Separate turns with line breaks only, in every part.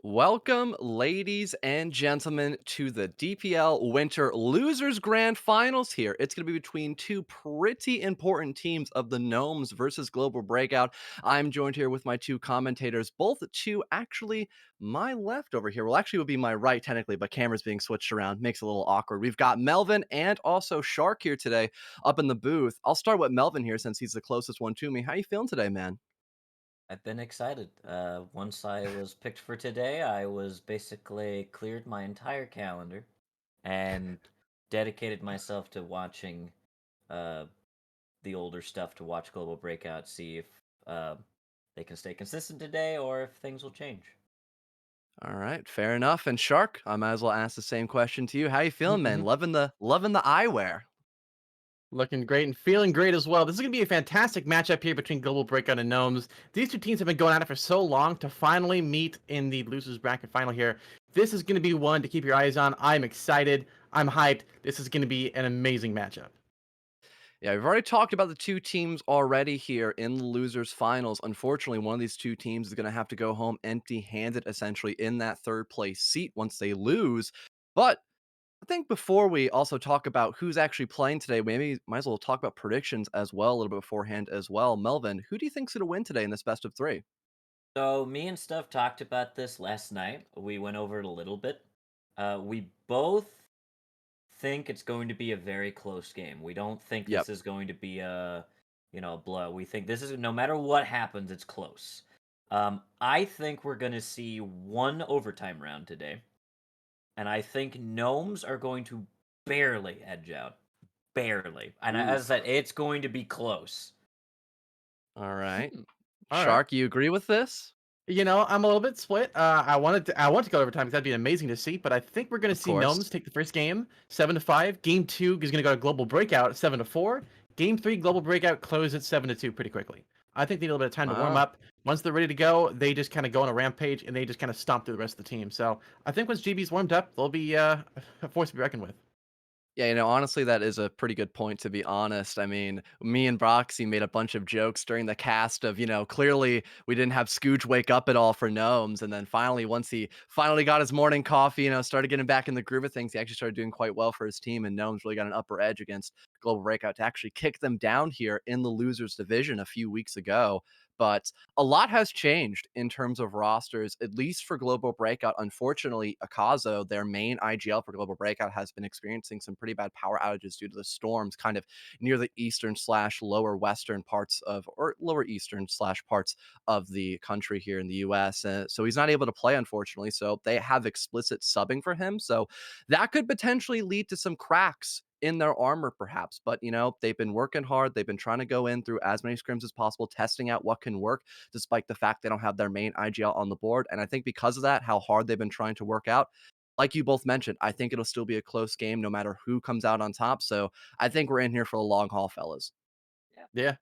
Welcome, ladies and gentlemen, to the DPL Winter Losers Grand Finals here. It's going to be between two pretty important teams of the Gnomes versus Global Breakout. I'm joined here with my two commentators, both to actually my left over here. Well, actually, would be my right technically, but camera's being switched around. Makes it a little awkward. We've got Melvin and also Shark here today up in the booth. I'll start with Melvin here since he's the closest one to me. How you feeling today, man?
I've been excited. Once I was picked for today, I was basically cleared my entire calendar and dedicated myself to watching uh, the older stuff to watch Global Breakout, see if uh, they can stay consistent today or if things will change.
All right, fair enough. And Shark, I might as well ask the same question to you. How you feeling, man?
Mhm.
Loving the eyewear.
Looking great and feeling great as well. This is going to be a fantastic matchup here between Global Breakout and Gnomes. These two teams have been going at it for so long to finally meet in the losers bracket final here. This is going to be one to keep your eyes on. I'm excited. I'm hyped. This is going to be an amazing matchup.
Yeah, we've already talked about the two teams already here in the losers finals. Unfortunately, one of these two teams is going to have to go home empty-handed essentially in that third place seat once they lose. But I think before we also talk about who's actually playing today, maybe might as well talk about predictions as well a little bit beforehand as well. Melvin, who do you think's going to win today in this best of 3?
So me and Stuff talked about this last night. We went over it a little bit. We both think it's going to be a very close game. We don't think
Yep.
this is going to be a blow. We think this is no matter what happens, it's close. I think we're going to see one overtime round today, and I think Gnomes are going to barely edge out, barely. And
Ooh.
as I said, it's going to be close.
All right.
Hmm. All right.
Shark, you agree with this?
I'm a little bit split. I want to go overtime because that'd be amazing to see. But I think we're going to
Of
see Gnomes
course.
take the first game, 7-5. Game two is going to go to Global Breakout, 7-4. Game three, Global Breakout close at 7-2 pretty quickly. I think they need a little bit of time to warm
Wow.
up. Once they're ready to go, they just kind of go on a rampage and they just kind of stomp through the rest of the team. So I think once GB's warmed up, they'll be a force to be reckoned with.
Yeah, honestly, that is a pretty good point, to be honest. I mean, me and Broxy made a bunch of jokes during the cast of, clearly we didn't have Scooge wake up at all for Gnomes. And then finally, once he finally got his morning coffee, started getting back in the groove of things, he actually started doing quite well for his team. And Gnomes really got an upper edge against Global Breakout to actually kick them down here in the losers division a few weeks ago. But a lot has changed in terms of rosters, at least for Global Breakout. Unfortunately, Ekazo, their main IGL for Global Breakout, has been experiencing some pretty bad power outages due to the storms kind of near the eastern slash lower western parts of, or lower eastern slash parts of the country here in the US. So he's not able to play, unfortunately. So they have explicit subbing for him. So that could potentially lead to some cracks in their armor, perhaps. But, they've been working hard. They've been trying to go in through as many scrims as possible, testing out what can work, despite the fact they don't have their main IGL on the board. And I think because of that, how hard they've been trying to work out, like you both mentioned, I think it'll still be a close game no matter who comes out on top. So I think we're in here for the long haul, fellas.
Yeah.
Yeah,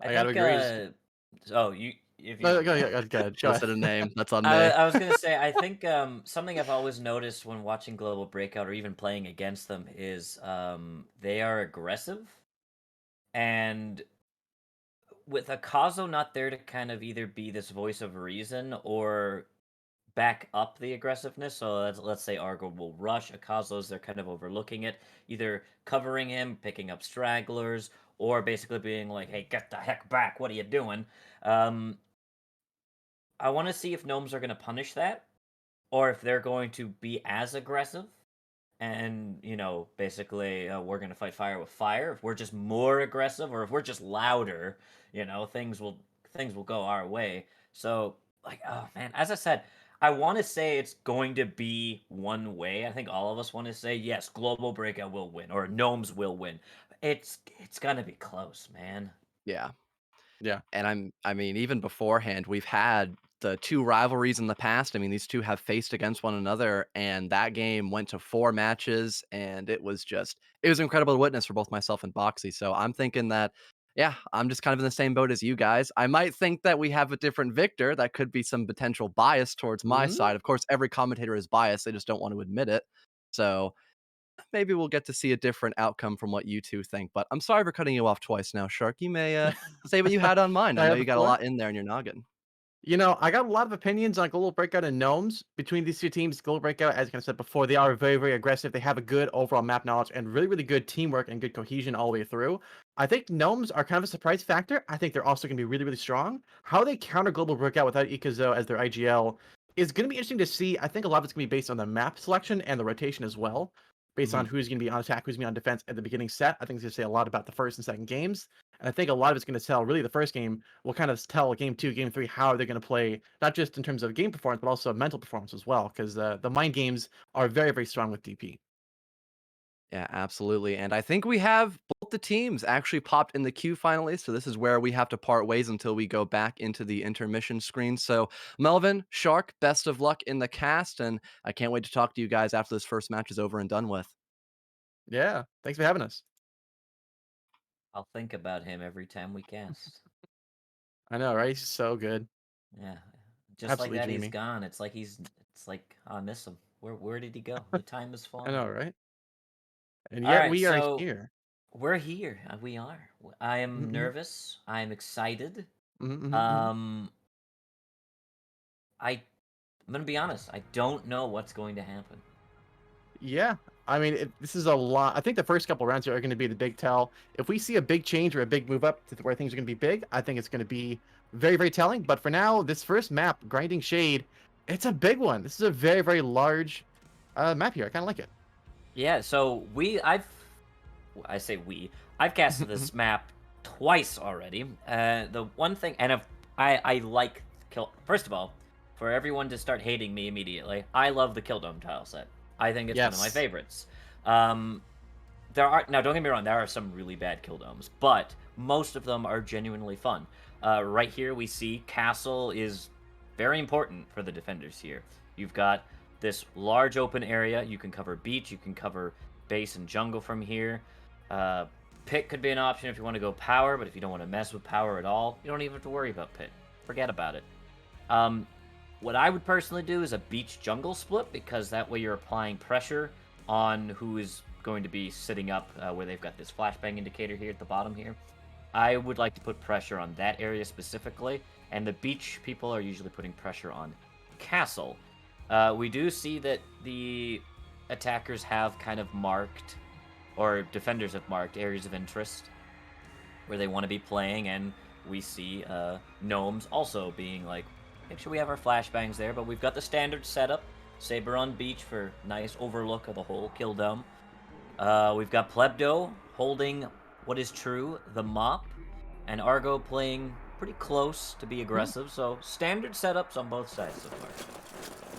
I
I got to
think
agree.
oh, you if you
Go,
want to
go,
go.
go, go ahead. Go
Should have said
ahead.
a name. That's on
I,
me.
I was gonna say, I think something I've always noticed when watching Global Breakout or even playing against them is they are aggressive, and with Akazo not there to kind of either be this voice of reason or back up the aggressiveness. So let's say Argo will rush Akazo's, they're kind of overlooking it, either covering him, picking up stragglers, or basically being like, "Hey, get the heck back! What are you doing?" Um, I want to see if gnomes are going to punish that, or if they're going to be as aggressive and basically we're going to fight fire with fire. If we're just more aggressive or if we're just louder, things will go our way. So, like, oh man, as I said, I want to say it's going to be one way. I think all of us want to say yes, global breakout will win or gnomes will win. It's going to be close, man.
Yeah.
Yeah.
And I mean, even beforehand, we've had the two rivalries in the past. I mean, these two have faced against one another, and that game went to 4 matches, and it was incredible to witness for both myself and Boxy. So I'm thinking that, yeah, I'm just kind of in the same boat as you guys. I might think that we have a different victor. That could be some potential bias towards my
Mhm.
side. Of course, every commentator is biased. They just don't want to admit it. So maybe we'll get to see a different outcome from what you two think. But I'm sorry for cutting you off twice now, Shark. You may say what you had on mind. I
I
know
have
you
the
got a
floor.
lot in there in your noggin.
You know, I got a lot of opinions on Global Breakout and Gnomes between these two teams. Global Breakout, as I kind of said before, they are very, very aggressive. They have a good overall map knowledge and really, really good teamwork and good cohesion all the way through. I think Gnomes are kind of a surprise factor. I think they're also going to be really, really strong. How they counter Global Breakout without Ekazo as their IGL is going to be interesting to see. I think a lot of it's going to be based on the map selection and the rotation as well, based on
Mhm.
who's going to be on attack, who's going to be on defense at the beginning set. I think it's going to say a lot about the first and second games. And I think a lot of it's going to tell really the first game will kind of tell game two, game three how they're going to play, not just in terms of game performance, but also mental performance as well, because the mind games are very, very strong with DP.
Yeah, absolutely. And I think we have both the teams actually popped in the queue finally. So this is where we have to part ways until we go back into the intermission screen. So Melvin, Shark, best of luck in the cast. And I can't wait to talk to you guys after this first match is over and done with.
Yeah, thanks for having us.
I'll think about him every time we cast.
I know, right? He's so good.
Yeah. Just like
Absolutely
that, he's
dreamy.
gone. It's like oh, I miss him. Where did he go? The time has
I
flown.
know, right? And
All
yet
right,
we are
so
here.
we're here. We are. I am
Mm-hmm,
nervous. I am excited.
mm-hmm, mm-hmm.
Um, I'm gonna be honest. I don't know what's going to happen.
Yeah, I mean, this is a lot. I think the first couple rounds here are going to be the big tell. If we see a big change or a big move up to where things are going to be big, I think it's going to be very, very telling. But for now, this first map, Grinding Shade, it's a big one. This is a very, very large map here. I kind of like it.
Yeah. So I say we. I've casted this map twice already. The one thing, and if I like kill. First of all, for everyone to start hating me immediately, I love the Kill Dome tile set. I think it's one of my
Yes.
favorites. Um, there are now. Don't get me wrong. There are some really bad Kill Domes, but most of them are genuinely fun. Right here, we see Castle is very important for the defenders here. You've got this large open area. You can cover beach. You can cover base and jungle from here. Uh, Pit could be an option if you want to go power, but if you don't want to mess with power at all, you don't even have to worry about Pit. Forget about it. Um, what I would personally do is a beach jungle split because that way you're applying pressure on who is going to be sitting up where they've got this flashbang indicator here at the bottom here. I would like to put pressure on that area specifically, and the beach people are usually putting pressure on castle. We do see that the attackers have kind of marked, or defenders have marked areas of interest where they want to be playing, and we see Gnomes also being like, make sure we have our flashbangs there, but we've got the standard setup. Saber on beach for nice overlook of the whole kill dome. We've got Plebdo holding what is true, the mop, and Argo playing pretty close to be aggressive, so standard setups on both sides so far.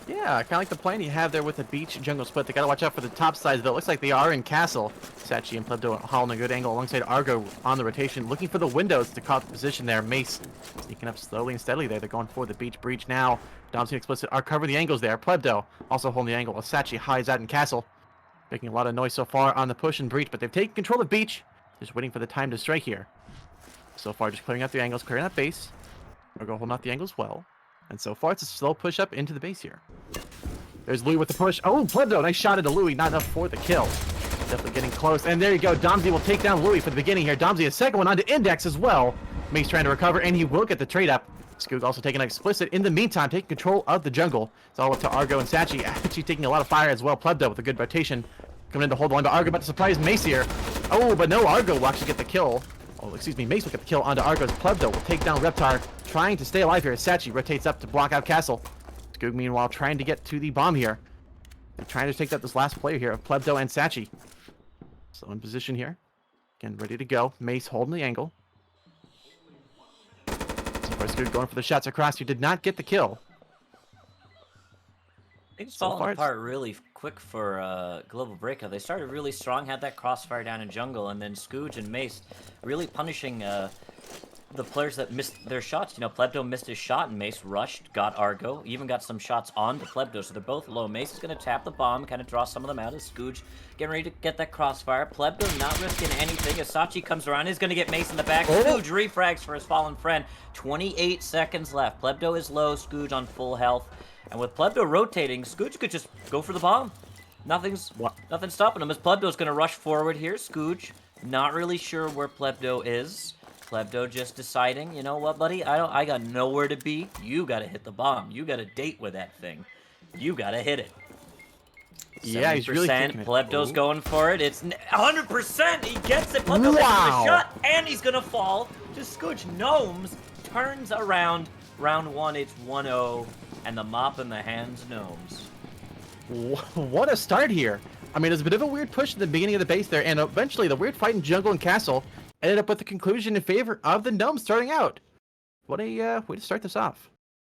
Yeah, kind of like the plan you have there with the beach jungle split. They got to watch out for the top sides, though. It looks like they are in castle. SaChi and Plebdo hauling a good angle alongside Argo on the rotation, looking for the windows to caught the position there. Mace sneaking up slowly and steadily there. They're going for the beach breach now. Dom's explicit are covering the angles there. Plebdo also holding the angle while SaChi hides out in castle. Making a lot of noise so far on the push and breach, but they've taken control of beach. Just waiting for the time to strike here. So far, just clearing out the angles, clearing out base. Argo holding out the angles well. And so far, it's a slow push up into the base here. There's Louis with the push. Oh, Plebdo, nice shot into Louis. Not enough for the kill. Definitely getting close. And there you go. Domsy will take down Louis for the beginning here. Domsy, a second one onto Index as well. Mace trying to recover, and he will get the trade up. Skoog also taking an explicit. In the meantime, taking control of the jungle. It's all up to Argo and SaChi. Actually taking a lot of fire as well. Plebdo with a good rotation. Coming in to hold on to Argo, about to surprise Mace here. Oh, but no, Argo will actually get the kill. Oh, excuse me, Mace will get the kill onto Argo's. Plebdo will take down Reptar, trying to stay alive here as SaChi rotates up to block out Castle. Skoog, meanwhile, trying to get to the bomb here. They're trying to take out this last player here of Plebdo and SaChi. So in position here. Again, ready to go. Mace holding the angle. So far, Skoog going for the shots across. He did not get the kill.
Things
So
falling
far,
apart really quick for Global Breakout. They started really strong, had that crossfire down in jungle, and then Scooge and Mace really punishing the players that missed their shots. You know, Plebdo missed his shot, and Mace rushed, got Argo, even got some shots on the Plebdo, so they're both low. Mace is going to tap the bomb, kind of draw some of them out. As Scooge getting ready to get that crossfire. Plebdo not risking anything. As SaChi comes around, he's going to get Mace in the back.
Oh.
Scooge refrags for his fallen friend. 28 seconds left. Plebdo is low, Scooge on full health. And with Plebdo rotating, Scooge could just go for the bomb. Nothing's stopping him as Plebdo's going to rush forward here. Scooge, not really sure where Plebdo is. Plebdo just deciding, you know what, buddy? I got nowhere to be. You gotta hit the bomb. You got a date with that thing. You gotta hit it.
Yeah, he's really
70%.
kicking it.
Plebdo's
Ooh.
going for it. It's 100%. He gets it. Plebdo misses the shot, and he's gonna fall. Just Scooch. Gnomes turns around. Round 1, it's 1-0, and the mop in the hands Gnomes.
What a start here. I mean, there's a bit of a weird push at the beginning of the base there, and eventually the weird fight in jungle and castle ended up with the conclusion in favor of the Gnomes starting out. What a way to start this off.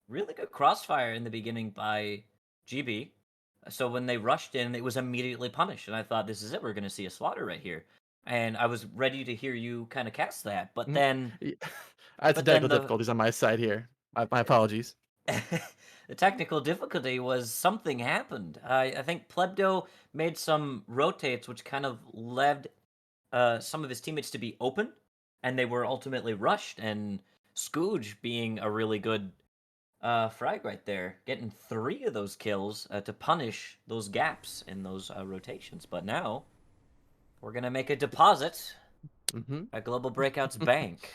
Really good crossfire in the beginning by GB. So when they rushed in, it was immediately punished, and I thought, this is it. We're going to see a slaughter right here. And I was ready to hear you kind of cast that, but then...
That's
but
technical
then
difficulties on my side here. My apologies.
the technical difficulty was something happened. I think Plebdo made some rotates, which kind of led some of his teammates to be open, and they were ultimately rushed. And Scooge being a really good frag right there, getting 3 of those kills to punish those gaps in those rotations. But now we're gonna make a deposit at Global Breakout's bank.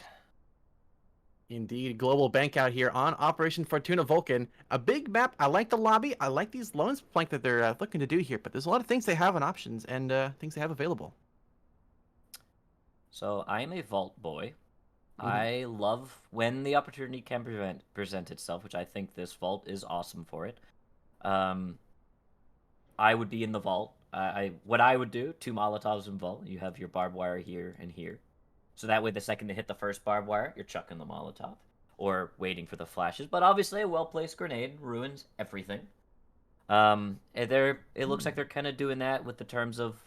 Indeed, global bank out here on Operation Fortuna Vulcan. A big map. I like the lobby. I like these loans flank that they're looking to do here, but there's a lot of things they have on options and things they have available.
So I am a vault boy. I love when the opportunity can present itself, which I think this vault is awesome for it. I would be in the vault. What I would do, 2 Molotovs in vault. You have your barbed wire here and here. So that way, the second they hit the first barbed wire, you're chucking the Molotov. Or waiting for the flashes. But obviously, a well-placed grenade ruins everything. It looks like they're kind of doing that with the terms of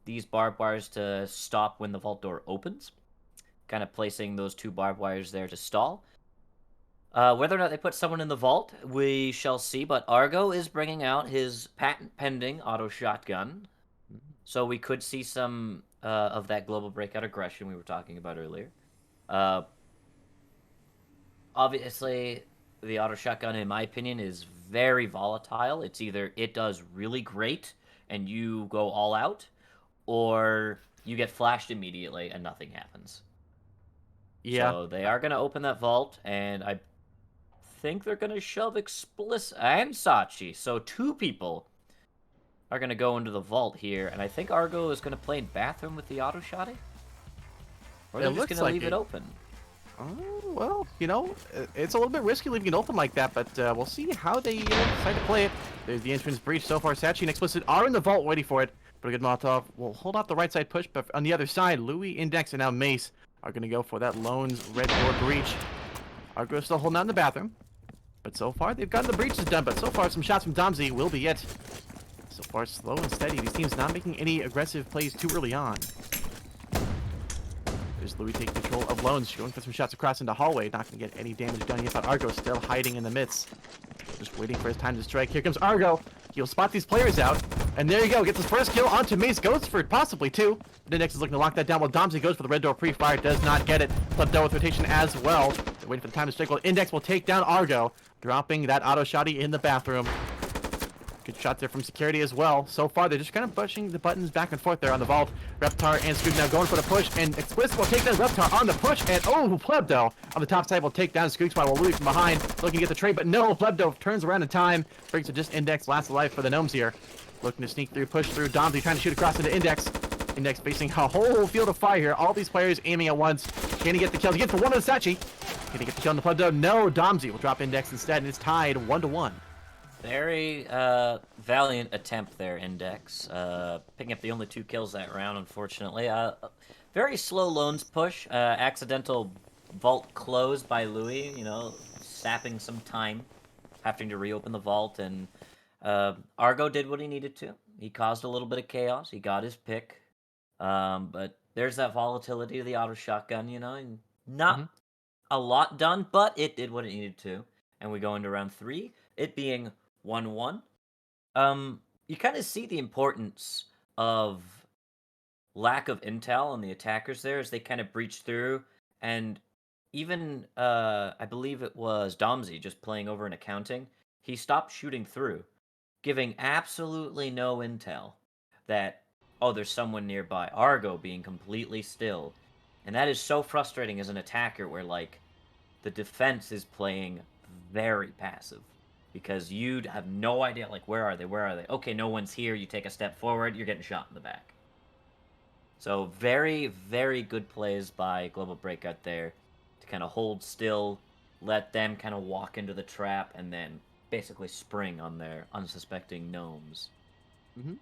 these barbed wires to stop when the vault door opens. Kind of placing those 2 barbed wires there to stall. Whether or not they put someone in the vault, we shall see. But Argo is bringing out his patent-pending auto shotgun. So we could see some of that global breakout aggression we were talking about earlier. Obviously, the auto shotgun, in my opinion, is very volatile. It's either it does really great and you go all out, or you get flashed immediately and nothing happens.
Yeah.
So they are going to open that vault, and I think they're going to shove Explicit and SaChi. So 2 people are going to go into the vault here, and I think Argo is going to play in bathroom with the auto shotty. Or they're just going to leave it open.
Oh, well, you know, it's a little bit risky leaving it open like that, but we'll see how they decide to play it. There's the entrance breach so far. SaChi and Explicit are in the vault waiting for it. But a good Molotov will hold off the right side push, but on the other side, Louis, Index, and now Mace are going to go for that Lone's red door breach. Argo still holding out in the bathroom. But so far, they've gotten the breaches done, but so far, some shots from Domzy will be it. So far, slow and steady. These teams not making any aggressive plays too early on. There's Louis taking control of Lones, going for some shots across into hallway. Not going to get any damage done yet, but Argo still hiding in the midst. Just waiting for his time to strike. Here comes Argo. He'll spot these players out. And there you go. Gets his first kill onto Mace. Goes for possibly 2. The Index is looking to lock that down while Domzy goes for the red door pre-fire. Does not get it. Plebdo with rotation as well. They're waiting for the time to strike. Well, Index will take down Argo. Dropping that auto shotty in the bathroom. Good shot there from security as well. So far, they're just kind of pushing the buttons back and forth there on the vault. Reptar and Scooch now going for the push, and Explicit will take down Reptar on the push, and Plebdo on the top side will take down Scooch while Louis from behind, looking to get the trade, but no, Plebdo turns around in time, brings it just Index, last life for the Gnomes here. Looking to sneak through, push through, Domzy trying to shoot across into Index. Index facing a whole field of fire here, all these players aiming at once. Can he get the kill? He gets the one on the SaChi. Can he get the kill on the Plebdo? No, Domzy will drop Index instead, and it's tied 1-1.
Very valiant attempt there, Index. Picking up the only 2 kills that round, unfortunately. Very slow Lones push. Accidental vault closed by Louis, you know, sapping some time. Having to reopen the vault, and Argo did what he needed to. He caused a little bit of chaos. He got his pick. But there's that volatility of the auto shotgun, you know. And not a lot done, but it did what it needed to. And we go into round 3, it being 1-1. You kind of see the importance of lack of intel on the attackers there as they kind of breach through, and even I believe it was Domzy just playing over an accounting. He stopped shooting through, giving absolutely no intel that, oh, there's someone nearby. Argo being completely still, And that is so frustrating as an attacker where, like, the defense is playing very passive because you have no idea, like, where are they? Where are they? Okay, no one's here. You take a step forward, you're getting shot in the back. So very, very good plays by Global Breakout there to kind of hold still, let them kind of walk into the trap, and then basically spring on their unsuspecting gnomes.
Mm-hmm.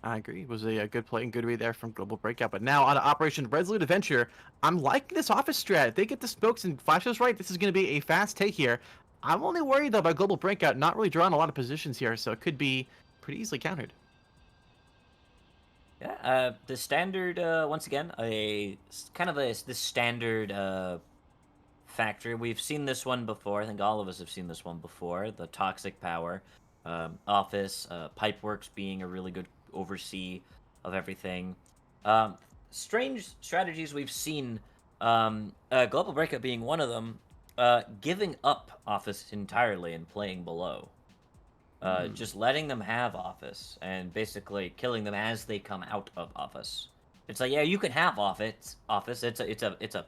I agree. It was a good play and good read there from Global Breakout. But now on to Operation Resolute Adventure. I'm liking this office strat. If they get the smokes and flashes right, this is going to be a fast take here. I'm only worried, though, about Global Breakout not really drawing a lot of positions here, so it could be pretty easily countered.
Yeah, the standard, once again, the standard factory. We've seen this one before. I think all of us have seen this one before. The toxic power, office, pipeworks being a really good oversee of everything. Um, Strange strategies we've seen. Global Breakup being one of them. Giving up office entirely and playing below. Just letting them have office and basically killing them as they come out of office. It's like, yeah, you can have office. It's a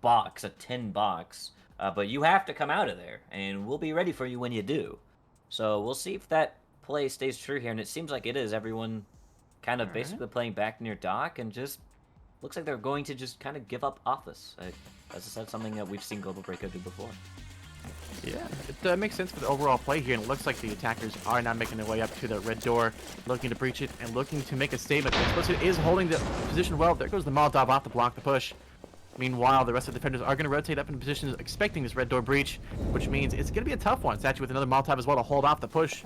box, a tin box, but you have to come out of there, and we'll be ready for you when you do. So we'll see if that play stays true here, and it seems like it is. Everyone kind of basically playing back near Doc, and just looks like they're going to just kind of give up office. As I said, something that we've seen Global Breakout do before.
Yeah, it makes sense for the overall play here, and it looks like the attackers are now making their way up to the red door, looking to breach it and looking to make a statement. Explicit is holding the position well. There goes the Molotov off to block the push. Meanwhile, the rest of the defenders are going to rotate up into positions expecting this red door breach, which means it's going to be a tough one. SaChi with another Molotov as well to hold off the push.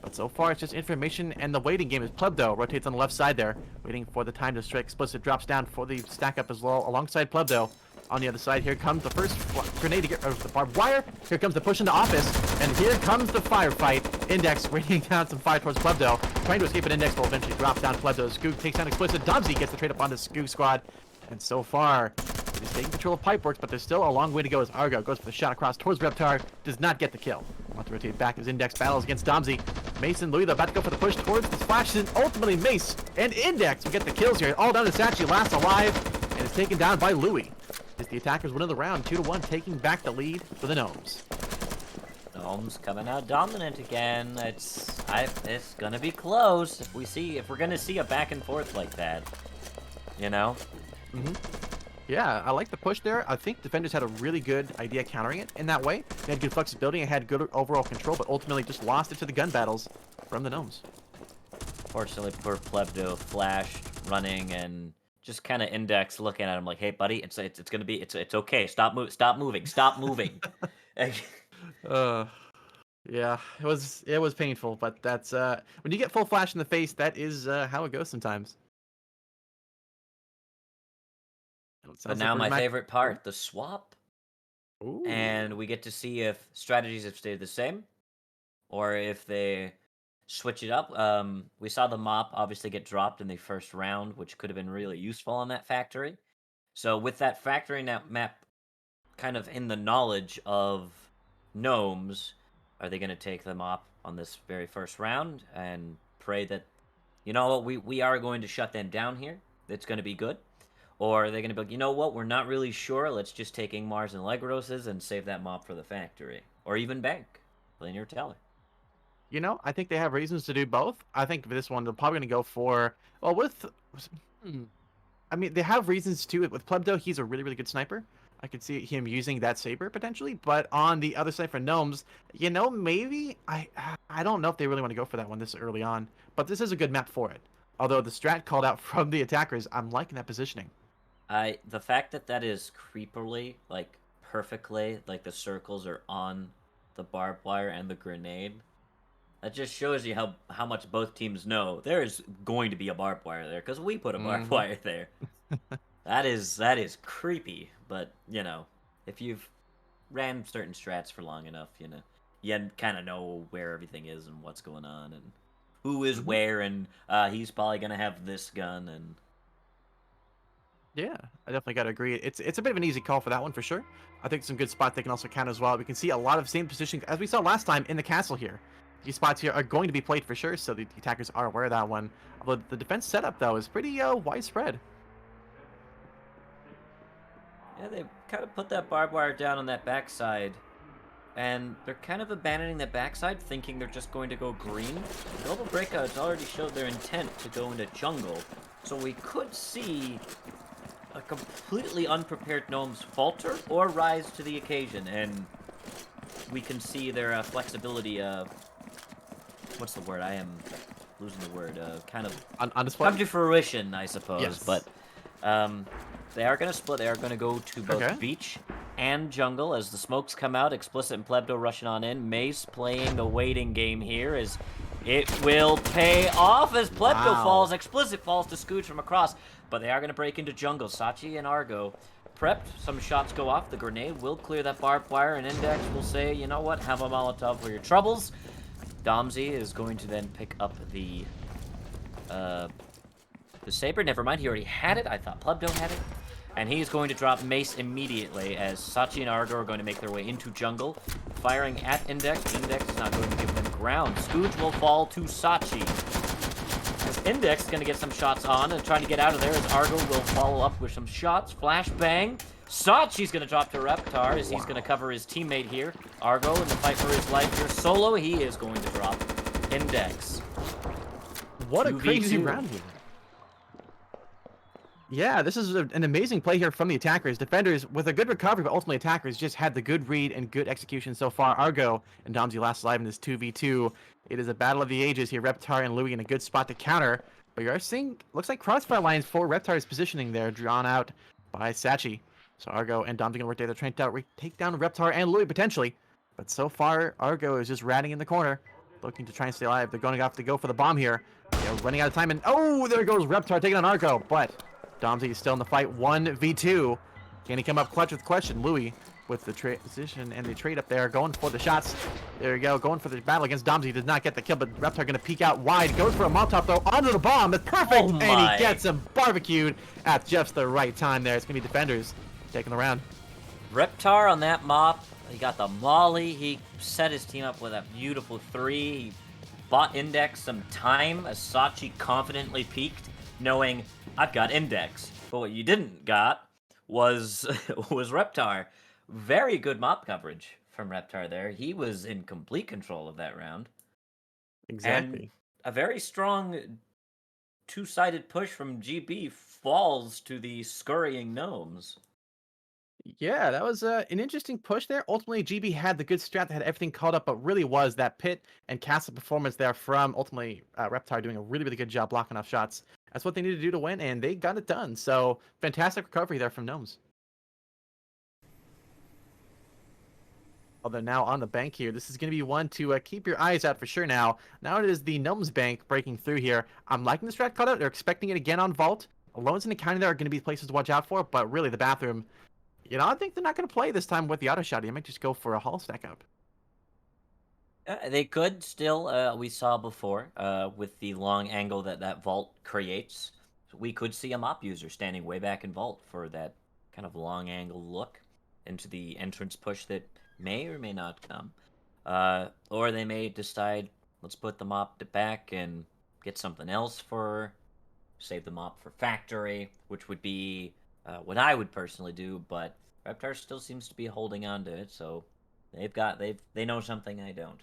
But so far, it's just information and the waiting game as Plebdo rotates on the left side there, waiting for the time to strike. Explicit drops down for the stack up as well alongside Plebdo. On the other side, here comes the first grenade to get rid of the barbed wire. Here comes the push into office, and here comes the firefight. Index raining down some fire towards Plebdo, trying to escape an Index will eventually drop down Plebdo. Skoog takes down Explicit. Domsy gets the trade up on the Skoog squad, and so far, he's taking control of Pipeworks, but there's still a long way to go as Argo goes for the shot across towards Reptar, does not get the kill. Want to rotate back as Index battles against Domsy. Mason, Louis, about to go for the push towards the splashes, and ultimately Mace and Index will get the kills here. All down to SaChi, last alive, and is taken down by Louis. As the attackers win the round, 2-1, taking back the lead for the Gnomes.
Gnomes coming out dominant again. It's gonna be close if we're gonna see a back and forth like that. You know?
Yeah, I like the push there. I think defenders had a really good idea countering it in that way. They had good flexibility and had good overall control, but ultimately just lost it to the gun battles from the Gnomes.
Fortunately for Plebdo, flashed, running, and just kind of Index looking at him like, "Hey, buddy, it's gonna be it's okay. Stop moving."
Yeah, it was painful, but that's when you get full flash in the face, that is how it goes sometimes.
But now my favorite part, the swap,
Ooh.
and we get to see if strategies have stayed the same, or if they switch it up. We saw the mop obviously get dropped in the first round, which could have been really useful on that factory. So with that factory map kind of in the knowledge of gnomes, are they going to take them up on this very first round and pray that, you know what, we are going to shut them down here? It's going to be good. Or are they going to be like, you know what, we're not really sure. Let's just take Ingmars and Legroses and save that mob for the factory. Or even bank. Linear teller.
You know, I think they have reasons to do both. I think for this one, they're probably going to go for, well, I mean, they have reasons to it. With Plebdo, he's a really, really good sniper. I could see him using that saber potentially, but on the other side for Gnomes, you know, maybe I don't know if they really want to go for that one this early on, but this is a good map for it. Although the strat called out from the attackers, I'm liking that positioning.
The fact that is creepily, like perfectly, like the circles are on the barbed wire and the grenade. That just shows you how much both teams know there is going to be a barbed wire there because we put a barbed wire there. That is creepy, but you know, if you've ran certain strats for long enough, you kind of know where everything is and what's going on and who is where, and he's probably gonna have this gun and.
Yeah, I definitely got to agree. It's a bit of an easy call for that one for sure. I think some good spots they can also count as well. We can see a lot of same positions as we saw last time in the castle here. These spots here are going to be played for sure, so the attackers are aware of that one. Although the defense setup though is pretty widespread.
Yeah, they kind of put that barbed wire down on that backside. And they're kind of abandoning the backside, thinking they're just going to go green. Global Breakout's already showed their intent to go into jungle. So we could see a completely unprepared Gnomes falter or rise to the occasion. And we can see their flexibility of... What's the word? I am losing the word. Kind of
On display?
come to fruition, I suppose.
Yes.
But they are going to split. They are going to go to both beach and jungle as the smokes come out. Explicit and Plebdo rushing on in. Mace playing the waiting game here as it will pay off as Plebdo falls. Explicit falls to Scooch from across. But they are going to break into jungle. SaChi and Argo prepped. Some shots go off. The grenade will clear that barbed wire, and Index will say, you know what, have a Molotov for your troubles. Domsey is going to then pick up the Saber. Never mind, he already had it. I thought Plebdo had it. And he's going to drop Mace immediately as SaChi and Argo are going to make their way into jungle. Firing at Index. Index is not going to give them ground. Scooch will fall to SaChi. As Index is going to get some shots on and trying to get out of there as Argo will follow up with some shots. Flashbang. SaChi's going to drop to Reptar as he's going to cover his teammate here. Argo in the fight for his life here. Solo, he is going to drop Index.
What a crazy round here. Yeah, this is an amazing play here from the attackers. Defenders with a good recovery, but ultimately attackers just had the good read and good execution so far. Argo and Domsey last alive in this 2v2. It is a battle of the ages here. Reptar and Louis in a good spot to counter. But you are seeing, looks like crossfire lines for Reptar's positioning there, drawn out by SaChi. So Argo and Domsey going to work together, trying to take down Reptar and Louis potentially. But so far, Argo is just ratting in the corner, looking to try and stay alive. They're going to have to go for the bomb here. They're running out of time, and oh, there goes Reptar taking on Argo. But Domsey is still in the fight, 1v2. Can he come up clutch with question? Louis with the position and the trade up there, going for the shots. There you go, going for the battle against Domsey. Does not get the kill, but Reptar going to peek out wide. Goes for a Molotov throw onto the bomb. That's perfect, and he gets him barbecued at just the right time there. It's going to be defenders taking the round.
Reptar on that mop. He got the molly. He set his team up with a beautiful 3. He bought Index some time as SaChi confidently peeked, knowing I've got Index. But what you didn't got was Reptar. Very good mop coverage from Reptar there. He was in complete control of that round.
Exactly.
And a very strong two-sided push from GB falls to the scurrying Gnomes.
Yeah, that was an interesting push there. Ultimately, GB had the good strat that had everything caught up, but really was that pit and castle performance there from ultimately Reptar doing a really, really good job blocking off shots. That's what they needed to do to win, and they got it done. So, fantastic recovery there from Gnomes. Oh, they're now on the bank here. This is going to be one to keep your eyes out for sure now. Now it is the Gnomes bank breaking through here. I'm liking the strat cut out. They're expecting it again on Vault. Alones and Accounting there are going to be places to watch out for, but really the bathroom, you know, I think they're not going to play this time with the auto shot. They might just go for a Hall stack up.
They could still, we saw before, with the long angle that Vault creates. We could see a mop user standing way back in Vault for that kind of long angle look into the entrance push that may or may not come. Or they may decide, let's put the mop back and get something else for, save the mop for factory, which would be what I would personally do, but Reptar still seems to be holding on to it, so they know something I don't.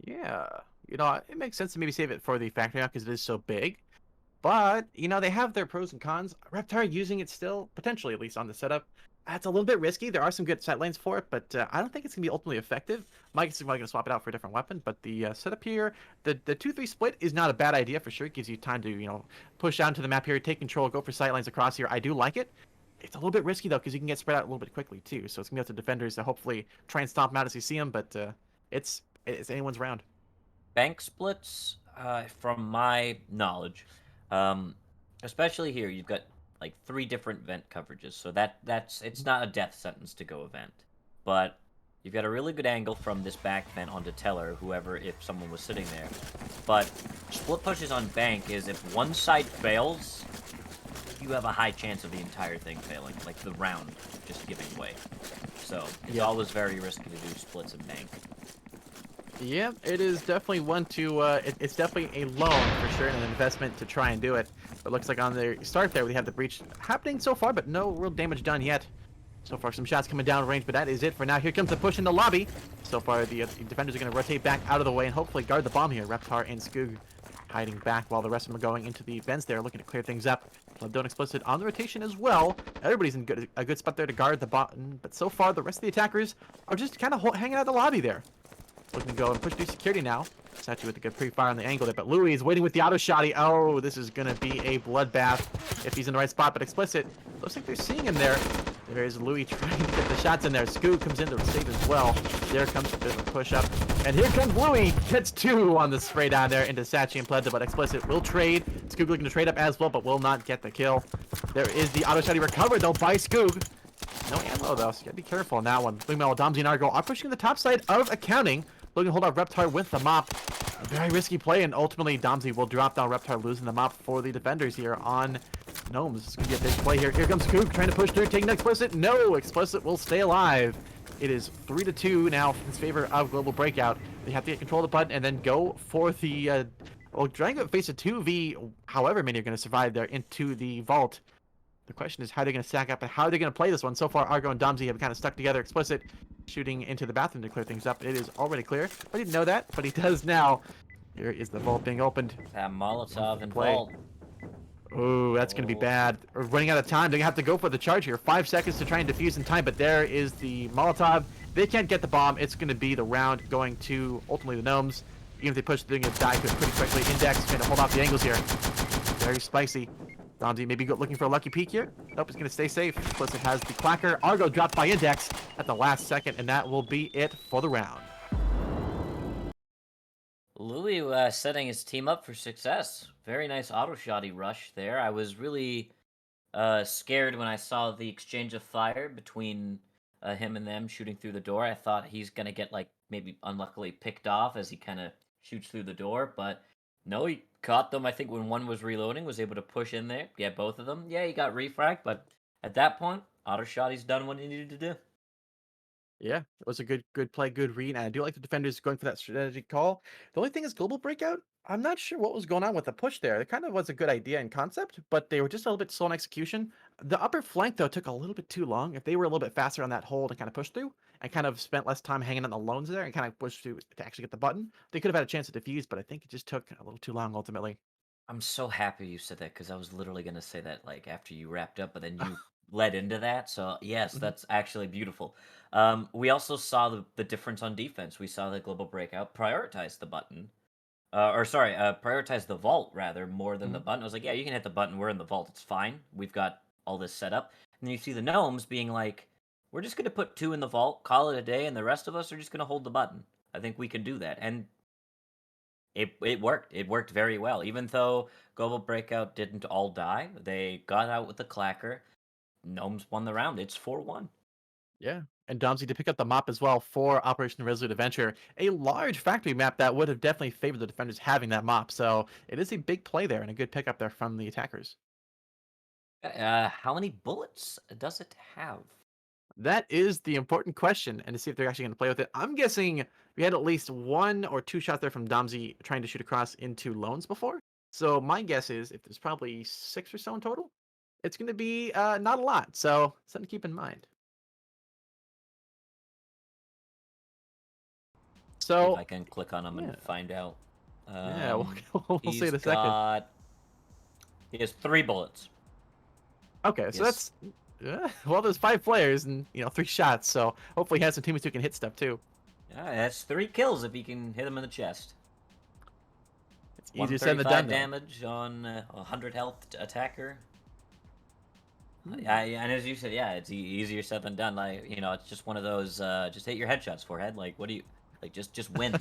Yeah, you know, it makes sense to maybe save it for the factory now because it is so big. But, you know, they have their pros and cons. Reptar using it still, potentially at least on the setup. That's a little bit risky. There are some good sight lanes for it, but I don't think it's going to be ultimately effective. Mike is probably going to swap it out for a different weapon, but the setup here, the 2-3 split is not a bad idea for sure. It gives you time to, you know, push down to the map here, take control, go for sight lines across here. I do like it. It's a little bit risky, though, because you can get spread out a little bit quickly, too. So it's going to be up to defenders to hopefully try and stomp them out as you see them, but it's anyone's round.
Bank splits, from my knowledge, especially here, you've got like 3 different vent coverages, so it's not a death sentence to go event, but you've got a really good angle from this back vent onto Teller, whoever, if someone was sitting there. But split pushes on bank is if one side fails, you have a high chance of the entire thing failing, like the round just giving way. So it's always very risky to do splits in bank.
Yeah, it is definitely one to, it's definitely a loan for sure and an investment to try and do it. It looks like on the start there, we have the breach happening so far, but no real damage done yet. So far, some shots coming down range, but that is it for now. Here comes the push in the lobby. So far, the defenders are going to rotate back out of the way and hopefully guard the bomb here. Reptar and Skoog hiding back while the rest of them are going into the vents there, looking to clear things up. Don't Explicit on the rotation as well. Everybody's in a good spot there to guard the bottom, but so far, the rest of the attackers are just kind of hanging out in the lobby there. Looking to go and push through security now. SaChi with a good pre-fire on the angle there, but Louis is waiting with the auto shotty. Oh, this is going to be a bloodbath if he's in the right spot, but Explicit, looks like they're seeing him there. There is Louis trying to get the shots in there. Skoog comes in to save as well. There comes a bit of a push up. And here comes Louis. Gets 2 on the spray down there into SaChi and Pledza, but Explicit will trade. Skoog looking to trade up as well, but will not get the kill. There is the auto shotty recovered though by Skoog. No ammo though, so you gotta be careful on that one. Meanwhile, Domzy and Argo are pushing the top side of accounting. Looking to hold out Reptar with the mop. A very risky play, and ultimately Domzy will drop down Reptar, losing the mop for the defenders here on Gnomes. This is going to be a big play here. Here comes Skoog trying to push through, taking Explicit. No, Explicit will stay alive. It is 3-2 now in favor of Global Breakout. They have to get control of the button and then go for the... well, trying to face a 2v, however many are going to survive there, into the vault. The question is how they're going to stack up and how they're going to play this one. So far, Argo and Domzy have kind of stuck together. Explicit shooting into the bathroom to clear things up. It is already clear. I didn't know that, but he does now. Here is the vault being opened.
That Molotov and vault.
Oh, that's going to be bad. We're running out of time. They're going to have to go for the charge here. 5 seconds to try and defuse in time, but there is the Molotov. They can't get the bomb. It's going to be the round going to, ultimately, the Gnomes. Even if they push, they're going to die pretty quickly. Index trying to hold off the angles here. Very spicy. Domzy maybe looking for a lucky peek here. Nope, he's going to stay safe. Explicit has the clacker. Argo dropped by Index at the last second, and that will be it for the round.
Louis setting his team up for success. Very nice auto shotty rush there. I was really scared when I saw the exchange of fire between him and them shooting through the door. I thought he's going to get, like, maybe unluckily picked off as he kind of shoots through the door, but no, he caught them. I think when one was reloading, was able to push in there, get both of them. Yeah, he got refragged, but at that point, auto shotty's done what he needed to do.
Yeah, it was a good play, good read, and I do like the defenders going for that strategic call. The only thing is Global Breakout, I'm not sure what was going on with the push there. It kind of was a good idea in concept, but they were just a little bit slow in execution. The upper flank, though, took a little bit too long. If they were a little bit faster on that hold and kind of pushed through, and kind of spent less time hanging on the loans there and kind of pushed through to actually get the button, they could have had a chance to defuse, but I think it just took a little too long ultimately.
I'm so happy you said that because I was literally going to say that like after you wrapped up, but then you led into that. So yes, that's actually beautiful. We also saw the difference on defense. We saw that Global Breakout prioritize the button, prioritize the vault rather more than the button. I was like, yeah, you can hit the button. We're in the vault. It's fine. We've got all this set up. And then you see the Gnomes being like, we're just going to put 2 in the vault, call it a day, and the rest of us are just going to hold the button. I think we can do that. And it worked. It worked very well. Even though Global Breakout didn't all die, they got out with the clacker. Gnomes won the round. It's 4-1.
Yeah, and Domzy to pick up the mop as well for Operation Resolute Adventure. A large factory map that would have definitely favored the defenders having that mop. So it is a big play there and a good pickup there from the attackers.
How many bullets does it have?
That is the important question, and to see if they're actually going to play with it. I'm guessing we had at least 1 or 2 shots there from Domzy trying to shoot across into loans before. So my guess is if there's probably 6 or so in total, it's going to be not a lot. So something to keep in mind. So
if I can click on him and find out.
Yeah, we'll see in a second.
He has 3 bullets.
Okay, so that's well, there's 5 players and 3 shots. So hopefully he has some teammates who can hit stuff too.
Yeah, that's 3 kills if he can hit him in the chest.
It's easier said than done.
Damage on 100 health attacker. Yeah, and as you said, yeah, it's easier said than done. Like it's just one of those. Just hit your headshots, forehead. Like, what do you like? Just win.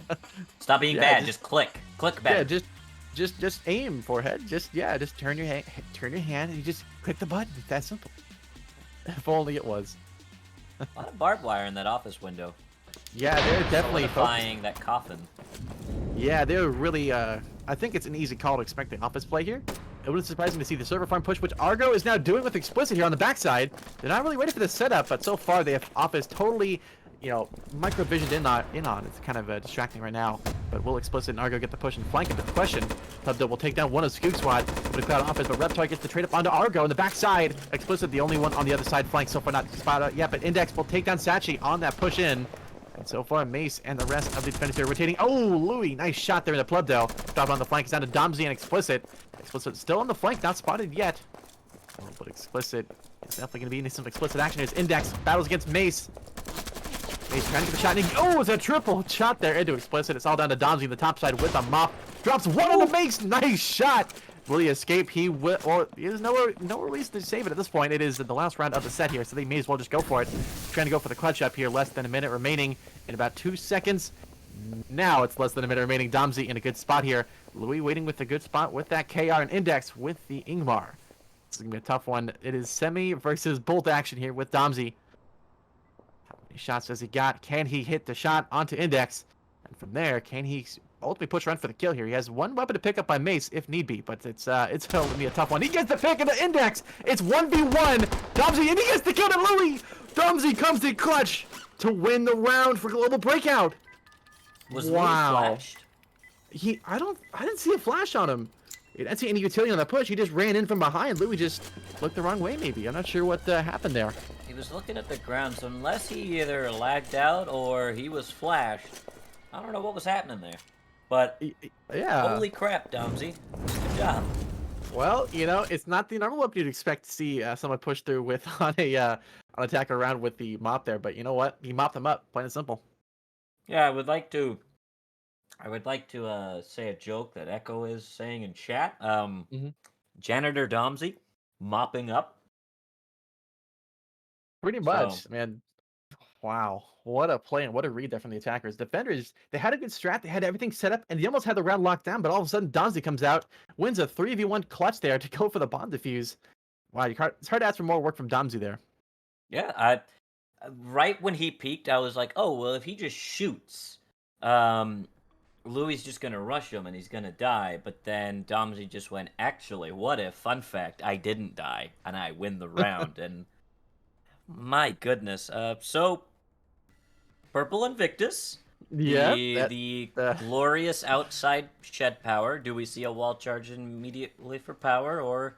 Stop being bad. Just click bad.
Yeah, just aim, forehead. Just turn your hand and you just click the button. It's that simple. If only it was.
A lot of barbed wire in that office window.
Yeah, they're definitely
solidifying that coffin.
Yeah, they're really. I think it's an easy call to expect the office play here. It wouldn't surprise me to see the server farm push, which Argo is now doing with Explicit here on the backside. They're not really waiting for the setup, but so far they have office totally micro-visioned in on. It's kind of distracting right now. But will Explicit and Argo get the push and flank it? But the question, Tubdo will take down one of Skoog Squad with a Cloud offense, but Reptar gets the trade up onto Argo on the backside. Explicit, the only one on the other side flank so far, not spot out yet, but Index will take down SaChi on that push in. And so far, Mace and the rest of the defenders here rotating. Oh, Louis, nice shot there in the Plebdo. Drop on the flank, it's down to Domzy and Explicit. Explicit still on the flank, not spotted yet. Oh, but Explicit is definitely going to be in some Explicit action. Here's Index, battles against Mace. Mace trying to get the shot. Oh, it's a triple shot there into Explicit. It's all down to Domzy on the top side with a mop. Drops one on the Mace. Nice shot. Will he escape? He will. Well, there's no reason to save it at this point. It is the last round of the set here, so they may as well just go for it. Trying to go for the clutch up here. Less than a minute remaining in about 2 seconds. Now it's less than a minute remaining. Domzy in a good spot here. Louis waiting with a good spot with that KR and Index with the Ingmar. This is going to be a tough one. It is Semi versus Bolt action here with Domzy. How many shots does he got? Can he hit the shot onto Index? And from there, can he ultimately push around for the kill here? He has one weapon to pick up by Mace if need be, but it's going to be a tough one. He gets the pick of the Index. It's 1v1. Domzy, and he gets the kill to Louis. Domzy comes to clutch to win the round for Global Breakout.
Was Louis flashed?
I didn't see a flash on him. I didn't see any utility on that push. He just ran in from behind. Louis just looked the wrong way, maybe. I'm not sure what happened there.
He was looking at the ground, so unless he either lagged out or he was flashed, I don't know what was happening there. But
yeah,
holy crap, Domzy, good job.
Well, it's not the normal weapon you'd expect to see someone push through with on an attacker around with the mop there. But you know what? He mopped them up, plain and simple.
Yeah, I would like to say a joke that Echo is saying in chat. Janitor Domzy mopping up.
Pretty much, man. Wow, what a play and what a read there from the attackers. Defenders, they had a good strat, they had everything set up, and they almost had the round locked down, but all of a sudden Domzy comes out, wins a 3v1 clutch there to go for the bomb defuse. Wow, it's hard to ask for more work from Domzy there.
Yeah, right when he peaked, I was like, oh, well, if he just shoots, Louis is just going to rush him and he's going to die. But then Domzy just went, actually, what if, fun fact, I didn't die and I win the round. And my goodness. So, Purple Invictus.
Yeah.
The glorious outside shed power. Do we see a wall charge immediately for power? Or,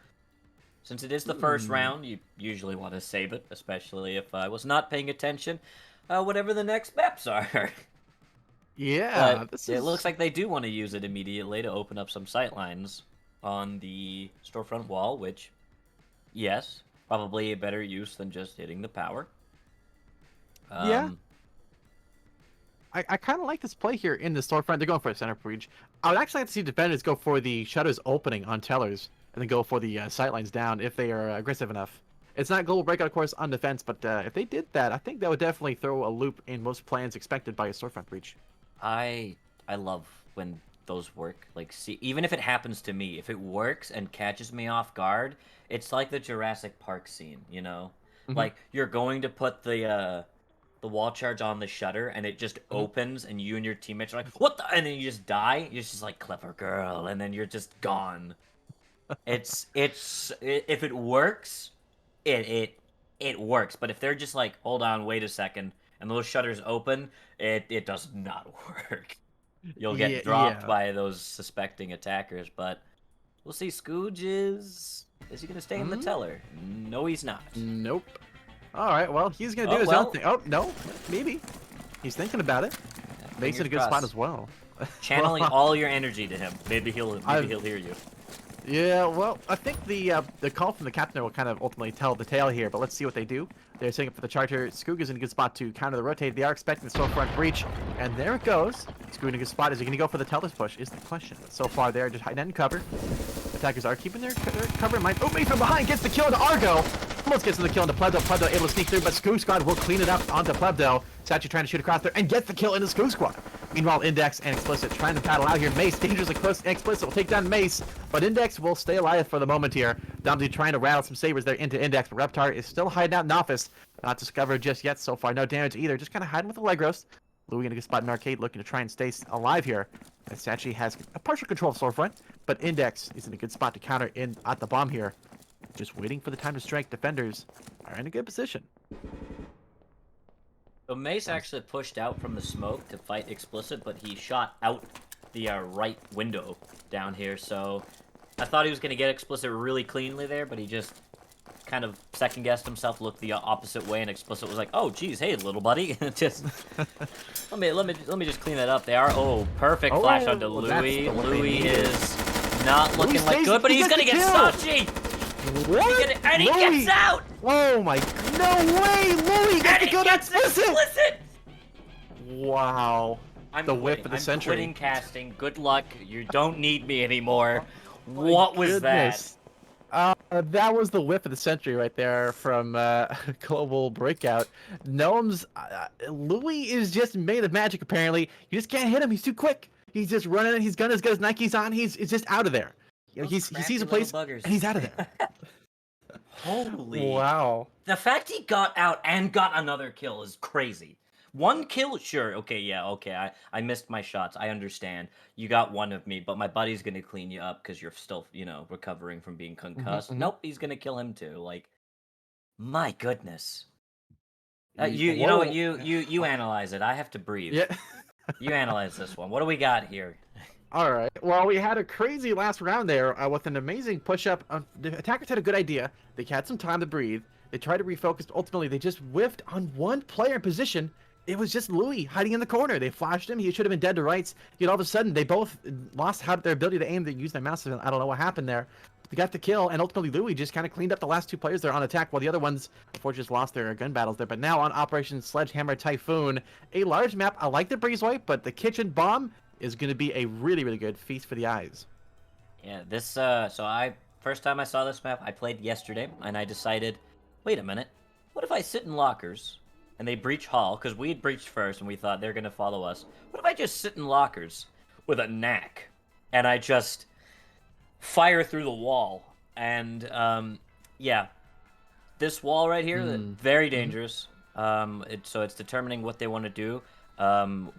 since it is the first round, you usually want to save it, especially if I was not paying attention. Whatever the next maps are.
Yeah,
it looks like they do want to use it immediately to open up some sightlines on the storefront wall, which, yes, probably a better use than just hitting the power.
Yeah. I kind of like this play here in the storefront. They're going for a center breach. I would actually like to see defenders go for the shutters opening on tellers and then go for the sightlines down if they are aggressive enough. It's not Global Breakout, of course, on defense, but if they did that, I think that would definitely throw a loop in most plans expected by a storefront breach.
I love when those work. Like, see, even if it happens to me, if it works and catches me off guard, it's like the Jurassic Park scene, Like, you're going to put the wall charge on the shutter, and it just opens, and you and your teammates are like, what the? And then you just die. You're just like, clever girl, and then you're just gone. If it works, it works. But if they're just like, hold on, wait a second, and those shutters open, it does not work. You'll get dropped by those suspecting attackers, but we'll see. Scooge is he going to stay in the teller? No, he's not.
Nope. All right, well, he's going to do his own thing. Oh, no, maybe. He's thinking about it. Makes it a good spot as well.
Channeling all your energy to him. Maybe he'll hear you.
Yeah, well, I think the call from the captain will kind of ultimately tell the tale here, but let's see what they do. They're setting up for the charger. Skoog is in a good spot to counter the rotate. They are expecting the storefront breach, and there it goes. Skoog in a good spot. Is he going to go for the tellers push? Is the question. But so far, they're just hiding in cover. Attackers are keeping their cover in mind. Oh, from behind gets the kill into Argo. Almost gets the kill into Plebdo. Plebdo able to sneak through, but Skoog Squad will clean it up onto Plebdo. SaChi trying to shoot across there and gets the kill into Skoog Squad. Meanwhile, Index and Explicit trying to battle out here. Mace dangerously close. Explicit will take down Mace, but Index will stay alive for the moment here. Domzy trying to rattle some sabers there into Index, but Reptar is still hiding out in office. Not discovered just yet so far. No damage either. Just kind of hiding with the leg roast. Louis in a good spot in arcade, looking to try and stay alive here. As SaChi has a partial control of storefront, but Index is in a good spot to counter in at the bomb here. Just waiting for the time to strike. Defenders are in a good position.
So Mace actually pushed out from the smoke to fight Explicit, but he shot out the right window down here, so I thought he was going to get Explicit really cleanly there, but he just kind of second-guessed himself, looked the opposite way, and Explicit was like, "Oh, geez, hey, little buddy." Just let me just clean that up. They are perfect flash onto Louis. Louis is not looking like good, but he's gonna get SaChi!
What?
And he gets out!
Oh my, no way! Louis gets to go to
Explicit!
Wow. The whip of the century.
I'm quitting casting. Good luck. You don't need me anymore. What was that?
That was the whip of the century right there from Global Breakout. Gnomes, Louis is just made of magic apparently. You just can't hit him. He's too quick. He's just running. He's got his Nikes on. He's just out of there. You know, he sees a place and he's out of there.
Holy.
Wow.
The fact he got out and got another kill is crazy. One kill, sure, okay, I missed my shots, I understand. You got one of me, but my buddy's gonna clean you up because you're still, recovering from being concussed. Nope, he's gonna kill him too, like, my goodness. You know what, you analyze it, I have to breathe.
Yeah.
You analyze this one, what do we got here?
Alright, well, we had a crazy last round there with an amazing push-up. The attackers had a good idea. They had some time to breathe. They tried to refocus, but ultimately they just whiffed on one player in position. It was just Louis hiding in the corner. They flashed him. He should have been dead to rights. Yet all of a sudden, they both lost their ability to aim. They used their mouse. I don't know what happened there. They got the kill, and ultimately Louis just kind of cleaned up the last two players there on attack, while the other ones, unfortunately, just lost their gun battles there. But now on Operation Sledgehammer Typhoon, a large map. I like the breezeway, but the kitchen bomb is going to be a really, really good feast for the eyes.
Yeah, this, first time I saw this map, I played yesterday, and I decided, wait a minute, what if I sit in lockers, and they breach hall, because we had breached first, and we thought they're going to follow us. What if I just sit in lockers with a knack, and I just fire through the wall? And, yeah, this wall right here, very dangerous. So it's determining what they want to do,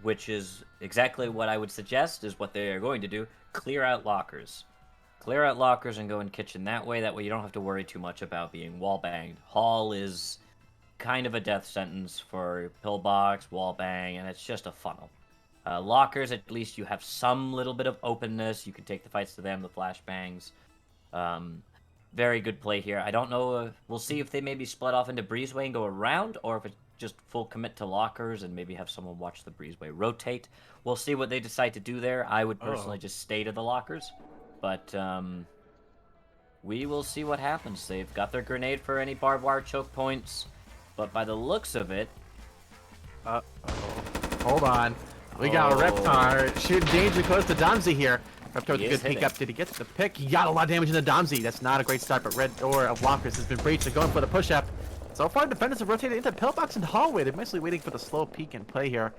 which is exactly what I would suggest is what they are going to do. Clear out lockers. Clear out lockers and go in kitchen that way. That way you don't have to worry too much about being wall banged. Hall is kind of a death sentence for pillbox, wall bang, and it's just a funnel. Lockers, at least you have some little bit of openness. You can take the fights to them, the flashbangs. Very good play here. I don't know. We'll see if they maybe split off into breezeway and go around, or if it's just full commit to lockers and maybe have someone watch the breezeway rotate. We'll see what they decide to do there. I would personally just stay to the lockers, but we will see what happens. They've got their grenade for any barbed wire choke points, but by the looks of it...
Hold on. We got a Reptar shooting dangerously close to Domsey here. Reptar with a good peek up. Did he get the pick? He got a lot of damage in the Domsey. That's not a great start, but red door of lockers has been breached. They're going for the push-up. So far, defenders have rotated into pillbox and hallway. They're mostly waiting for the slow peek and play here.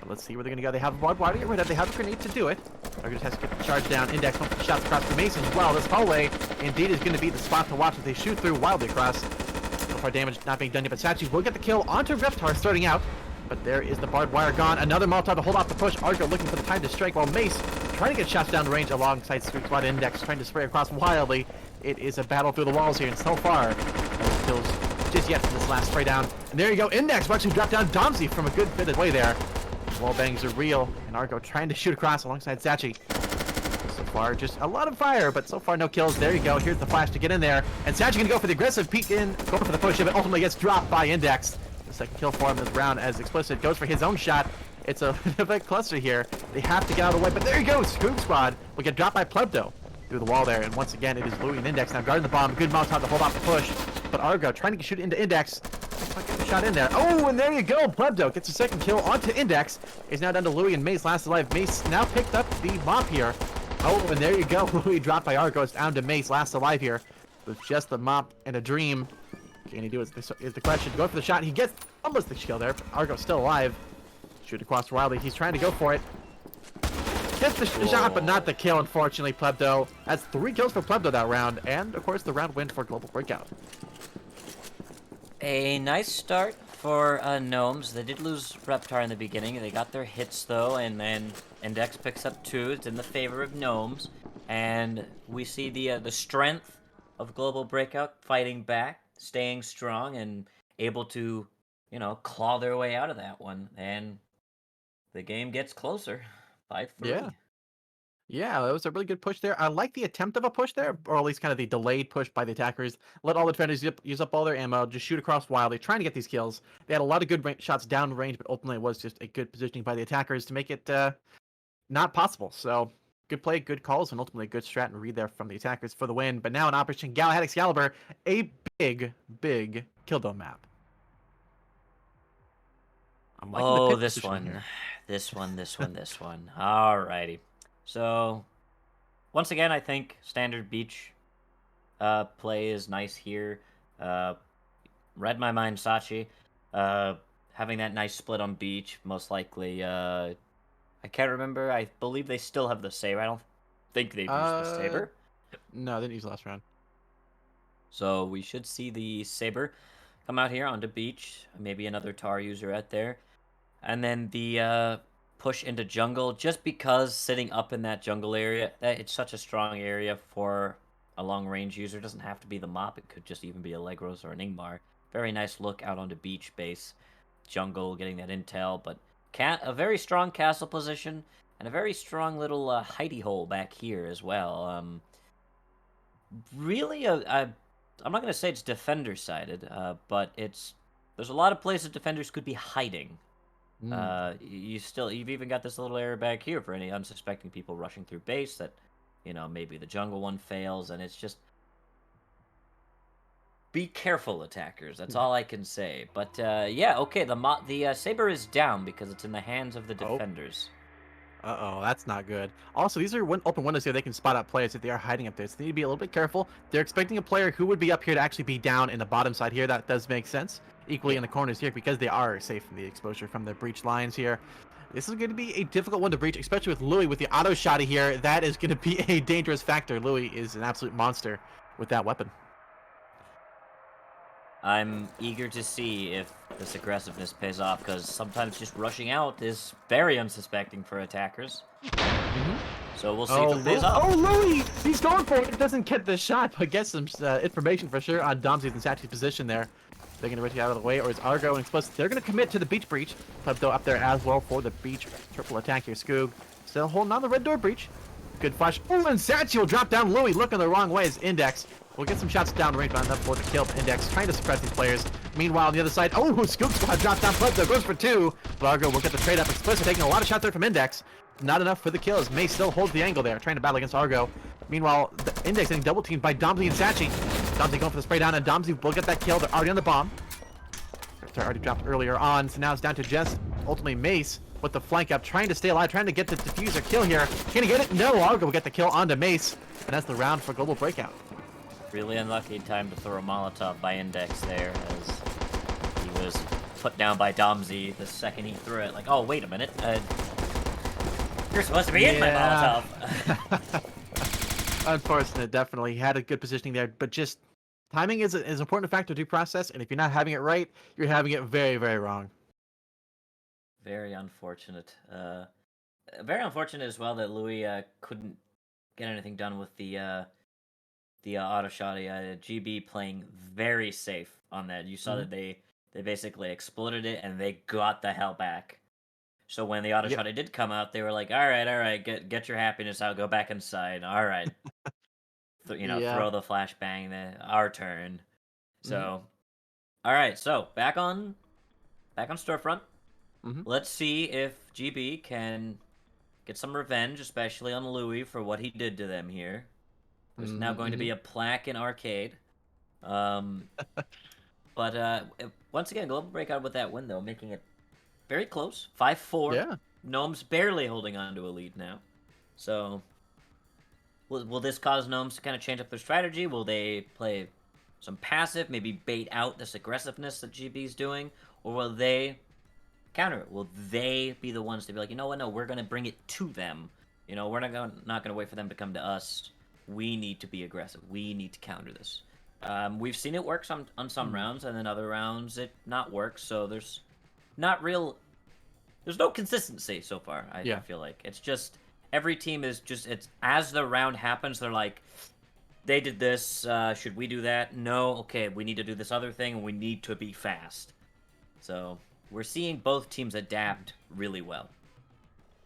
But let's see where they're going to go. They have a barbed wire to get rid of. They have a grenade to do it. They're going to have to get the charge down. Index, one shots across the Mason as well. This hallway, indeed, is going to be the spot to watch as they shoot through wildly across. So far, damage not being done yet, but SaChi will get the kill onto Reptar starting out. But there is the barbed wire gone. Another Molotov to hold off the push. Argo looking for the time to strike, while Mace trying to get shots down the range alongside Squeak Squad. Index trying to spray across wildly. It is a battle through the walls here, and so far, no kills just yet from this last spray down. And there you go. Index will actually drop down Domsey from a good bit of way there. Wall bangs are real, and Argo trying to shoot across alongside SaChi. So far, just a lot of fire, but so far no kills. There you go. Here's the flash to get in there, and SaChi gonna go for the aggressive peek in, going for the push, but ultimately gets dropped by Index. The second kill for him this round as Explicit goes for his own shot. It's a bit of a cluster here. They have to get out of the way, but there you go. Scoop Squad will get dropped by Plebdo through the wall there, and once again it is Louis and Index now guarding the bomb. Good Molotov to hold off the push, but Argo trying to shoot into Index. Not getting a shot in there. Oh, and there you go. Plebdo gets a second kill onto Index. Is now down to Louis and Mace last alive. Mace now picked up the mop here. Oh, and there you go. Louis dropped by Argo. It's down to Mace last alive here with just the mop and a dream. Can he do it? Is the question. Going for the shot. He gets almost the kill there, but Argo's still alive. Shoot across wildly. He's trying to go for it. Gets the shot, but not the kill, unfortunately, Plebdo. That's 3 kills for Plebdo that round, and, of course, the round win for Global Breakout.
A nice start for Gnomes. They did lose Reptar in the beginning. They got their hits, though, and then Index picks up 2. It's in the favor of Gnomes, and we see the strength of Global Breakout fighting back, staying strong, and able to claw their way out of that one, and the game gets closer.
Yeah.
5-3.
Yeah, it was a really good push there. I like the attempt of a push there, or at least kind of the delayed push by the attackers. Let all the defenders use up all their ammo, just shoot across wildly, trying to get these kills. They had a lot of good shots down range, but ultimately it was just a good positioning by the attackers to make it not possible. So good play, good calls, and ultimately a good strat and read there from the attackers for the win. But now in Operation Galahad Excalibur, a big, big kill dome map. I'm liking the
Oh,
pit
this
positioning
one.
here.
This one. Alrighty. So, once again, I think standard beach play is nice here. Uh, read my mind, SaChi. Uh, having that nice split on beach, most likely. I can't remember. I believe they still have the saber. I don't think they've used the
Uh,
saber.
no, I didn't use the last round.
So we should see the saber come out here onto beach. Maybe another tar user out there. And then the push into jungle, just because sitting up in that jungle area, it's such a strong area for a long range user. It doesn't have to be the mop. It could just even be a Legros or an Ingmar. Very nice look out onto beach base, jungle, getting that intel. But a very strong castle position and a very strong little hidey hole back here as well. Really, I'm not gonna say it's defender sided, but there's a lot of places defenders could be hiding.
Mm.
You've even got this little area back here for any unsuspecting people rushing through base that, maybe the jungle one fails, and it's just be careful, attackers. That's all I can say. But yeah, okay, the saber is down because it's in the hands of the
Oh.
defenders.
Uh-oh, that's not good. Also, these are open windows here. They can spot out players if they are hiding up there, so they need to be a little bit careful. They're expecting a player who would be up here to actually be down in the bottom side here. That does make sense. Equally
Yeah.
in the corners here because they are safe from the exposure from the breach lines here. This is going to be a difficult one to breach, especially with Louis with the auto shotty here. That is going to be a dangerous factor. Louis is an absolute monster with that weapon.
I'm eager to see if this aggressiveness pays off, because sometimes just rushing out is very unsuspecting for attackers.
Mm-hmm.
So we'll see if
Oh,
it pays off.
Oh, Louis! He's going for it. It doesn't get the shot, but gets some information for sure on Domsey's and SaChi's position there. They're going to rotate out of the way, or is Argo and Explicit? They're going to commit to the beach breach. Klepto up there as well for the beach triple attack here. Skoog still holding on the red door breach. Good flash. Oh, and SaChi will drop down Louis, looking the wrong way as Index. We'll get some shots down range, but enough for the kill. Index trying to suppress these players. Meanwhile, on the other side, oh, Skoog Squad drops down Klepto, goes for two. But Argo will get the trade up. Explicit taking a lot of shots there from Index. Not enough for the kills. May still holds the angle there, trying to battle against Argo. Meanwhile, the Index getting double teamed by Domsey and SaChi. Domsey going for the spray down, and Domsey will get that kill. They're already on the bomb. They're already dropped earlier on, so now it's down to just ultimately Mace with the flank up, trying to stay alive, trying to get the diffuser kill here. Can he get it? No, Argo will get the kill onto Mace, and that's the round for Global Breakout.
Really unlucky time to throw a Molotov by Index there, as he was put down by Domsey the second he threw it. Like, oh, wait a minute. You're supposed to be in my Molotov.
Unfortunate, definitely. He had a good positioning there, but just timing is an important factor to process, and if you're not having it right, you're having it very, very wrong.
Very unfortunate. Very unfortunate as well that Louis couldn't get anything done with the auto shot. GB playing very safe on that. You saw that they basically exploded it and they got the hell back. So when the auto shot did come out, they were like, all right, get your happiness out, go back inside. All right. Throw the flashbang, our turn. So, all right, so back on Storefront. Let's see if GB can get some revenge, especially on Louis for what he did to them here. There's now going to be a plaque in Arcade. But once again, Global Breakout with that win, though, making it very close. 5-4.
Yeah.
Gnomes barely holding on to a lead now. So, will this cause Gnomes to kind of change up their strategy? Will they play some passive, maybe bait out this aggressiveness that GB's doing? Or will they counter it? Will they be the ones to be like, you know what, no, we're going to bring it to them. We're not going to wait for them to come to us. We need to be aggressive. We need to counter this. We've seen it work on some rounds, and then other rounds it not work. So there's no consistency so far. I feel like it's just every team is just it's as the round happens, they're like, they did this. Should we do that? No. Okay, we need to do this other thing, and we need to be fast. So we're seeing both teams adapt really well.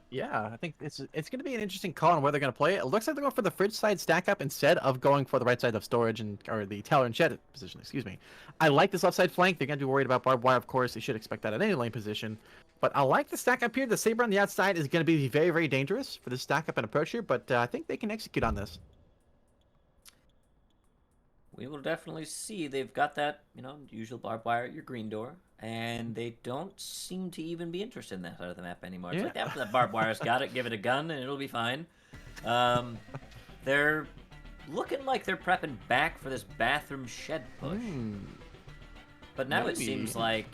Yeah, I think it's going to be an interesting call on where they're going to play it. It looks like they're going for the fridge side stack up instead of going for the right side of storage or the teller and shed position. Excuse me. I like this left side flank. They're going to be worried about barbed wire, of course. They should expect that at any lane position. But I like the stack up here. The saber on the outside is going to be very, very dangerous for the stack up and approach here. But I think they can execute on this.
We will definitely see. They've got that, usual barbed wire at your green door, and they don't seem to even be interested in that side of the map anymore. It's
Yeah.
like, after that barbed wire's got it, give it a gun, and it'll be fine. They're looking like they're prepping back for this bathroom shed push. But now it
Maybe.
seems like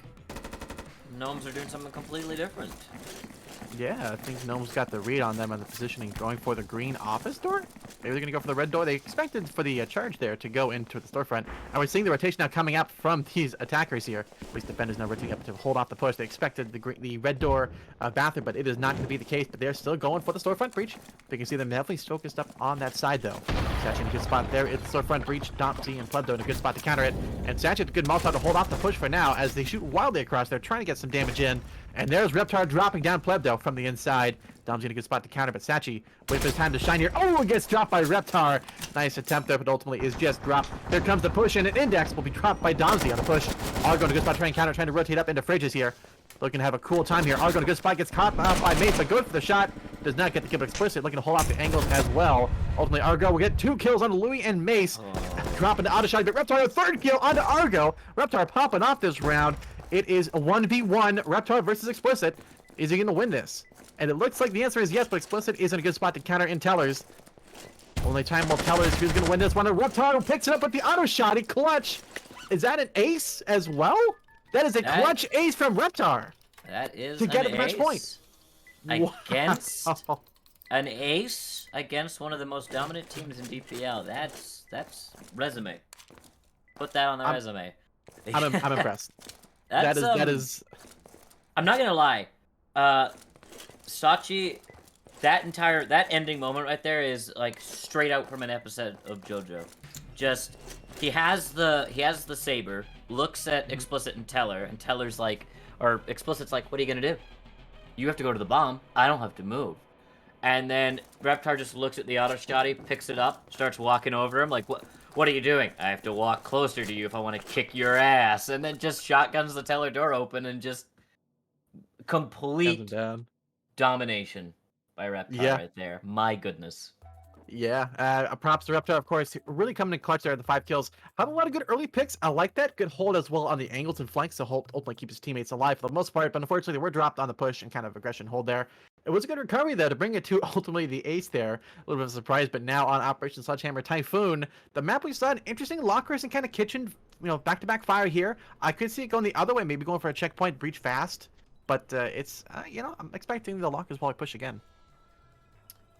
Gnomes are doing something completely different.
Yeah, I think Gnome's got the read on them on the positioning, going for the green office door. Maybe they're going to go for the red door. They expected for the charge there to go into the storefront. And we're seeing the rotation now coming up from these attackers here. At least defenders now rotating up to hold off the push. They expected the red door bathroom, but it is not going to be the case. But they're still going for the storefront breach. You can see them definitely focused up on that side, though. SaChi in a good spot there. It's the storefront breach. Dompsy and Plebdo in a good spot to counter it. And SaChi with a good Molotov to hold off the push for now as they shoot wildly across. They're trying to get some damage in. And there's Reptar dropping down Plebdo from the inside. Dom's in a good spot to counter, but SaChi wait for his time to shine here. Oh, it gets dropped by Reptar. Nice attempt there, but ultimately is just dropped. There comes the push, and an index will be dropped by Domsy on the push. Argo in a good spot trying to counter, trying to rotate up into fridges here. Looking to have a cool time here. Argo in a good spot, gets caught by Mace, but good for the shot. Does not get the kill explicit, looking to hold off the angles as well. Ultimately, Argo will get 2 kills on Louis and Mace. Dropping to auto shot, but Reptar a 3rd kill onto Argo. Reptar popping off this round. It is a 1v1, Reptar versus Explicit. Is he going to win this? And it looks like the answer is yes, but Explicit is in a good spot to counter in Tellers. Only time will tell us who's going to win this one. And Reptar picks it up with the auto shot. He clutch. Is that an ace as well? That is a clutch ace from Reptar.
That is
to get
an
a match
ace
point.
against
Wow.
an ace against one of the most dominant teams in DPL. That's resume. Put that on the resume.
I'm impressed.
That
is.
I'm not gonna lie. SaChi, that ending moment right there is like straight out from an episode of JoJo. Just he has the saber, looks at Explicit and Teller's like, or Explicit's like, what are you gonna do? You have to go to the bomb. I don't have to move. And then Reptar just looks at the auto shotty, picks it up, starts walking over him like, what are you doing? I have to walk closer to you if I want to kick your ass. And then just shotguns the Teller door open and just complete domination by Reptar right there. My goodness.
Yeah, props to Reptar, of course. Really coming in clutch there at the 5 kills. Had a lot of good early picks. I like that. Good hold as well on the angles and flanks to ultimately keep his teammates alive for the most part. But unfortunately, they were dropped on the push and kind of aggression hold there. It was a good recovery, though, to bring it to ultimately the ace there. A little bit of a surprise, but now on Operation Sledgehammer Typhoon, the map we saw an interesting lockers and kind of kitchen, back-to-back fire here. I could see it going the other way, maybe going for a checkpoint, breach fast. But it's, I'm expecting the lockers probably push again.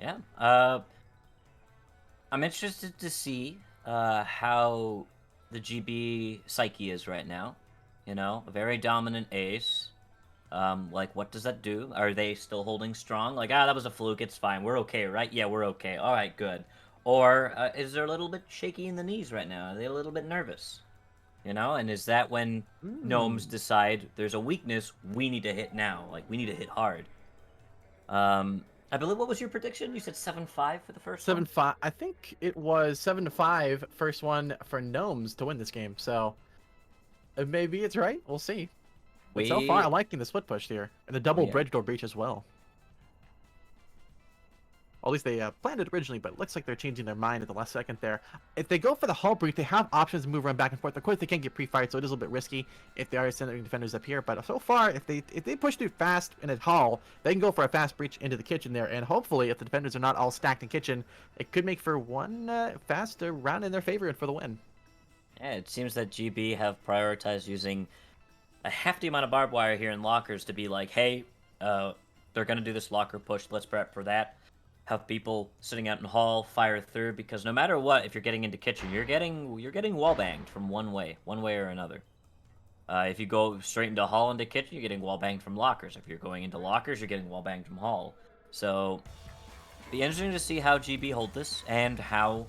Yeah. I'm interested to see how the GB psyche is right now. A very dominant ace. Like, what does that do? Are they still holding strong? Like, that was a fluke. It's fine. We're okay, right? Yeah, we're okay. All right, good. Or is there a little bit shaky in the knees right now? Are they a little bit nervous? And is that when Gnomes decide there's a weakness we need to hit now? Like, we need to hit hard. I believe, what was your prediction? You said 7-5 for the first
7-5. I think it was 7-5 first one for Gnomes to win this game. So maybe it's right. We'll see. But so far, I'm liking the split push here and the double bridge door breach as well. Or at least they planned it originally, but it looks like they're changing their mind at the last second there. If they go for the hull breach, they have options to move around back and forth. Of course, they can't get pre-fired, so it is a little bit risky if they are sending defenders up here. But so far, if they push through fast in a hull, they can go for a fast breach into the kitchen there. And hopefully, if the defenders are not all stacked in kitchen, it could make for one fast round in their favor and for the win.
Yeah, it seems that GB have prioritized using a hefty amount of barbed wire here in lockers to be like, hey, they're going to do this locker push. Let's prep for that. Have people sitting out in hall fire through, because no matter what, if you're getting into kitchen, you're getting wall banged from one way or another. If you go straight into hall into kitchen, you're getting wall banged from lockers. If you're going into lockers, you're getting wall banged from hall. So, be interesting to see how GB hold this and how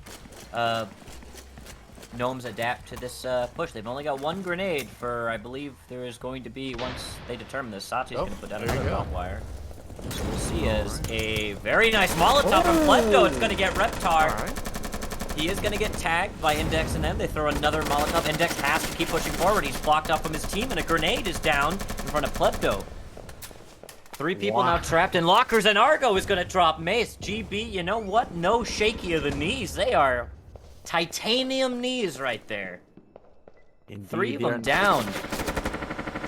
Gnomes adapt to this push. They've only got one grenade for, I believe there is going to be, once they determine this, SaChi's going to put down another bomb wire. So we'll see as a very nice Molotov from Plepto. It's going to get Reptar. He is going to get tagged by Index and them. They throw another Molotov. Index has to keep pushing forward. He's blocked off from his team, and a grenade is down in front of Plepto. 3 people now trapped in lockers, and Argo is going to drop Mace. GB, you know what? No shaky of the knees. They are titanium knees right there.
Indeed,
3 of them down.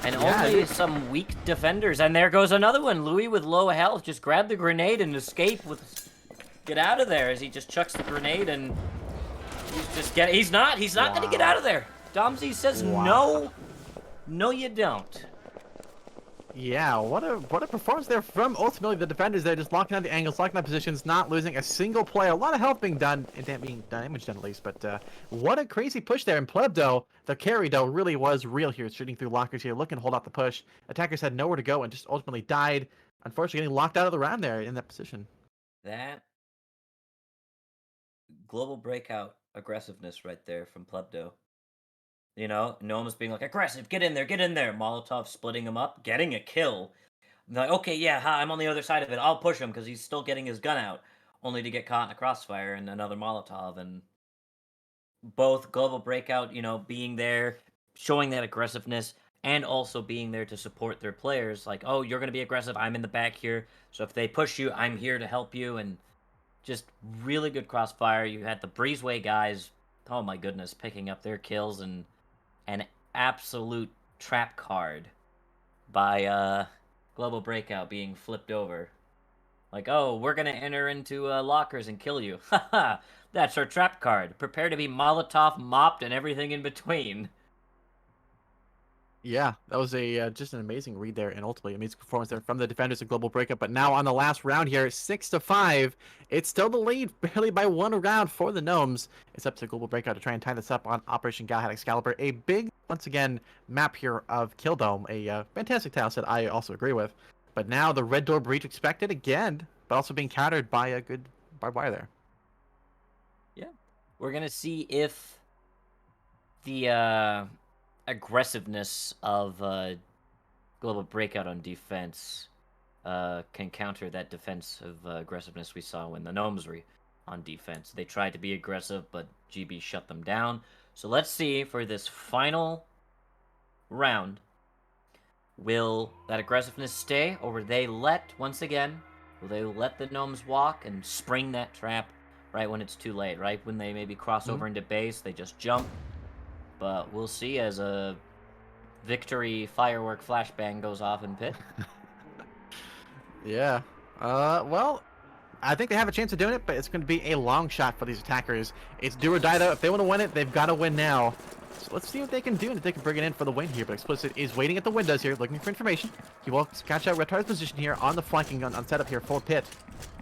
And only some weak defenders. And there goes another one. Louis with low health just grabbed the grenade and escape with... Get out of there as he just chucks the grenade and... He's not going to get out of there. Domsy says no. No, you don't.
Yeah, what a performance there from ultimately the defenders there, just locking out the angles, locking out positions, not losing a single player. A lot of health being done, being damage done at least, but what a crazy push there. And Plebdo, the carry though, really was real here, shooting through lockers here, looking to hold out the push. Attackers had nowhere to go and just ultimately died, unfortunately getting locked out of the round there in that position.
That global breakout aggressiveness right there from Plebdo. You know, Gnomes being like, aggressive, get in there, get in there. Molotov splitting him up, getting a kill. I'm like, okay, yeah, I'm on the other side of it. I'll push him because he's still getting his gun out. Only to get caught in a crossfire and another Molotov. And both Global Breakout, you know, being there, showing that aggressiveness, and also being there to support their players. Like, oh, you're going to be aggressive. I'm in the back here. So if they push you, I'm here to help you. And just really good crossfire. You had the Breezeway guys, oh my goodness, picking up their kills and an absolute trap card by Global Breakout being flipped over. Like, oh, we're going to enter into lockers and kill you. Haha, that's our trap card. Prepare to be Molotov mopped and everything in between.
Yeah, that was a just an amazing read there, and ultimately amazing performance there from the defenders of Global Breakup. But now on the last round here, 6-5, it's still the lead, barely by 1 round for the Gnomes. It's up to Global Breakout to try and tie this up on Operation Galahad Excalibur. A big, once again, map here of Killdome, a fantastic tile set I also agree with. But now the red door breach expected again, but also being countered by a good barbed wire there.
Yeah, we're gonna see if the aggressiveness of Global Breakout on defense can counter that defensive aggressiveness we saw when the Gnomes were on defense. They tried to be aggressive, but GB shut them down. So let's see for this final round, will that aggressiveness stay, or will they once again, will they let the Gnomes walk and spring that trap right when it's too late, right when they maybe cross over into base, they just jump. But we'll see as a victory firework flashbang goes off in pit.
Yeah. Well, I think they have a chance of doing it, but it's going to be a long shot for these attackers. It's do or die, though. If they want to win it, they've got to win now. So let's see what they can do and if they can bring it in for the win here. But Explicit is waiting at the windows here, looking for information. He will catch out Reptar's position here on the flanking on setup here for pit.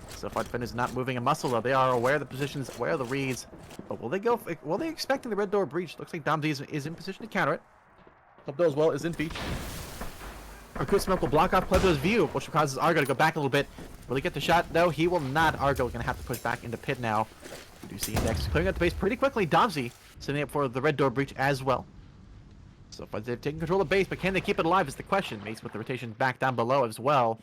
So far, defenders not moving a muscle, though. They are aware of the positions, aware of the reads. But will they go? Will they expecting the red door breach? Looks like Domsy is in position to counter it. Plebdo as well is in beach. Acoustic Smoke will block off Plebdo's view, which causes Argo to go back a little bit. Will he get the shot? No, he will not. Argo is going to have to push back into pit now. We do see Index clearing out the base pretty quickly. Domsy setting up for the red door breach as well. So far, they've taken control of the base, but can they keep it alive is the question. Mace with the rotation back down below as well.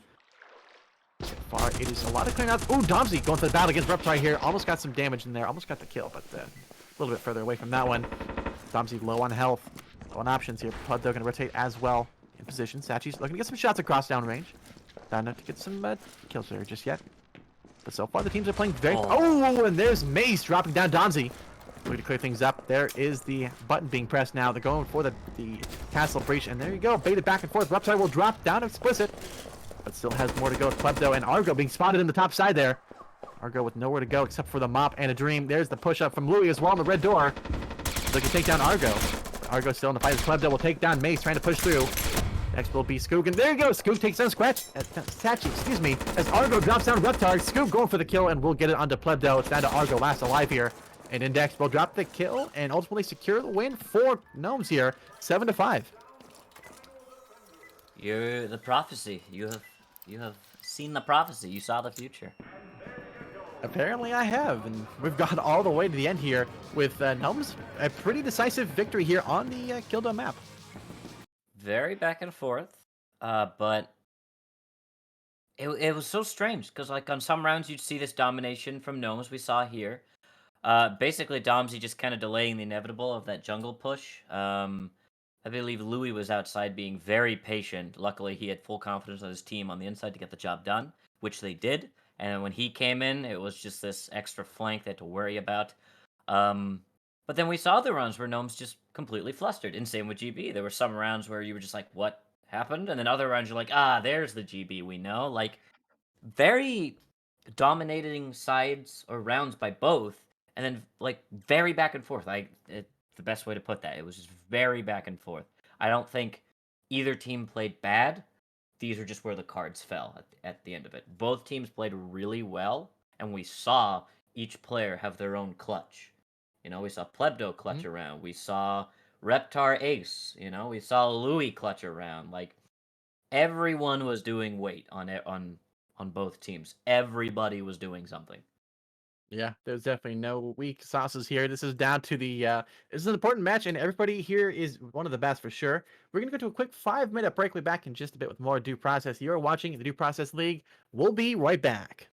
So far, it is a lot of clearing out. Ooh, Domsy going for the battle against Reptar here. Almost got some damage in there. Almost got the kill, but a little bit further away from that one. Domsy low on health. Low on options here. Plebdo going to rotate as well in position. SaChi's looking to get some shots across downrange. Not enough to get some kills there just yet. But so far, the teams are playing very... Oh, and there's Mace dropping down Domsy. Looking to clear things up. There is the button being pressed now. They're going for the castle breach. And there you go. Baited back and forth. Reptar will drop down Explicit. But still has more to go with Plebdo and Argo being spotted in the top side there. Argo with nowhere to go except for the mop and a dream. There's the push-up from Louis as well on the red door. Looking to take down Argo. Argo still in the fight as Plebdo will take down Mace, trying to push through. Next will be Skoog, and there you go! Skoog takes down SaChi, excuse me, as Argo drops down Reptar. Skoog going for the kill, and we'll get it onto Plebdo. It's down to Argo, last alive here. And Index will drop the kill, and ultimately secure the win for Gnomes here, 7-5.
You're the prophecy. You have seen the prophecy. You saw the future.
Apparently I have, and we've got all the way to the end here with Gnomes a pretty decisive victory here on the Gildo map.
Very back and forth, but it was so strange because like on some rounds you'd see this domination from Gnomes we saw here. Basically, Domsy just kind of delaying the inevitable of that jungle push. I believe Louis was outside being very patient. Luckily, he had full confidence on his team on the inside to get the job done, which they did. And when he came in, it was just this extra flank they had to worry about. Um, but then we saw the rounds where Gnomes just completely flustered. And same with GB. There were some rounds where you were just like, what happened? And then other rounds you're like, ah, there's the GB we know. Like, very dominating sides or rounds by both, and then like very back and forth. The best way to put that. It was just very back and forth. I don't think either team played bad. These are just where the cards fell at the end of it. Both teams played really well, and we saw each player have their own clutch. You know, we saw Plebdo clutch around. We saw Reptar ace. You know, we saw Louis clutch around. Like everyone was doing weight on both teams. Everybody was doing something.
Yeah, there's definitely no weak sauces here. This is down to the this is an important match, and everybody here is one of the best for sure. We're gonna go to a quick 5-minute break. We'll be back in just a bit with more Due Process. You're watching the Due Process League. We'll be right back.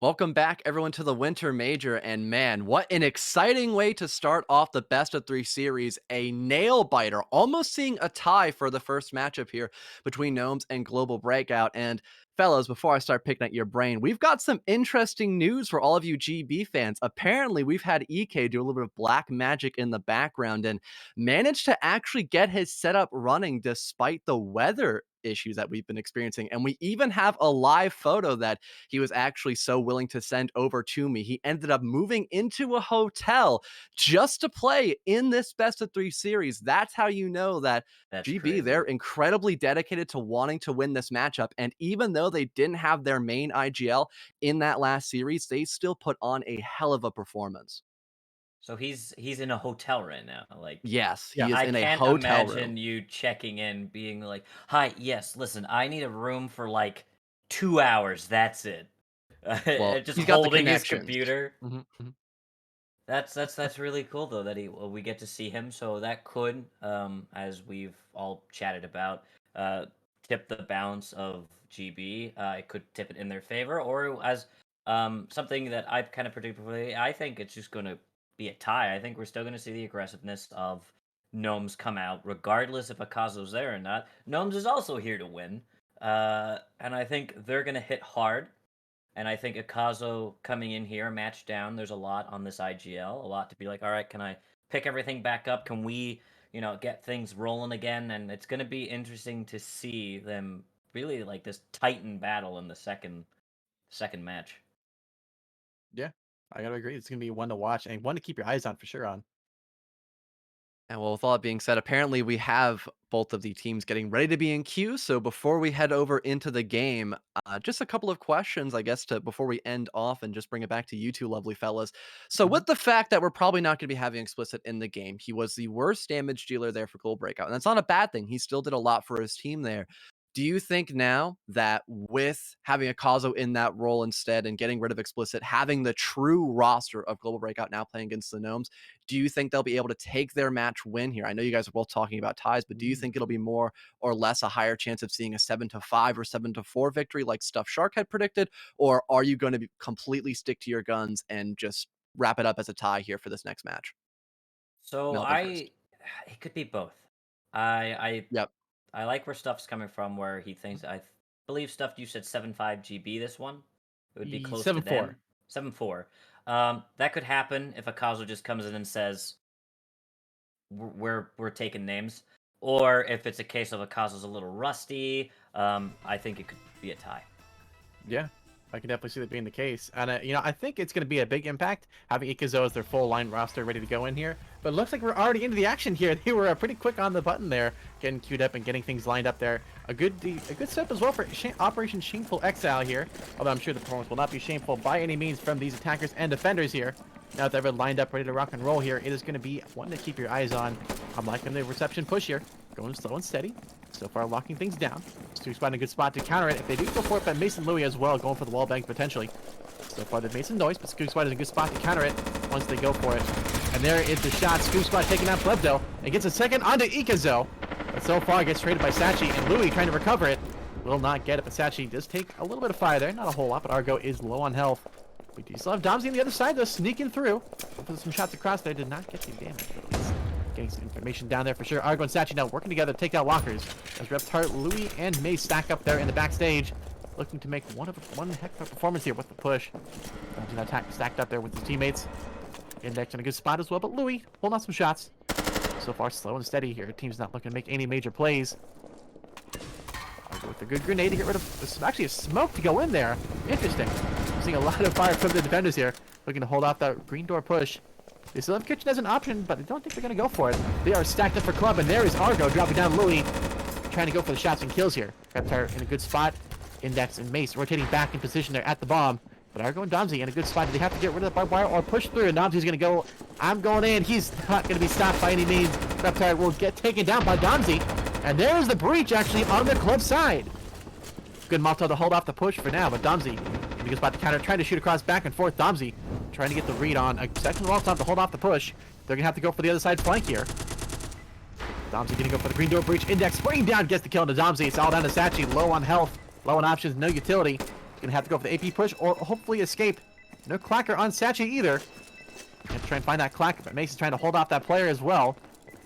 Welcome back, everyone, to the Winter Major. And man, what an exciting way to start off the best of three series. A nail biter, almost seeing a tie for the first matchup here between Gnomes and Global Breakout. And fellas, before I start picking at your brain, we've got some interesting news for all of you GB fans. Apparently, we've had EK do a little bit of black magic in the background and managed to actually get his setup running despite the weather issues that we've been experiencing. And we even have a live photo that he was actually so willing to send over to me. He ended up moving into a hotel just to play in this best of three series. That's how you know that
That's
GB, they're
crazy.
incredibly dedicated to wanting to win this matchup. And even though they didn't have their main IGL in that last series, they still put on a hell of a performance.
So he's in a hotel right now. Like
Yes,
Yeah.
he is
I
in a
can't
hotel room.
imagine you checking in being like, "Hi, yes, listen, I need a room for like 2 hours. That's it."
Well,
Just
he's got the
holding his
connections.
computer.
Mhm, mhm.
That's really cool though that we get to see him. So that could, as we've all chatted about, uh, tip the balance of GB. It could tip it in their favor, or as something that I've kind of predicted. I think it's just going to be a tie. I think we're still going to see the aggressiveness of Gnomes come out, regardless if Akazo's there or not. Gnomes is also here to win, and I think they're going to hit hard. And I think Ekazo coming in here, match down, there's a lot on this IGL, a lot to be like, all right, can I pick everything back up? Can we, get things rolling again? And it's going to be interesting to see them really like this Titan battle in the second match.
Yeah, I gotta agree. It's gonna be one to watch and one to keep your eyes on for sure. On.
And well, with all that being said, apparently we have both of the teams getting ready to be in queue. So before we head over into the game, just a couple of questions, I guess, to before we end off and just bring it back to you two lovely fellas. So
Mhm.
with the fact that we're probably not going to be having explicit in the game, he was the worst damage dealer there for Gold Breakout, and that's not a bad thing. He still did a lot for his team there. Do you think now that with having a Kazo in that role instead and getting rid of explicit, having the true roster of Global Breakout now playing against the Gnomes, do you think they'll be able to take their match win here? I know you guys are both talking about ties, but do you think it'll be more or less a higher chance of seeing a 7-5 or 7-4 victory like Stuff Shark had predicted? Or are you going to completely stick to your guns and just wrap it up as a tie here for this next match?
So
Melvin first.
it could be both. I
Yep.
I like where Stuff's coming from, where he thinks believe Stuff you said 7.5 GB this one. It would be close to
7-4.
them. 7.4. That could happen if Akazu just comes in and says we're taking names, or if it's a case of Akazu's a little rusty. I think it could be a tie.
Yeah, I can definitely see that being the case. And, I think it's going to be a big impact having Ekazo as their full line roster ready to go in here. But it looks like we're already into the action here. They were pretty quick on the button there, getting queued up and getting things lined up there. A good step as well for Operation Shameful Exile here. Although I'm sure the performance will not be shameful by any means from these attackers and defenders here. Now that they're lined up, ready to rock and roll here, it is going to be one to keep your eyes on. I'm liking the reception push here. going slow and steady. So far, locking things down. Scooch Squad in a good spot to counter it. If they do go for it, but Mason Louis as well, going for the wall bank potentially. So far, they've made some noise, but Scooch Squad is in a good spot to counter it once they go for it. And there is the shot. Scooch Squad taking out Plebdo and gets a second onto Ekazo. But so far, gets traded by SaChi, and Louis trying to recover it. Will not get it, but SaChi does take a little bit of fire there. Not a whole lot, but Argo is low on health. We do still have Domsy on the other side, though, sneaking through. Put some shots across there. Did not get the damage, but at least getting some information down there for sure. Argo and SaChi now working together to take out lockers. As Reptart, Louis, and May stack up there in the backstage. Looking to make one heck of a performance here with the push. Domsy now stacked up there with his teammates. Index in a good spot as well, but Louis pulling out some shots. So far, slow and steady here. Team's not looking to make any major plays. Argo with a good grenade to get rid of actually a smoke to go in there. Interesting. Seeing a lot of fire from the defenders here, looking to hold off that green door push. They still have Kitchen as an option, but I don't think they're going to go for it. They are stacked up for club, and there is Argo dropping down Louis, trying to go for the shots and kills here. Reptar in a good spot. Index and Mace rotating back in position there at the bomb. But Argo and Domsy in a good spot. Do they have to get rid of the barbed wire or push through? And Domsy's going to go, I'm going in. He's not going to be stopped by any means. Reptar will get taken down by Domsy. And there is the breach actually on the club side. Good Malto to hold off the push for now, but Domsy in a good spot to counter, trying to shoot across back and forth. Domsy trying to get the read on a second wall top to hold off the push. They're going to have to go for the other side flank here. Domsy going to go for the green door breach. Index spraying down, gets the kill into Domsy. It's all down to SaChi, low on health, low on options, no utility. Going to have to go for the AP push or hopefully escape. No clacker on SaChi either. Have to try and find that clacker, but Mason's trying to hold off that player as well.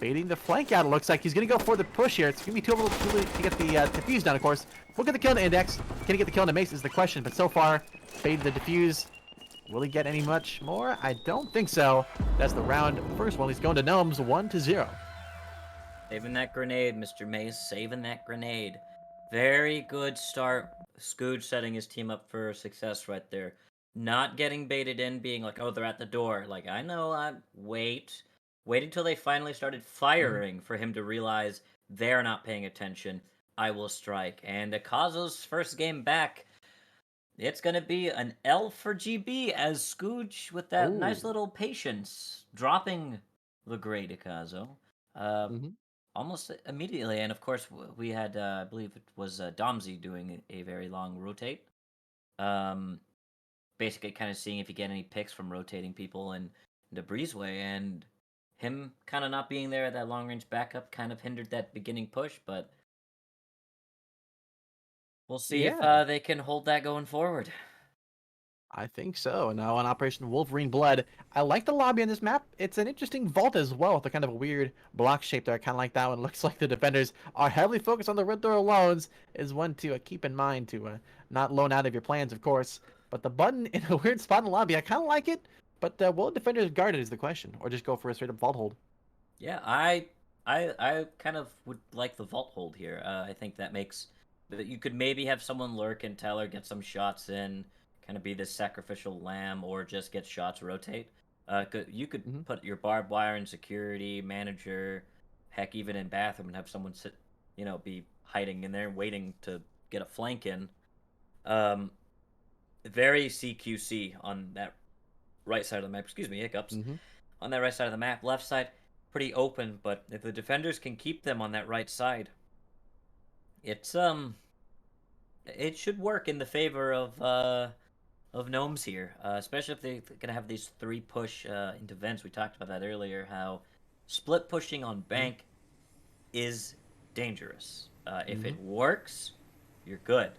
Baiting the flank out, it looks like. He's going to go for the push here. It's going to be too late to get the defuse down, of course. We'll get the kill to Index. Can he get the kill to Mason is the question, but so far, baiting the defuse. Will he get any much more? I don't think so. That's the round first one. He's going to Gnomes 1-0.
Saving that grenade, Mr. Mace. Saving that grenade. Very good start. Scooge setting his team up for success right there. Not getting baited in, being like, oh, they're at the door. Like, I know, wait. Wait until they finally started firing for him to realize they're not paying attention. I will strike. And Ekazo's first game back, it's going to be an L for GB as Scooge with that nice little patience, dropping the great Ekazo. Almost immediately. And of course, we had, I believe it was Domsy doing a very long rotate. Basically kind of seeing if you get any picks from rotating people in the breezeway. And him kind of not being there at that long range backup kind of hindered that beginning push. But we'll see if they can hold that going forward.
I think so. And now on Operation Wolverine Blood, I like the lobby on this map. It's an interesting vault as well, with a kind of a weird block shape there. I kind of like that one. Looks like the defenders are heavily focused on the red door loans. Is one to keep in mind to not loan out of your plans, of course. But the button in a weird spot in the lobby, I kind of like it. But will defenders guard it is the question, or just go for a straight up vault hold?
Yeah, I kind of would like the vault hold here. I think that makes that you could maybe have someone lurk and Teller get some shots in. Kind of be this sacrificial lamb, or just get shots rotate. You could put your barbed wire in security, manager, heck, even in bathroom, and have someone sit, be hiding in there, waiting to get a flank in. Very CQC on that right side of the map. Excuse me, hiccups. On that right side of the map, left side pretty open, but if the defenders can keep them on that right side, it's it should work in the favor of Gnomes here, especially if they're going to have these 3 push into vents. We talked about that earlier, how split pushing on bank is dangerous. If it works, you're good.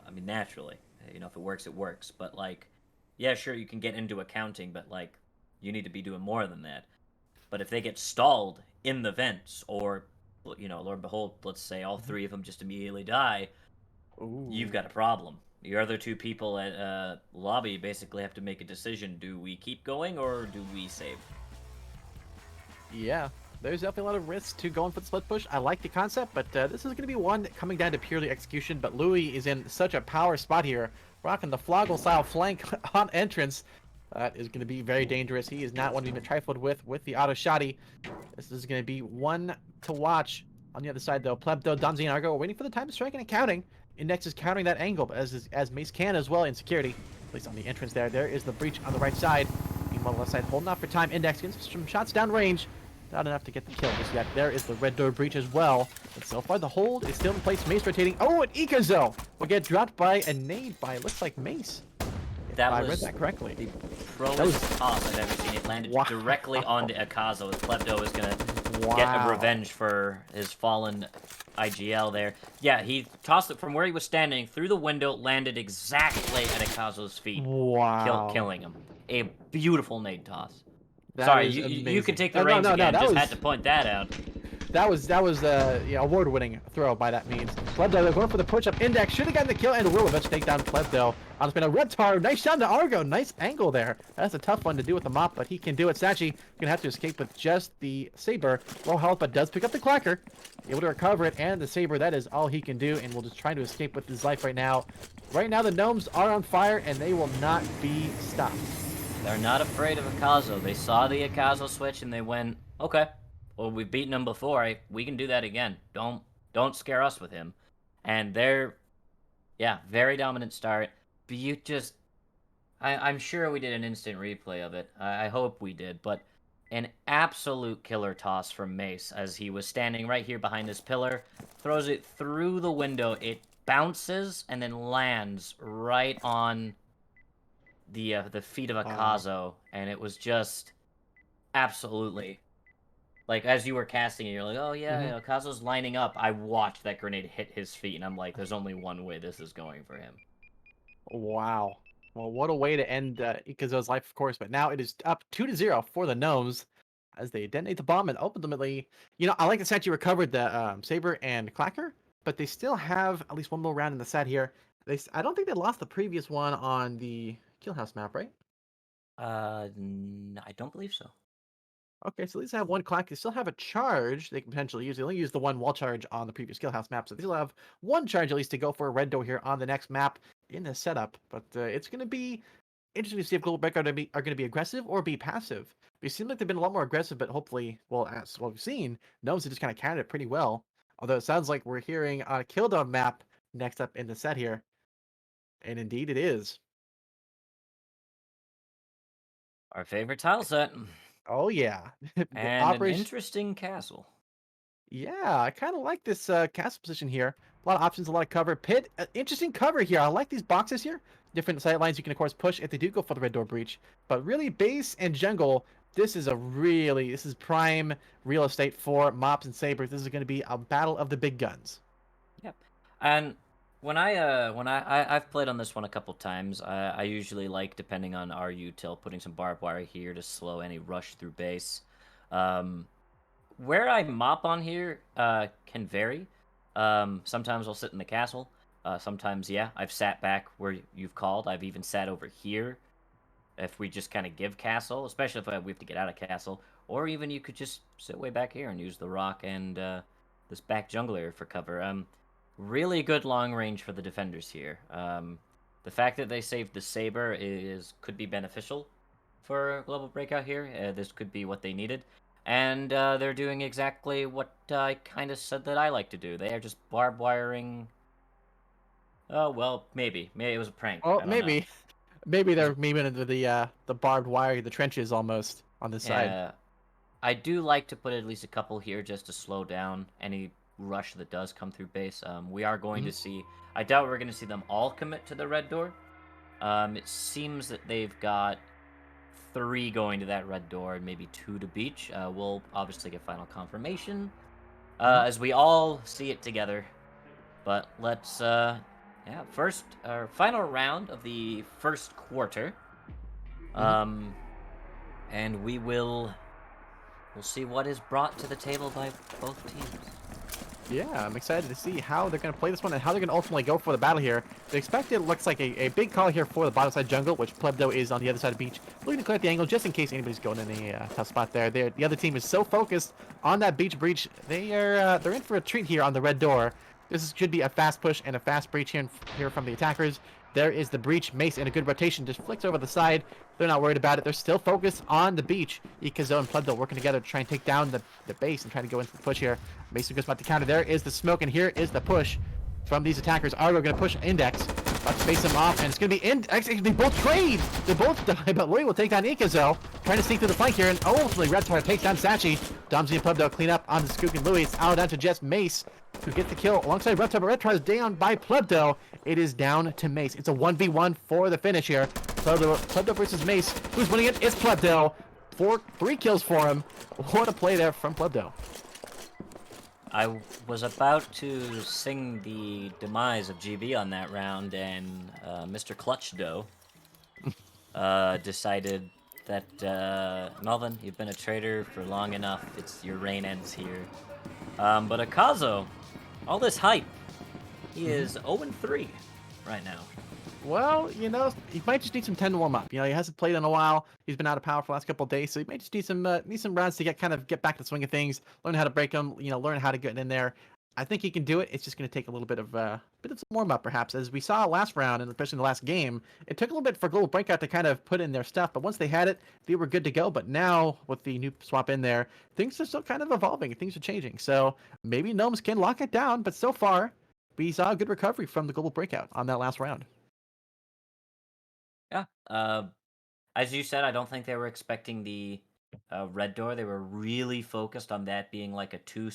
I mean, naturally. If it works, it works. But, yeah, sure, you can get into accounting, but, you need to be doing more than that. But if they get stalled in the vents, or, Lord and behold, let's say all 3 of them just immediately die, you've got a problem. The other 2 people at lobby basically have to make a decision. Do we keep going or do we save?
Yeah, there's definitely a lot of risks to going for the split push. I like the concept, but this is going to be one coming down to purely execution. But Louis is in such a power spot here, rocking the Floggle-style flank on entrance. That is going to be very dangerous. He is not one to be trifled with the auto shotty. This is going to be one to watch. On the other side, though, Plebdo, Domsy, and Argo are waiting for the time to strike and counting. Index is countering that angle, but as Mace can as well in security. At least on the entrance there. There is the breach on the right side. Meanwhile, the left side holding off for time. Index getting some shots down range. Not enough to get the kill just yet. There is the red door breach as well. But so far, the hold is still in place. Mace rotating. Oh, and Ekazo will get dropped by a nade by, looks like Mace. If
That
I
was
read that correctly.
the proest toss I've ever seen. It landed
Wow.
directly onto Ekazo. Plebdo is going to get a
Wow.
revenge for his fallen IGL there. Yeah, he tossed it from where he was standing through the window, landed exactly at Ekazo's feet,
Wow.
killing him. A beautiful nade toss.
That
Sorry,
is
you can
amazing.
take the
No,
reins
no,
again.
that
Just
was
had to point that out.
award-winning throw by that means. Plebdo, they're going for the push-up index. Should have gotten the kill and will eventually take down Plebdo. On the spin of Red Tar. Nice shot to Argo. Nice angle there. That's a tough one to do with the mop, but he can do it. SaChi gonna have to escape with just the Saber. Low health, but does pick up the Clacker. Able to recover it, and the Saber, that is all he can do, and will just try to escape with his life right now. Right now, the Gnomes are on fire, and they will not be stopped.
They're not afraid of Ekazo. They saw the Ekazo switch and they went, okay, well, we've beaten him before. We can do that again. Don't scare us with him. And they're, yeah, very dominant start. But you just, I'm sure we did an instant replay of it. I hope we did. But an absolute killer toss from Mace as he was standing right here behind this pillar. Throws it through the window. It bounces and then lands right on the feet of Ekazo, and it was just absolutely like as you were casting it, you're like, oh yeah, Ekazo's lining up. I watched that grenade hit his feet, and I'm like, there's only one way this is going for him.
Wow. Well, what a way to end Ikazo's life, of course. But now it is up 2-0 for the Gnomes as they detonate the bomb. And ultimately, I like the SaChi recovered the Saber and Clacker, but they still have at least one more round in the set here. I don't think they lost the previous one on the Killhouse map, right?
I don't believe so.
Okay, so at least they have one Clack. They still have a charge they can potentially use. They only used the one wall charge on the previous Killhouse map, so they still have one charge at least to go for a red door here on the next map in the setup. But it's going to be interesting to see if Global Breakout are going to be aggressive or be passive. It seems like they've been a lot more aggressive, but hopefully, well, as what we've seen, Gnomes have just kind of countered it pretty well. Although it sounds like we're hearing on a Killdome map next up in the set here. And indeed it is.
Our favorite tile set.
Oh, yeah. The
And an
Operation...
interesting castle.
Yeah, I kind of like this castle position here. A lot of options, a lot of cover. Pit, interesting cover here. I like these boxes here. Different sight lines you can, of course, push if they do go for the red door breach. But really, base and jungle, this is prime real estate for Mops and Sabers. This is going to be a battle of the big guns.
Yep. And I've played on this one a couple times. I usually like, depending on our util, putting some barbed wire here to slow any rush through base. Where I mop on here can vary. Sometimes I'll sit in the castle. Sometimes, yeah, I've sat back where you've called. I've even sat over here if we just kind of give castle, especially if we have to get out of castle. Or even you could just sit way back here and use the rock and this back jungle area for cover. Really good long range for the defenders here. The fact that they saved the Saber could be beneficial for Global Breakout here. This could be what they needed. And they're doing exactly what I kind of said that I like to do. They are just barbed wiring. Oh, well, maybe. Maybe it was a prank.
Oh,
I don't
maybe.
know.
Maybe they're maybe into the barbed wire, the trenches almost on this side.
I do like to put at least a couple here just to slow down any rush that does come through base. We are going to see... I doubt we're going to see them all commit to the red door. It seems that they've got 3 going to that red door and maybe 2 to beach. We'll obviously get final confirmation as we all see it together. But let's, first, our final round of the first quarter. And we'll see what is brought to the table by both teams.
Yeah, I'm excited to see how they're going to play this one and how they're going to ultimately go for the battle here. The expected looks like a big call here for the bottom side jungle, which Plebdo is on the other side of the beach. Looking to clear out the angle just in case anybody's going in a tough spot there. The other team is so focused on that beach breach. They're in for a treat here on the red door. This should be a fast push and a fast breach here from the attackers. There is the breach. Mace in a good rotation just flicks over the side. They're not worried about it. They're still focused on the beach. Ekazo and Plebdo working together to try and take down the base and try to go into the push here. Mason goes about to counter. There is the smoke, and here is the push from these attackers. Argo going to push index. About to face him off, and it's going to be in. Actually, they both trade. They both die, but Louis will take down Ekazo. Trying to sneak through the flank here, and ultimately Reptar takes down SaChi. Domsy and Plebdo clean up on the Skook and Louis. It's out down to just Mace, who gets the kill alongside Reptar, but Reptar is down by Plebdo. It is down to Mace. It's a 1v1 for the finish here. Plebdo versus Mace. Who's winning it? It's Plebdo. 3 kills for him. What a play there from Plebdo.
I was about to sing the demise of GB on that round, and Mr. Clutch Dough decided that, Melvin, you've been a traitor for long enough. Your reign ends here. But Ekazo, all this hype, he is 0-3 right now.
Well, you know, he might just need some 10 to warm up. You know, he hasn't played in a while. He's been out of power for the last couple of days, so he might just need some rounds to get back to the swing of things, learn how to break them, you know, learn how to get in there. I think he can do it. It's just going to take a little bit of some warm up, perhaps, as we saw last round and especially in the last game. It took a little bit for Global Breakout to kind of put in their stuff, but once they had it, they were good to go. But now with the new swap in there, things are still kind of evolving. Things are changing. So maybe Gnomes can lock it down, but so far we saw a good recovery from the Global Breakout on that last round.
Yeah. As you said, I don't think they were expecting the red door. They were really focused on that being like a two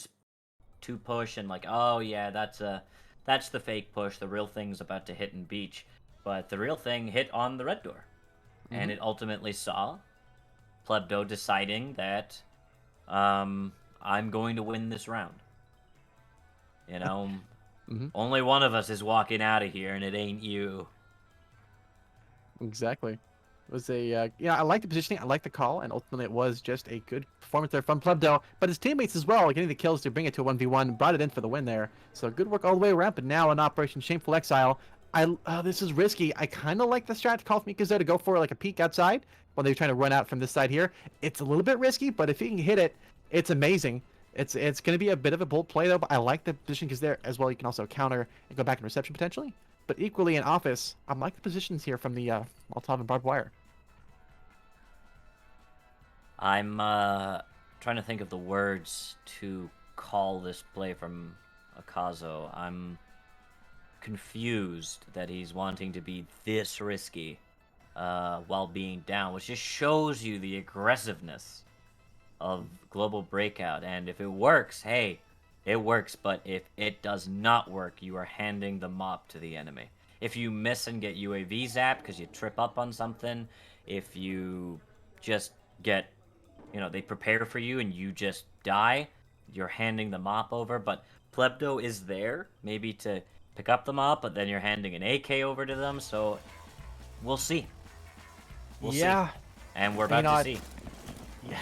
push, and like, oh yeah, that's the fake push. The real thing's about to hit and beach, but the real thing hit on the red door, and it ultimately saw Plebdo deciding that I'm going to win this round. You know, only one of us is walking out of here, and it ain't you.
Exactly. It was a I like the positioning, I like the call, and ultimately it was just a good performance there from Plebdo, but his teammates as well, getting the kills to bring it to a 1v1, brought it in for the win there. So good work all the way around, but now in Operation Shameful Exile, this is risky. I kind of like the strat to call from Ekazo to go for like a peek outside when they're trying to run out from this side here. It's a little bit risky, but if he can hit it, it's amazing. It's going to be a bit of a bold play though, but I like the position because there as well you can also counter and go back in reception potentially. But equally in office, I like the positions here from the Molotov and barbed wire.
I'm trying to think of the words to call this play from Ekazo. I'm confused that he's wanting to be this risky while being down, which just shows you the aggressiveness of Global Breakout. And if it works, hey, it works, but if it does not work, you are handing the mop to the enemy. If you miss and get UAV zapped because you trip up on something, if you just get, they prepare for you and you just die, you're handing the mop over. But Plebdo is there, maybe to pick up the mop, but then you're handing an AK over to them, so we'll see. We'll see. And we're about to see.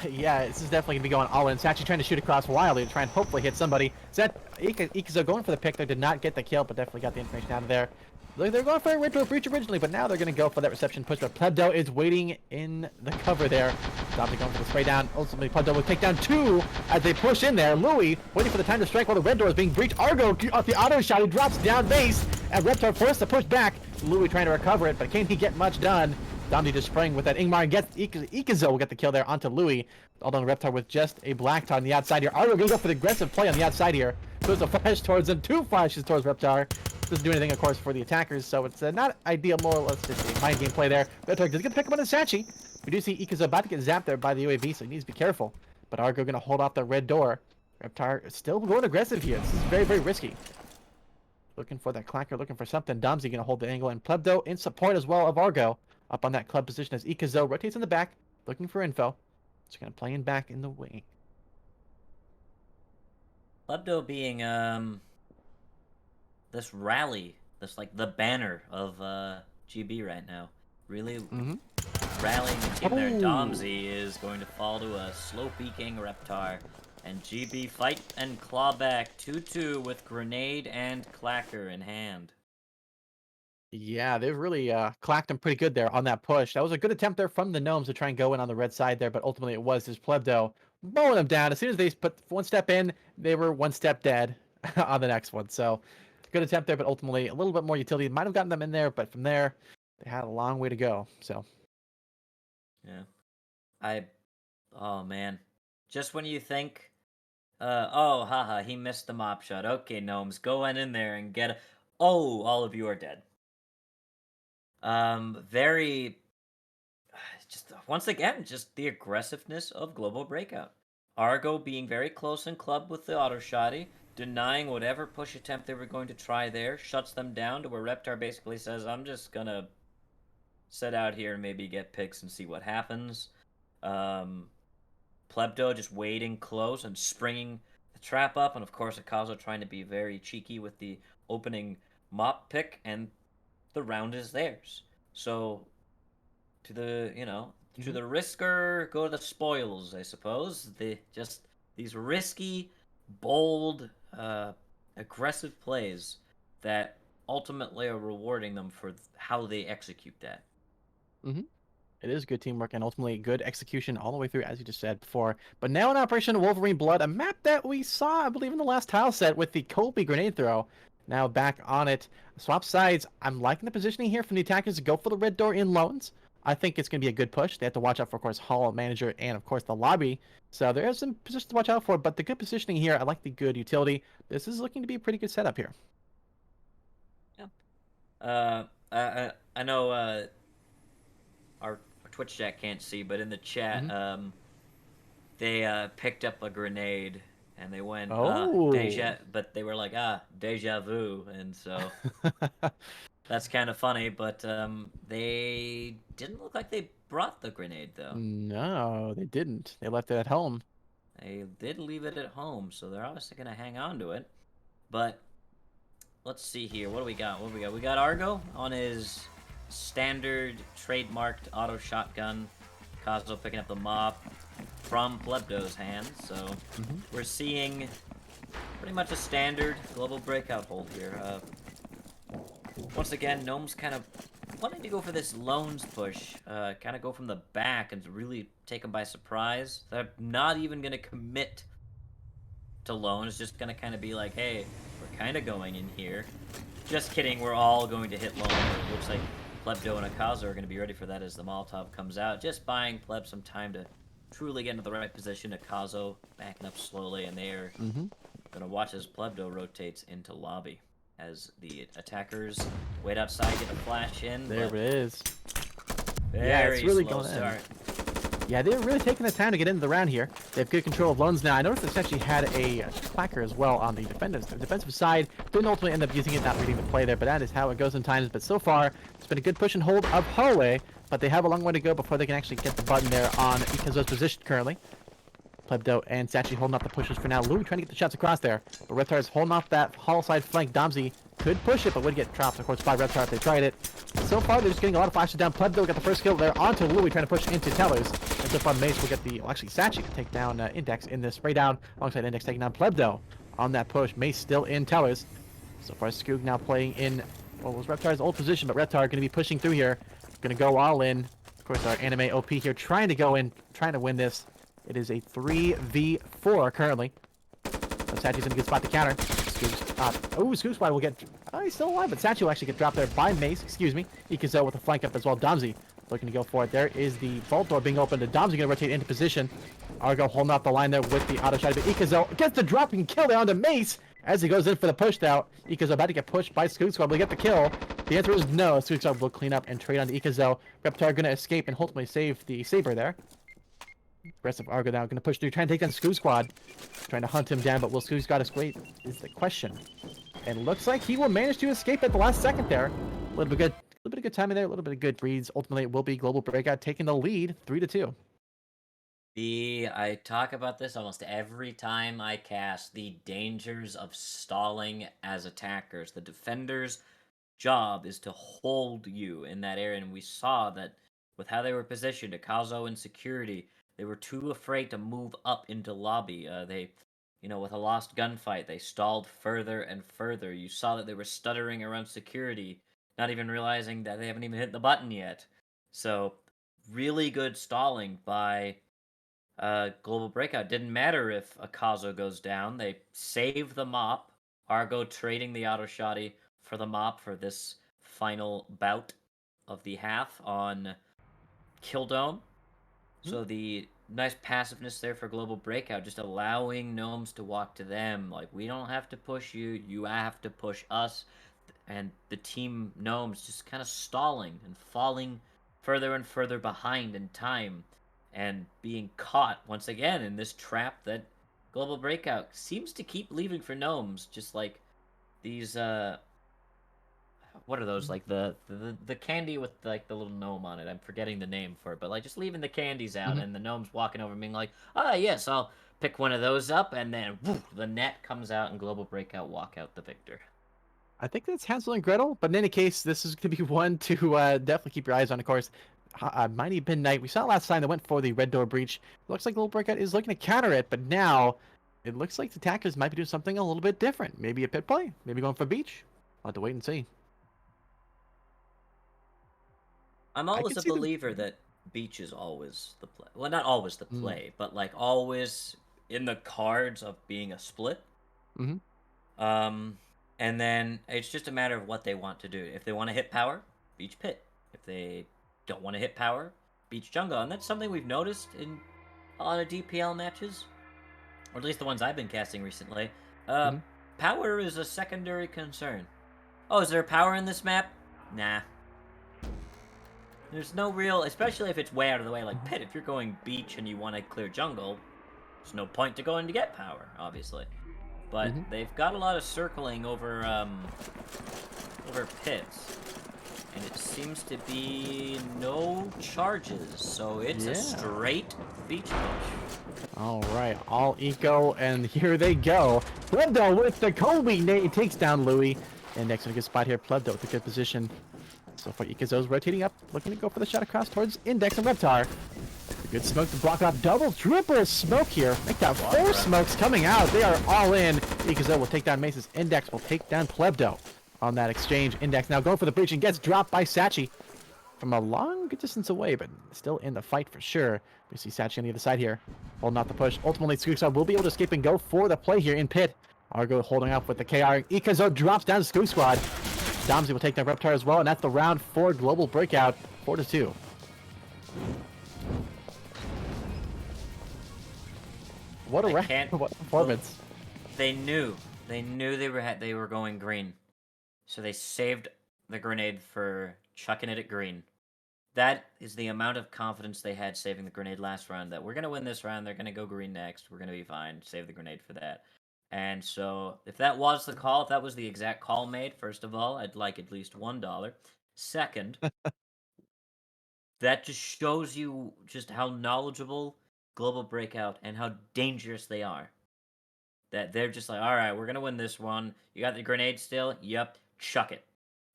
Yeah, this is definitely going to be going all in. SaChi trying to shoot across wildly to try and hopefully hit somebody. Ekazo going for the pick there, did not get the kill, but definitely got the information out of there. They're going for a retro breach originally, but now they're going to go for that reception push. But Plebdo is waiting in the cover there. Domsy going for the spray down. Ultimately, Plebdo will take down 2 as they push in there. Louis waiting for the time to strike while the red door is being breached. Argo off the auto shot. He drops down base, and Reptar forced to push back. Louis trying to recover it, but can't he get much done? Domsy just spraying with that Ingmar and gets Ekazo will get the kill there onto Louis. Although Reptar with just a black tar on the outside here. Argo going to go for the aggressive play on the outside here. Throws a flash towards him. 2 flashes towards Reptar. Doesn't do anything, of course, for the attackers, so it's not ideal. More or less just a mind game play there. Reptar does get to pick up on the SaChi. We do see Ekazo about to get zapped there by the UAV, so he needs to be careful. But Argo going to hold off the red door. Reptar still going aggressive here. This is very, very risky. Looking for that clacker, looking for something. Domsy going to hold the angle, and Plebdo in support as well of Argo. Up on that club position as Ekazo rotates in the back, looking for info. Just going to play in back in the wing.
Plebdo being this rally, this like the banner of GB right now. Really rallying the team there. Domsy is going to fall to a slow peeking Reptar. And GB fight and claw back 2-2 with grenade and clacker in hand.
Yeah, they've really clacked him pretty good there on that push. That was a good attempt there from the Gnomes to try and go in on the red side there, but ultimately it was his Plebdo mowing them down. As soon as they put 1 step in, they were 1 step dead on the next one. So good attempt there, but ultimately a little bit more utility. Might have gotten them in there, but from there, they had a long way to go. So
yeah, oh man, just when you think, oh haha, he missed the mop shot. Okay, Gnomes, go in there and get. Oh, all of you are dead. Very just once again, just the aggressiveness of Global Breakout. Argo being very close in club with the auto shotty, denying whatever push attempt they were going to try there, shuts them down to where Reptar basically says, I'm just gonna sit out here and maybe get picks and see what happens. Um, Plebdo just waiting close and springing the trap up, and of course Ekazo trying to be very cheeky with the opening mop pick, and the round is theirs. So to the to
Mhm.
the risker go the spoils, I suppose. These risky, bold, aggressive plays that ultimately are rewarding them for how they execute that.
Mhm. It is good teamwork and ultimately good execution all the way through, as you just said before. But now in Operation Wolverine Blood, a map that we saw, I believe, in the last tile set with the Colby grenade throw. Now back on it. Swap sides. I'm liking the positioning here from the attackers to go for the red door in loans. I think it's going to be a good push. They have to watch out for, of course, Hall, Manager, and, of course, the lobby. So there are some positions to watch out for, but the good positioning here, I like the good utility. This is looking to be a pretty good setup here.
Yeah. I know our Twitch chat can't see, but in the chat,
Mm-hmm.
they picked up a grenade and they went
Oh.
deja, but they were like deja vu, and so that's kind of funny. But they didn't look like they brought the grenade though.
No, they didn't. They left it at home.
They did leave it at home, so they're obviously gonna hang on to it. But let's see here. What do we got? What do we got? We got Argo on his standard trademarked auto shotgun. Kazo picking up the mop from Plebdo's hands. So
Mm-hmm.
we're seeing pretty much a standard global breakout hold here. Once again, Gnomes kind of wanting to go for this loans push, kind of go from the back and really take them by surprise. They're not even going to commit to loans, just going to kind of be like, hey, we're kind of going in here. Just kidding, we're all going to hit loans. It looks like Plebdo and Ekazo are going to be ready for that as the Molotov comes out. Just buying Pleb some time to truly get into the right position. Ekazo backing up slowly, and they're
Mm-hmm.
going to watch as Plebdo rotates into lobby. As the attackers wait outside, get a flash in,
There
but
it is. Yeah, it's
very
really
slow
going in.
start.
Yeah, they're really taking the time to get into the round here. They have good control of loans now. I noticed this actually had a clacker as well on the defensive side. Didn't ultimately end up using it, not reading the play there, but that is how it goes sometimes. But so far, it's been a good push and hold of hallway, but they have a long way to go before they can actually get the button there on Ekazo's position currently. Plebdo and SaChi holding up the pushes for now. Louis trying to get the shots across there, but Reptar is holding off that hall side flank. Domsey could push it, but would get dropped, of course, by Reptar if they tried it. So far, they're just getting a lot of flashes down. Plebdo got the first kill there onto Louis, trying to push into Tellers. And so far, Mace will get the, well, actually, SaChi will take down Index in this spray down, alongside Index taking down Plebdo on that push. Mace still in Tellers. So far, Skoog now playing in what was Reptar's old position, but Reptar going to be pushing through here. Going to go all in. Of course, our anime OP here trying to go in, trying to win this. It is a 3v4 currently. So SaChi's in a good spot to counter. Scoop Squad will get... Oh, he's still alive, but SaChi will actually get dropped there by Mace. Excuse me. Ekazo with a flank up as well. Domsey looking to go for it. There is the vault door being opened. Domsey going to rotate into position. Argo holding off the line there with the auto shot. But Ekazo gets the drop and kill there onto Mace as he goes in for the push now. Ekazo about to get pushed by Scoop Squad. Will he get the kill? The answer is no. Scoop Squad will clean up and trade onto Ekazo. Reptar going to escape and ultimately save the Saber there. Rest of Argo now going to push through, trying to take down Scoo Squad. Trying to hunt him down, but will Scoo Squad escape is the question. And looks like he will manage to escape at the last second there. A little bit of good timing there, a little bit of good reads. Ultimately, it will be Global Breakout taking the lead 3-2.
I talk about this almost every time I cast, the dangers of stalling as attackers. The defender's job is to hold you in that area, and we saw that with how they were positioned, Akazo and security, they were too afraid to move up into lobby. With a lost gunfight, they stalled further and further. You saw that they were stuttering around security, not even realizing that they haven't even hit the button yet. So, really good stalling by Global Breakout. Didn't matter if Akazo goes down. They save the mop. Argo trading the auto shotty for the mop for this final bout of the half on Killdome. So the nice passiveness there for Global Breakout, just allowing Gnomes to walk to them. Like, we don't have to push you. You have to push us. and the team Gnomes just kind of stalling and falling further and further behind in time, and being caught once again in this trap that Global Breakout seems to keep leaving for Gnomes, just like these what are those, like the candy with like the little gnome on it? I'm forgetting the name for it, but like just leaving the candies out,
Mhm.
and the gnomes walking over and being like, ah, yes, I'll pick one of those up, and then woof, the net comes out and Global Breakout walk out the victor.
I think that's Hansel and Gretel, but in any case, this is going to be one to definitely keep your eyes on. Of course, Mighty Midnight. We saw last time they went for the red door breach. Looks like Little Breakout is looking to counter it, but now it looks like the attackers might be doing something a little bit different. Maybe a pit play, maybe going for beach. I'll have to wait and see.
I'm
I
always
can
a
see the.
believer that beach is always the play. Well, not always the
Mm,
play, but like always in the cards of being a split.
hmm
Um, and then it's just a matter of what they want to do. If they want to hit power, beach pit. If they don't want to hit power, beach jungle. And that's something we've noticed in a lot of DPL matches, or at least the ones I've been casting recently. Uh,
hmm
Power is a secondary concern. Oh, is there power in this map? Nah. There's no real, especially if it's way out of the way, like pit. If you're going beach and you want to clear jungle, there's no point to going to get power, obviously. But
hmm
they've got a lot of circling over pits, and it seems to be no charges, so it's a
Yeah.
straight beach push.
All right, all eco, and here they go. Plebdo with the Kobe nade takes down Louis. And next in a good spot here, Plebdo with a good position. So far, Ekazo's rotating up, looking to go for the shot across towards Index and Reptar. A good smoke to block off double, triple smoke here. Make that four smokes coming out. They are all in. Ekazo will take down Mace's. Index will take down Plebdo on that exchange. Index now going for the breach and gets dropped by SaChi from a long distance away, but still in the fight for sure. We see SaChi on the other side here, holding out the push. Ultimately, Skooksquad will be able to escape and go for the play here in pit. Argo holding up with the KR. Ekazo drops down to Skooksquad. Domsy will take down Reptar as well, and that's the round for Global Breakout, 4-2. What a
I
round!
can't.
What performance!
They knew. They were going green, so they saved the grenade for chucking it at green. That is the amount of confidence they had saving the grenade last round, that we're going to win this round, they're going to go green next, we're going to be fine, save the grenade for that. And so, if that was the call, if that was the exact call made, first of all, I'd like at least $1. Second, that just shows you just how knowledgeable Global Breakout and how dangerous they are. That they're just like, all right, we're going to win this one. You got the grenade still? Yep, chuck it.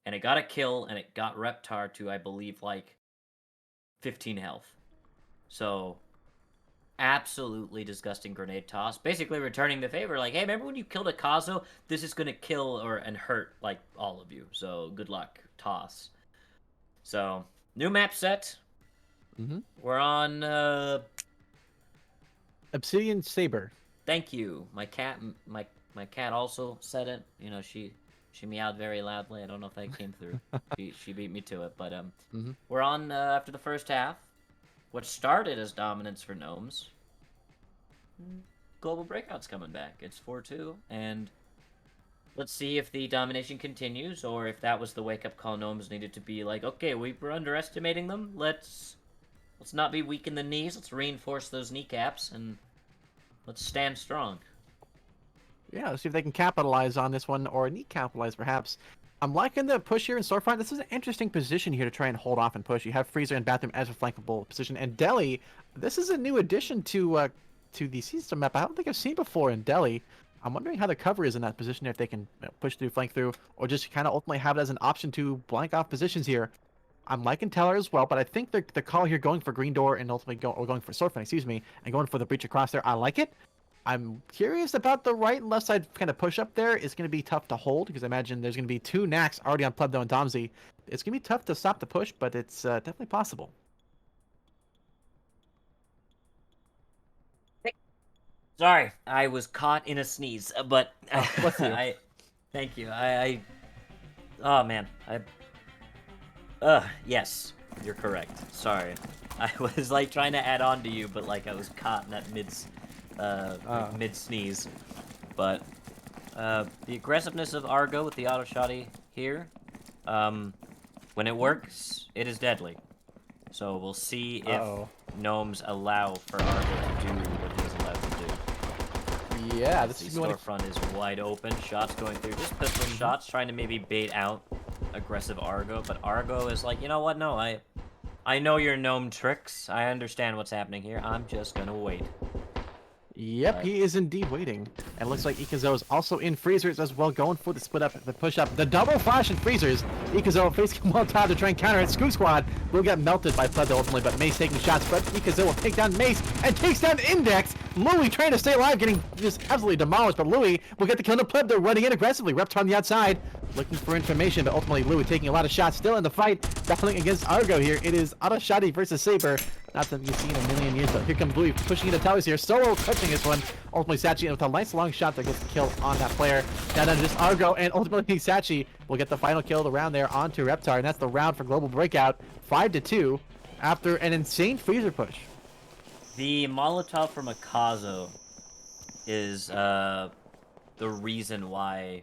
And it got a kill, and it got Reptar to, I believe, like 15 health. So, absolutely disgusting grenade toss. Basically returning the favor, like, hey, remember when you killed Ekazo? This is gonna kill and hurt like all of you. So good luck, toss. So new map set.
Mm-hmm.
We're on.
Obsidian Saber.
Thank you. My cat also said it. You know, she meowed very loudly. I don't know if that came through. She beat me to it, but
Mm-hmm.
we're on after the first half. What started as dominance for Gnomes, Global Breakout's coming back. It's 4-2, and let's see if the domination continues, or if that was the wake-up call Gnomes needed to be like, okay, we were underestimating them. Let's not be weak in the knees. Let's reinforce those kneecaps, and let's stand strong.
Yeah, let's see if they can capitalize on this one, or need capitalize perhaps. I'm liking the push here in Storefront. This is an interesting position here to try and hold off and push. You have Freezer and Bathroom as a flankable position, and Delhi. This is a new addition to the system map. I don't think I've seen before in Delhi. I'm wondering how the cover is in that position, if they can push through, flank through, or just kind of ultimately have it as an option to blank off positions here. I'm liking Teller as well, but I think the call here going for Green Door and ultimately going for Storefront, excuse me, and going for the breach across there. I like it. I'm curious about the right and left side kind of push up there. It's going to be tough to hold because I imagine there's going to be two Knacks already on Plebdo and Domsy. It's going to be tough to stop the push, but it's definitely possible.
Sorry, I was caught in a sneeze, but
Oh, bless you.
thank you. Oh man, yes, you're correct. Sorry, I was like trying to add on to you, but like I was caught in that mid sneeze. But the aggressiveness of Argo with the auto shotty here. When it works, it is deadly. So we'll see if Gnomes allow for Argo to do what he's allowed to do.
Yeah, this
The
is going
storefront is wide open. Shots going through. Just pistol shots, trying to maybe bait out aggressive Argo. But Argo is like, you know what? No, I know your gnome tricks. I understand what's happening here. I'm just gonna wait.
Yep, he is indeed waiting. And it looks like Ekazo is also in freezers as well, going for the split up, the push up, the double flash in freezers. Ekazo facing Molotov to try and counter it. Skoog Squad will get melted by Pleb ultimately, but Mace taking shots, but Ekazo will take down Mace and takes down Index. Louis trying to stay alive, getting just absolutely demolished, but Louis will get the kill to Pleb. They're running in aggressively. Reptar on the outside, looking for information, but ultimately Louis taking a lot of shots, still in the fight, battling against Argo here. It is Arashadi versus Saber. Not something you've seen in a million years, though. Here comes Louis pushing into towers here. Solo clutching this one. Ultimately, SaChi with a nice long shot that gets the kill on that player. Now down to just Argo, and ultimately SaChi will get the final kill of the round there onto Reptar, and that's the round for Global Breakout. 5-2 after an insane freezer push.
The Molotov from Ekazo is the reason why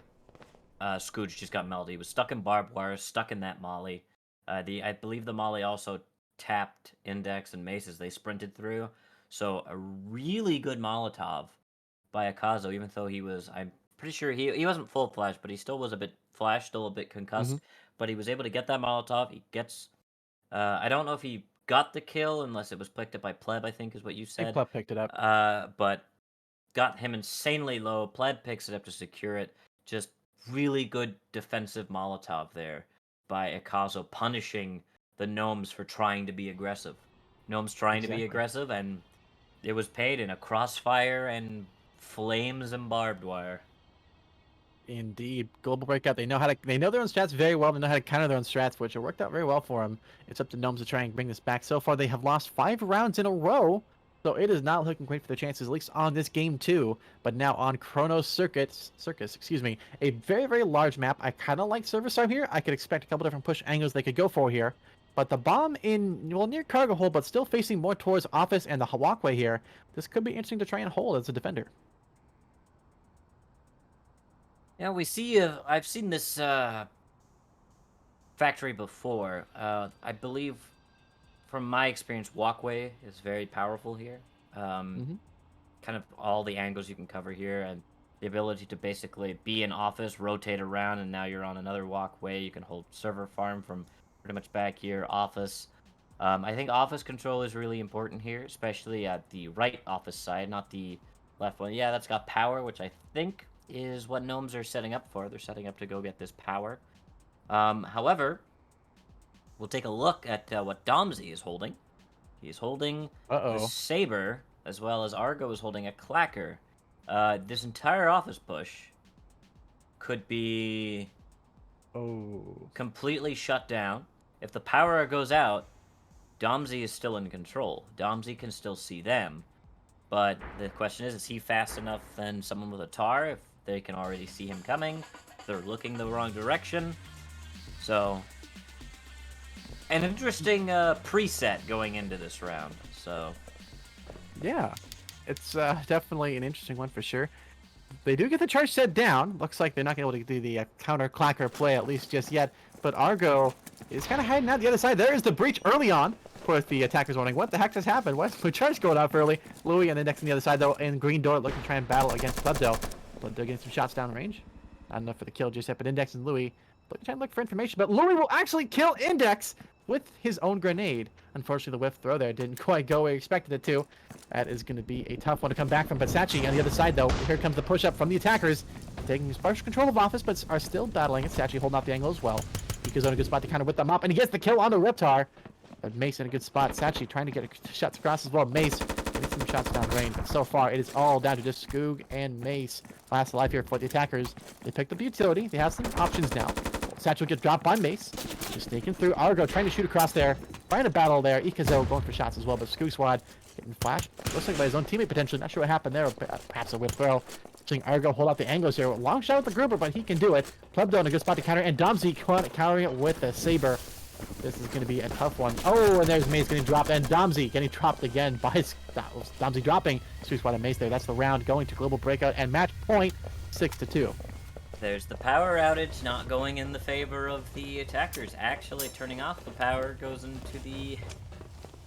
Scooge just got melted. He was stuck in barbed wire, stuck in that molly. I believe the molly also tapped Index and Mace as they sprinted through. So a really good Molotov by Ekazo, even though he was, I'm pretty sure he wasn't full flash, but he still was a bit flash, still a bit concussed. But he was able to get that Molotov. He gets, I don't know if he got the kill unless it was picked up by Pleb, I think is what you
I think
said.
Pleb picked it up.
But got him insanely low. Pleb picks it up to secure it. Just really good defensive Molotov there by Ekazo, punishing the Gnomes for trying to be aggressive. Gnomes trying to be aggressive, and it was paid in a crossfire and flames and barbed wire.
Indeed, Global Breakout. They know their own strats very well. They know how to counter their own strats, which have worked out very well for them. It's up to Gnomes to try and bring this back. So far, they have lost 5 rounds in a row, so it is not looking great for their chances, at least on this game too. But now on Chronos Circus, excuse me, a very, very large map. I kind of like Service Time here. I could expect a couple different push angles they could go for here. But the bomb near Cargo Hold, but still facing more towards Office and the walkway here. This could be interesting to try and hold as a defender.
Yeah, we see. I've seen this factory before. I believe, from my experience, walkway is very powerful here. Kind of all the angles you can cover here, and the ability to basically be in Office, rotate around, and now you're on another walkway. You can hold server farm from pretty much back here. Office. I think Office control is really important here, especially at the right Office side, not the left one. Yeah, that's got power, which I think is what Gnomes are setting up for. They're setting up to go get this power. However, we'll take a look at what Domsey is holding. He's holding the Saber, as well as Argo is holding a Clacker. This entire Office push could be completely shut down. If the power goes out, Domsey is still in control. Domsey can still see them. But the question is he fast enough than someone with a tar if they can already see him coming? They're looking the wrong direction. So, an interesting preset going into this round. So,
yeah, it's definitely an interesting one for sure. They do get the charge set down. Looks like they're not going to be able to do the counter clacker play at least just yet. But Argo is kind of hiding out the other side. There is the breach early on. Of course, the attackers wondering, what the heck just happened? What's the charge going off early? Louis and the next on the other side, though, and Green Door looking to try and battle against Plebdo. Plebdo getting some shots down range. Not enough for the kill just yet, but Index and Louis trying to look for information. But Louis will actually kill Index with his own grenade. Unfortunately, the whiff throw there didn't quite go where he expected it to. That is going to be a tough one to come back from. But SaChi on the other side, though, here comes the push-up from the attackers. Taking partial control of Office, but are still battling it. SaChi holding off the angle as well. Ekazo in a good spot to kind of whip them up, and he gets the kill on the Reptar. But Mace in a good spot. SaChi trying to get shots across as well. Mace getting some shots down range. But so far, it is all down to just Skoog and Mace. Last alive here for the attackers. They picked up the utility. They have some options now. SaChi gets dropped by Mace. Just sneaking through. Argo trying to shoot across there. Trying to battle there. Ekazo going for shots as well, but Skoog Squad getting flashed. Looks like by his own teammate potentially. Not sure what happened there. Perhaps a whip throw. Seeing Argo hold out the angles here. Long shot with the grouper, but he can do it. Plebdo in a good spot to counter, and Domsey countering it with the Saber. This is going to be a tough one. Oh, and there's Mace getting dropped, and Domsey getting dropped again by Domsey dropping. Skoog Squad and Mace there. That's the round going to Global Breakout, and match point 6-2.
there's the power outage not going in the favor of the attackers. Actually, turning off the power goes into the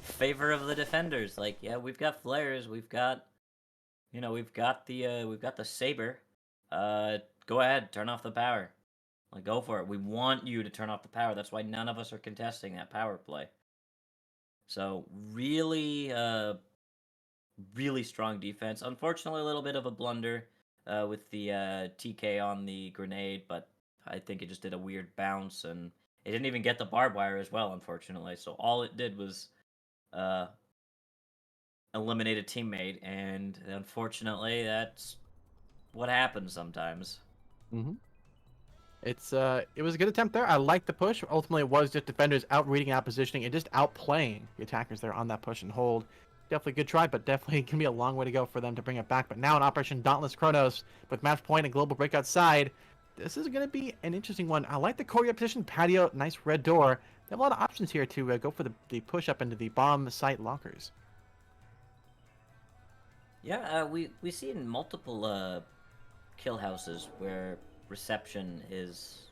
favor of the defenders. Like, yeah, we've got flares, we've got, we've got the saber. Go ahead, turn off the power. Like, go for it. We want you to turn off the power. That's why none of us are contesting that power play. So really, really strong defense. Unfortunately, a little bit of a blunder with the TK on the grenade, but I think it just did a weird bounce, and it didn't even get the barbed wire as well, unfortunately. So all it did was uh, eliminate a teammate, and unfortunately, that's what happens sometimes.
Mm-hmm. It was a good attempt there. I like the push. Ultimately, it was just defenders outreading, out positioning, and just outplaying the attackers there on that push and hold. Definitely a good try, but definitely can be a long way to go for them to bring it back. But now in Operation Dauntless Chronos with match point and global breakout side, this is going to be an interesting one. I like the courtyard position, patio, nice red door. They have a lot of options here to go for the push up into the bomb site lockers.
Yeah, we see in multiple kill houses where reception is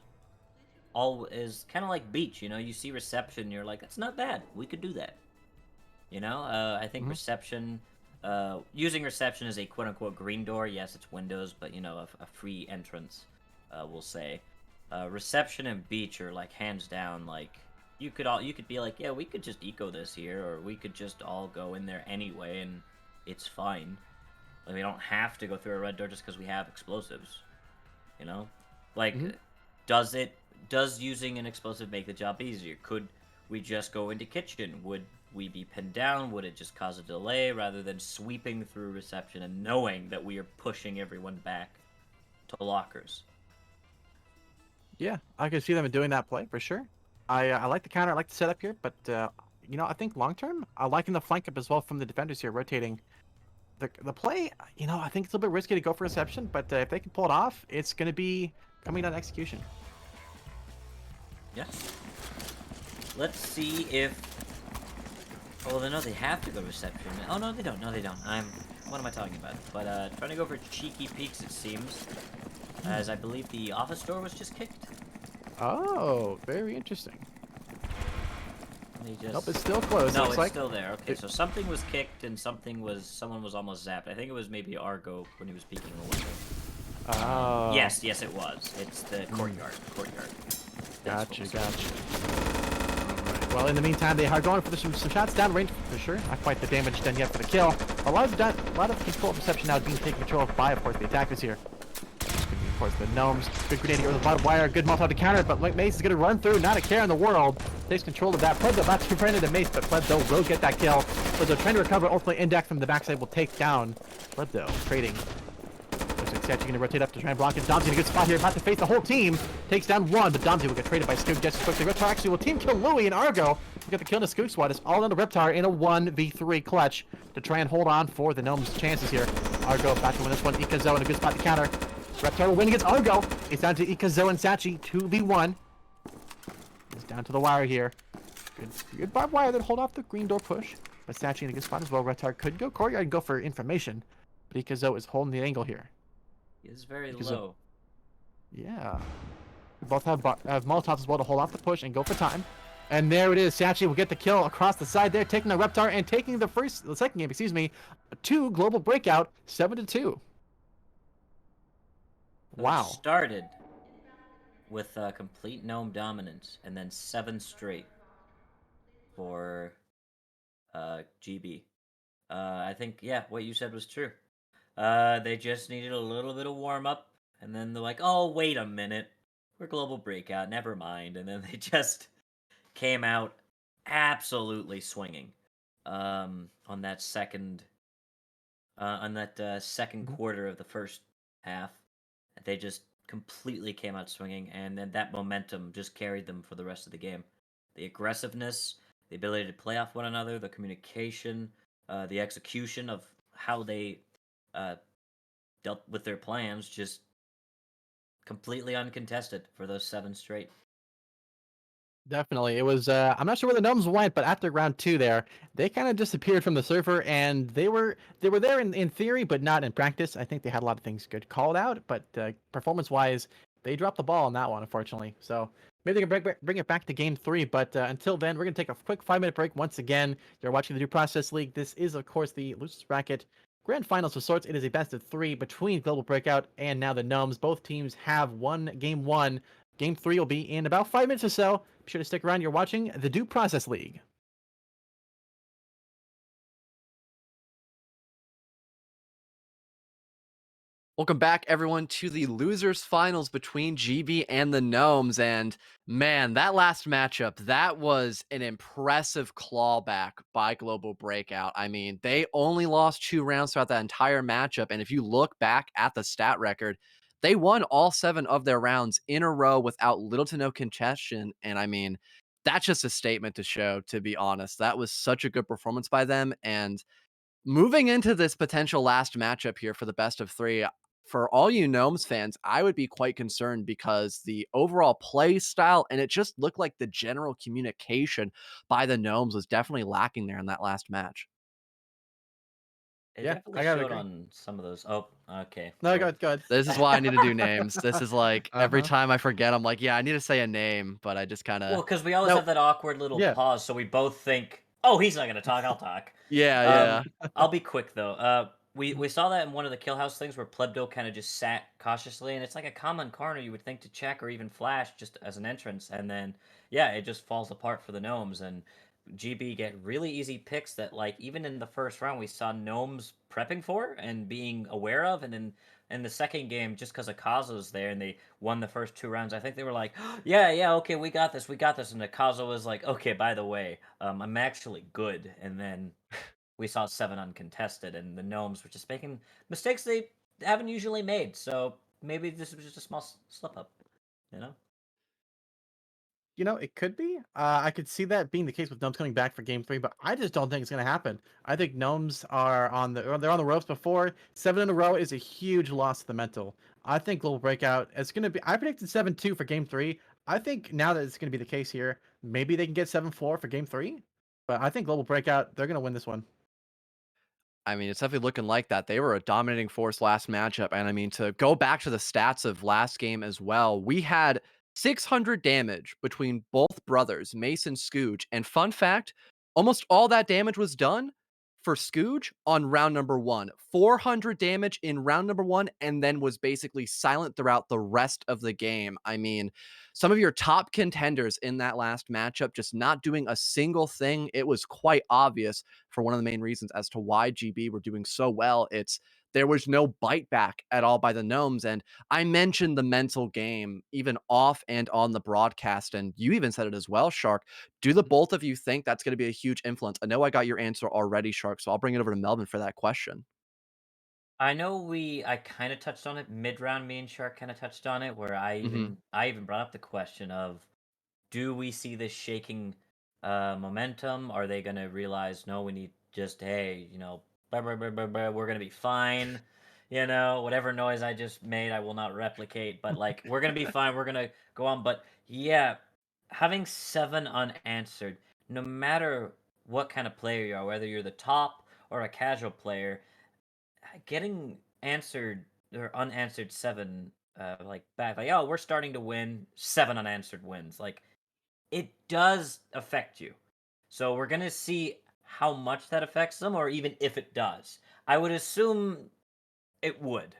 kind of like beach. You see reception, you're like, that's not bad. We could do that. I think reception, using reception as a quote unquote green door. Yes, it's windows, but a free entrance. We'll say, reception and beach are like hands down. Like you could be like, yeah, we could just eco this here, or we could just all go in there anyway, and it's fine. Like, we don't have to go through a red door just because we have explosives. Like, does using an explosive make the job easier? Could we just go into kitchen? Would we be pinned down? Would it just cause a delay rather than sweeping through reception and knowing that we are pushing everyone back to lockers?
Yeah, I can see them doing that play for sure. I like the counter, I like the setup here, but I think long term, I like the flank up as well from the defenders here, rotating. The play, I think it's a little bit risky to go for reception, but if they can pull it off, it's going to be coming down to execution.
Yeah. Let's see if. Oh, no, they have to go to reception. Oh no, they don't. No, they don't. What am I talking about? But trying to go for cheeky peeks, it seems, as I believe the office door was just kicked.
Oh, very interesting.
Just...
Nope, it's still closed.
No, it's still there. Okay, so something was kicked and someone was almost zapped. I think it was maybe Argo when he was peeking in the window.
Oh.
Yes, it was. It's the courtyard.
Gotcha. Alright. Well, in the meantime, they are going for some shots downrange for sure. Not quite the damage done yet for the kill. A lot of control of reception now being taken control of by, of course, the attackers here. Of course, the Gnomes. Good grenade here with a barbed wire. Good Molotov to counter it, but Mace is going to run through. Not a care in the world. Takes control of that. Pledzo about to run into Mace, but Pledzo will get that kill. Pledzo trying to recover. Ultimately, Index from the backside will take down Pledzo. Trading. Looks like SaChi going to rotate up to try and block it. Domsy in a good spot here. About to face the whole team. Takes down one, but Domsy will get traded by Skook just as quickly. Reptar actually will team kill Louie and Argo. We got the kill in the Skook squad. It's all into Reptar in a 1v3 clutch to try and hold on for the Gnomes' chances here. Argo about to win this one. Ekazo in a good spot to counter. Reptar will win against Argo. It's down to Ekazo and SaChi, 2v1. It's down to the wire here. Good barbed wire that hold off the green door push. But SaChi in a good spot as well. Reptar could go courtyard and go for information. But Ekazo is holding the angle here.
He is very low.
Yeah. We both have Molotovs as well to hold off the push and go for time. And there it is. SaChi will get the kill across the side there, taking the Reptar and taking the second game, to global breakout, 7-2. Wow.
It started with complete Gnome dominance, and then 7 straight for GB. I think, yeah, what you said was true. They just needed a little bit of warm up, and then they're like, oh, wait a minute. We're global breakout, never mind. And then they just came out absolutely swinging on that second quarter of the first half. They just completely came out swinging, and then that momentum just carried them for the rest of the game. The aggressiveness, the ability to play off one another, the communication, the execution of how they dealt with their plans, just completely uncontested for those 7 straight.
Definitely. It was, I'm not sure where the Gnomes went, but after round 2 there, they kind of disappeared from the server, and they were there in theory, but not in practice. I think they had a lot of things good called out, but performance-wise, they dropped the ball on that one, unfortunately. So maybe they can bring it back to game 3. But until then, we're going to take a quick 5-minute break. Once again, you're watching the Due Process League. This is, of course, the Losers Bracket Grand Finals of sorts. It is a best of 3 between Global Breakout and now the Gnomes. Both teams have won game 1. Game 3 will be in about 5 minutes or so. Be sure to stick around. You're watching the Due Process League.
Welcome back, everyone, to the losers finals between GB and the Gnomes. And man, that last matchup, that was an impressive clawback by Global Breakout. I mean, they only lost 2 rounds throughout that entire matchup. And if you look back at the stat record, they won all 7 of their rounds in a row without little to no congestion. And I mean, that's just a statement to show, to be honest. That was such a good performance by them. And moving into this potential last matchup here for the best of 3, for all you Gnomes fans, I would be quite concerned because the overall play style and it just looked like the general communication by the Gnomes was definitely lacking there in that last match.
It
Yeah,
definitely
I gotta
showed
agree.
on some of those. Oh, okay.
No,
Well,
go ahead, go
This is why I need to do names. This is like every
Uh-huh.
time I forget, I'm like, yeah, I need to say a name, but I just kind
well,
of,
because we always have
No,
that awkward little
yeah.
pause, so we both think, "Oh, he's not gonna talk. I'll talk."
yeah,
Um,
yeah.
I'll be quick though. We saw that in one of the kill house things where Plebdo kind of just sat cautiously, and it's like a common corner you would think to check or even flash just as an entrance, and then yeah, it just falls apart for the Gnomes, and GB get really easy picks that like even in the first round we saw Gnomes prepping for and being aware of, and then in the second game just because Ekazo's there and they won the first 2 rounds, I think they were like, yeah, yeah, okay, we got this, and Ekazo was like, okay, by the way, I'm actually good, and then we saw 7 uncontested, and the Gnomes were just making mistakes they haven't usually made. So maybe this was just a small slip up, you know?
You know, it could be. I could see that being the case with Gnomes coming back for game 3, but I just don't think it's going to happen. I think Gnomes are they're on the ropes before. 7 in a row is a huge loss to the mental. I think Global Breakout is going to be. I predicted 7-2 for game 3. I think now that it's going to be the case here, maybe they can get 7-4 for game 3. But I think Global Breakout, they're going to win this one.
I mean, it's definitely looking like that. They were a dominating force last matchup. And I mean, to go back to the stats of last game as well, we had 600 damage between both brothers, Mace and Scooge. And fun fact, almost all that damage was done for Scooge on round number 1. 400 damage in round number 1, and then was basically silent throughout the rest of the game. I mean, some of your top contenders in that last matchup just not doing a single thing. It was quite obvious for one of the main reasons as to why GB were doing so well. It's there was no bite back at all by the Gnomes. And I mentioned the mental game even off and on the broadcast. And you even said it as well, Shark. Do the both of you think that's going to be a huge influence? I know I got your answer already, Shark. So I'll bring it over to Melvin for that question.
I know I kind of touched on it mid round. Me and Shark kind of touched on it, where
Hmm.
I even brought up the question of, do we see this shaking momentum? Are they going to realize, no, we need just, hey, blah, blah, blah, blah, blah, we're going to be fine. Whatever noise I just made, I will not replicate, but like, we're going to be fine. We're going to go on. But yeah, having 7 unanswered, no matter what kind of player you are, whether you're the top or a casual player, getting answered or unanswered 7 like back, like, oh, we're starting to win, 7 unanswered wins, like it does affect you. So we're gonna see how much that affects them, or even if it does. I would assume it would.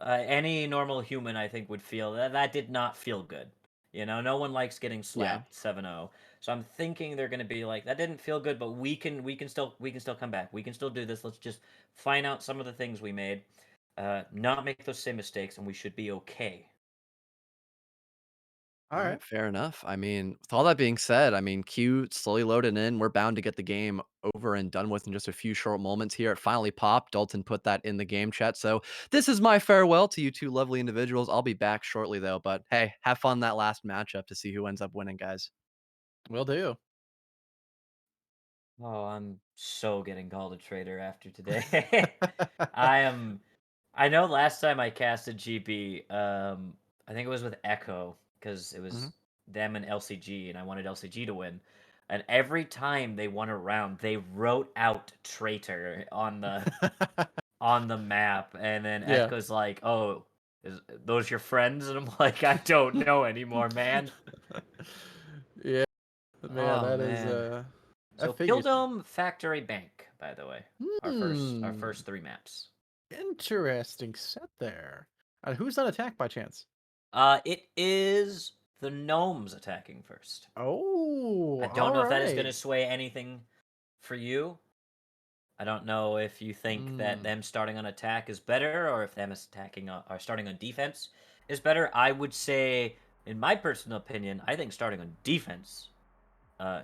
Any normal human, I think, would feel that that did not feel good. No one likes getting
Yeah.
slapped 7-0. So I'm thinking they're gonna be like, that didn't feel good, but we can still come back. We can still do this. Let's just find out some of the things we made, not make those same mistakes, and we should be okay.
All
All
right.
right, fair enough. I mean, with all that being said, I mean, Q slowly loading in. We're bound to get the game over and done with in just a few short moments here. It finally popped. Dalton put that in the game chat. So this is my farewell to you two lovely individuals. I'll be back shortly though. But hey, have fun that last matchup to see who ends up winning, guys.
Will do.
Oh, I'm so getting called a traitor after today. I am. I know last time I casted GB, I think it was with Echo because it
Mhm.
was them and LCG, and I wanted LCG to win. And every time they won a round, they wrote out traitor on the map, and then
Yeah.
Echo's like, "Oh." Is those your friends? And I'm like, I don't know anymore, man.
Yeah, man,
Oh
that is
man.
that
So
figures.
Kildome Factory Bank, by the way. Our
Hmm.
first 3 maps.
Interesting set there. Who's on attack by chance?
It is the gnomes attacking first.
Oh,
I don't
all
know if that is going to
right.
sway anything for you. I don't know if you think that
Mm,
them starting on attack is better, or if them attacking or starting on defense is better. I would say, in my personal opinion, I think starting on defense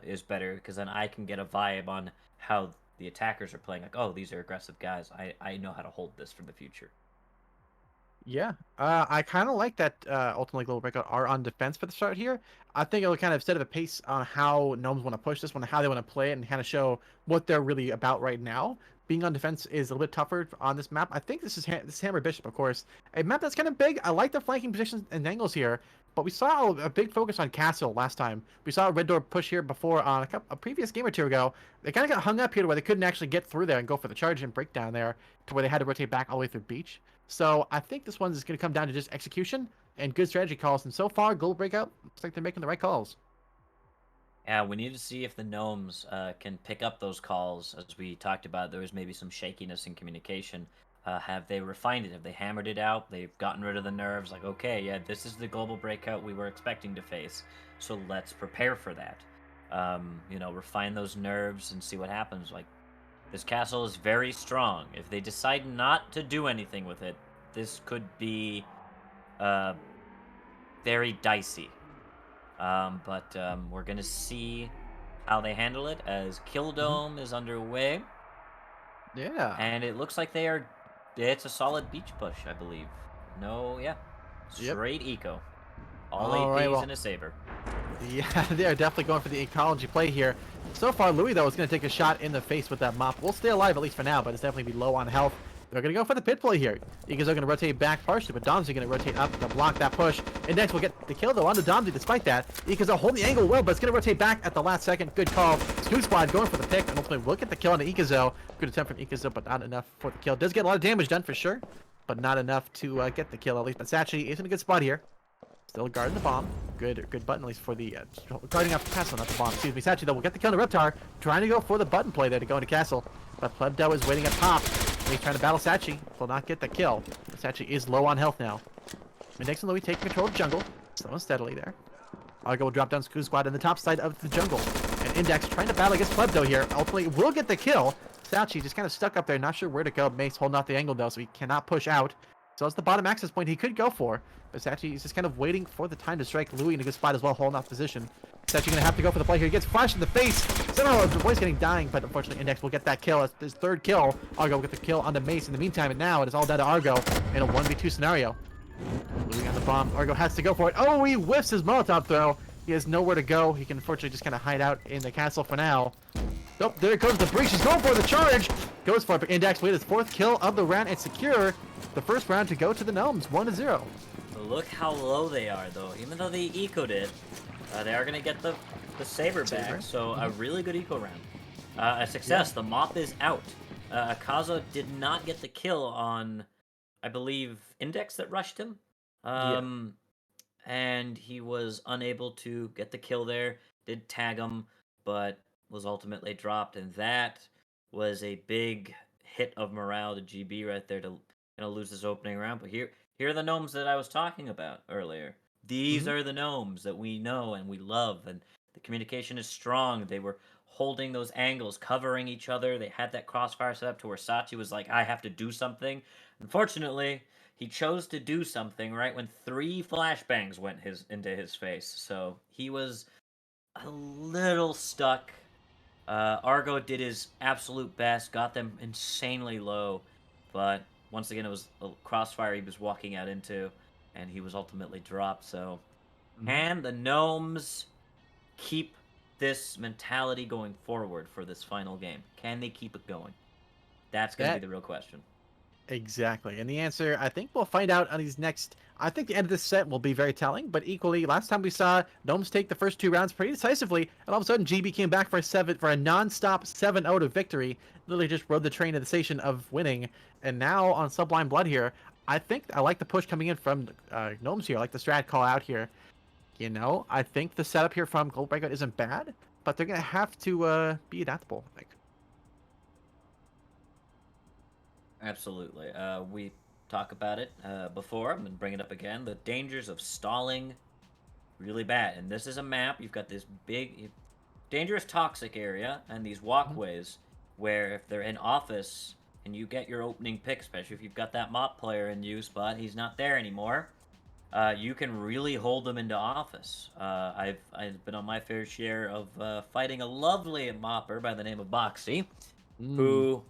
is better because then I can get a vibe on how the attackers are playing. Like, oh, these are aggressive guys. I know how to hold this for the future.
yeah, I kind of like that. Ultimately, Global Breakout are on defense for the start here. I think it'll kind of set a pace on how Gnomes want to push this one, how they want to play it, and kind of show what they're really about right now. Being on defense is a little bit tougher on this map. I think this is Hammer Bishop, of course, a map that's kind of big. I like the flanking positions and angles here, but we saw a big focus on Castle last time. We saw a red door push here before on a previous game or two ago. They kind of got hung up here to where they couldn't actually get through there and go for the charge and break down there to where they had to rotate back all the way through Beach. So I think this one's going to come down to just execution and good strategy calls. And so far, Global Breakout looks like they're making the right calls.
Yeah, we need to see if the gnomes can pick up those calls. As we talked about, there was maybe some shakiness in communication. Have they refined it? Have they hammered it out? They've gotten rid of the nerves. Like, okay, yeah, this is the global breakout we were expecting to face. So let's prepare for that. Refine those nerves and see what happens. Like, this castle is very strong. If they decide not to do anything with it, this could be uh, very dicey. But we're gonna see how they handle it as
Mhm.
Kildome is underway,
Yeah.
and it looks like they are. It's a solid beach push, I believe. No, yeah,
Yep.
straight eco, all
All right.
APs
Well,
and a saber.
yeah, they are definitely going for the ecology play here. So far, Louis, though, is going to take a shot in the face with that mop. We'll stay alive, at least for now, but it's definitely be low on health. They're going to go for the pit play here. Eagles are going to rotate back partially, but Domsey going to rotate up to block that push. Index will get the kill, though, onto Domsey despite that. Eagles are holding the angle well, but it's going to rotate back at the last second. Good call. Scoot Squad going for the pick, and ultimately will get the kill on the Ekazo. Good attempt from Ekazo, but not enough for the kill. Does get a lot of damage done for sure, but not enough to get the kill, at least. But SaChi is in a good spot here. Still guarding the bomb. Good button, at least for the guarding off the castle, not the bomb. Excuse me. SaChi, though, will get the kill on the Reptar. Trying to go for the button play there to go into castle. But Plebdo is waiting at top. He's trying to battle SaChi. Will not get the kill. SaChi is low on health now. Mindex and Louis taking control of the jungle. Slow and steadily there. Argo will drop down Scoo Squad in the top side of the jungle. And Index trying to battle against Plebdo here. Ultimately will get the kill. SaChi just kind of stuck up there, not sure where to go. Mace holding off the angle though, so he cannot push out. So it's the bottom access point he could go for. But SaChi is just kind of waiting for the time to strike. Louis in a good spot as well, holding off position. SaChi going to have to go for the play here. He gets flashed in the face. Somehow the boy's getting dying, but unfortunately Index will get that kill. It's his third kill. Argo will get the kill on the Mace in the meantime, and now it is all down to Argo in a 1v2 scenario. Louis on the bomb. Argo has to go for it. Oh, he whiffs his Molotov throw. He has nowhere to go. He can unfortunately just kind of hide out in the castle for now. Nope, there goes the breach. He's going for the charge. Goes for it, but Index with his fourth kill of the round and secure the first round to go to the Gnomes, 1-0.
Look how low they are, though. Even though they ecoed it, they are gonna get the saber back. So a really good eco round. A success. The mop is out. Ekazo did not get the kill on, I believe, Index that rushed him.
Yeah.
And he was unable to get the kill there. Did tag him, but was ultimately dropped, and that was a big hit of morale to GB right there to lose this opening round. But here are the gnomes that I was talking about earlier. These
Mm-hmm.
are the gnomes that we know and we love, and the communication is strong. They were holding those angles, covering each other. They had that crossfire set up to where SaChi was like, I have to do something. Unfortunately, he chose to do something right when 3 flashbangs went into his face. So he was a little stuck. Argo did his absolute best, got them insanely low, but once again, it was a crossfire he was walking out into, and he was ultimately dropped. So,
Mm-hmm.
can the gnomes keep this mentality going forward for this final game? Can they keep it going? That's going to be
That
the real question.
Exactly. And the answer, I think we'll find out on these next. I think the end of this set will be very telling, but equally, last time we saw Gnomes take the first 2 rounds pretty decisively, and all of a sudden GB came back for a non-stop 7-0 to victory. Literally just rode the train to the station of winning. And now on Sublime Blood here, I think I like the push coming in from Gnomes here. I like the strat call out here. You know, I think the setup here from Global Breakout isn't bad, but they're going to have to be adaptable, I think.
Absolutely. We talk about it before. I'm gonna bring it up again. The dangers of stalling, really bad. And this is a map. You've got this big, dangerous, toxic area, and these
Mhm.
walkways where if they're in office and you get your opening pick, especially if you've got that mop player in use, but he's not there anymore. You can really hold them into office. I've been on my fair share of fighting a lovely mopper by the name of Boxy,
Mm.
who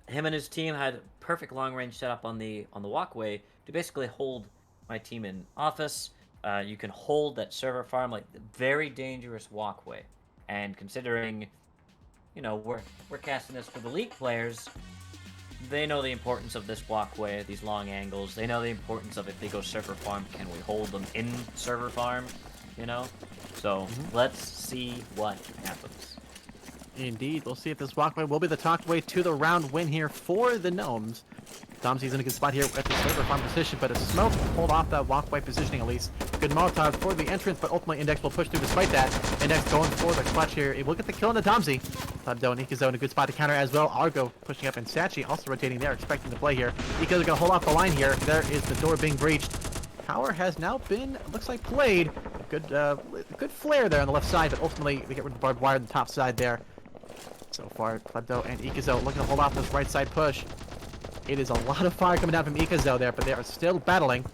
him and his team had perfect long range setup on the walkway to basically hold my team in office. You can hold that server farm, like very dangerous walkway. And considering, we're casting this for the league players, they know the importance of this walkway, these long angles. They know the importance of if they go server farm, can we hold them in server farm? You know? So
Mhm.
let's see what happens.
Indeed, we'll see if this walkway will be the talkway to the round win here for the Gnomes. Domsy's in a good spot here at the server farm position, but a smoke pulled off that walkway positioning at least. Good Molotov for the entrance, but ultimately Index will push through despite that. Index going for the clutch here. It will get the kill on the Domsy. Labdo and Ekazo in a good spot to counter as well. Argo pushing up and SaChi also rotating there, expecting to play here. Ekazo going to hold off the line here. There is the door being breached. Power has now been, looks like, played. Good flare there on the left side, but ultimately we get rid of the barbed wire on the top side there. So far, Labdo and Ekazo looking to hold off this right side push. It is a lot of fire coming down from Ekazo there, but they are still battling.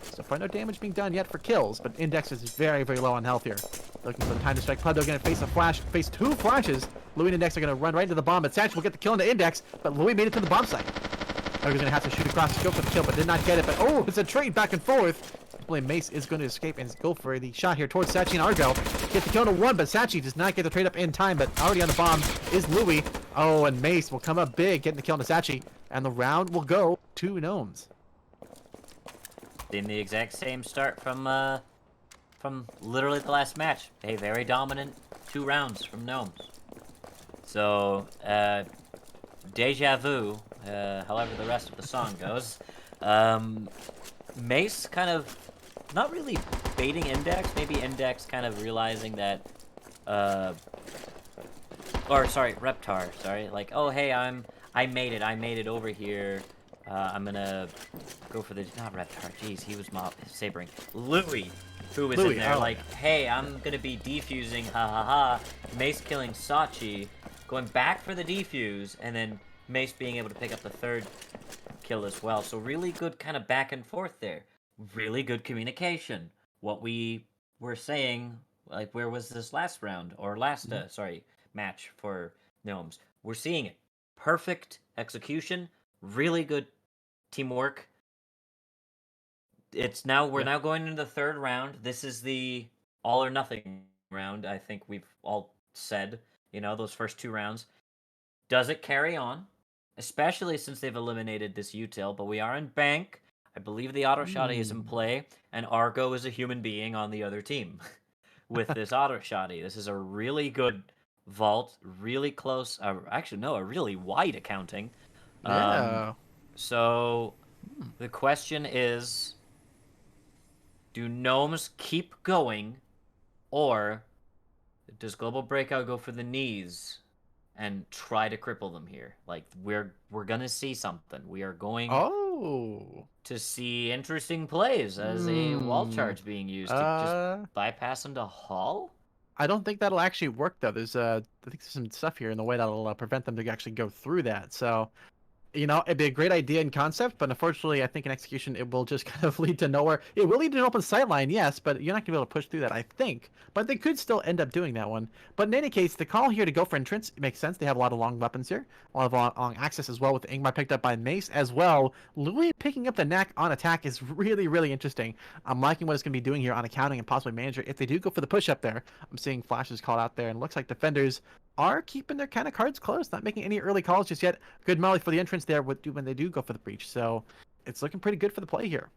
So far, no damage being done yet for kills, but Index is very, very low on health here. Looking for the time to strike. Plebdo going to face a flash, face two flashes. Louis and Index are going to run right into the bomb, but SaChi will get the kill on the Index, but Louis made it to the bomb site. Argo's going to have to shoot across the scope for the kill, but did not get it. But oh, it's a trade back and forth. Hopefully Mace is going to escape and go for the shot here towards SaChi and Argo. Get the kill to one, but SaChi does not get the trade up in time, but already on the bomb is Louis. Oh, and Mace will come up big, getting the kill on SaChi, and the round will go to Gnomes.
In the exact same start from literally the last match. A very dominant 2 rounds from Gnomes. So, deja vu, however the rest of the song goes. Mace kind of not really baiting Index, maybe Index kind of realizing that, or sorry, Reptar, sorry, like, oh hey, I made it over here. I'm gonna go for the, not Reptar, jeez, he was sabering. Louis, who was in there, like,
yeah.
hey, I'm gonna be defusing, ha ha ha. Mace killing SaChi, going back for the defuse, and then Mace being able to pick up the third kill as well. So really good kind of back and forth there. Really good communication. What we were saying, like, where was this last round or last match for Gnomes? We're seeing it. Perfect execution, really good teamwork. We're now going into the third round. This is the all or nothing round. I think we've all said, those first 2 rounds. Does it carry on? Especially since they've eliminated this util, but we are in bank. I believe the auto shotty is in play, and Argo is a human being on the other team with this auto shotty. This is a really good vault, really close. Actually, no, a really wide accounting.
Yeah.
So the question is, do Gnomes keep going, or does Global Breakout go for the knees and try to cripple them here? Like, we're gonna see something. We are going
Oh.
to see interesting plays as a wall charge being used to just bypass them to Hall.
I don't think that'll actually work though. I think there's some stuff here in the way that'll prevent them to actually go through that. So it'd be a great idea in concept, but unfortunately, I think in execution, it will just kind of lead to nowhere. It will lead to an open sight line, yes, but you're not going to be able to push through that, I think. But they could still end up doing that one. But in any case, the call here to go for entrance makes sense. They have a lot of long weapons here, a lot of long access as well, with the Ingmar picked up by Mace as well. Louis picking up the knack on attack is really, really interesting. I'm liking what it's going to be doing here on accounting and possibly manager. If they do go for the push up there, I'm seeing flashes called out there, and it looks like defenders are keeping their kind of cards close, not making any early calls just yet. Good molly for the entrance there when they do go for the breach. So it's looking pretty good for the play here.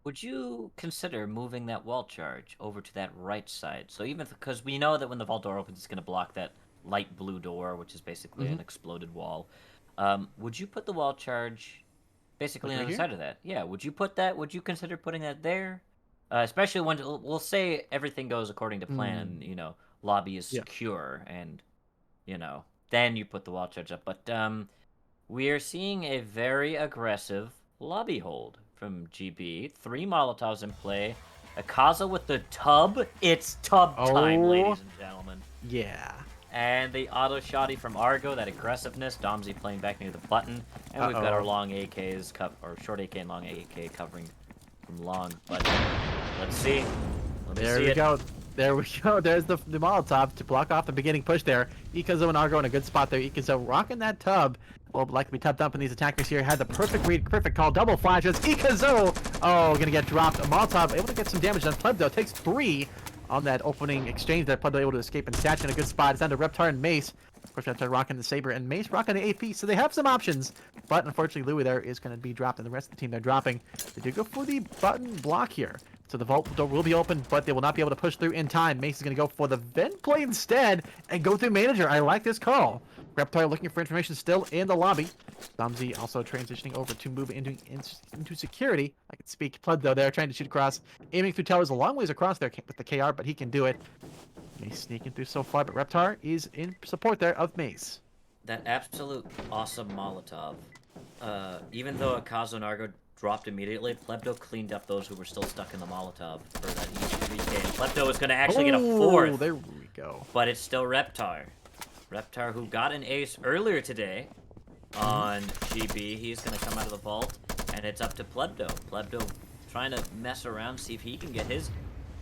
Would you consider moving that wall charge over to that right side? So even because we know that when the vault door opens, it's going to block that light blue door, which is basically an exploded wall. Would you put the wall charge Basically
Like
on
right
the
here?
side of that. Yeah, would you put that? Would you consider putting that there? Especially when we'll say everything goes according to plan.
Mm,
You know, lobby is
yeah.
secure, and you know, then you put the wall charge up. But we are seeing a very aggressive lobby hold from GB. 3 Molotovs in play. Ekazo with the tub. It's tub time,
Oh,
ladies and gentlemen.
yeah.
And the auto shotty from Argo, that aggressiveness. Domsy playing back near the button. And we've got our
Uh-oh.
long AKs, or short AK and long AK covering from long. But let's see. Let me
There
see
we
it.
go. There we go. There's the Molotov to block off the beginning push there. Ekazo and Argo in a good spot there. Ekazo rocking that tub. Will likely be tubbed up in these attackers here. Had the perfect read, perfect call. Double flashes. Ekazo! Oh, gonna get dropped. Molotov able to get some damage done. Plebdo takes 3 on that opening exchange there. Plebdo able to escape, and SaChi in a good spot. It's down to Reptar and Mace. Of course, Reptar rocking the Saber, and Mace rocking the AP, so they have some options. But unfortunately, Louis there is going to be dropped, and the rest of the team they're dropping. They do go for the button block here. So the vault door will be open, but they will not be able to push through in time. Mace is going to go for the vent play instead and go through manager. I like this call. Reptar looking for information still in the lobby. Domsy also transitioning over to move into security. I can speak. Pled though there, trying to shoot across, aiming through towers a long ways across there with the KR, but he can do it. Mace sneaking through so far, but Reptar is in support there of Mace.
That absolute awesome Molotov. Even though Akazo and Argo dropped immediately, Plebdo cleaned up those who were still stuck in the Molotov for that easy 3K. And Plebdo is going to actually get a
Oh,
4th,
there we go.
but it's still Reptar. Reptar, who got an ace earlier today on GB, he's going to come out of the vault, and it's up to Plebdo. Plebdo trying to mess around, see if he can get his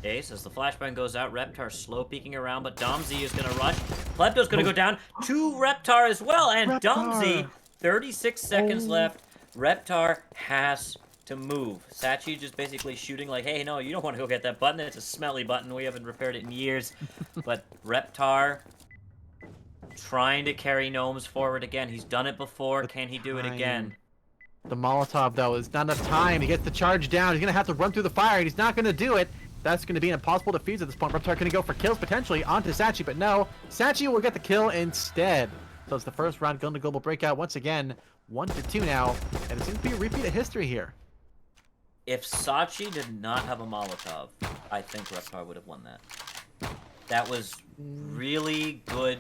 ace. As the flashbang goes out, Reptar slow peeking around, but Domsy is going to rush. Plebdo's going to go down to Reptar as well, and Domsy,
Reptar!
36 seconds
Oh.
left. Reptar has to move. SaChi just basically shooting like, hey, no, you don't want to go get that button. It's a smelly button. We haven't repaired it in years. But Reptar trying to carry Gnomes forward again. He's done it before. Can he do it again?
The Molotov, though, is not enough time to get the charge down. He's going to have to run through the fire, and he's not going to do it. That's going to be an impossible defeat at this point. Reptar going to go for kills, potentially, onto SaChi, but no. SaChi will get the kill instead. So it's the first round going to Global Breakout once again. 1-2 now, and it seems to be a repeat of history here.
If SaChi did not have a Molotov, I think Reptar would have won that. That was really good.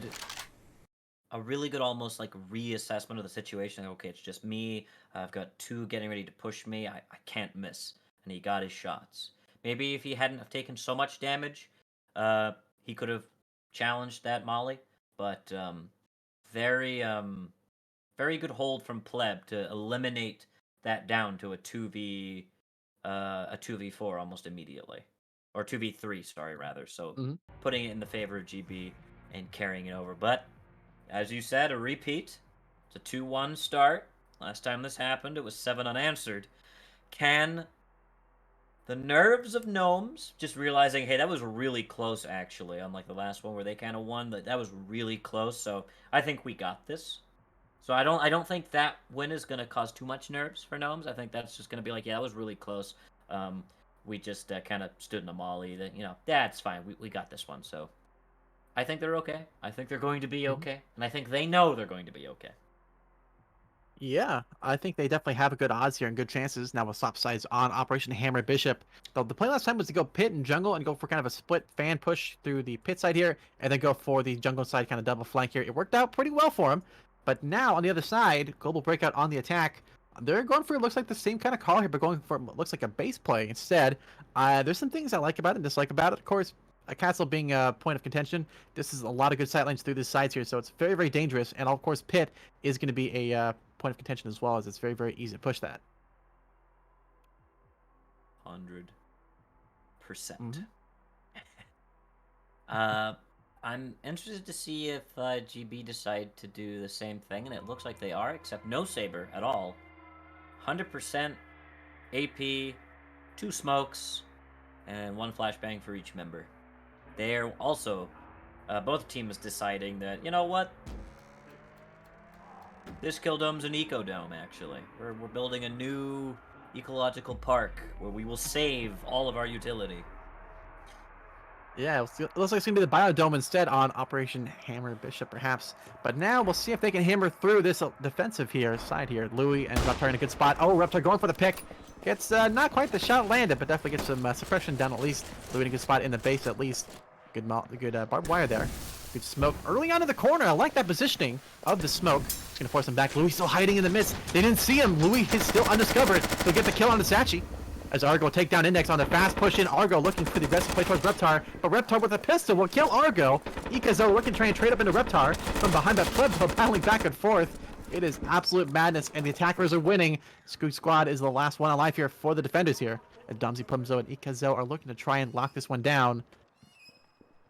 A really good almost like reassessment of the situation. Okay, it's just me. I've got 2 getting ready to push me. I can't miss. And he got his shots. Maybe if he hadn't have taken so much damage, he could have challenged that Molly. But very very good hold from Pleb to eliminate that down to a 2v4 almost immediately. Or 2v3, sorry, rather. So putting it in the favor of GB and carrying it over. But as you said, a repeat. It's a 2-1 start. Last time this happened, it was 7 unanswered. Can the nerves of Gnomes, just realizing, hey, that was really close, actually, unlike the last one where they kind of won, that was really close, so I think we got this. So I don't think that win is going to cause too much nerves for Gnomes. I think that's just going to be like, yeah, that was really close. We just kind of stood in a molly that, yeah, it's fine. We got this one, so I think they're okay. I think they're going to be okay. And I think they know they're going to be okay.
Yeah, I think they definitely have a good odds here and good chances now with swap sides on Operation Hammer Bishop. The plan last time was to go pit and jungle and go for kind of a split fan push through the pit side here and then go for the jungle side kind of double flank here. It worked out pretty well for him. But now on the other side, Global Breakout on the attack. They're going for, looks like the same kind of call here, but going for, looks like a base play instead. There's some things I like about it and dislike about it. Of course, a castle being a point of contention, this is a lot of good sight lines through this sides here, so it's very, very dangerous. And of course, pit is going to be a point of contention as well, as it's very, very easy to push that.
100%. I'm interested to see if GB decide to do the same thing, and it looks like they are, except no Saber at all. 100% AP, 2 smokes, and 1 flashbang for each member. They're also, both teams deciding that, you know what? This Kill Dome's an eco dome, actually. We're building a new ecological park where we will save all of our utility.
Yeah, it looks like it's going to be the Biodome instead on Operation Hammer Bishop, perhaps. But now we'll see if they can hammer through this defensive side here. Louis and Reptar in a good spot. Oh, Reptar going for the pick. Gets not quite the shot landed, but definitely gets some suppression down at least. Louis in a good spot in the base at least. Good barbed wire there. Good smoke early on in the corner. I like that positioning of the smoke. It's going to force him back. Louis still hiding in the mist. They didn't see him. Louis is still undiscovered. He'll get the kill on the SaChi. As Argo take down Index on the fast push in. Argo looking for the aggressive play towards Reptar, but Reptar with a pistol will kill Argo. Ekazo looking to try and trade up into Reptar from behind, but Plebbo battling back and forth. It is absolute madness, and the attackers are winning. Scoot Squad is the last one alive here for the defenders here. And Domsy, Plumzo, and Ekazo are looking to try and lock this one down.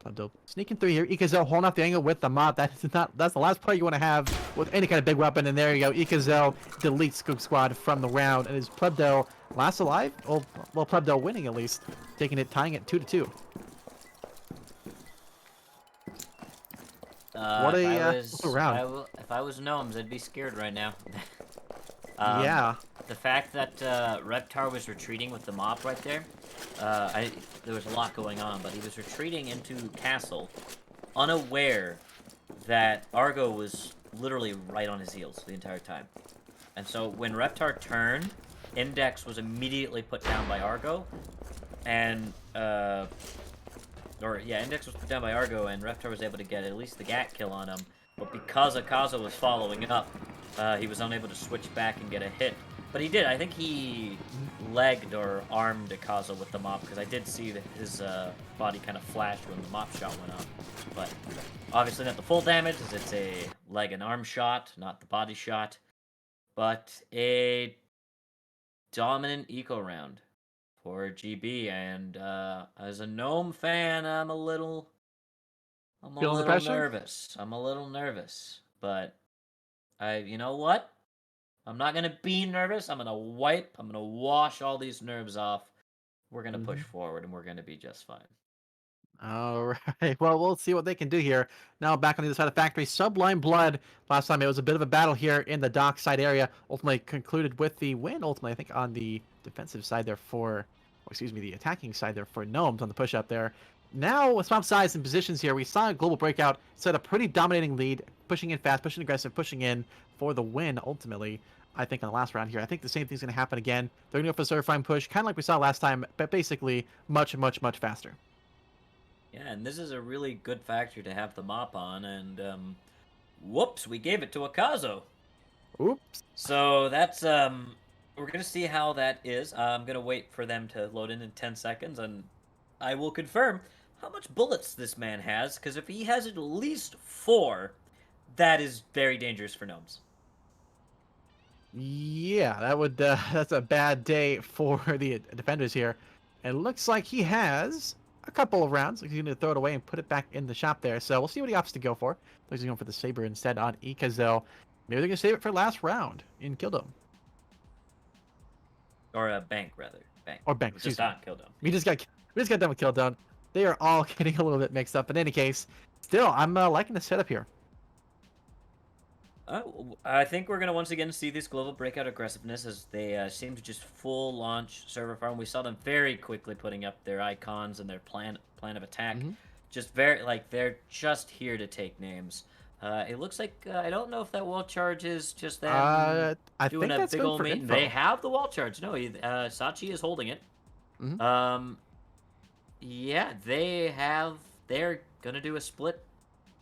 Plumzo sneaking through here. Ekazo holding off the angle with the mop. That's the last play you want to have with any kind of big weapon. And there you go. Ekazo deletes Scoot Squad from the round, and is Plebdo last alive? Well, Plebdo winning at least, tying it 2-2. What a round!
If I was Gnomes, I'd be scared right now.
Yeah.
The fact that Reptar was retreating with the mop right there, there was a lot going on, but he was retreating into Castle, unaware that Argo was literally right on his heels the entire time. And so when Reptar turned, Index was immediately put down by Argo, and Index was put down by Argo, and Reptar was able to get at least the Gat kill on him. But because Ekazo was following up, he was unable to switch back and get a hit. But he did. I think he legged or armed Ekazo with the mop, because I did see that his body kind of flashed when the mop shot went off. But obviously not the full damage, as it's a leg and arm shot, not the body shot. But a dominant eco round for GB, and as a Gnome fan, I'm a little nervous. I'm a little nervous, but you know what? I'm not gonna be nervous. I'm gonna wash all these nerves off. We're gonna push forward, and we're gonna be just fine.
All right. Well, we'll see what they can do here. Now back on the other side of the factory, Sublime Blood. Last time it was a bit of a battle here in the dock side area. Ultimately concluded with the win. Ultimately, I think on the defensive side there the attacking side there for Gnomes on the push up there. Now with swap sides and positions here, we saw a Global Breakout set a pretty dominating lead, pushing in fast, pushing aggressive, pushing in for the win ultimately. I think on the last round here, I think the same thing's going to happen again. They're going to go for a certifying push, kind of like we saw last time, but basically much, much, much faster.
Yeah, and this is a really good factor to have the mop on, and whoops, we gave it to Ekazo.
Oops.
So that's we're gonna see how that is. I'm gonna wait for them to load in 10 seconds, and I will confirm how much bullets this man has, because if he has at least 4, that is very dangerous for Gnomes.
Yeah, that's a bad day for the defenders here. And it looks like he has a couple of rounds. He's going to throw it away and put it back in the shop there. So we'll see what he opts to go for. Looks he's going for the Saber instead on Ekazo. Maybe they're going to save it for last round in Killdome.
Or a bank, rather. Bank.
Or bank,
Just not Killdome.
We just got done with Killdome. They are all getting a little bit mixed up. In any case, still, I'm liking the setup here.
I think we're going to once again see this global breakout aggressiveness as they seem to just full launch server farm. We saw them very quickly putting up their icons and their plan of attack. Just they're just here to take names. It looks like I don't know if that wall charge is just them doing a big old main. They have the wall charge. No, SaChi is holding it. Yeah, they're gonna do a split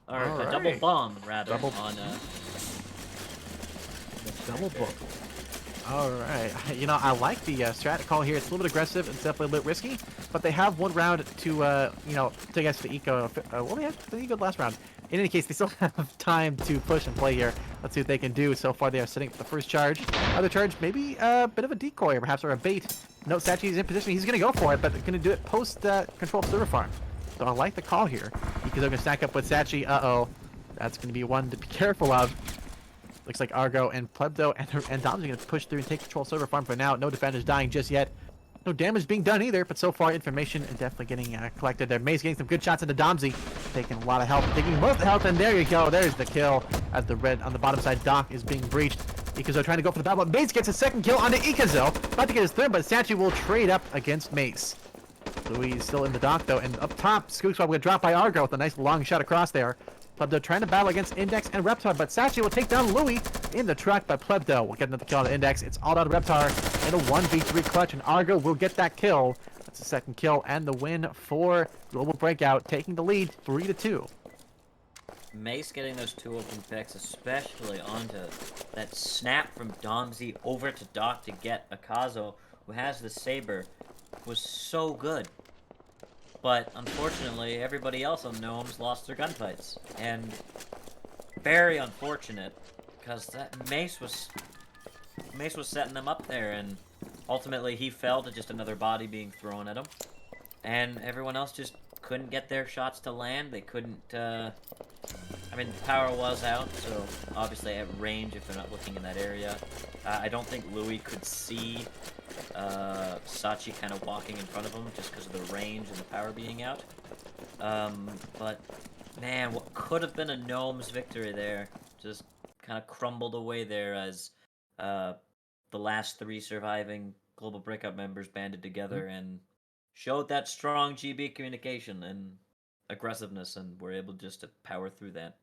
or a double bomb rather on
double book. All right. You know, I like the strat call here. It's a little bit aggressive. It's definitely a bit risky, but they have one round to, to get the eco. Well, they have the eco last round. In any case, they still have time to push and play here. Let's see what they can do. So far, they are setting up the first charge. Other charge, maybe a bit of a decoy, perhaps, or a bait. No, SaChi is in position. He's going to go for it, but they're going to do it post control server farm. So I like the call here because they're going to stack up with SaChi. Uh-oh. That's going to be one to be careful of. Looks like Argo and Plebdo and Dom's going to push through and take control server farm for now. No defenders dying just yet. No damage being done either, but so far information is definitely getting collected there. Maze getting some good shots into Domsy, taking a lot of health, taking most of the health, and there you go. There's the kill as the red on the bottom side dock is being breached. Ekazo trying to go for the battle, but Maze gets a second kill onto Ekazo. About to get his third, but SaChi will trade up against Maze. Louis is still in the dock though, and up top, Skook Squad will get dropped by Argo with a nice long shot across there. Plebdo trying to battle against Index and Reptar, but SaChi will take down Louis in the truck, but Plebdo will get another kill on the Index. It's all down to Reptar in a 1v3 clutch, and Argo will get that kill. That's the second kill and the win for Global Breakout, taking the lead 3-2.
Mace getting those 2 open picks, especially onto that snap from Domsy over to Doc to get Ekazo, who has the Saber, was so good. But unfortunately, everybody else on Gnomes lost their gunfights. And very unfortunate, because that Mace was setting them up there, and ultimately he fell to just another body being thrown at him. And everyone else just couldn't get their shots to land. They couldn't, I mean, the power was out, so obviously at range if they're not looking in that area. I don't think Louis could see SaChi kind of walking in front of him just because of the range and the power being out. But, man, what could have been a Gnomes victory there just kind of crumbled away there as the last 3 surviving Global Breakout members banded together and showed that strong GB communication and aggressiveness, and were able just to power through that.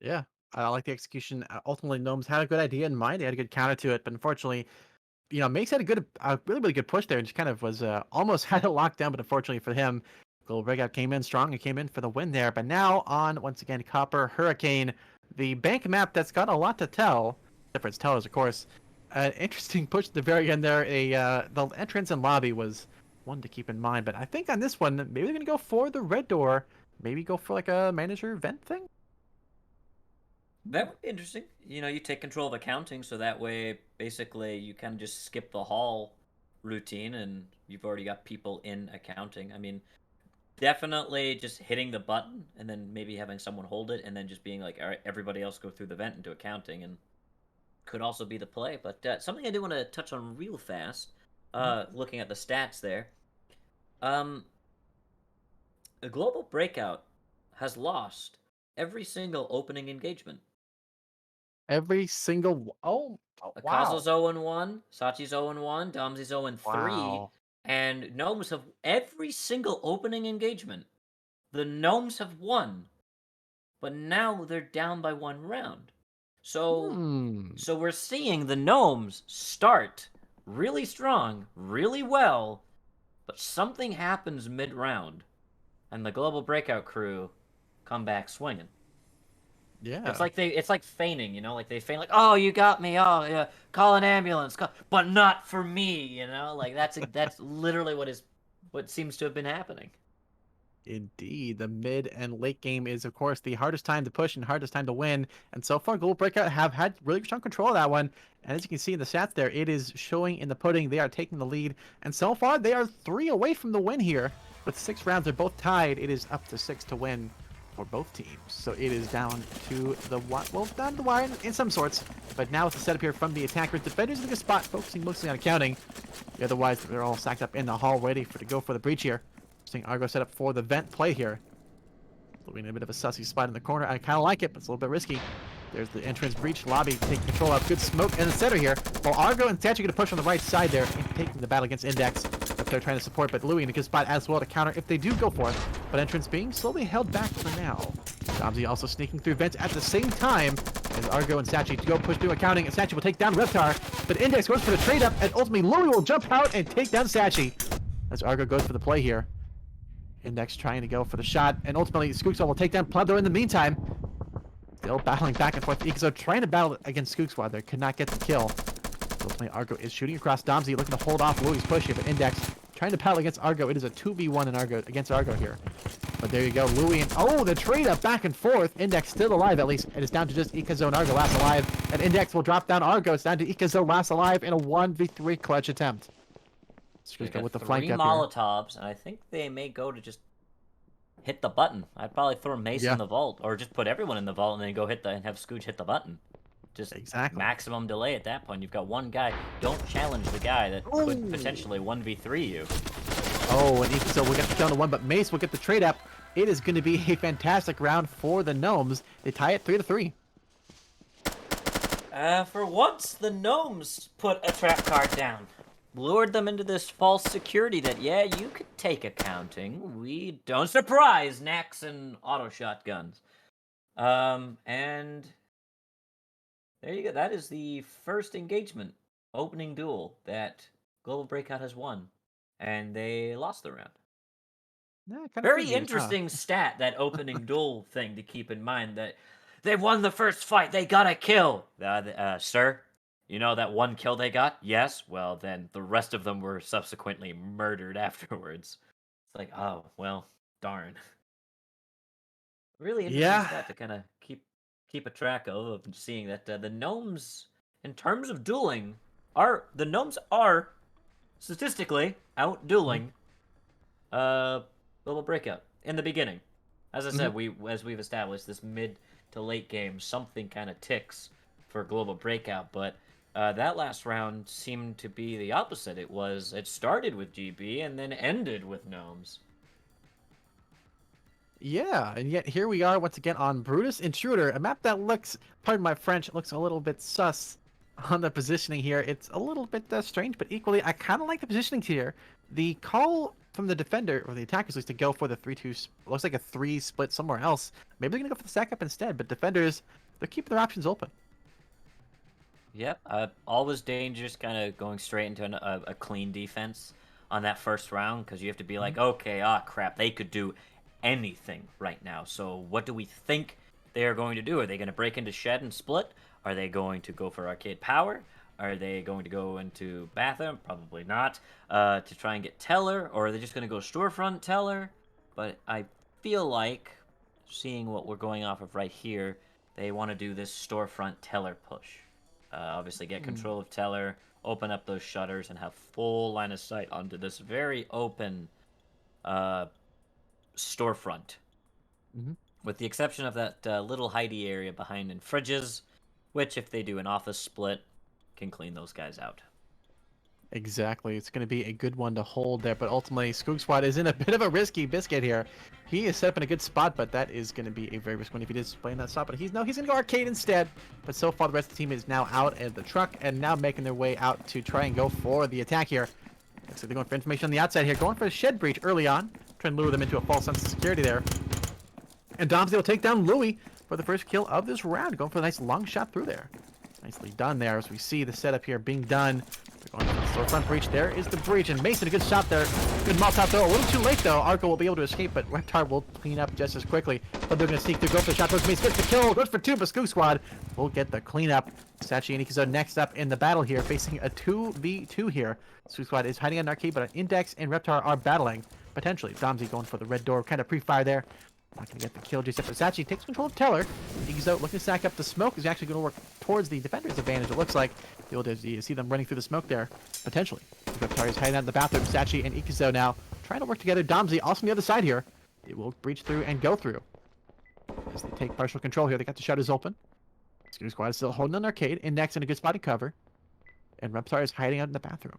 Yeah, I like the execution. Ultimately, Gnomes had a good idea in mind. They had a good counter to it, but unfortunately, Mace had a really, really good push there and just kind of was almost had it locked down, but unfortunately for him, Global Breakout came in strong and came in for the win there. But now on, once again, Copper Hurricane, the bank map that's got a lot to tell, except for its tellers, of course. An interesting push at the very end there. The entrance and lobby was one to keep in mind, but I think on this one, maybe they're going to go for the red door, maybe go for like a manager vent thing?
That would be interesting. You take control of accounting, so that way, basically, you kind of just skip the hall routine, and you've already got people in accounting. I mean, definitely just hitting the button, and then maybe having someone hold it, and then just being like, all right, everybody else go through the vent into accounting, and could also be the play. But something I do want to touch on real fast, looking at the stats there. The Global Breakout has lost every single opening engagement.
Every single wow.
Akazo's 0-1, SaChi's 0-1, Domsy's 0-3,
Wow.
and Gnomes have every single opening engagement. The Gnomes have won, but now they're down by 1 round. So we're seeing the Gnomes start really strong, really well, but something happens mid-round, and the Global Breakout crew come back swinging.
Yeah.
It's like feigning, like they feign, like, oh, you got me, oh yeah, call an ambulance, but not for me, like that's literally what seems to have been happening.
Indeed, the mid and late game is, of course, the hardest time to push and hardest time to win. And so far, Global Breakout have had really strong control of that one. And as you can see in the stats there, it is showing in the pudding. They are taking the lead. And so far, they are 3 away from the win here. With 6 rounds, they're both tied. It is up to 6 to win for both teams. So it is down to the down to the wire in some sorts. But now with the setup here from the attackers, defenders in a good spot, focusing mostly on accounting. Otherwise, they're all stacked up in the hall, ready to go for the breach here. Seeing Argo set up for the vent play here. Looking at a bit of a sussy spot in the corner. I kind of like it, but it's a little bit risky. There's the entrance breach lobby taking control of good smoke in the center here. While Argo and SaChi going to push on the right side there, taking the battle against Index. Up there trying to support, but Louis in a good spot as well to counter if they do go for it. But entrance being slowly held back for now. Domsy also sneaking through vents at the same time as Argo and SaChi to go push through accounting. And SaChi will take down Reptar, but Index goes for the trade up, and ultimately Louis will jump out and take down SaChi as Argo goes for the play here. Index trying to go for the shot, and ultimately Skooksquad will take down Plebdo in the meantime. Still battling back and forth. Ekazo trying to battle against Skooksquad there, could not get the kill. Ultimately Argo is shooting across Domsy, looking to hold off Louis' push here, but Index trying to battle against Argo. It is a 2v1 in against Argo here. But there you go, Louis, and oh, the trade up back and forth. Index still alive at least. It is down to just Ekazo and Argo last alive, and Index will drop down Argo. It's down to Ekazo last alive in a 1v3 clutch attempt.
Go
with the
3
flank up
Molotovs, and I think they may go to just hit the button. I'd probably throw Mace in the vault, or just put everyone in the vault and then go and have Scooch hit the button. Just maximum delay at that point. You've got one guy. Don't challenge the guy that could potentially 1v3 you.
Oh, and Ekazo will get the kill on the 1, but Mace will get the trade up. It is going to be a fantastic round for the Gnomes. They tie it 3-3.
For once, the Gnomes put a trap card down. lured them into this false security that, yeah, you could take accounting. We don't surprise Nax and auto shotguns. And there you go. That is the first engagement, opening duel that Global Breakout has won. And they lost the round.
Yeah, kind of
Very
figured, huh?
interesting stat, that opening duel thing to keep in mind, that they won the first fight, they got a kill. Sir, you know that one kill they got? Yes? Well, then the rest of them were subsequently murdered afterwards. It's like, oh, well, darn. Really interesting
Yeah,
stat to kind of keep a track of seeing that the gnomes, in terms of dueling, the gnomes are statistically out
mhm,
dueling Global Breakout in the beginning. As I
mhm.
said, as we've established, this mid to late game, something kind of ticks for Global Breakout, but that last round seemed to be the opposite. It started with GB and then ended with Gnomes.
Yeah, and yet here we are once again on Brutus Intruder, a map that looks, pardon my French, looks a little bit sus on the positioning here. It's a little bit strange, but equally, I kind of like the positioning here. The call from the defender, or the attackers, is to go for the 3-2, looks like a 3 split somewhere else. Maybe they're going to go for the stack up instead, but defenders, they're keeping their options open.
Yep, always dangerous, kind of going straight into a clean defense on that first round, because you have to be
Mhm.
like, okay, crap, they could do anything right now. So what do we think they are going to do? Are they going to break into shed and split? Are they going to go for arcade power? Are they going to go into bathroom? Probably not. To try and get teller, or are they just going to go storefront teller? But I feel like, seeing what we're going off of right here, they want to do this storefront teller push. Obviously, get
Mm.
control of teller, open up those shutters, and have full line of sight onto this very open uh, storefront,
Mhm.
with the exception of that little hidey area behind in fridges, which, if they do an office split, can clean those guys out.
Exactly. It's going to be a good one to hold there, but ultimately, Skoog Squad is in a bit of a risky biscuit here. He is set up in a good spot, but that is going to be a very risky one if he does play in that spot. But he's going to go arcade instead. But so far, the rest of the team is now out of the truck and now making their way out to try and go for the attack here. Looks like they're going for information on the outside here, going for a shed breach early on, trying to lure them into a false sense of security there. And Domsey will take down Louis for the first kill of this round, going for a nice long shot through there. Nicely done there as we see the setup here being done. They're going for the storefront breach. There is the breach, and Mason, a good shot there. Good Molotov throw. A little too late, though. Arco will be able to escape, but Reptar will clean up just as quickly. But they're going to sneak through. Go for the shot towards Mason. Gets the kill. Goes for two, but Skoog Squad will get the cleanup. SaChi and Ekazo next up in the battle here, facing a 2v2 here. Skoog Squad is hiding on arcade, but an Index and Reptar are battling. Potentially, Domsey going for the red door. Kind of pre-fire there. Not going to get the kill just yet, but SaChi takes control of Teller. He's out looking to sack up the smoke. Is actually going to work towards the defender's advantage, it looks like. You see them running through the smoke there, potentially. Reptar is hiding out in the bathroom. SaChi and Ekazo now trying to work together. Domsey also on the other side here. It will breach through and go through. As they take partial control here, they got the shutters open. Scooter Squad is still holding an arcade. Index in a good spot to cover. And Reptar is hiding out in the bathroom.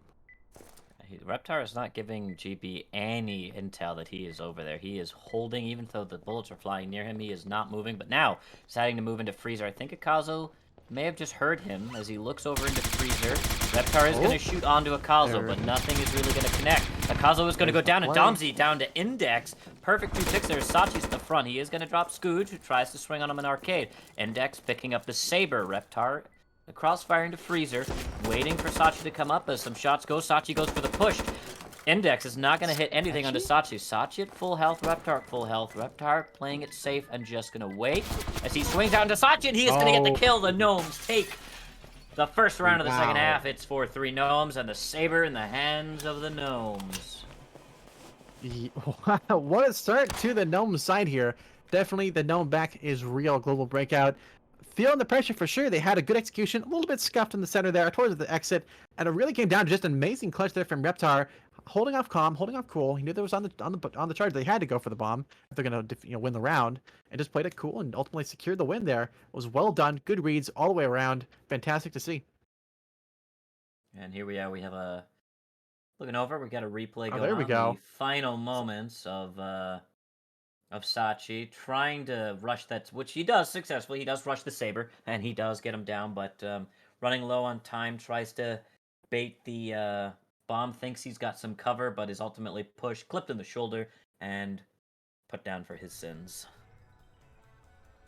Reptar is not giving GB any intel that he is over there. He is holding, even though the bullets are flying near him. He is not moving, but now deciding to move into freezer. I think Ekazo may have just heard him as he looks over into freezer. Reptar is going to shoot onto Ekazo, but nothing is really going to connect. Ekazo is going to go down, and Domsey down to Index. Perfect 2-6 there. SaChi's at the front. He is going to drop Scooge, who tries to swing on him in arcade. Index picking up the saber. Reptar the crossfire into freezer, waiting for SaChi to come up as some shots go. SaChi goes for the push. Index is not going to hit anything onto SaChi. SaChi at full health, Reptar at full health. Reptar playing it safe and just going to wait as he swings out into SaChi, and he is going to get the kill. The Gnomes take the first round of the second half. It's 4-3 Gnomes, and the saber in the hands of the Gnomes.
Wow, what a start to the Gnome side here. Definitely the Gnome back is real. Global Breakout. Feeling the pressure for sure. They had a good execution, a little bit scuffed in the center there towards the exit, and it really came down to just an amazing clutch there from Reptar, holding off calm, holding off cool. He knew there was on the charge. They had to go for the bomb if they're gonna win the round, and just played it cool and ultimately secured the win there. It was well done, good reads all the way around. Fantastic to see.
And here we are. We have a looking over. We got a replay
Oh,
going
there we
on. The
go.
final moments of SaChi trying to rush that, which he does successfully. He does rush the saber, and he does get him down, but running low on time, tries to bait the Bomb thinks he's got some cover, but is ultimately pushed, clipped in the shoulder, and put down for his sins.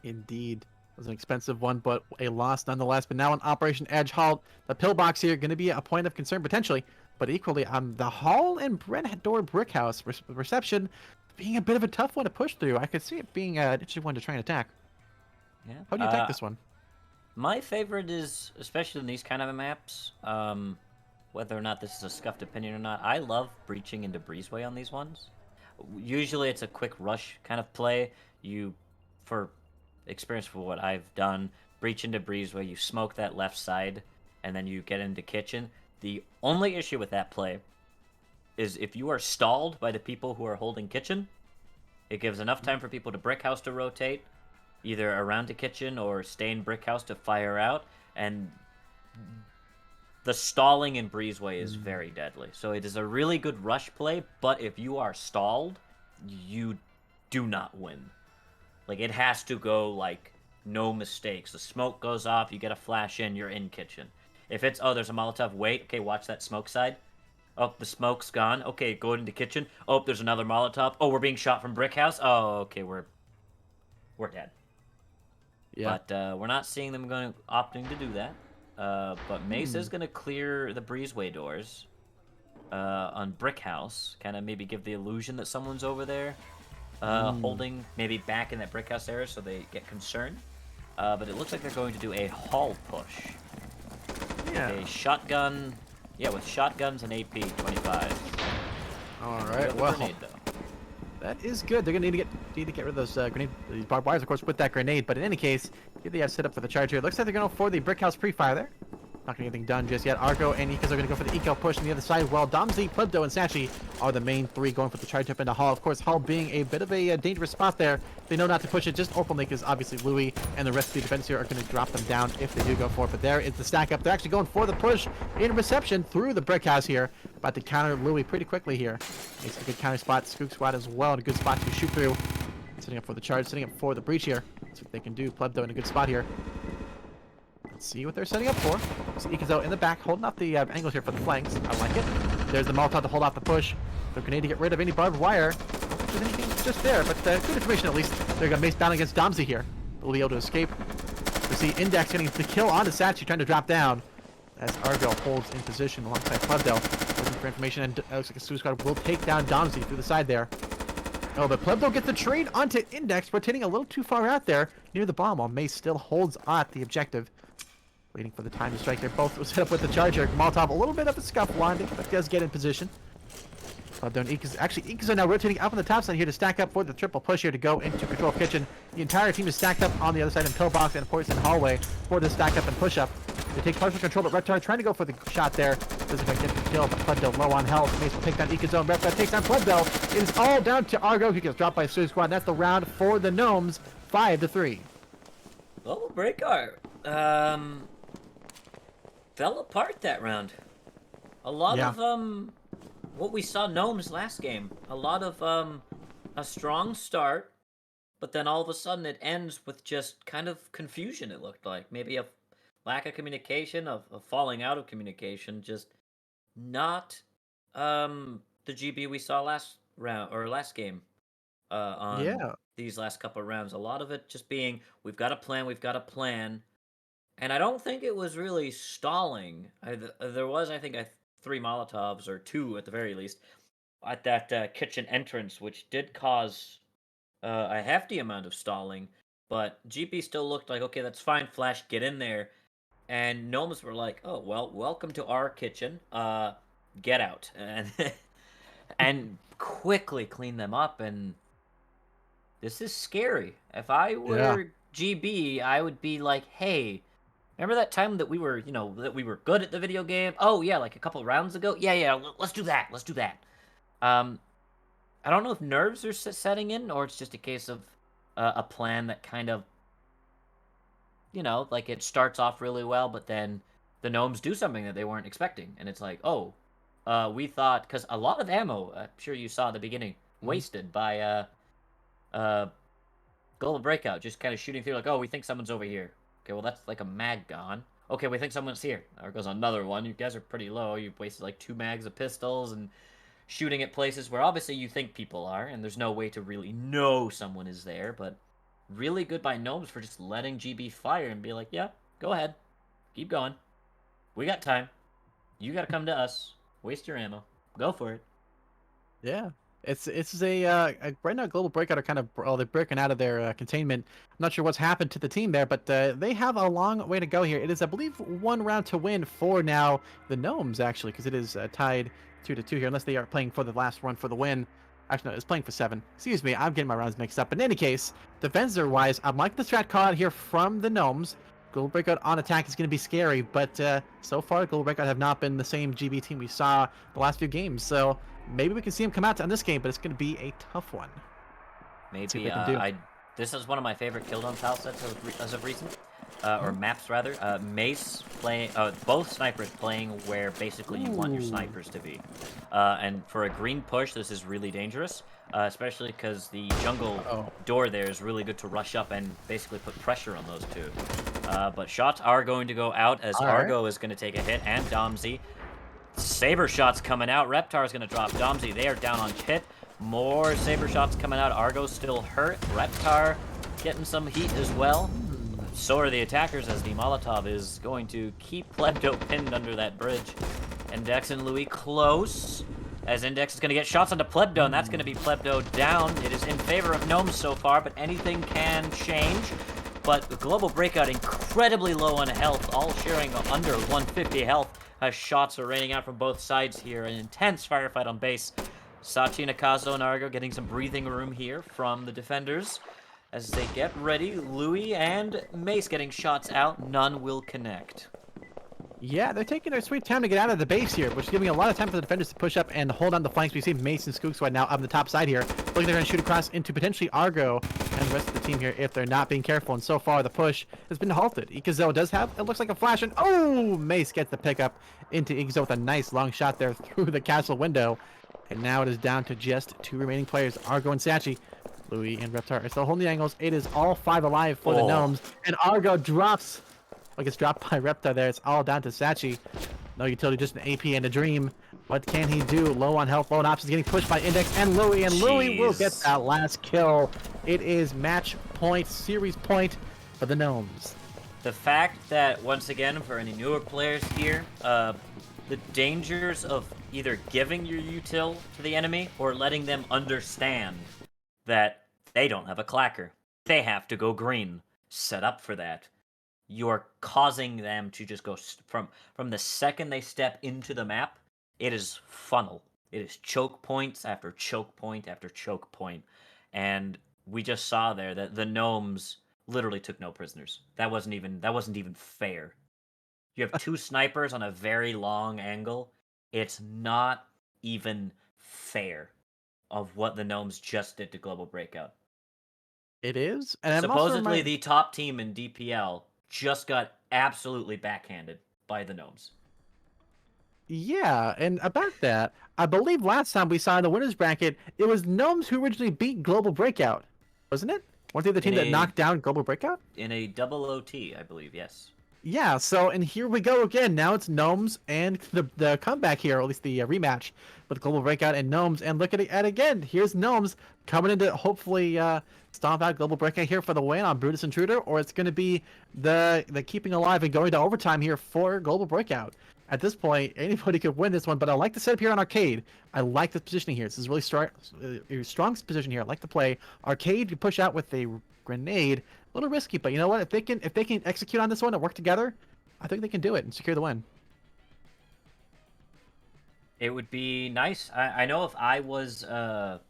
Indeed. It was an expensive one, but a loss nonetheless. But now on Operation Edge Halt, the pillbox here going to be a point of concern potentially, but equally, the Hall and Brent Door Brickhouse reception being a bit of a tough one to push through. I could see it being an interesting one to try and attack.
Yeah.
How do you attack this one?
My favorite is, especially in these kind of maps, whether or not this is a scuffed opinion or not, I love breaching into breezeway on these ones. Usually it's a quick rush kind of play. For experience for what I've done, breach into breezeway, you smoke that left side, and then you get into kitchen. The only issue with that play is if you are stalled by the people who are holding kitchen, it gives enough time for people to brick house to rotate, either around to kitchen or stay in brick house to fire out, and the stalling in breezeway is very deadly. So it is a really good rush play, but if you are stalled, you do not win. Like, it has to go, like, no mistakes. The smoke goes off, you get a flash in, you're in kitchen. If it's, oh, there's a Molotov, wait, okay, watch that smoke side. Oh, the smoke's gone. Okay, go into kitchen. Oh, there's another Molotov. Oh, we're being shot from brick house. Oh, okay, we're dead.
Yeah.
But we're not seeing them opting to do that. But Mace is going to clear the breezeway doors on brick house. Kind of maybe give the illusion that someone's over there. Holding maybe back in that brick house area so they get concerned. But it looks like they're going to do a hall push.
Yeah.
A shotgun. Yeah, with shotguns and AP 25.
All right. Well,
grenade, though.
that is good. They're gonna need to get rid of those these barbed wires, of course, with that grenade. But in any case, here they have set up for the charge here. Looks like they're going for the brick house pre-fire there. Not getting anything done just yet. Argo and Ekazo are going to go for the eco push on the other side. While Domsey, Plebdo, and SaChi are the main three going for the charge up into Hall. Of course, Hall being a bit of a dangerous spot there. They know not to push it just openly because obviously Louis and the rest of the defense here are going to drop them down if they do go for it. But there is the stack up. They're actually going for the push in reception through the brick house here. About to counter Louis pretty quickly here. It's a good counter spot. Skook Squad as well, and a good spot to shoot through. Setting up for the charge, setting up for the breach here. See what they can do. Plebdo in a good spot here. Let's see what they're setting up for. So Ekazo in the back, holding up the angles here for the flanks. I like it. There's the Molotov to hold off the push. The grenade to get rid of any barbed wire. There's anything just there, but good information at least. They're going to Mace down against Domsey here. Will be able to escape. We see Index getting the kill onto SaChi, trying to drop down. As Argo holds in position alongside Plebdo. Looking for information, and it looks like a SaChi squad will take down Domsey through the side there. Oh, but Plebdo gets the trade onto Index, rotating a little too far out there near the bomb, while Mace still holds at the objective. Waiting for the time to strike. They're both set up with the charger. Molotov, a little bit of a scuff landing, but does get in position. Ekazo now rotating up on the top side here to stack up for the triple push here to go into control of kitchen. The entire team is stacked up on the other side in pillbox and Poison hallway for the stack up and push up. They take partial control, but Reptar trying to go for the shot there. Doesn't quite get the kill, but Plebdo low on health. Mace will take down Ekazo, and Reptar takes down Plebdo. It is all down to Argo. He gets dropped by SaChi squad. That's the round for the Gnomes, 5-3.
Well, Breakout fell apart that round. A lot of what we saw Gnomes last game. A lot of a strong start, but then all of a sudden it ends with just kind of confusion. It looked like maybe a lack of communication, of falling out of communication, just not the GB we saw last round or last game on these last couple of rounds. A lot of it just being we've got a plan. And I don't think it was really stalling. There was, I think, 3 Molotovs, or 2 at the very least, at that kitchen entrance, which did cause a hefty amount of stalling. But GP still looked like, okay, that's fine, Flash, get in there. And Gnomes were like, oh, well, welcome to our kitchen. Get out. And quickly clean them up. And this is scary. If I were GB, I would be like, hey, remember that time that we were, that we were good at the video game? Oh, yeah, like a couple rounds ago? Yeah, let's do that. I don't know if nerves are setting in, or it's just a case of a plan that kind of, like it starts off really well, but then the Gnomes do something that they weren't expecting. And it's like, oh, we thought, because a lot of ammo, I'm sure you saw at the beginning, wasted by Global Breakout, just kind of shooting through like, oh, we think someone's over here. Okay, well, that's like a mag gone. Okay, we think someone's here. There goes another one. You guys are pretty low. You've wasted like 2 mags of pistols and shooting at places where obviously you think people are, and there's no way to really know someone is there, but really good by Gnomes for just letting GB fire and be like, yeah, go ahead. Keep going. We got time. You gotta come to us. Waste your ammo. Go for it.
Yeah, it's right now Global Breakout are kind of they're breaking out of their containment. I'm not sure what's happened to the team there, but they have a long way to go here. It is, I believe, 1 round to win for now the Gnomes actually, because it is tied 2-2 here, unless they are playing for the last run for the win. Actually, no, it's playing for 7. Excuse me, I'm getting my rounds mixed up. But in any case, defensive wise, I'm liking the strat call out here from the Gnomes. Global Breakout on attack is going to be scary, but so far Global Breakout have not been the same GB team we saw the last few games. So maybe we can see him come out on this game, but it's going to be a tough one. See what
Maybe
they can do.
this is one of my favorite kill on tile sets as of recent, or maps rather. Mace playing, both snipers playing where basically you want your snipers to be, and for a green push, this is really dangerous, especially because the jungle door there is really good to rush up and basically put pressure on those two. But shots are going to go out as Argo is going to take a hit, and Domsey. Saber shots coming out. Reptar is going to drop Domsey. They are down on hit. More saber shots coming out. Argo's still hurt. Reptar getting some heat as well. So are the attackers, as the Molotov is going to keep Plebdo pinned under that bridge. Index and Louis close, as Index is going to get shots onto Plebdo, and that's going to be Plebdo down. It is in favor of Gnomes so far, but anything can change. But the Global Breakout incredibly low on health, all sharing under 150 health, as shots are raining out from both sides here. An intense firefight on base. SaChi and Ekazo and Argo getting some breathing room here from the defenders as they get ready. Louis and Mace getting shots out. None will connect.
Yeah, they're taking their sweet time to get out of the base here, which is giving a lot of time for the defenders to push up and hold on the flanks. We see Mace and Skooks right now on the top side here. Looking they're going to shoot across into potentially Argo and the rest of the team here if they're not being careful. And so far, the push has been halted. Ekazo does have, it looks like a flash, and Mace gets the pickup into Ekazo with a nice long shot there through the castle window. And now it is down to just 2 remaining players, Argo and SaChi. Louis and Reptar are still holding the angles. It is all 5 alive for the Gnomes. And Argo drops. Gets dropped by Reptar there. It's all down to SaChi. No utility, just an AP and a dream. What can he do? Low on health, low on options, getting pushed by Index and Louis. And Louis will get that last kill. It is match point, series point for the Gnomes.
The fact that, once again, for any newer players here, the dangers of either giving your util to the enemy or letting them understand that they don't have a clacker. They have to go green. Set up for that. You're causing them to just go from the second they step into the map, it is funnel. It is choke points after choke point after choke point. And we just saw there that the Gnomes literally took no prisoners. That wasn't even fair. You have 2 snipers on a very long angle. It's not even fair of what the Gnomes just did to Global Breakout.
It is. And I'm
supposedly the top team in DPL just got absolutely backhanded by the Gnomes.
Yeah, and about that, I believe last time we saw in the winners bracket, it was Gnomes who originally beat Global Breakout, wasn't it? Weren't they the team that knocked down Global Breakout?
In a double OT, I believe, yes.
Yeah, so, and here we go again. Now it's Gnomes and the comeback here, or at least the rematch with Global Breakout and Gnomes. And look at it again. Here's Gnomes coming in to hopefully stomp out Global Breakout here for the win on Brutus Intruder, or it's going to be the keeping alive and going to overtime here for Global Breakout. At this point, anybody could win this one, but I like the setup here on Arcade. I like the positioning here. This is really strong position here. I like to play Arcade. You push out with a grenade. A little risky, but you know what? If they can execute on this one and work together, I think they can do it and secure the win.
It would be nice. I know if I was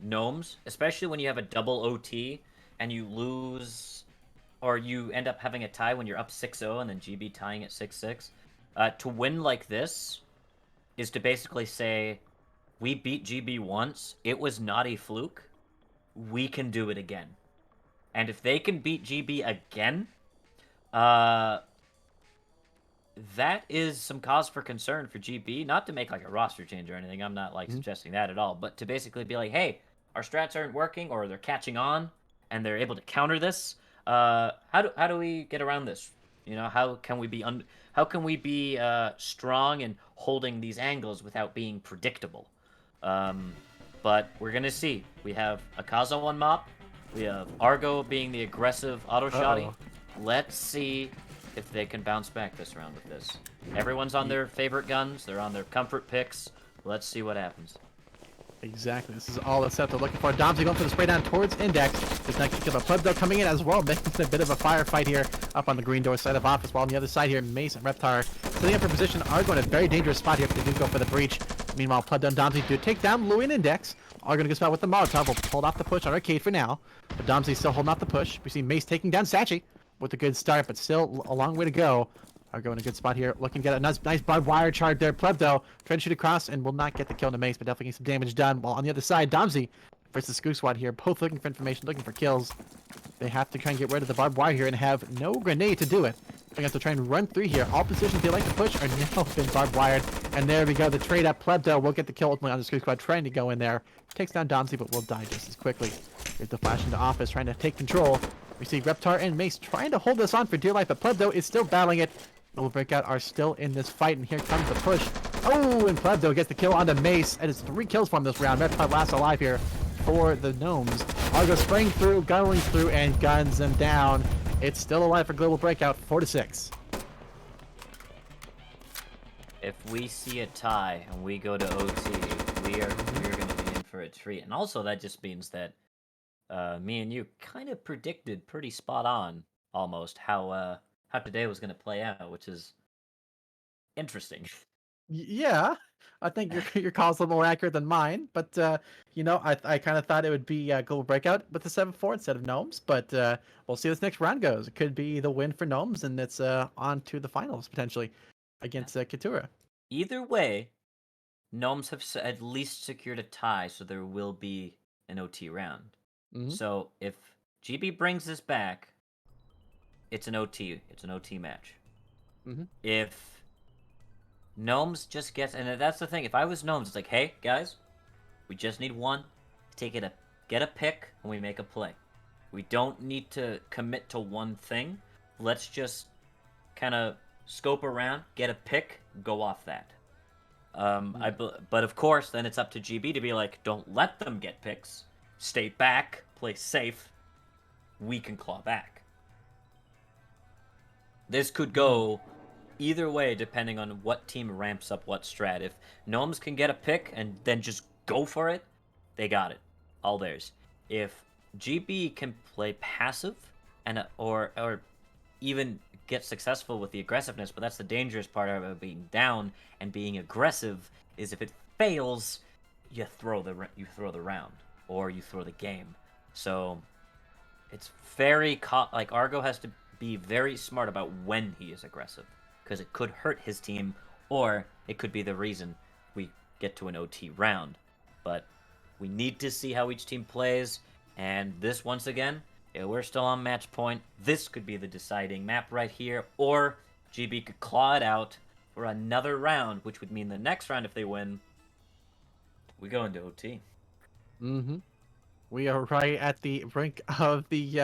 Gnomes, especially when you have a double OT and you lose, or you end up having a tie when you're up 6-0 and then GB tying at 6-6. To win like this is to basically say, we beat GB once. It was not a fluke. We can do it again. And if they can beat GB again, that is some cause for concern for GB. Not to make like a roster change or anything. I'm not like suggesting that at all. But to basically be like, hey, our strats aren't working, or they're catching on, and they're able to counter this. How do we get around this? You know, how can we be strong and holding these angles without being predictable? But we're gonna see. We have Ekazo on mop. We have Argo being the aggressive auto shotty. Let's see if they can bounce back this round with this. Everyone's on their favorite guns. They're on their comfort picks. Let's see what happens.
Exactly. This is all the set they're looking for. Domsy going for the spray down towards Index. There's not kick of a Plebdo coming in as well, making a bit of a firefight here up on the green door side of office. While on the other side here, Mace and Reptar setting up for position are going in a very dangerous spot here if they do go for the breach. Meanwhile, Plebdo and Domsy do take down Louie and Index. Are going to go spot with the Molotov. Will hold off the push on Arcade for now. But Domsy still holding off the push. We see Mace taking down SaChi with a good start, but still a long way to go. Are going in a good spot here. Looking to get a nice barbed wire charge there. Plebdo trying to shoot across and will not get the kill on the Mace, but definitely getting some damage done. While on the other side, Domsy versus Skook Squad here, both looking for information, looking for kills. They have to try and get rid of the barbed wire here and have no grenade to do it. They have to try and run through here. All positions they like to push are now been barbed wired. And there we go. The trade up. Plebdo will get the kill ultimately on the Skook Squad, trying to go in there. Takes down Domsy, but will die just as quickly. Here's the flash into office, trying to take control. We see Reptar and Mace trying to hold this on for dear life, but Plebdo is still battling it. Global Breakout are still in this fight, and here comes the push. Oh, and Plebdo gets the kill onto Mace, and it's 3 kills from this round. Reptar last alive here for the Gnomes. Argo spraying through, going through, and guns them down. It's still alive for Global Breakout, 4-6.
If we see a tie and we go to OT, we're going to be in for a treat. And also, that just means that me and you kind of predicted pretty spot on, almost, how today was going to play out, which is interesting.
Yeah, I think your call's a little more accurate than mine, but you know, I kind of thought it would be Global Breakout with the 7-4 instead of Gnomes, but we'll see how this next round goes. It could be the win for Gnomes, and it's on to the finals potentially against Kitura.
Either way, Gnomes have at least secured a tie, so there will be an OT round. So if GB brings this back, it's an OT. It's an OT match. If Gnomes just gets, and that's the thing. If I was Gnomes, it's like, hey guys, we just need one. Get a pick, and we make a play. We don't need to commit to one thing. Let's just kind of scope around, get a pick, go off that. But of course, then it's up to GB to be like, don't let them get picks. Stay back, play safe. We can claw back. This could go either way depending on what team ramps up what strat. If Gnomes can get a pick and then just go for it, they got it. All theirs. If GB can play passive and or even get successful with the aggressiveness, but that's the dangerous part of it being down and being aggressive, is if it fails, you throw the round or you throw the game. So it's very like Argo has to be very smart about when he is aggressive, because it could hurt his team or it could be the reason we get to an OT round. But we need to see how each team plays, and this, once again, we're still on match point. This could be the deciding map right here, or GB could claw it out for another round, which would mean the next round, if they win, we go into OT.
We are right at the brink of the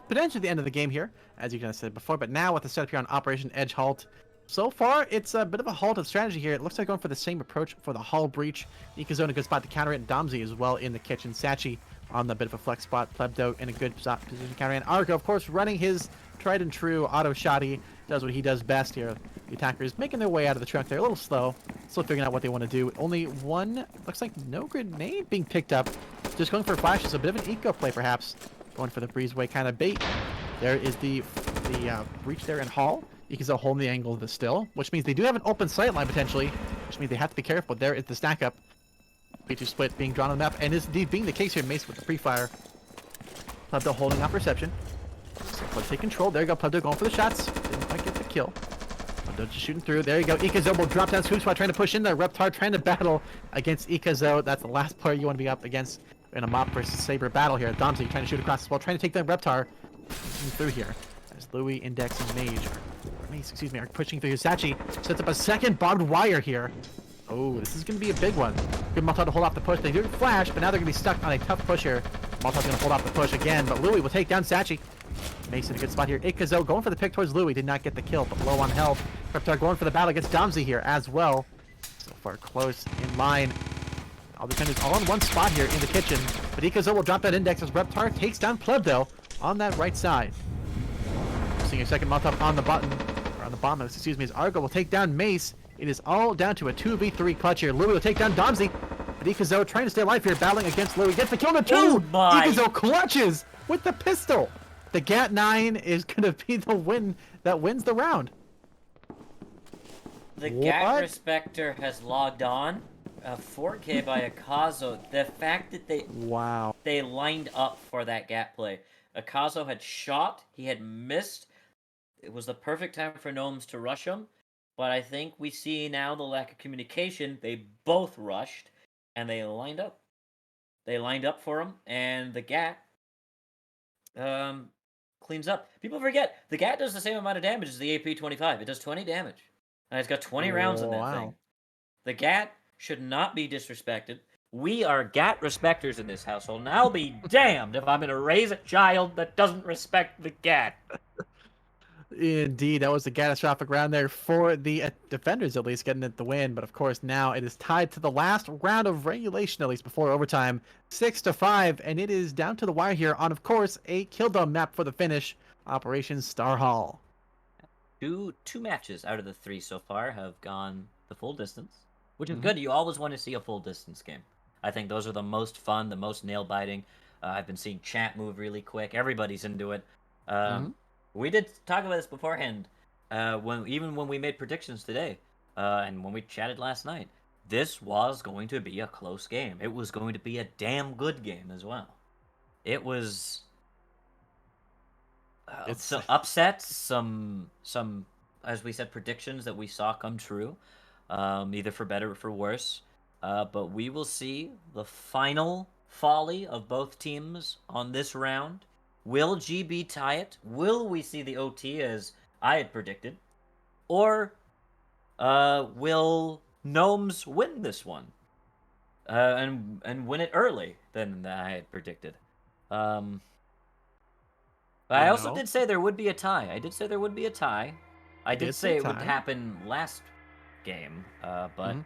potentially the end of the game here, as you kind of said before. But now with the setup here on Operation Edge Halt, so far it's a bit of a halt of strategy here. It looks like going for the same approach for the Hull Breach. Ekazo in a good spot to counter it, and Domsy as well in the kitchen. SaChi on the bit of a flex spot. Plebdo in a good position to counter, and Argo, of course, running his tried and true auto shotty, does what he does best here. The attackers making their way out of the truck. They're a little slow, still figuring out what they want to do. Only one, looks like no grenade being picked up. Just going for flashes, a bit of an eco play perhaps. Going for the breezeway kind of bait. There is the breach there in Hall. Ekazo holding the angle of the still, which means they do have an open sight line potentially, which means they have to be careful. There is the stack up. P2 split being drawn on the map, and is indeed being the case here. Mace with the pre-fire. Plebdo holding off reception. So Plebdo take control. There you go. Plebdo going for the shots. Didn't quite get the kill. Plebdo just shooting through. There you go. Ekazo will drop down Skook Squad trying to push in there. Reptar trying to battle against Ekazo. That's the last player you want to be up against in a mop versus Saber battle here. Domsy trying to shoot across as well, trying to take down Reptar. Through here. As Louie, Index, and Mace, are pushing through. SaChi sets up a second barbed wire here. Oh, this is going to be a big one. Good Molotov to hold off the push. They do flash, but now they're going to be stuck on a tough push here. Molotov's going to hold off the push again, but Louis will take down SaChi. Mace in a good spot here. Ekazo going for the pick towards Louis. Did not get the kill, but low on health. Reptar going for the battle against Domsey here as well. So far close in line. All the defenders all in one spot here in the kitchen. But Ekazo will drop that index as Reptar takes down Plebdo on that right side. Seeing a second Molotov on the button, or on the bomb, excuse me, as Argo will take down Mace. It is all down to a 2v3 clutch here. Louis will take down Domsey. But Ekazo trying to stay alive here, battling against Louis. Gets the kill on the 2!
Oh my.
Ekazo clutches with the pistol. The Gat-9 is going to be the win that wins the round.
The Gat Respecter has logged on. 4K by Ekazo. The fact that they lined up for that Gat play. Ekazo had shot, he had missed. It was the perfect time for Gnomes to rush him. But I think we see now the lack of communication. They both rushed, and they lined up. They lined up for him, and the Gat cleans up. People forget, the Gat does the same amount of damage as the AP-25. It does 20 damage. And it's got 20 rounds in that thing. The Gat should not be disrespected. We are Gat respecters in this household, and I'll be damned if I'm going to raise a child that doesn't respect the Gat.
Indeed, that was a catastrophic round there for the defenders, at least getting it the win. But of course, now it is tied to the last round of regulation, at least before overtime, 6-5, and it is down to the wire here on, of course, a kill dome map for the finish, Operation Star Hall.
Two matches out of the 3 so far have gone the full distance, which is good. You always want to see a full distance game. I think those are the most fun, the most nail biting. I've been seeing chat move really quick. Everybody's into it. We did talk about this beforehand, even when we made predictions today, and when we chatted last night. This was going to be a close game. It was going to be a damn good game as well. It was some upsets, some as we said, predictions that we saw come true, either for better or for worse. But we will see the final folly of both teams on this round. Will GB tie it? Will we see the OT as I had predicted? Or will Gnomes win this one? And win it early than I had predicted. But I also did say there would be a tie. I did say there would be a tie. I did say it would happen last game. But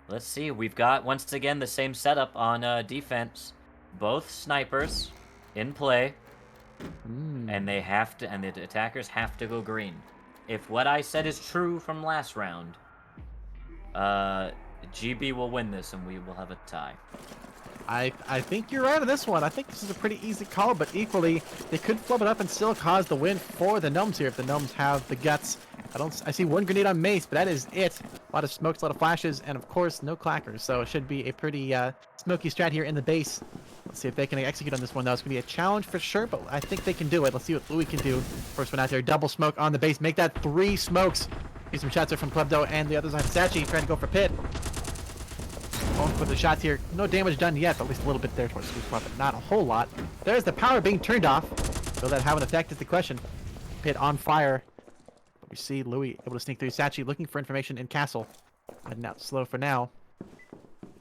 let's see. We've got, once again, the same setup on defense. Both snipers in play, and they have to, and the attackers have to go green. If what I said is true from last round, GB will win this, and we will have a tie.
I think you're right on this one. I think this is a pretty easy call, but equally, they could flub it up and still cause the win for the Gnomes here if the Gnomes have the guts. I see one grenade on Mace, but that is it. A lot of smokes, a lot of flashes, and of course, no clackers. So it should be a pretty smoky strat here in the base. Let's see if they can execute on this one, though. It's going to be a challenge for sure, but I think they can do it. Let's see what Louis can do. First one out there, double smoke on the base. Make that 3 smokes. Get some shots there from Plebdo, and the other side, SaChi trying to go for Pit. Going for the shots here. No damage done yet, but at least a little bit there towards the spot, but not a whole lot. There's the power being turned off. Will that have an effect is the question. Pit on fire. But we see Louis able to sneak through. SaChi looking for information in Castle. Heading out slow for now.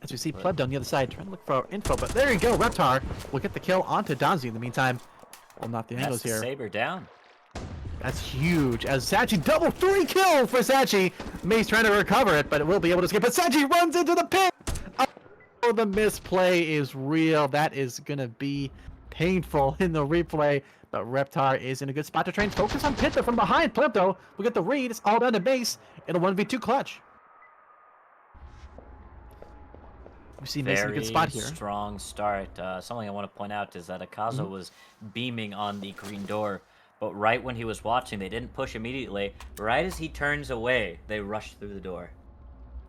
As we see Plebdo on the other side trying to look for info, but there you go. Reptar will get the kill onto Donzi in the meantime. Well, not the angles here.
Saber down.
That's huge. As SaChi double 3 kill for SaChi. Mace trying to recover it, but it will be able to escape. But SaChi runs into the pit. Oh, the misplay is real. That is going to be painful in the replay. But Reptar is in a good spot to try and focus on Pit, but from behind, Plebdo will get the read. It's all down to Mace in a 1v2 clutch. We see Mace in a good spot here.
Strong start. Something I want to point out is that Ekazo was beaming on the green door, but right when he was watching, they didn't push immediately. Right as he turns away, they rushed through the door.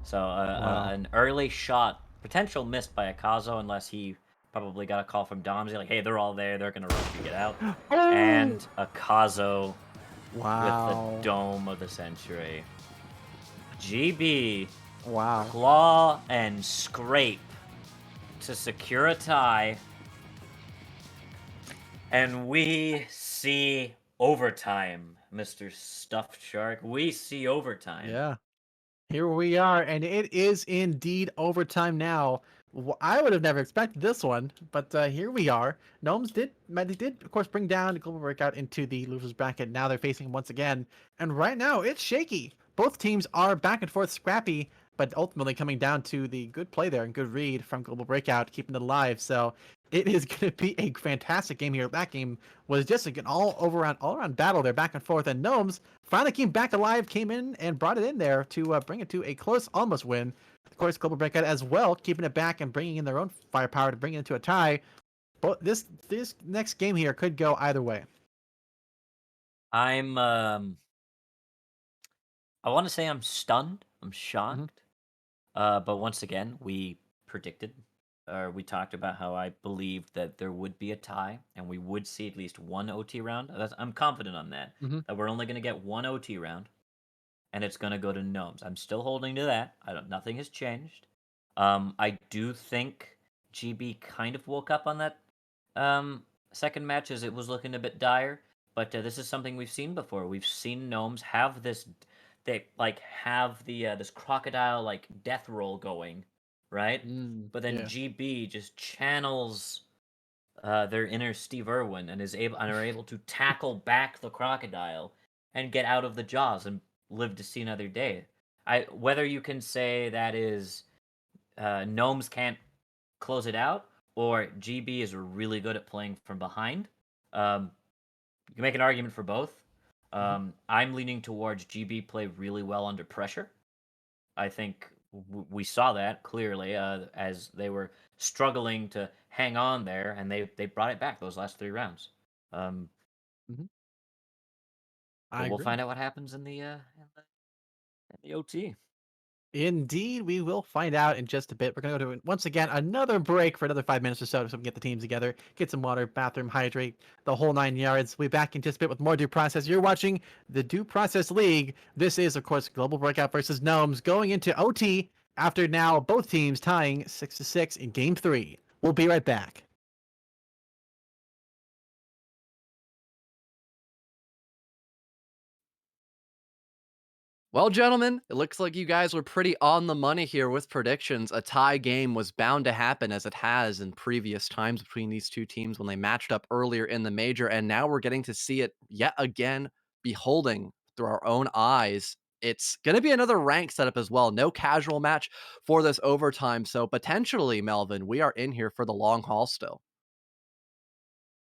So an early shot, potential missed by Ekazo, unless he probably got a call from Domsey, like, hey, they're all there, they're going to rush you, get out. And Ekazo with the Dome of the Century. GB, claw and scrape to secure a tie. And we see overtime, Mr. Stuffed Shark. We see overtime.
Yeah. Here we are, and it is indeed overtime now. I would have never expected this one, but here we are. Gnomes did, of course, bring down Global Breakout into the losers bracket. Now they're facing him once again, and right now it's shaky. Both teams are back and forth scrappy, but ultimately coming down to the good play there and good read from Global Breakout, keeping it alive. So it is going to be a fantastic game here. That game was just an all around battle there, back and forth, and Gnomes finally came back alive, came in and brought it in there to bring it to a close, almost win. Of course, Global Breakout as well, keeping it back and bringing in their own firepower to bring it into a tie. But this next game here could go either way.
I'm I want to say I'm stunned. I'm
Mm-hmm.
shocked. But once again, we predicted, or we talked about how I believed that there would be a tie and we would see at least one OT round. I'm confident on that.
Mm-hmm.
That we're only going to get one OT round, and it's going to go to Gnomes. I'm still holding to that. Nothing has changed. I do think GB kind of woke up on that second match as it was looking a bit dire. But this is something we've seen before. We've seen Gnomes have this. They like have the this crocodile like death roll going, right? But then
Yeah.
GB just channels their inner Steve Irwin and are able to tackle back the crocodile and get out of the jaws and live to see another day. Whether you can say that is Gnomes can't close it out or GB is really good at playing from behind. Um, you can make an argument for both.
Mm-hmm.
I'm leaning towards GB play really well under pressure. I think we saw that clearly as they were struggling to hang on there, and they brought it back those last 3 rounds. Um,
Mm-hmm.
but
I
we'll
agree.
find out what happens in the OT.
Indeed, we will find out in just a bit. We're going to go to, once again, another break for another 5 minutes or so we can get the teams together, get some water, bathroom, hydrate, the whole 9 yards. We'll be back in just a bit with more Due Process. You're watching the Due Process League. This is, of course, Global Breakout versus Gnomes going into OT after now both teams tying 6-6 in Game 3. We'll be right back.
Well, gentlemen, it looks like you guys were pretty on the money here with predictions. A tie game was bound to happen as it has in previous times between these two teams when they matched up earlier in the major. And now we're getting to see it yet again, beholding through our own eyes. It's going to be another rank setup as well. No casual match for this overtime. So potentially, Melvin, we are in here for the long haul still.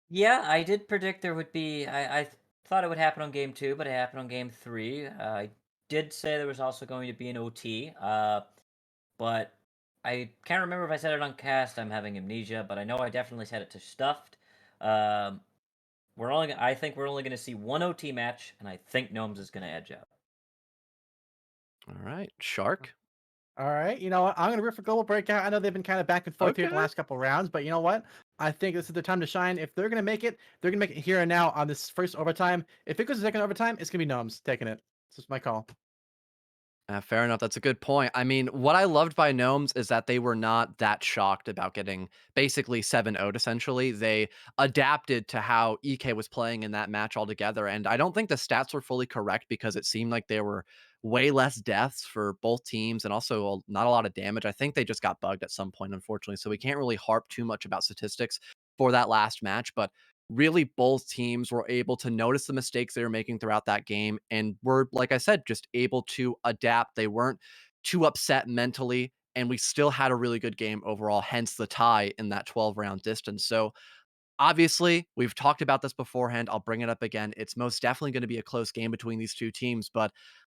Yeah, I did predict there would be. I thought it would happen on game two, but it happened on game three. I did say there was also going to be an OT, but I can't remember if I said it on cast. I'm having amnesia, but I know I definitely said it to Stuffed. Um, I think we're only going to see one OT match, and I think Gnomes is going to edge out.
All right. Shark.
All right, you know what? I'm gonna root for Global Breakout. I know they've been kind of back and forth here the
Okay.
last couple rounds, but you know what? I think this is the time to shine. If they're gonna make it, they're gonna make it here and now on this first overtime. If it goes to second overtime, it's gonna be Gnomes taking it. This is my call.
Fair enough. That's a good point. I mean, what I loved by Gnomes is that they were not that shocked about getting basically 7-0 essentially. They adapted to how EK was playing in that match altogether. And I don't think the stats were fully correct because it seemed like there were way less deaths for both teams and also not a lot of damage. I think they just got bugged at some point, unfortunately. So we can't really harp too much about statistics for that last match. But really both teams were able to notice the mistakes they were making throughout that game and were, like I said, just able to adapt. They weren't too upset mentally, and we still had a really good game overall, hence the tie in that 12-round distance. So obviously, we've talked about this beforehand. I'll bring it up again. It's most definitely going to be a close game between these two teams, but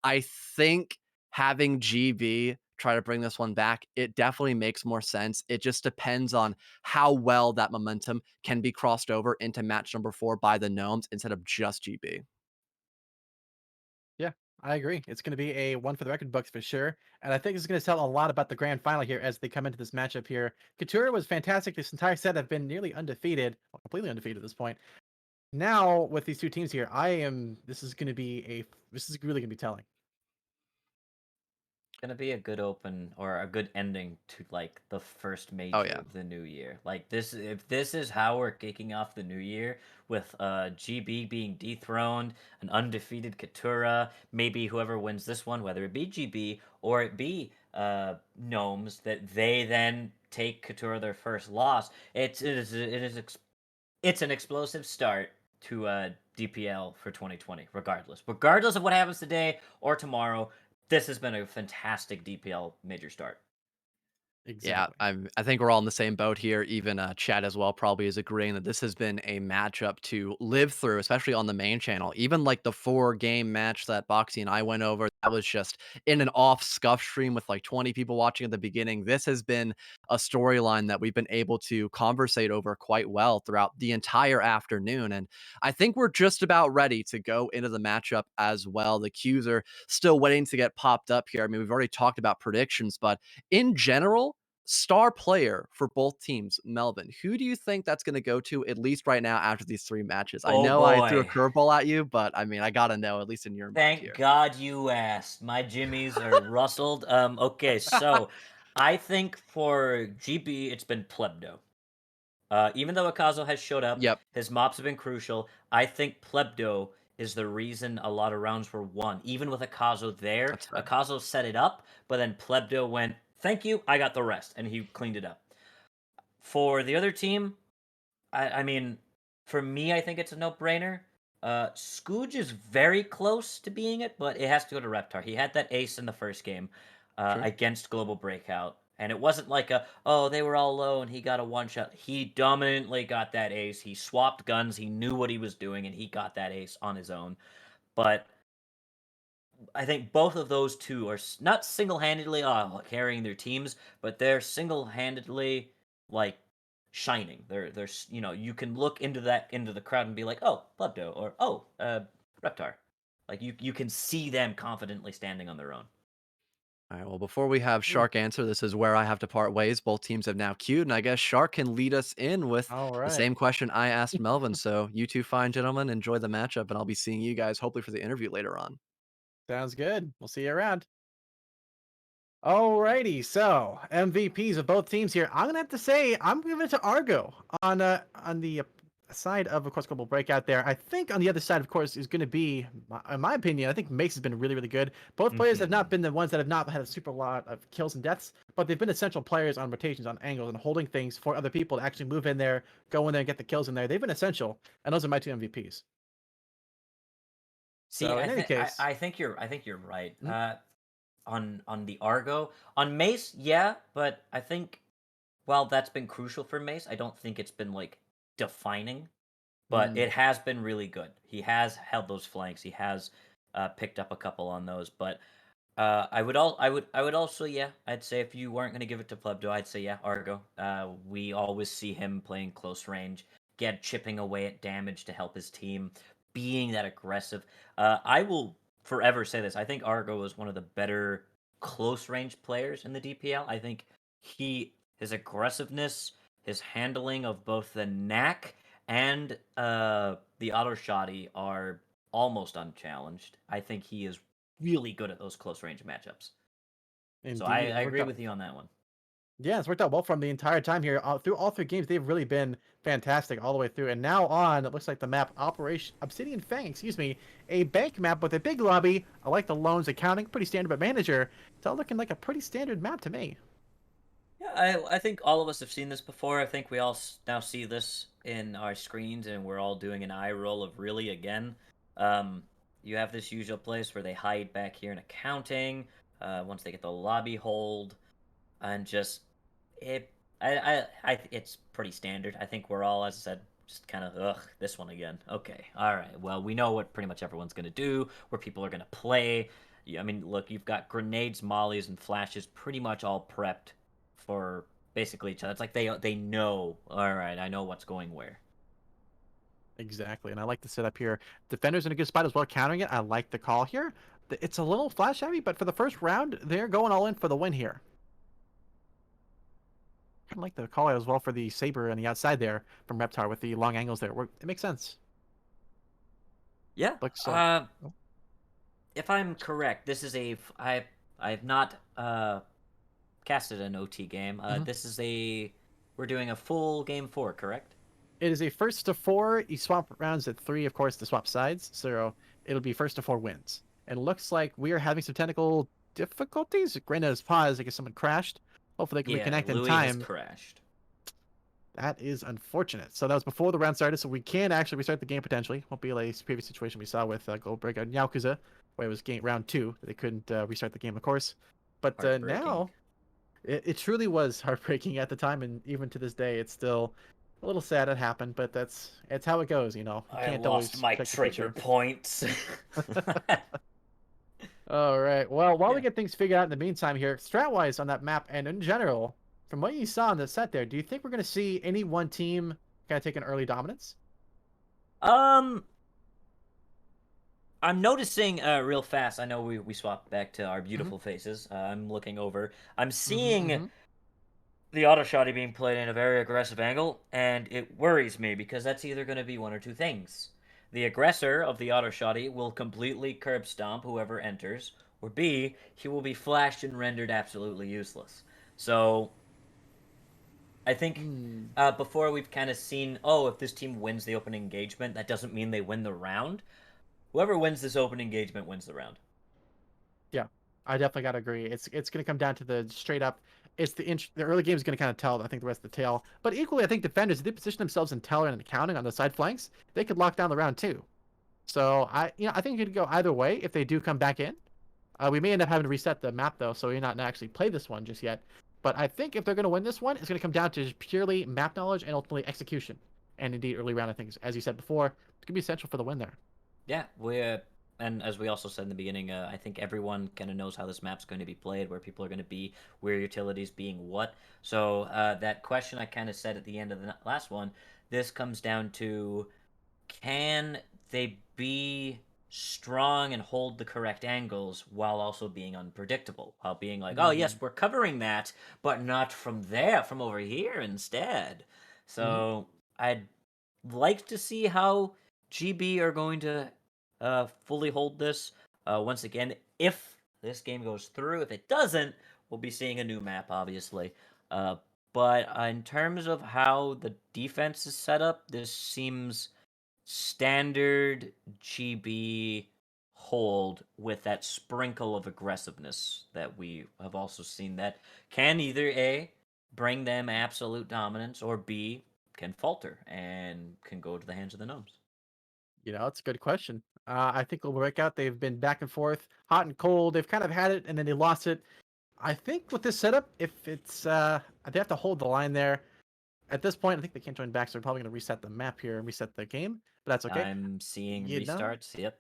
I think having GB try to bring this one back, it definitely makes more sense. It just depends on how well that momentum can be crossed over into match number 4 by the Gnomes instead of just GB.
Yeah, I agree. It's gonna be a one for the record books for sure, and I think it's gonna tell a lot about the grand final here as they come into this matchup here. Kitura was fantastic this entire set. Have been nearly undefeated, well, completely undefeated at this point. Now with these two teams here, I am. This is gonna be a. This is really gonna be telling.
Gonna be a good open or a good ending to like the first
Oh
major
yeah.
of the new year. Like this, if this is how we're kicking off the new year with GB being dethroned, an undefeated Kitura, maybe whoever wins this one, whether it be GB or it be Gnomes, that they then take Kitura their first loss. It's an explosive start to DPL for 2020. Regardless of what happens today or tomorrow, this has been a fantastic DPL major start.
Yeah,
Exactly.
I think we're all in the same boat here. Even Chad as well probably is agreeing that this has been a matchup to live through, especially on the main channel. Even like the 4 game match that Boxy and I went over, that was just in an off scuff stream with like 20 people watching at the beginning. This has been a storyline that we've been able to conversate over quite well throughout the entire afternoon. And I think we're just about ready to go into the matchup as well. The cues are still waiting to get popped up here. I mean, we've already talked about predictions, but in general, star player for both teams, Melvin, who do you think that's going to go to at least right now after these 3 matches? I
Oh
know I threw a
boy.
curveball at you, but I mean, I got to know, at least in your mind
Thank
here.
God you asked. My jimmies are rustled. Okay, so I think for GB it's been Plebdo. Even though Ekazo has showed up,
Yep,
his mops have been crucial. I think Plebdo is the reason a lot of rounds were won. Even with Ekazo there,
that's fair.
Ekazo set it up, but then Plebdo went, "Thank you, I got the rest," and he cleaned it up. For the other team, I mean, for me, I think it's a no-brainer. Scooge is very close to being it, but it has to go to Reptar. He had that ace in the first game
True.
against Global Breakout, and it wasn't like oh, they were all low and he got a one-shot. He dominantly got that ace. He swapped guns. He knew what he was doing, and he got that ace on his own. But I think both of those two are not single-handedly carrying their teams, but they're single-handedly like shining. They're you can look into the crowd and be like, oh, Plebdo or oh, Reptar. Like you can see them confidently standing on their own.
All right, well, before we have
Mm.
Shark answer, this is where I have to part ways. Both teams have now queued, and I guess Shark can lead us in with
All
the
right.
same question I asked Melvin. So, you two fine gentlemen, enjoy the matchup, and I'll be seeing you guys hopefully for the interview later on.
Sounds good. We'll see you around. Alrighty, so MVPs of both teams here. I'm gonna have to say I'm giving it to Argo on the side of course Global Breakout there. I think on the other side, of course, is going to be, in my opinion, I think Mace has been really, really good. Both players have not
Mhm.
been the ones that have not had a super lot of kills and deaths, but they've been essential players on rotations, on angles, and holding things for other people to actually move in there, go in there, and get the kills in there. They've been essential, and those are my two MVPs.
See,
So in any case,
I think you're right.
mhm,
On the Argo, on Mace, yeah, but I think while that's been crucial for Mace, I don't think it's been like defining. But
mm,
it has been really good. He has held those flanks. He has picked up a couple on those. But I would also, yeah, I'd say if you weren't going to give it to Plebdo, I'd say yeah, Argo. We always see him playing close range, get chipping away at damage to help his team, being that aggressive. I will forever say this. I think Argo is one of the better close range players in the DPL. I think his aggressiveness, his handling of both the knack and the auto shotty are almost unchallenged. I think he is really good at those close range matchups. So
indeed,
I
it's worked
agree
out.
with you on that one.
Yeah, it's worked out well from the entire time here. Through all 3 games, they've really been fantastic all the way through. And now on, it looks like the map Operation Obsidian Fang, excuse me, a bank map with a big lobby. I like the loans accounting, pretty standard, but manager. It's all looking like a pretty standard map to me.
Yeah, I think all of us have seen this before. I think we all now see this in our screens, and we're all doing an eye roll of really again. Um, you have this usual place where they hide back here in accounting. Once they get the lobby hold, and just it, it's pretty standard. I think we're all, as I said, just kind of this one again. Okay, all right. Well, we know what pretty much everyone's gonna do, where people are gonna play. Yeah, I mean, look, you've got grenades, mollies, and flashes pretty much all prepped for basically each other. It's like they know. All right, I know what's going where.
Exactly, and I like the setup here. Defender's in a good spot as well, countering it. I like the call here. It's a little flash heavy, but for the first round, they're going all in for the win here. Kind of like the call as well for the Saber on the outside there from Reptar with the long angles there. It makes sense.
Yeah.
Looks
If I'm correct, this is a I I have not casted an OT game.
Mhm.
This is we're doing a full game 4, correct?
It is a first to four. You swap rounds at 3, of course, to swap sides. So it'll be first to 4 wins. And it looks like we are having some technical difficulties. Granted, has paused. I guess someone crashed. Hopefully, they can
Yeah,
reconnect in
Louis has
time.
crashed.
That is unfortunate. So that was before the round started, so we can actually restart the game potentially. Won't be like a previous situation we saw with Global Breakout and Yakuza, where it was game round 2. They couldn't restart the game, of course. But
Heartbreaking.
now, it truly was heartbreaking at the time, and even to this day, it's still a little sad it happened. But it's how it goes, you know. You
I
can't
lost
always
my
predict the
trigger
future.
points.
All right. Well, while we
Yeah.
get things figured out in the meantime here, strat-wise on that map and in general, from what you saw in the set there, do you think we're going to see any one team kind of take an early dominance?
Um, I'm noticing real fast. I know we swapped back to our
Mm-hmm.
beautiful faces. I'm looking over. I'm
Mm-hmm.
seeing
Mm-hmm.
the auto shotty being played in a very aggressive angle, and it worries me because that's either going to be one or two things. The aggressor of the auto shotty will completely curb stomp whoever enters, or B, he will be flashed and rendered absolutely useless. So I think
Mm.
before we've kind of seen, oh, if this team wins the open engagement, that doesn't mean they win the round. Whoever wins this open engagement wins the round.
Yeah, I definitely gotta agree. It's gonna come down to the straight up. It's the early game is gonna kind of tell. I think the rest of the tail. But equally, I think defenders if they position themselves in teller and accounting on the side flanks, they could lock down the round too. So I think it could go either way if they do come back in. We may end up having to reset the map though, so you're not actually play this one just yet. But I think if they're going to win this one, it's going to come down to just purely map knowledge and ultimately execution. And indeed, early round, I think, as you said before, it's going to be essential for the win there.
Yeah, and as we also said in the beginning, I think everyone kind of knows how this map's going to be played, where people are going to be, where utilities being what. So that question I kind of said at the end of the last one, this comes down to can they be strong and hold the correct angles while also being unpredictable, while being like, oh
Mm-hmm.
yes, we're covering that, but not from there, from over here instead.
Mm-hmm.
So I'd like to see how GB are going to fully hold this. Once again, if this game goes through, if it doesn't, we'll be seeing a new map, obviously. Uh, but in terms of how the defense is set up, this seems standard GB hold with that sprinkle of aggressiveness that we have also seen that can either A, bring them absolute dominance, or B, can falter and can go to the hands of the gnomes.
It's a good question. I think it'll work out. They've been back and forth, hot and cold. They've kind of had it and then they lost it. I think with this setup, if it's they have to hold the line there. At this point, I think they can't join back, so they're probably going to reset the map here and reset the game. But that's okay.
I'm seeing
You know,
restarts. Yep.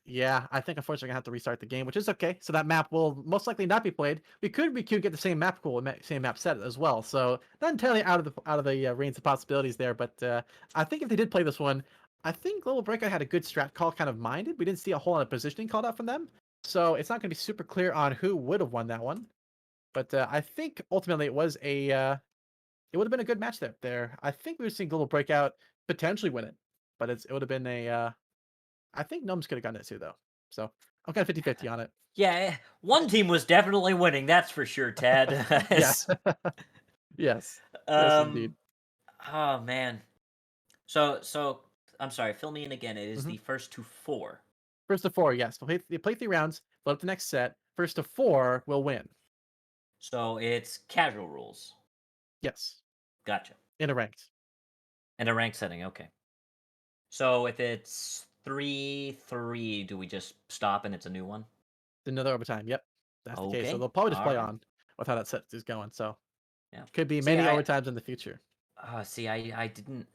Yeah, I think unfortunately gonna have to restart the game, which is okay. So that map will most likely not be played. We could get the same map pool, same map set as well. So not entirely out of the range of possibilities there. But I think if they did play this one, I think Global Breakout had a good strat call kind of minded. We didn't see a whole lot of positioning called out from them, so it's not going to be super clear on who would have won that one. But I think ultimately it would have been a good match there. I think we would see Global Breakout potentially win it, but it would have been I think Gnomes could have gotten it too, though. So I'm kind of 50-50 on it.
Yeah, one team was definitely winning, that's for sure, Tad.
Yeah. Yes. Yes,
um,
indeed.
oh man. So I'm sorry, fill me in again. It is
Hmm.
the first to four.
First to four, yes. They play 3 rounds. Load up the next set. First to four will win.
So it's casual rules.
Yes.
Gotcha.
In a ranked.
And a rank setting, okay. So if it's 3-3, do we just stop and it's a new one?
Another overtime. Yep. That's the case. So
Okay.
they'll probably just
All
play
right.
on with how that set is going. So
Yeah.
could be
See,
many overtimes in the future.
I didn't,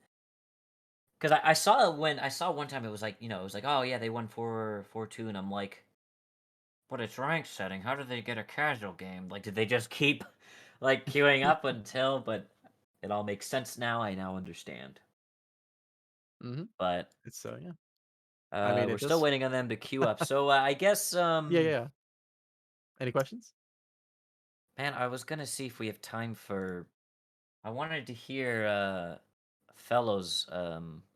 because I saw it when I saw one time it was like, it was like, oh yeah, they won 4-2, and I'm like, but it's ranked setting. How did they get a casual game? Like, did they just keep like queuing up until? But it all makes sense now. I now understand.
Hmm.
But
It's yeah. I mean,
we're
it
still
does.
waiting on them to queue up. So I guess
Yeah, yeah, yeah. Any questions?
man, I was gonna see if we have time for. I wanted to hear Fellow's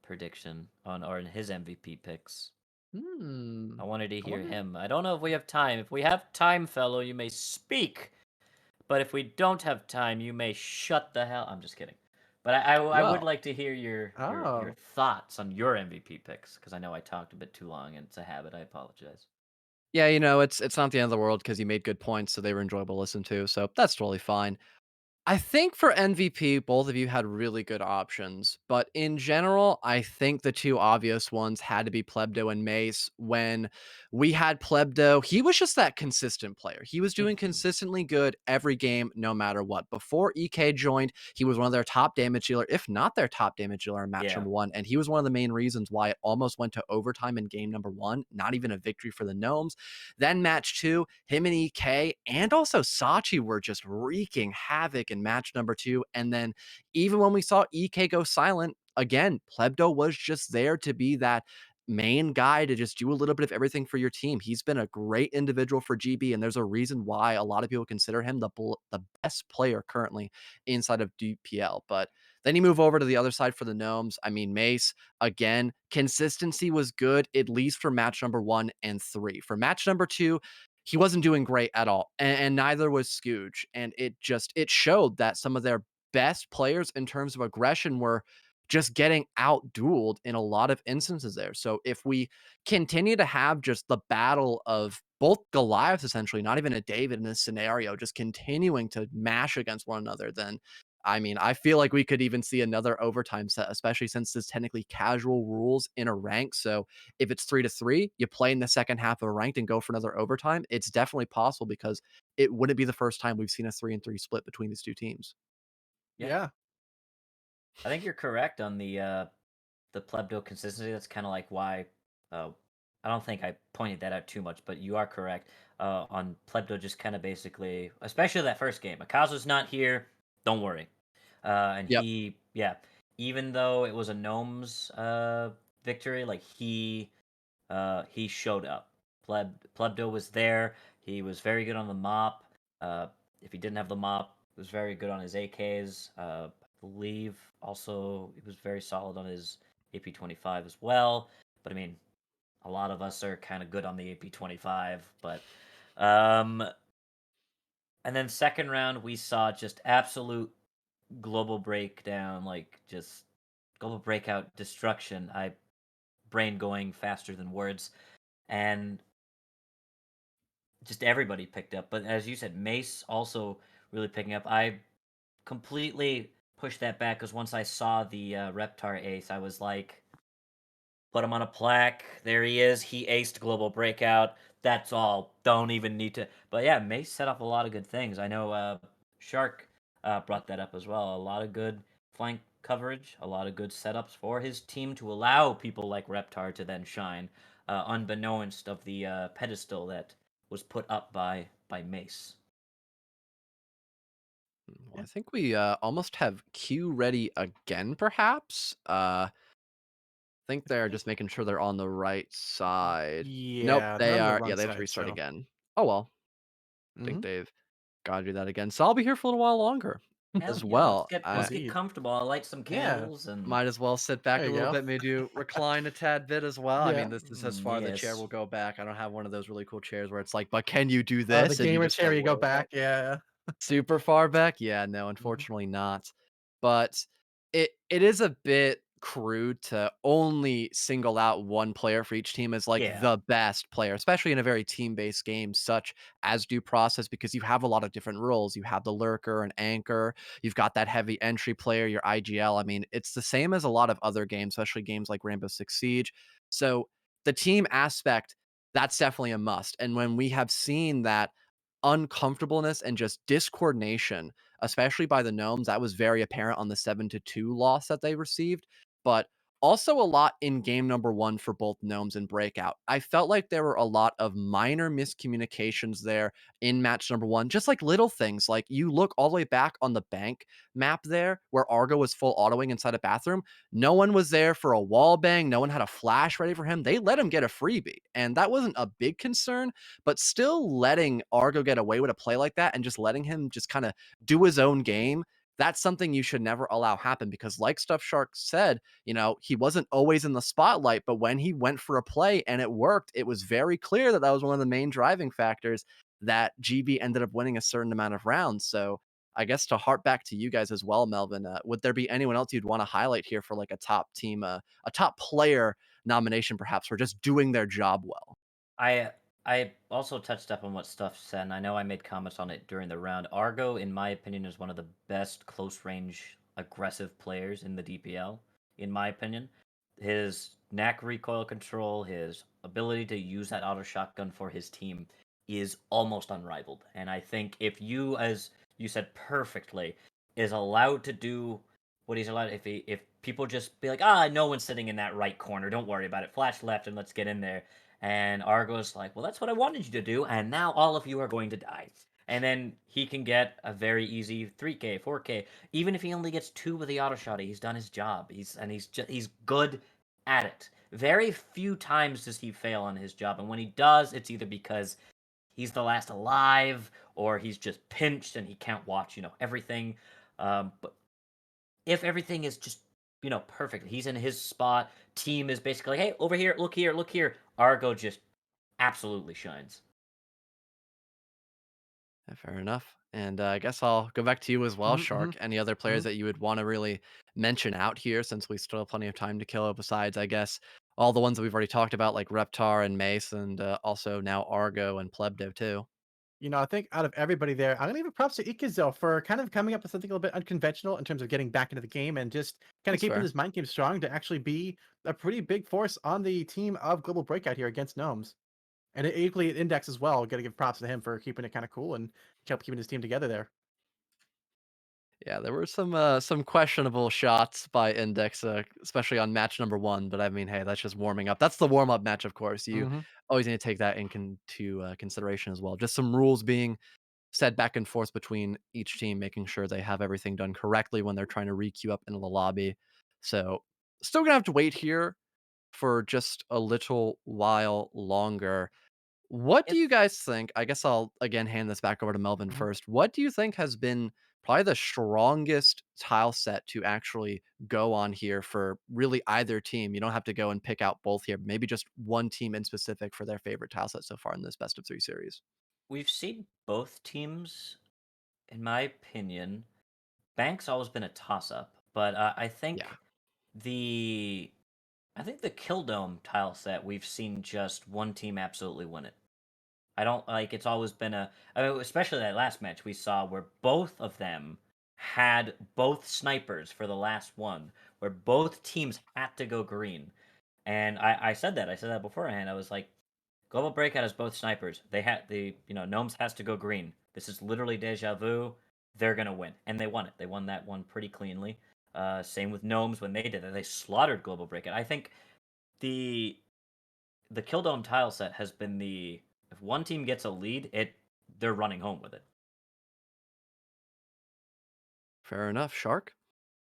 prediction on or in his MVP picks.
Hmm.
I wanted to
I
hear
wonder.
him. I don't know if we have time. If we have time, fellow, you may speak. But if we don't have time, you may shut the hell. I'm just kidding. But I would
Well,
like to hear your
Oh.
thoughts on your MVP picks because I know I talked a bit too long and it's a habit. I apologize.
yeah, it's not the end of the world because you made good points, so they were enjoyable to listen to, so that's totally fine. I think for MVP, both of you had really good options, but in general, I think the two obvious ones had to be Plebdo and Mace. When we had Plebdo, he was just that consistent player. He was doing
Mhm.
consistently good every game, no matter what. Before EK joined, he was one of their top damage dealer, if not their top damage dealer in match
Yeah.
number one. And he was one of the main reasons why it almost went to overtime in game number one, not even a victory for the Gnomes. Then match two, him and EK and also SaChi were just wreaking havoc in match number two. And then even when we saw EK go silent, again, Plebdo was just there to be that main guy to just do a little bit of everything for your team. He's been a great individual for GB, and there's a reason why a lot of people consider him the best player currently inside of DPL. But then you move over to the other side for the Gnomes. I mean, Mace, again, consistency was good, at least for match number one and three. For match number two, he wasn't doing great at all, and neither was Scooge. And it showed that some of their best players in terms of aggression were just getting outdueled in a lot of instances there. So if we continue to have just the battle of both Goliaths, essentially, not even a David in this scenario, just continuing to mash against one another, then I mean, I feel like we could even see another overtime set, especially since there's technically casual rules in a rank. So if it's 3-3, you play in the second half of a ranked and go for another overtime. It's definitely possible because it wouldn't be the first time we've seen a 3-3 split between these two teams.
Yeah.
Yeah.
I think you're correct on the plebdo consistency. That's kind of like why I don't think I pointed that out too much, but you are correct on plebdo. Just kind of basically, especially that first game. Akazu's not here. Don't worry. And
Yep.
yeah, even though it was a gnomes victory, like he showed up. Plebdo was there. He was very good on the mop. If he didn't have the mop, he was very good on his AKs. I believe also he was very solid on his AP-25 as well. But I mean, a lot of us are kind of good on the AP-25. But um, and then second round we saw just absolute global breakdown, like just global breakout destruction. I brain going faster than words, and just everybody picked up. But as you said, Mace also really picking up. I completely pushed that back because once I saw the Reptar ace, I was like, put him on a plaque. There he is. He aced Global Breakout. That's all. Don't even need to. But yeah, Mace set up a lot of good things. I know Shark brought that up as well. A lot of good flank coverage, a lot of good setups for his team to allow people like Reptar to then shine, unbeknownst of the pedestal that was put up by Mace.
Well, I think we almost have Q ready again, perhaps. Think they're just making sure they're on the right side. Nope,
Yeah, they're
they
on the
are.
wrong
Yeah, they have to
side,
restart
so.
again. Oh well. Think
Mhm.
they've got to do that again. So I'll be here for a little while longer
Hell
as
yeah, let's
well.
get let's
I
get
Indeed.
comfortable. I'll light some
Yeah,
candles and
might as well sit
there
back a
you
little
go.
bit, maybe recline a tad bit as well. I mean,
Yeah.
this is as far the chair
yes.
will go back. I don't have one of those really cool chairs where it's like, but can you do
The
this? And you
gamer
just
chair,
go
you go
way
back,
back.
yeah.
Super far back? Yeah, no,
Mhm.
unfortunately not. But it is a bit crude to only single out one player for each team as like
Yeah.
the best player, especially in a very team-based game such as due process, because you have a lot of different roles. You have the lurker and anchor, you've got that heavy entry player, your IGL. I mean, it's the same as a lot of other games, especially games like Rainbow Six Siege. So the team aspect, that's definitely a must. And when we have seen that uncomfortableness and just discoordination, especially by the Gnomes. That was very apparent on the 7-2 loss that they received, but also a lot in game number one for both Gnomes and Breakout. I felt like there were a lot of minor miscommunications there in match number one, just like little things. Like you look all the way back on the bank map there where Argo was full autoing inside a bathroom. No one was there for a wall bang. No one had a flash ready for him. They let him get a freebie. And that wasn't a big concern, but still letting Argo get away with a play like that and just letting him just kind of do his own game, that's something you should never allow happen because, like Stuff Shark said, he wasn't always in the spotlight, but when he went for a play and it worked, it was very clear that that was one of the main driving factors that GB ended up winning a certain amount of rounds. So I guess to harp back to you guys as well, Melvin, would there be anyone else you'd want to highlight here for like a top team, a top player nomination, perhaps for just doing their job well?
I I also touched up on what Stuff said, and I know I made comments on it during the round. Argo, in my opinion, is one of the best close range aggressive players in the DPL, in my opinion. His knack recoil control, his ability to use that auto shotgun for his team is almost unrivaled. And I think if you, as you said perfectly, is allowed to do what he's allowed, if people just be like, no one's sitting in that right corner, don't worry about it, flash left and let's get in there, and Argo's like, well, that's what I wanted you to do, and now all of you are going to die. And then he can get a very easy 3K, 4K. Even if he only gets 2 with the auto shot, he's done his job. He's good at it. Very few times does he fail on his job, and when he does, it's either because he's the last alive or he's just pinched and he can't watch, everything. But if everything is just perfect, he's in his spot. Team is basically, hey, over here, look here, look here. Argo just absolutely shines.
Yeah, fair enough. And I guess I'll go back to you as well,
Mhm, mhm,
Shark. Any other players
mhm.
that you would want to really mention out here since we still have plenty of time to kill, besides, I guess, all the ones that we've already talked about, like Reptar and Mace, and also now Argo and Plebdev, too?
I think out of everybody there, I'm gonna give it props to Ikazo for kind of coming up with something a little bit unconventional in terms of getting back into the game and just kind of
That's
keeping
fair.
his mind game strong to actually be a pretty big force on the team of Global Breakout here against Gnomes. And equally at Index as well. Gotta give props to him for keeping it kind of cool and kept keeping his team together there.
Yeah, there were some questionable shots by Index, especially on match number 1, but I mean, hey, that's just warming up. That's the warm-up match, of course. You
Hmm.
always need to take that into consideration as well. Just some rules being said back and forth between each team, making sure they have everything done correctly when they're trying to re-queue up into the lobby. So, still gonna have to wait here for just a little while longer. What do
If
you guys think? I guess I'll again hand this back over to Melvin
Hmm.
first. What do you think has been probably the strongest tile set to actually go on here for really either team? You don't have to go and pick out both here. Maybe just one team in specific for their favorite tile set so far in this best of 3 series.
we've seen both teams, in my opinion, Bank's always been a toss-up, but
Yeah.
the I think the Kill Dome tile set we've seen just one team absolutely win it. I don't like it's always been I mean, especially that last match we saw where both of them had both snipers for the last one, where both teams had to go green. And I said that beforehand. I was like, Global Breakout has both snipers. They had Gnomes has to go green. This is literally deja vu. They're gonna win, and they won it. They won that one pretty cleanly. Same with Gnomes when they did it. They slaughtered Global Breakout. I think the the Kill Dome tile set has been the if one team gets a lead, they're running home with it.
Fair enough. Shark?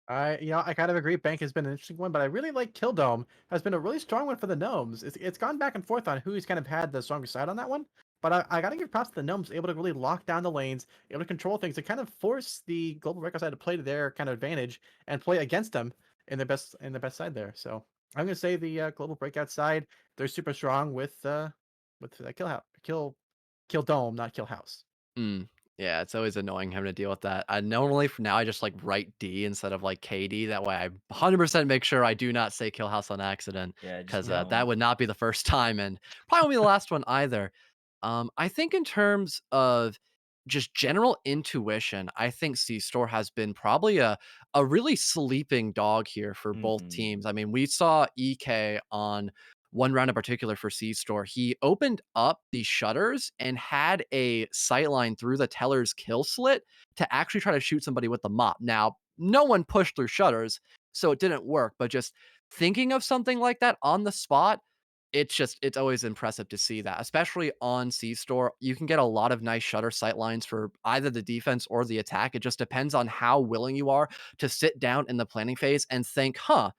I kind of agree. Bank has been an interesting one, but I really like Kildome. Has been a really strong one for the gnomes. It's gone back and forth on who's kind of had the stronger side on that one. But I gotta give props to the gnomes, able to really lock down the lanes, able to control things, and kind of force the global record side to play to their kind of advantage and play against them in the best side there. So I'm gonna say the global breakout side, they're super strong with kill dome, not kill house.
Mm, yeah, it's always annoying having to deal with that. I normally for now I just like write D instead of like KD. That way I 100% make sure I do not say kill house on accident
Yeah, just
because
no.
that would not be the first time and probably won't be the last one either. I think in terms of just general intuition, I think C Store has been probably a really sleeping dog here for both
Hmm.
teams. I mean, we saw EK on one round in particular for C Store. He opened up the shutters and had a sightline through the teller's kill slit to actually try to shoot somebody with the mop. Now, no one pushed through shutters, so it didn't work, but just thinking of something like that on the spot, it's always impressive to see that, especially on C Store. You can get a lot of nice shutter sight lines for either the defense or the attack. It just depends on how willing you are to sit down in the planning phase and think, huh,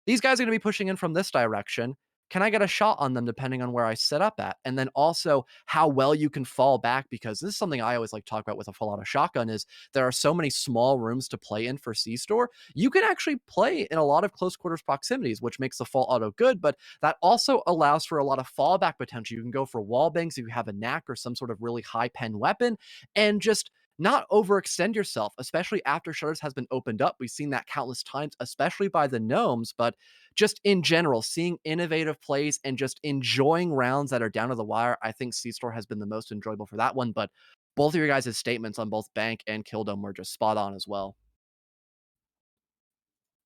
these guys are going to be pushing in from this direction. can I get a shot on them depending on where I set up at? And then also how well you can fall back, because this is something I always like to talk about with a full auto shotgun is there are so many small rooms to play in for C-Store. You can actually play in a lot of close quarters proximities, which makes the full auto good, but that also allows for a lot of fallback potential. You can go for wall bangs if you have a knack or some sort of really high pen weapon and just not overextend yourself, especially after shutters has been opened up. We've seen that countless times, especially by the gnomes, but just in general, seeing innovative plays and just enjoying rounds that are down to the wire. I think C-Store has been the most enjoyable for that one, but both of your guys' statements on both Bank and Kildome were just spot on as well.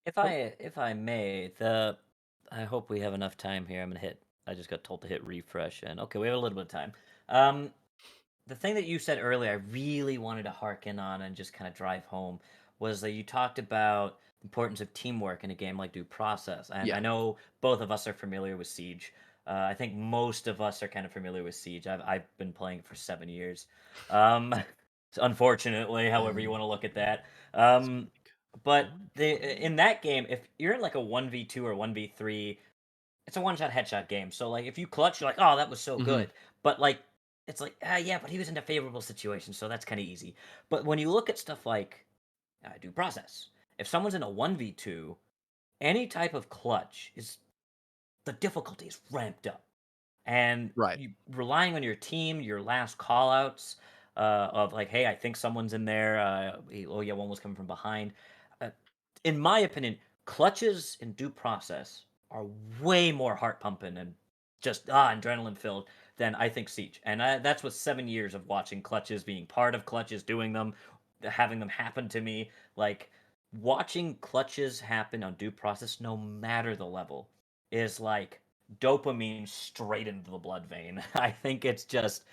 If I may, the I hope we have enough time here. I just got told to hit refresh, and okay, we have a little bit of time. Um, the thing that you said earlier, I really wanted to harken on and just kind of drive home was that you talked about the importance of teamwork in a game like Due Process. And I
Yeah.
know both of us are familiar with Siege. I think most of us are kind of familiar with Siege. I've been playing it for 7 years. Um, unfortunately, however you want to look at that. Um,
Spike.
but
One,
in that game, if you're in like a 1v2 or 1v3, it's a one shot headshot game. So like if you clutch, you're like, oh, that was so
Mhm.
good. But like it's like, yeah, but he was in a favorable situation, so that's kind of easy. But when you look at stuff like Due Process, if someone's in a 1v2, any type of clutch is the difficulty is ramped up. And
Right.
you relying on your team, your last call outs of like, hey, I think someone's in there. Oh yeah, one was coming from behind. Uh, in my opinion, clutches in Due Process are way more heart pumping and just adrenaline filled than I think Siege. And that's with 7 years of watching clutches, being part of clutches, doing them, having them happen to me. Like watching clutches happen on Due Process, no matter the level, is like dopamine straight into the blood vein. I think it's just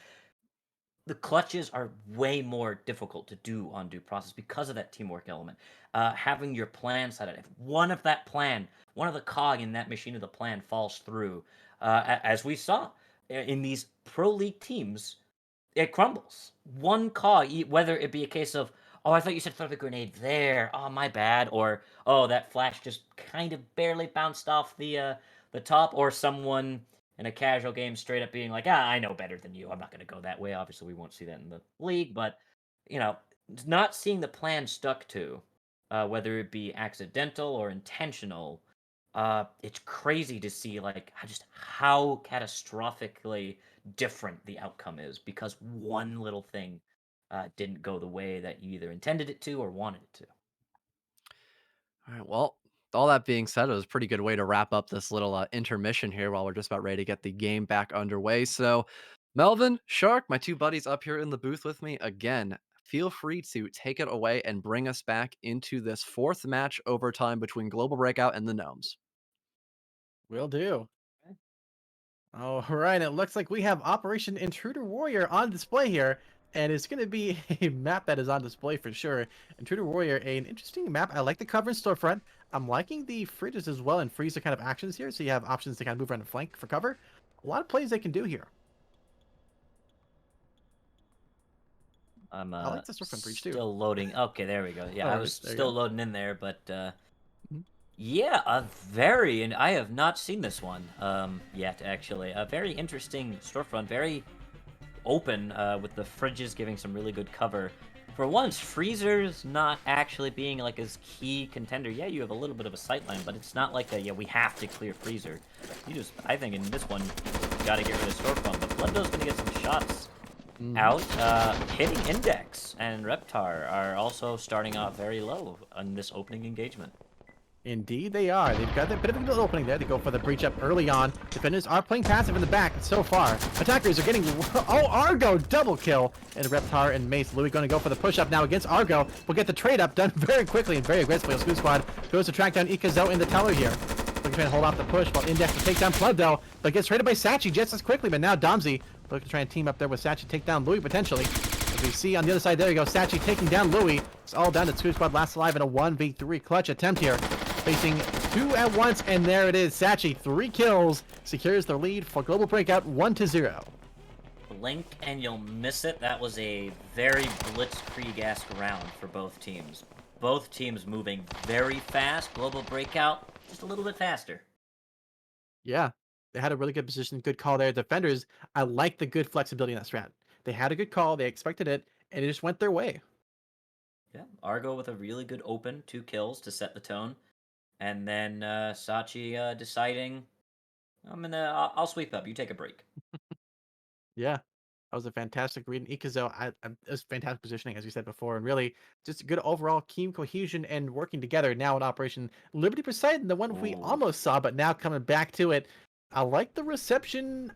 the clutches are way more difficult to do on Due Process because of that teamwork element. Having your plan set out. If one of the cog in that machine of the plan falls through, as we saw in these pro league teams, it crumbles. One cog, whether it be a case of, oh, I thought you said throw the grenade there. Oh, my bad. Or, oh, that flash just kind of barely bounced off the top. Or someone in a casual game straight up being like, I know better than you. I'm not going to go that way. Obviously, we won't see that in the league. But, you know, not seeing the plan stuck to, whether it be accidental or intentional, it's crazy to see like how catastrophically different the outcome is because one little thing didn't go the way that you either intended it to or wanted it to.
All right. Well, all that being said, it was a pretty good way to wrap up this little intermission here while we're just about ready to get the game back underway. So, Melvin, Shark, my two buddies up here in the booth with me again. Feel free to take it away and bring us back into this fourth match overtime between Global Breakout and the Gnomes.
Will do. All right, it looks like we have Operation Intruder Warrior on display here, and it's going to be a map that is on display for sure. Intruder Warrior, an interesting map. I like the cover and storefront. I'm liking the fridges as well and freezer kind of actions here, so you have options to kind of move around and flank for cover. A lot of plays they can do here.
I'm
I like the storefront breach too.
still loading. Okay, there we go. Yeah,
No
I was
worries. There you
still
go.
loading in there, but
Mhm.
yeah, and I have not seen this one yet. Actually, a very interesting storefront, very open with the fridges giving some really good cover. For once, freezers not actually being like his key contender. Yeah, you have a little bit of a sightline, but it's not like a yeah we have to clear freezer. I think in this one, you got to get rid of storefront. But Bloodbill's gonna get some shots
Mhm.
out, hitting Index and Reptar are also starting out very low on this opening engagement.
Indeed, they are. They've got a bit of a good opening there. They go for the breach up early on. Defenders are playing passive in the back so far. Attackers are getting... Oh, Argo double kill. And Reptar and Mace Louis going to go for the push up now against Argo. We'll get the trade up done very quickly and very aggressively. Scoop Squad goes to track down Ekazo in the tower here. Looking to try and hold off the push while Index to take down Flood though. But gets traded by SaChi just as quickly. But now Domsey looking to try and team up there with SaChi, take down Louis potentially. As we see on the other side, there you go. SaChi taking down Louis. It's all down to Scoop Squad last alive in a 1v3 clutch attempt here. Facing two at once, and there it is. SaChi, 3 kills, secures the lead for Global Breakout 1-0.
Blink and you'll miss it. That was a very blitzkrieg-esque round for both teams. Both teams moving very fast. Global Breakout just a little bit faster.
Yeah, They had a really good position, good call there. Defenders, I like the good flexibility in that strat. They had a good call, they expected it, and it just went their way.
Yeah, Argo with a really good open, 2 kills to set the tone, and then SaChi deciding, I'll sweep up. You take a break.
Yeah. That was a fantastic read. And Ekazo, it was fantastic positioning, as you said before, and really just good overall team cohesion and working together now in Operation Liberty Poseidon, the one we
Ooh.
almost saw, but now coming back to it. I like the reception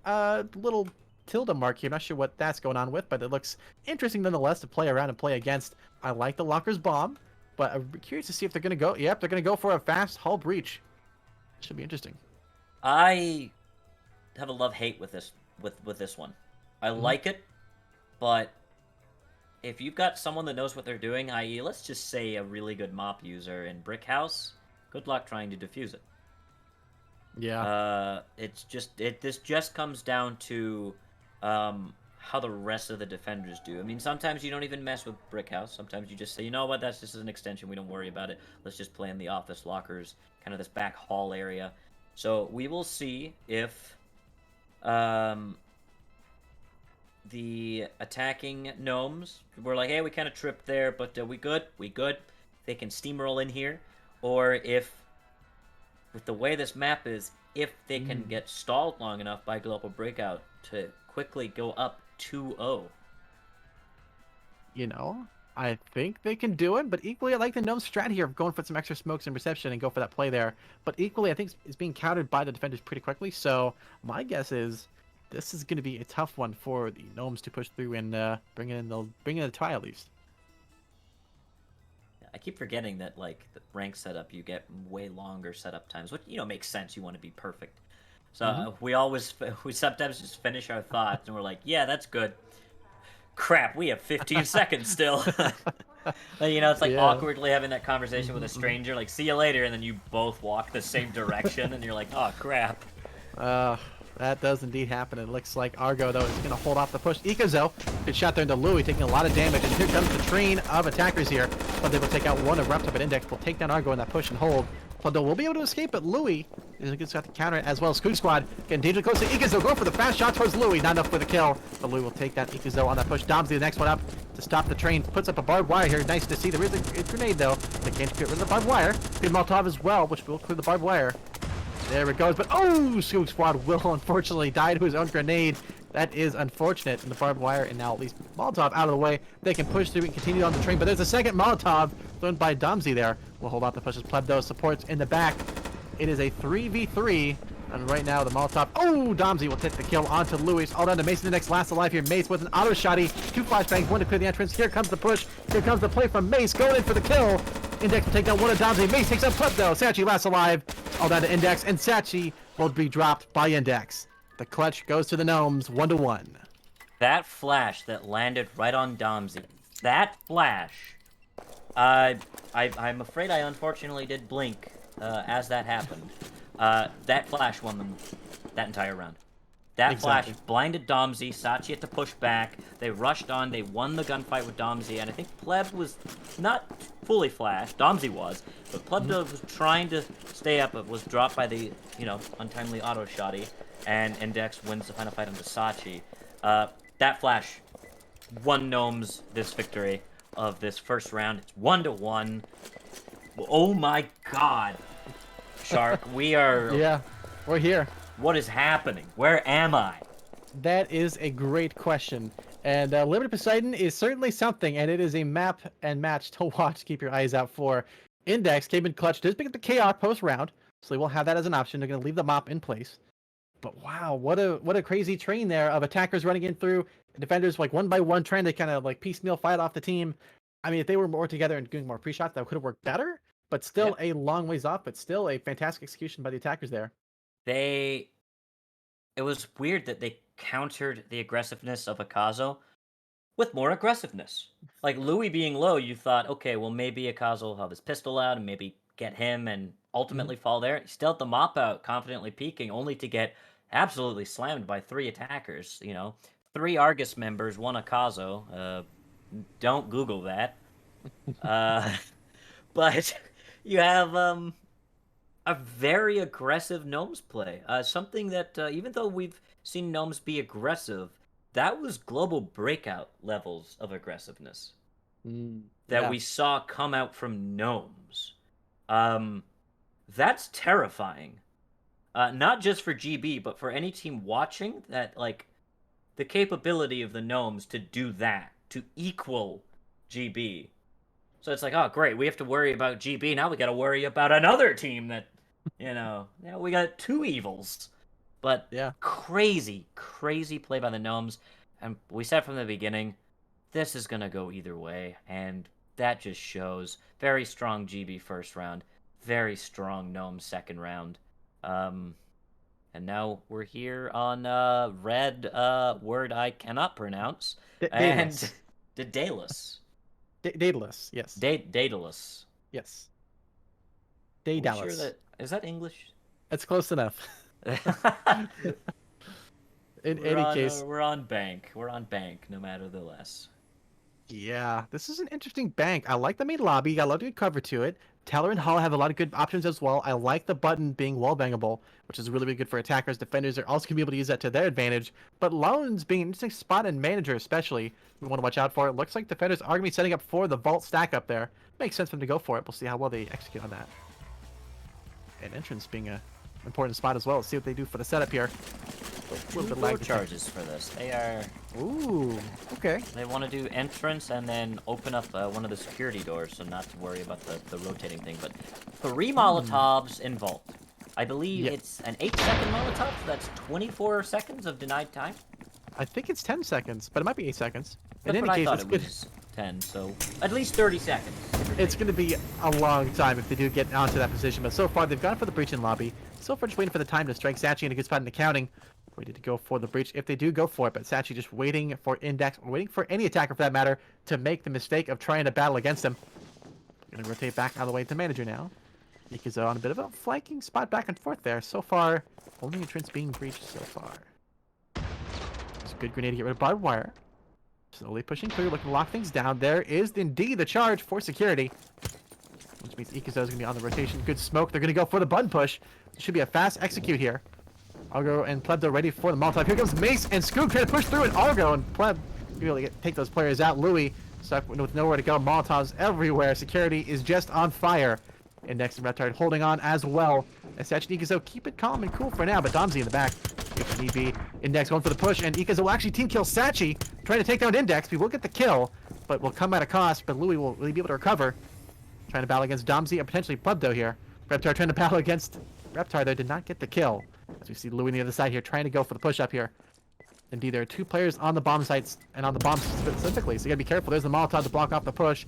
little tilde mark here. I'm not sure what that's going on with, but it looks interesting nonetheless to play around and play against. I like the Locker's bomb, but I'm curious to see if they're going to go. Yep, they're going to go for a fast hull breach. Should be interesting.
I have a love-hate with this one. I
Mhm.
like it, but if you've got someone that knows what they're doing, i.e., let's just say a really good mop user in Brick House, good luck trying to defuse it.
Yeah.
This just comes down to how the rest of the defenders do. I mean, sometimes you don't even mess with Brick House. Sometimes you just say, you know what, that's just an extension. We don't worry about it. Let's just play in the office lockers, kind of this back hall area. So we will see if the attacking gnomes were like, hey, we kind of tripped there, but we good. We good. They can steamroll in here, or if with the way this map is, if they can get stalled long enough by Global Breakout to quickly go up 2-0.
You know, I think they can do it, but equally, I like the gnome strat here of going for some extra smokes and reception and go for that play there. But equally, I think it's being countered by the defenders pretty quickly. So my guess is this is going to be a tough one for the gnomes to push through and bring in the tie at least.
I keep forgetting that like the rank setup, you get way longer setup times, which makes sense. You want to be perfect. So we sometimes just finish our thoughts and we're like, yeah, that's good. Crap, we have 15 seconds still. It's like
Yeah.
awkwardly having that conversation with a stranger, like, see you later, and then you both walk the same direction, and you're like, oh, crap.
Uh, that does indeed happen. It looks like Argo, though, is going to hold off the push. Ekazo, good shot there into Louis, taking a lot of damage. And here comes the train of attackers here. But they will take out one of Reptile, but Index will take down Argo in that push and hold. Plundo will be able to escape, but Louis is a good shot to counter it, as well as Skoog Squad. Getting danger close to Ekazo, going for the fast shot towards Louis. Not enough for the kill, but Louis will take down Ekazo on that push. Domsy, the next one up to stop the train. Puts up a barbed wire here. Nice to see. There is a grenade, though. They can't get rid of the barbed wire. Good Molotov as well, which will clear the barbed wire. There it goes, but Skoog Squad will unfortunately die to his own grenade. That is unfortunate. And the barbed wire, and now at least Molotov out of the way. They can push through and continue on the train, but there's a second Molotov thrown by Domsy there. We'll hold off the pushes. Pleb, though, supports in the back. It is a 3v3, and right now the Molotov. Domsy will take the kill onto Louis. All down to Mason, the next last alive here. Mace with an auto shotty. 2 flashbangs, 1 to clear the entrance. Here comes the push. Here comes the play from Mace, going in for the kill. Index will take down one of Domsy. Mace takes out Pleb, though. SaChi last alive. All down to Index, and SaChi will be dropped by Index. The clutch goes to the Gnomes, 1-1.
That flash that landed right on Domsy, that flash, I'm afraid I unfortunately did blink as that happened. That flash won them that entire round. That
Exactly.
flash blinded Domsy. SaChi had to push back. They rushed on. They won the gunfight with Domsy, and I think Pleb was not fully flashed. Domsy was, but Pleb was trying to stay up, but was dropped by the untimely auto shotty, and Index wins the final fight onto SaChi. That flash won Gnomes this victory of this first round. It's 1-1. Oh my God, Shark, we are.
Yeah, we're here.
What is happening? Where am I?
That is a great question. And Liberty Poseidon is certainly something, and it is a map and match to watch. Keep your eyes out for. Index came in clutch, does pick up the Chaos post round, so they will have that as an option. They're going to leave the mop in place. But wow, what a crazy train there of attackers running in through, defenders like one by one trying to kind of like piecemeal fight off the team. I mean, if they were more together and doing more pre-shots, that could have worked better, but still a long ways off, but still a fantastic execution by the attackers there.
It was weird that they countered the aggressiveness of Ekazo with more aggressiveness. Like Louis being low, you thought, okay, well maybe Ekazo will have his pistol out and maybe get him and ultimately fall there. He still had the mop out, confidently peeking, only to get absolutely slammed by 3 attackers. 3 Argus members, 1 Ekazo. Don't Google that. But you have a very aggressive Gnomes play. Something that, even though we've seen Gnomes be aggressive, that was global breakout levels of aggressiveness that
Yeah.
we saw come out from Gnomes. Um, that's terrifying. Not just for GB, but for any team watching that, like, the capability of the Gnomes to do that, to equal GB. So it's like, oh, great, we have to worry about GB. Now we got to worry about another team that, we got two evils. But
Yeah.
crazy, crazy play by the Gnomes. And we said from the beginning, this is going to go either way. And that just shows very strong GB first round, very strong Gnomes second round. And now we're here on red word I cannot pronounce. And
Daedalus.
Daedalus.
Daedalus. Yes.
Daedalus.
Yes.
Are we sure
Daedalus.
that is that English?
It's close enough. In any case,
we're on bank. We're on bank, no matter the less.
yeah, this is an interesting bank. I like the main lobby. Got a lot of good cover to it. Teller and Hull have a lot of good options as well. I like the button being wall bangable, which is really, really good for attackers. Defenders are also going to be able to use that to their advantage. But Loans being an interesting spot and manager especially, we want to watch out for. It looks like defenders are going to be setting up for the vault stack up there. Makes sense for them to go for it. We'll see how well they execute on that. And entrance being a important spot as well. Let's see what they do for the setup here.
Two low charges for this. They are.
Ooh, okay.
They want to do entrance and then open up one of the security doors, so not to worry about the rotating thing. But 3 Molotovs in vault. I believe it's an 8-second Molotov, so that's 24 seconds of denied time.
I think it's 10 seconds, but it might be 8 seconds. In
That's
any
what I
case,
thought
it's
it
good.
was 10, so at least 30 seconds.
It's going to be a long time if they do get onto that position, but so far they've gone for the breach in lobby. So far just waiting for the time to strike SaChi in a good spot in the counting. Ready to go for the breach if they do go for it, but SaChi just waiting for Index, waiting for any attacker for that matter, to make the mistake of trying to battle against him. Going to rotate back out of the way to manager now. Ekazo on a bit of a flanking spot back and forth there. So far, only entrance being breached so far. It's a good grenade to get rid of barbed wire. Slowly pushing through, looking to lock things down. There is indeed the charge for security. Which means Ekazo is going to be on the rotation. Good smoke. They're going to go for the button push. It should be a fast execute here. Argo and Pleb ready for the Molotov. Here comes Mace and Scoop trying to push through, and Argo and Pleb be able to take those players out. Louis stuck with nowhere to go. Molotovs everywhere. Security is just on fire. Index and Reptard holding on as well. As SaChi and Ekazo keep it calm and cool for now, but Domsy in the back. If need be, Index going for the push, and Ekazo will actually team kill SaChi, trying to take down Index. We will get the kill, but will come at a cost, but Louis will really be able to recover. Trying to battle against Domsy and potentially Plebdo here. Reptar trying to battle against Reptar, though, did not get the kill. As we see Louis on the other side here, trying to go for the push up here. Indeed, there are 2 players on the bomb sites, and on the bombs specifically, so you gotta be careful. There's the Molotov to block off the push.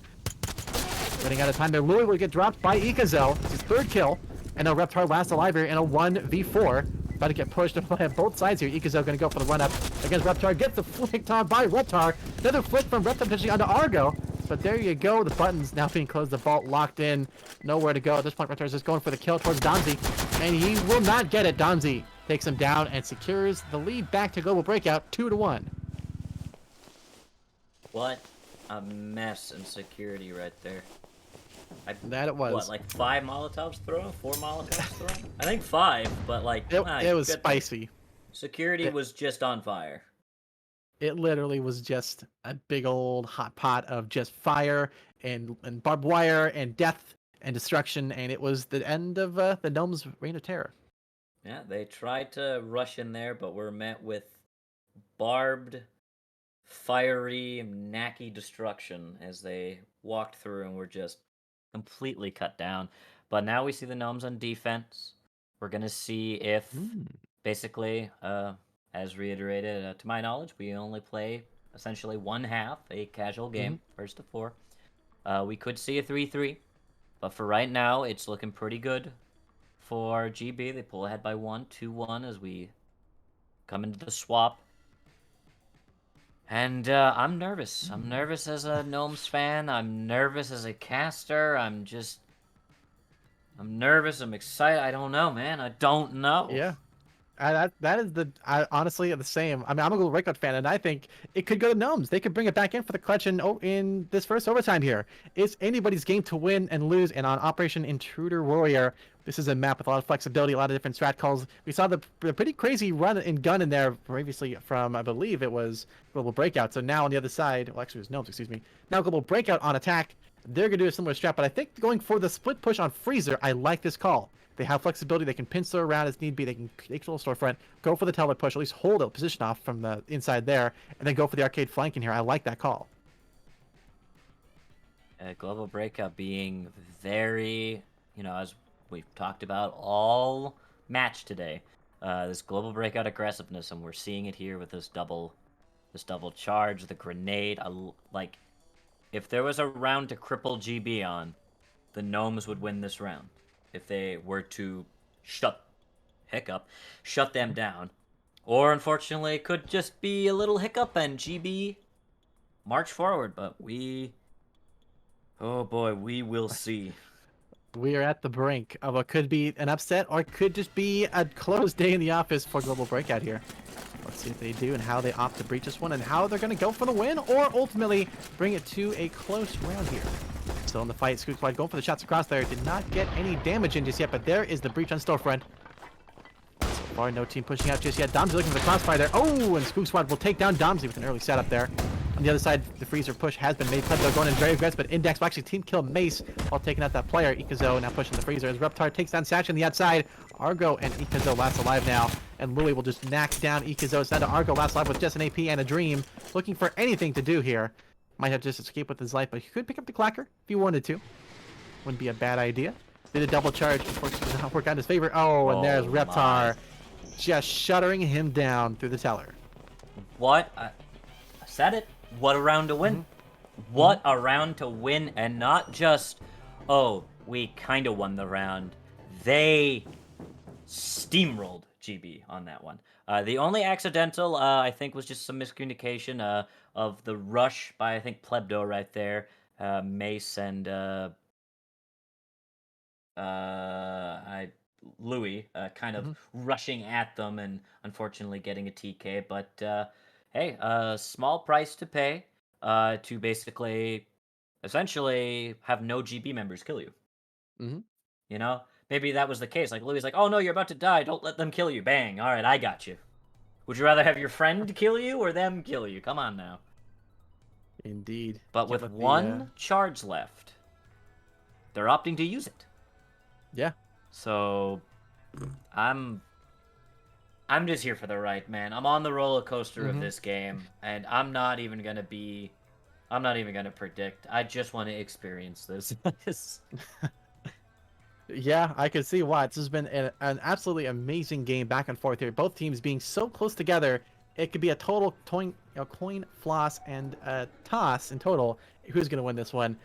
Running out of time there. Louis will get dropped by Ekazo. It's his 3rd kill. And now Reptar last alive here in a 1v4. About to get pushed on both sides here. Ekazo going to go for the run-up against Reptar. Gets the flick on by Reptar. Another flick from Reptar potentially onto Argo. But there you go. The button's now being closed. The vault locked in. Nowhere to go. At this point, Reptar is just going for the kill towards Donzi. And he will not get it. Donzi takes him down and secures the lead back to Global Breakout 2-1.
What a mess in security right there.
That it was.
What, like 5 Molotovs thrown? 4 Molotovs thrown? I think 5, but like...
It was spicy.
Security was just on fire.
It literally was just a big old hot pot of just fire and barbed wire and death and destruction, and it was the end of the Gnomes' reign of terror.
Yeah, they tried to rush in there, but were met with barbed, fiery, knacky destruction as they walked through and were just completely cut down. But now we see the Gnomes on defense. We're going to see if, basically, as reiterated, to my knowledge, we only play essentially 1/2, a casual game, first to 4. We could see a 3-3, but for right now, it's looking pretty good for GB. They pull ahead by 1, 2-1 as we come into the swap. And I'm nervous. I'm nervous as a Gnomes fan. I'm nervous as a caster. I'm nervous. I'm excited. I don't know, man. I don't know.
Yeah. That is honestly the same. I mean, I'm a little Breakout fan, and I think it could go to Gnomes. They could bring it back in for the clutch in this first overtime here. It's anybody's game to win and lose. And on Operation Intruder Warrior, this is a map with a lot of flexibility, a lot of different strat calls. We saw the pretty crazy run and gun in there previously from, I believe it was Global Breakout. So now on the other side, well, actually it was Gnomes, excuse me. Now Global Breakout on attack. They're gonna do a similar strat, but I think going for the split push on Freezer, I like this call. They have flexibility. They can pincer around as need be. They can take the storefront, go for the teller push, at least hold a position off from the inside there, and then go for the arcade flank in here. I like that call.
Global Breakout being very, as we've talked about all match today, this Global Breakout aggressiveness, and we're seeing it here with this double charge, the grenade. Like, if there was a round to cripple GB on, the Gnomes would win this round. If they were to shut them down. Or, unfortunately, it could just be a little hiccup and GB march forward. But oh boy, we will see.
We are at the brink of what could be an upset, or it could just be a closed day in the office for Global Breakout here. Let's see what they do and how they opt to breach this one, and how they're going to go for the win, or ultimately bring it to a close round here. Still in the fight, Scoop Squad going for the shots across there. Did not get any damage in just yet, but there is the breach on Storefront. So far, no team pushing out just yet. Domsy looking for the crossfire there. Oh, and Scoop Squad will take down Domsy with an early setup there. On the other side, the Freezer push has been made. Plebdo going in very aggressive, but Index will actually team kill Mace while taking out that player. Ekazo now pushing the Freezer as Reptar takes down SaChi on the outside. Argo and Ekazo last alive now, and Louis will just knock down Ekazo. It's down to Argo last alive with just an AP and a Dream, looking for anything to do here. Might have just escaped with his life, but he could pick up the Clacker if he wanted to. Wouldn't be a bad idea. Did a double charge. Unfortunately, did not work out in his favor. Oh, and there's Reptar just shuttering him down through the teller.
What? I said it. What a round to win. Mm-hmm. What a round to win, and not just, oh, we kind of won the round. They steamrolled GB on that one. The only accidental, I think, was just some miscommunication of the rush by, I think, Plebdo right there. Mace and Louis kind of rushing at them and unfortunately getting a TK. But hey, small price to pay to basically, essentially, have no GB members kill you. Maybe that was the case. Like, Louis like, oh no, you're about to die. Don't let them kill you. Bang. All right, I got you. Would you rather have your friend kill you or them kill you? Come on now.
Indeed.
But with one charge left, they're opting to use it.
Yeah.
So, I'm just here for the ride, man. I'm on the roller coaster of this game, and I'm not even gonna predict. I just want to experience this.
Yeah, I could see why. This has been an absolutely amazing game back and forth here. Both teams being so close together, it could be a total coin floss and a toss in total. Who's going to win this one?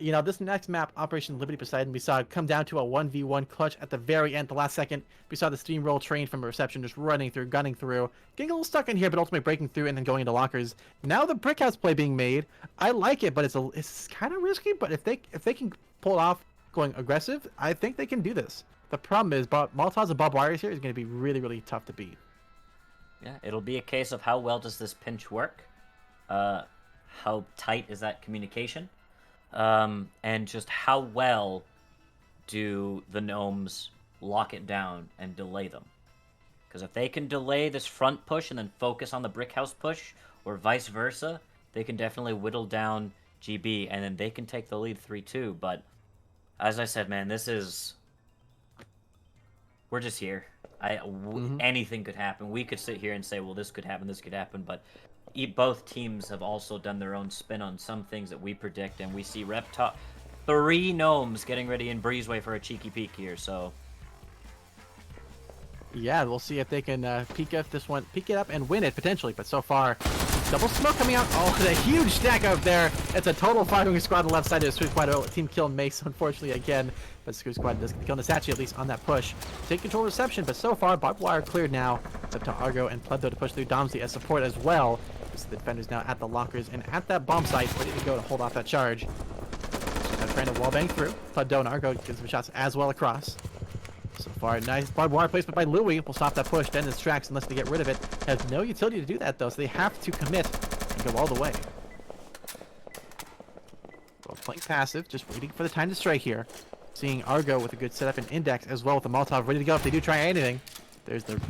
This next map, Operation Liberty Poseidon, we saw it come down to a 1v1 clutch at the very end, the last second. We saw the steamroll train from a reception just running through, gunning through, getting a little stuck in here, but ultimately breaking through and then going into lockers. Now the brick house play being made. I like it, but it's kind of risky. But if they can pull it off going aggressive, I think they can do this. The problem is, Molotovs and barbed wires here is going to be really, really tough to beat.
Yeah, it'll be a case of how well does this pinch work, how tight is that communication, and just how well do the Gnomes lock it down and delay them. Because if they can delay this front push and then focus on the brick house push, or vice versa, they can definitely whittle down GB, and then they can take the lead 3-2. But as I said, man, we're just here. Anything could happen. We could sit here and say, well, this could happen, but both teams have also done their own spin on some things that we predict, and we see Reptar, 3 Gnomes getting ready in Breezeway for a cheeky peek here, so.
Yeah, we'll see if they can peek it up and win it, potentially, but so far, double smoke coming out. Oh, the huge stack up there. It's a total firing squad on the left side of the Scoop Squad. Team kill Mace, unfortunately, again. But Scoop Squad does kill SaChi, at least on that push. Take control reception, but so far, barbed wire cleared now. It's up to Argo and Plebdo to push through Domsy as support as well. So the defenders now at the lockers and at that bomb site, ready to go to hold off that charge. So trying to wallbang through. Plebdo and Argo gives some shots as well across. So far, nice barbed wire placement by Louis. Will stop that push, then distracts unless they get rid of it. Has no utility to do that, though, so they have to commit and go all the way. Well, playing passive, just waiting for the time to strike here. Seeing Argo with a good setup and index as well with the Molotov ready to go if they do try anything. There's the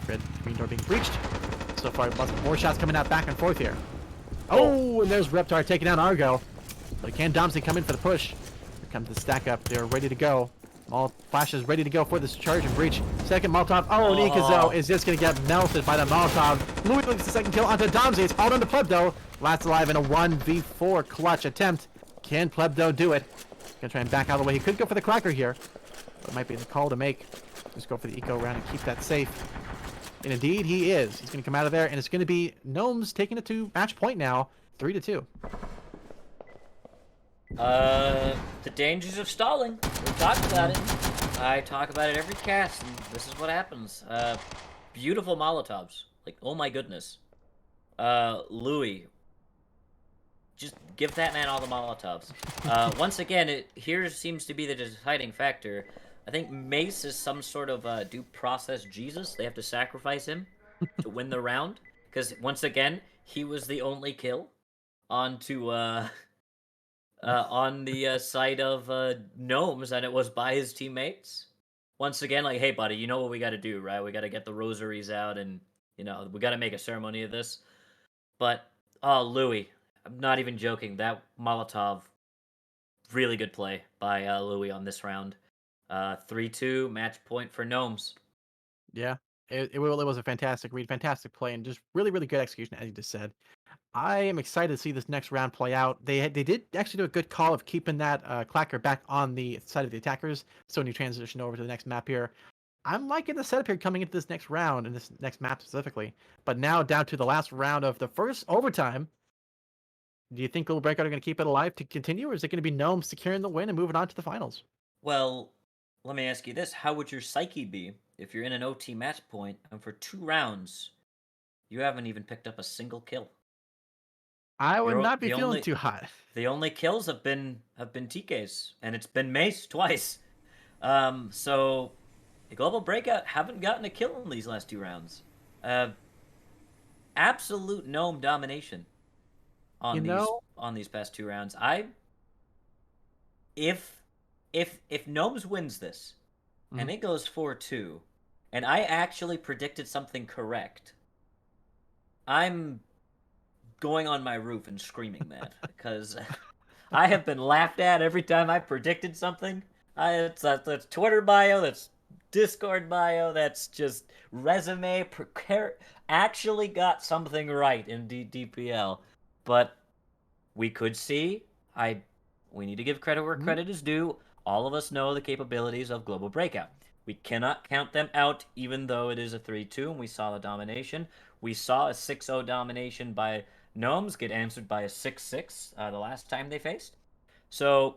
green door being breached. So far, lots more shots coming out back and forth here. Oh, and there's Reptar taking down Argo. But can Domsey come in for the push? Here comes the stack up. They're ready to go. All flashes ready to go for this charge and breach. Second Molotov. Oh, and Ekazo is just going to get melted by the Molotov. Louis looks the second kill onto Domsey. It's all on the Plebdo. Last alive in a 1v4 clutch attempt. Can Plebdo do it? Gonna try and back out of the way. He could go for the Cracker here. But it might be the call to make. Just go for the eco round and keep that safe. And indeed, he is. He's going to come out of there, and it's going to be Gnomes taking it to match point now, 3-2.
The dangers of stalling. We talked about it. I talk about it every cast, and this is what happens. Beautiful Molotovs. Like, oh my goodness. Louis. Just give that man all the Molotovs. Once again, here seems to be the deciding factor. I think Mace is some sort of due process Jesus. They have to sacrifice him to win the round. Because, once again, he was the only kill onto, on the side of Gnomes, and it was by his teammates. Once again, like, hey, buddy, you know what we got to do, right? We got to get the rosaries out, and, you know, we got to make a ceremony of this. But, oh, Louis, I'm not even joking. That Molotov, really good play by Louis on this round. 3-2, match point for Gnomes.
Yeah, it was a fantastic read, fantastic play, and just really, really good execution, as you just said. I am excited to see this next round play out. They did actually do a good call of keeping that Clacker back on the side of the attackers, so when you transition over to the next map here, I'm liking the setup here coming into this next round, and this next map specifically. But now down to the last round of the first overtime. Do you think Global Breakout are going to keep it alive to continue, or is it going to be Gnomes securing the win and moving on to the finals?
Well, let me ask you this. How would your psyche be if you're in an OT match point and for 2 rounds, you haven't even picked up a single kill?
I would not be feeling too hot.
The only kills have been TK's, and it's been Mace twice. So the Global Breakout haven't gotten a kill in these last 2 rounds. Absolute Gnome domination on these past 2 rounds. If Gnomes wins this and it goes 4-2, and I actually predicted something correct, I'm going on my roof and screaming that because I have been laughed at every time I predicted something. That's Twitter bio, that's Discord bio, that's just resume. Actually got something right in DPL, but we could see. We need to give credit where credit is due. All of us know the capabilities of Global Breakout. We cannot count them out, even though it is a 3-2, and we saw the domination. We saw a 6-0 domination by Gnomes get answered by a 6-6 the last time they faced. So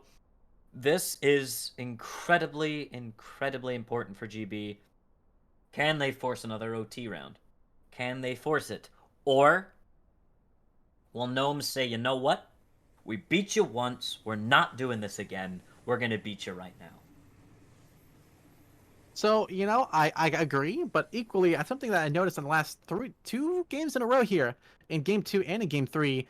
this is incredibly, incredibly important for GB. Can they force another OT round? Can they force it? Or will Gnomes say, you know what? We beat you once. We're not doing this again. We're going to beat you right now.
So, I agree, but equally, something that I noticed in the last 2 games in a row here, in Game 2 and in Game 3,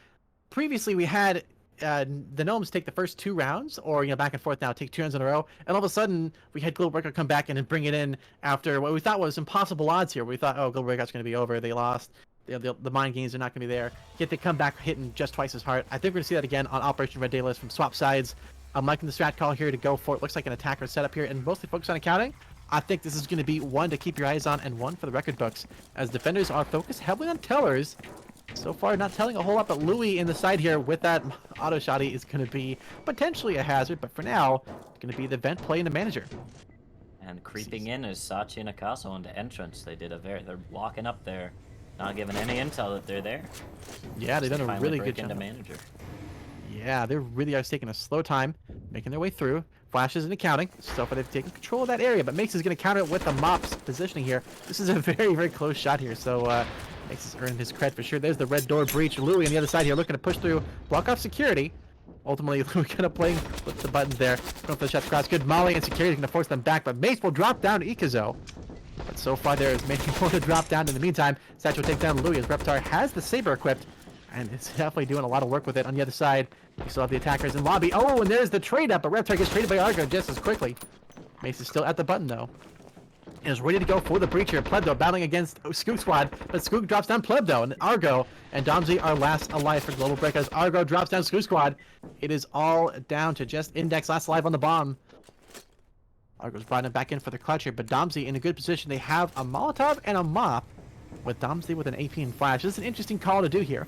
previously we had the Gnomes take the first 2 rounds, or, back and forth now, take 2 rounds in a row, and all of a sudden, we had Global Breakout come back in and bring it in after what we thought was impossible odds here. We thought, oh, Global Breakout's going to be over, they lost, the mind games are not going to be there, yet they come back hitting just twice as hard. I think we're going to see that again on Operation Red Daylist from swap sides. I'm liking the strat call here to go for it. Looks like an attacker setup here, and mostly focus on accounting. I think this is going to be one to keep your eyes on and one for the record books, as defenders are focused heavily on tellers. So far, not telling a whole lot, but Louis in the side here with that auto shotty is going to be potentially a hazard, but for now, it's going to be the vent play and the manager.
And creeping in is SaChi and Ekazo on the entrance. They're walking up there, not giving any intel that they're there.
Yeah, they've done a really good job.
Manager.
Yeah, they really are taking a slow time, making their way through. Flashes and accounting, so far they've taken control of that area, but Mace is going to counter it with the Mop's positioning here. This is a very, very close shot here, so Mace has earned his cred for sure. There's the red door breach. Louis on the other side here looking to push through, block off security. Ultimately, we're gonna with the buttons there. Going for the shots across. Good molly and security gonna force them back, but Mace will drop down to Ekazo. But so far there is making more to drop down. In the meantime, SaChi will take down Louis as Reptar has the saber equipped, and it's definitely doing a lot of work with it. On the other side, we still have the attackers in lobby. Oh, and there's the trade up, but Reptar gets traded by Argo just as quickly. Mace is still at the button though, and is ready to go for the breach here. Plebdo battling against Skook Squad, but Skook drops down Plebdo, and Argo and Domsey are last alive for Global Breakout as Argo drops down Skook Squad. It is all down to just Index last alive on the bomb. Argo's brought him back in for the clutch here, but Domsey in a good position. They have a Molotov and a Mop, with Domsey with an AP and Flash. This is an interesting call to do here.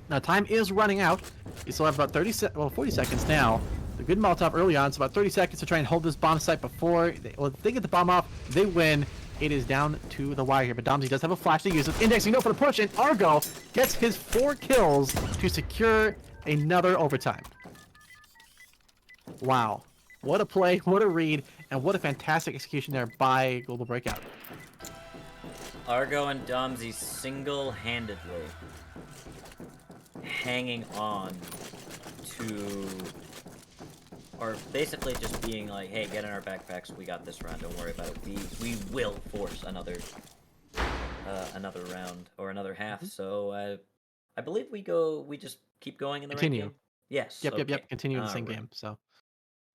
Now, time is running out. You still have about 40 seconds now. A good Molotov early on, so about 30 seconds to try and hold this bomb site before if they get the bomb off, they win. It is down to the wire here, but Domsey does have a Flash to use with indexing for the push, and Argo gets his 4 kills to secure another overtime. Wow. What a play, what a read, and what a fantastic execution there by Global Breakout.
Argo and Domsey single-handedly hanging on to, or basically just being like, hey, get in our backpacks, we got this round, don't worry about it. We will force another round, or another half, so I believe we just keep going in the right game? Yes.
Yep, continue in the same game, so.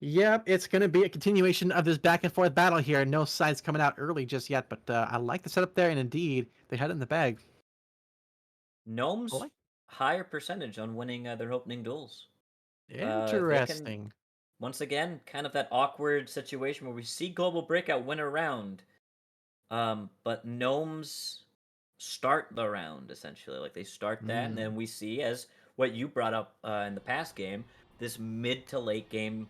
Yep, it's going to be a continuation of this back and forth battle here. No sides coming out early just yet, but I like the setup there, and indeed, they had it in the bag.
Gnomes, higher percentage on winning their opening duels.
Interesting.
Once again, kind of that awkward situation where we see Global Breakout win a round, but Gnomes start the round, essentially. Like, they start that, and then we see, as what you brought up in the past game, this mid to late game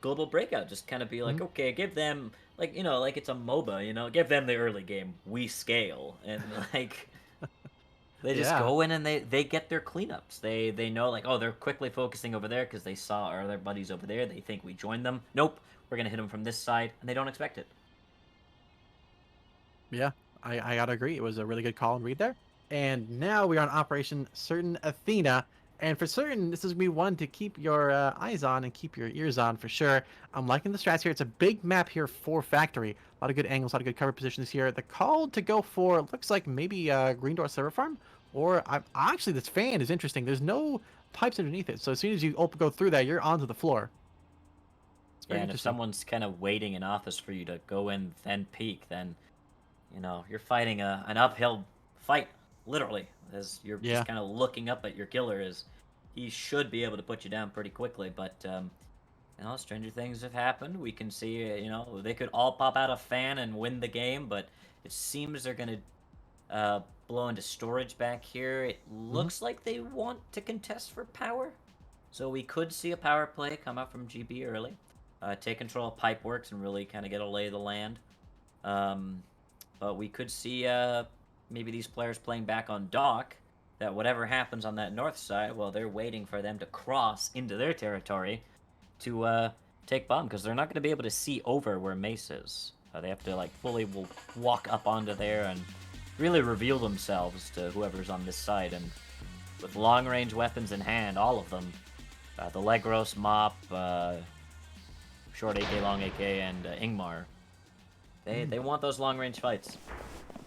Global Breakout just kind of be like, okay, give them, like, you know, like it's a MOBA, you know, give them the early game, we scale, and like they just go in and they get their cleanups. They know, like, oh, they're quickly focusing over there because they saw our other buddies over there, they think we joined them. Nope, we're gonna hit them from this side, and they don't expect it.
Yeah, I gotta agree, it was a really good call and read there. And now we are on Operation Certain Athena. And for certain, this is going to be one to keep your eyes on and keep your ears on for sure. I'm liking the strats here. It's a big map here for Factory. A lot of good angles, a lot of good cover positions here. The call to go for looks like maybe Green Door Server Farm. Or actually, this fan is interesting. There's no pipes underneath it. So as soon as you go through that, you're onto the floor.
Yeah, and if someone's kind of waiting in office for you to go in, then peek, then, you know, you're fighting an uphill fight, literally. As you're just kind of looking up at your killer, as he should be able to put you down pretty quickly. But you know, stranger things have happened. We can see, you know, they could all pop out a fan and win the game, but it seems they're gonna blow into storage back here. It looks like they want to contest for power, so we could see a power play come out from GB early, take control of Pipeworks and really kind of get a lay of the land. But we could see maybe these players playing back on dock, that whatever happens on that north side, well, they're waiting for them to cross into their territory to take bomb, because they're not going to be able to see over where Mace is. They have to, like, fully walk up onto there and really reveal themselves to whoever's on this side. And with long-range weapons in hand, all of them, the Legros, Mop, Short AK, Long AK, and Ingmar, they want those long-range fights.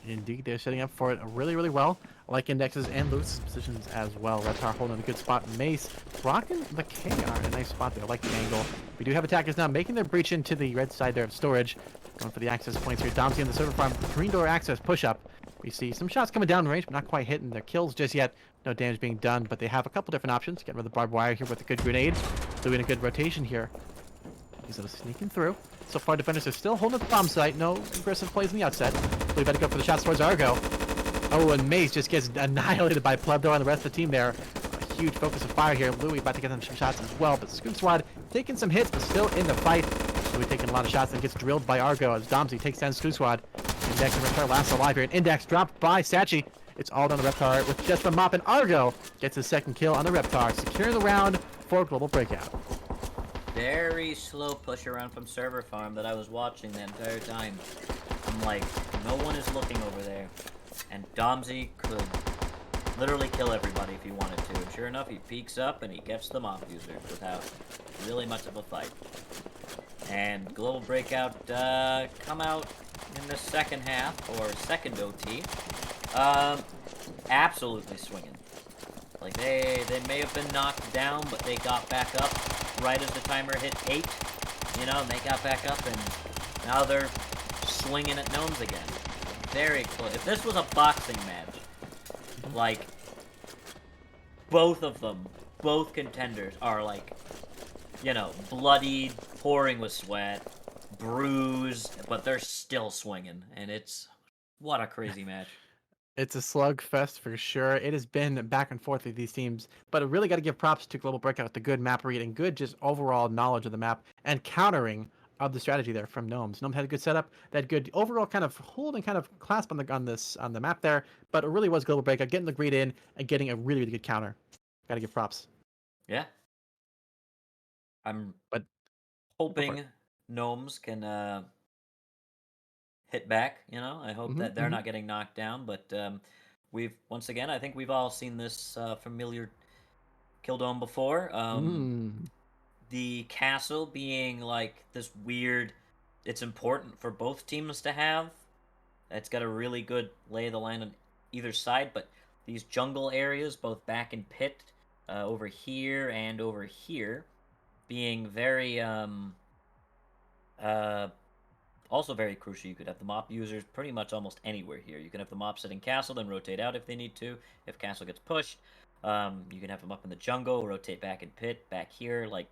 Indeed, they're setting up for it really, really well. I like Index's and Luke's positions as well. Reptar holding a good spot. Mace rocking the KR in a nice spot there. I like the angle. We do have attackers now making their breach into the red side there of storage. Going for the access points here. Domsey on the server farm. Green door access push-up. We see some shots coming down range, but not quite hitting their kills just yet. No damage being done, but they have a couple different options. Getting rid of the barbed wire here with a good grenade. Doing a good rotation here. He's sneaking through. So far, defenders are still holding the bomb site. No aggressive plays in the outset. We better go for the shots towards Argo. Oh, and Mace just gets annihilated by Plebdo and the rest of the team there. A huge focus of fire here. Louis about to get them some shots as well, but Skook Squad taking some hits, but still in the fight. Louis taking a lot of shots and gets drilled by Argo as Domsey takes down Skook Squad. Index and Reptar last alive here. And Index dropped by SaChi. It's all down to Reptar with just the mop, and Argo gets his second kill on the Reptar, securing the round for Global Breakout.
Very slow push around from server farm that I was watching the entire time. I'm like, no one is looking over there. And Domsey could literally kill everybody if he wanted to. And sure enough, he peeks up and he gets the mop user without really much of a fight. And Global Breakout come out in the second half, or second OT, absolutely swinging. Like, they may have been knocked down, but they got back up right as the timer hit 8, you know, and they got back up, and now they're swinging at Gnomes again. Very close. If this was a boxing match, like, both of them, both contenders are, like, you know, bloodied, pouring with sweat, bruised, but they're still swinging, and it's... what a crazy match.
It's a slugfest for sure. It has been back and forth with these teams, but I really got to give props to Global Breakout, the good map read and good just overall knowledge of the map and countering of the strategy there from Gnomes. Gnomes had a good setup, that good overall kind of hold and kind of clasp on the map there, but it really was Global Breakout getting the read in and getting a really, really good counter. Got to give props.
Yeah. I'm
But
hoping Gnomes can hit back, you know? I hope that they're not getting knocked down, but once again, I think we've all seen this familiar kill dome before. The castle being like this weird, it's important for both teams to have. It's got a really good lay of the land on either side, but these jungle areas, both back and pit, over here and over here, being very also very crucial. You could have the mop users pretty much almost anywhere here. You can have the mop sitting castle, then rotate out if they need to. If castle gets pushed, you can have them up in the jungle, rotate back and pit, back here. Like,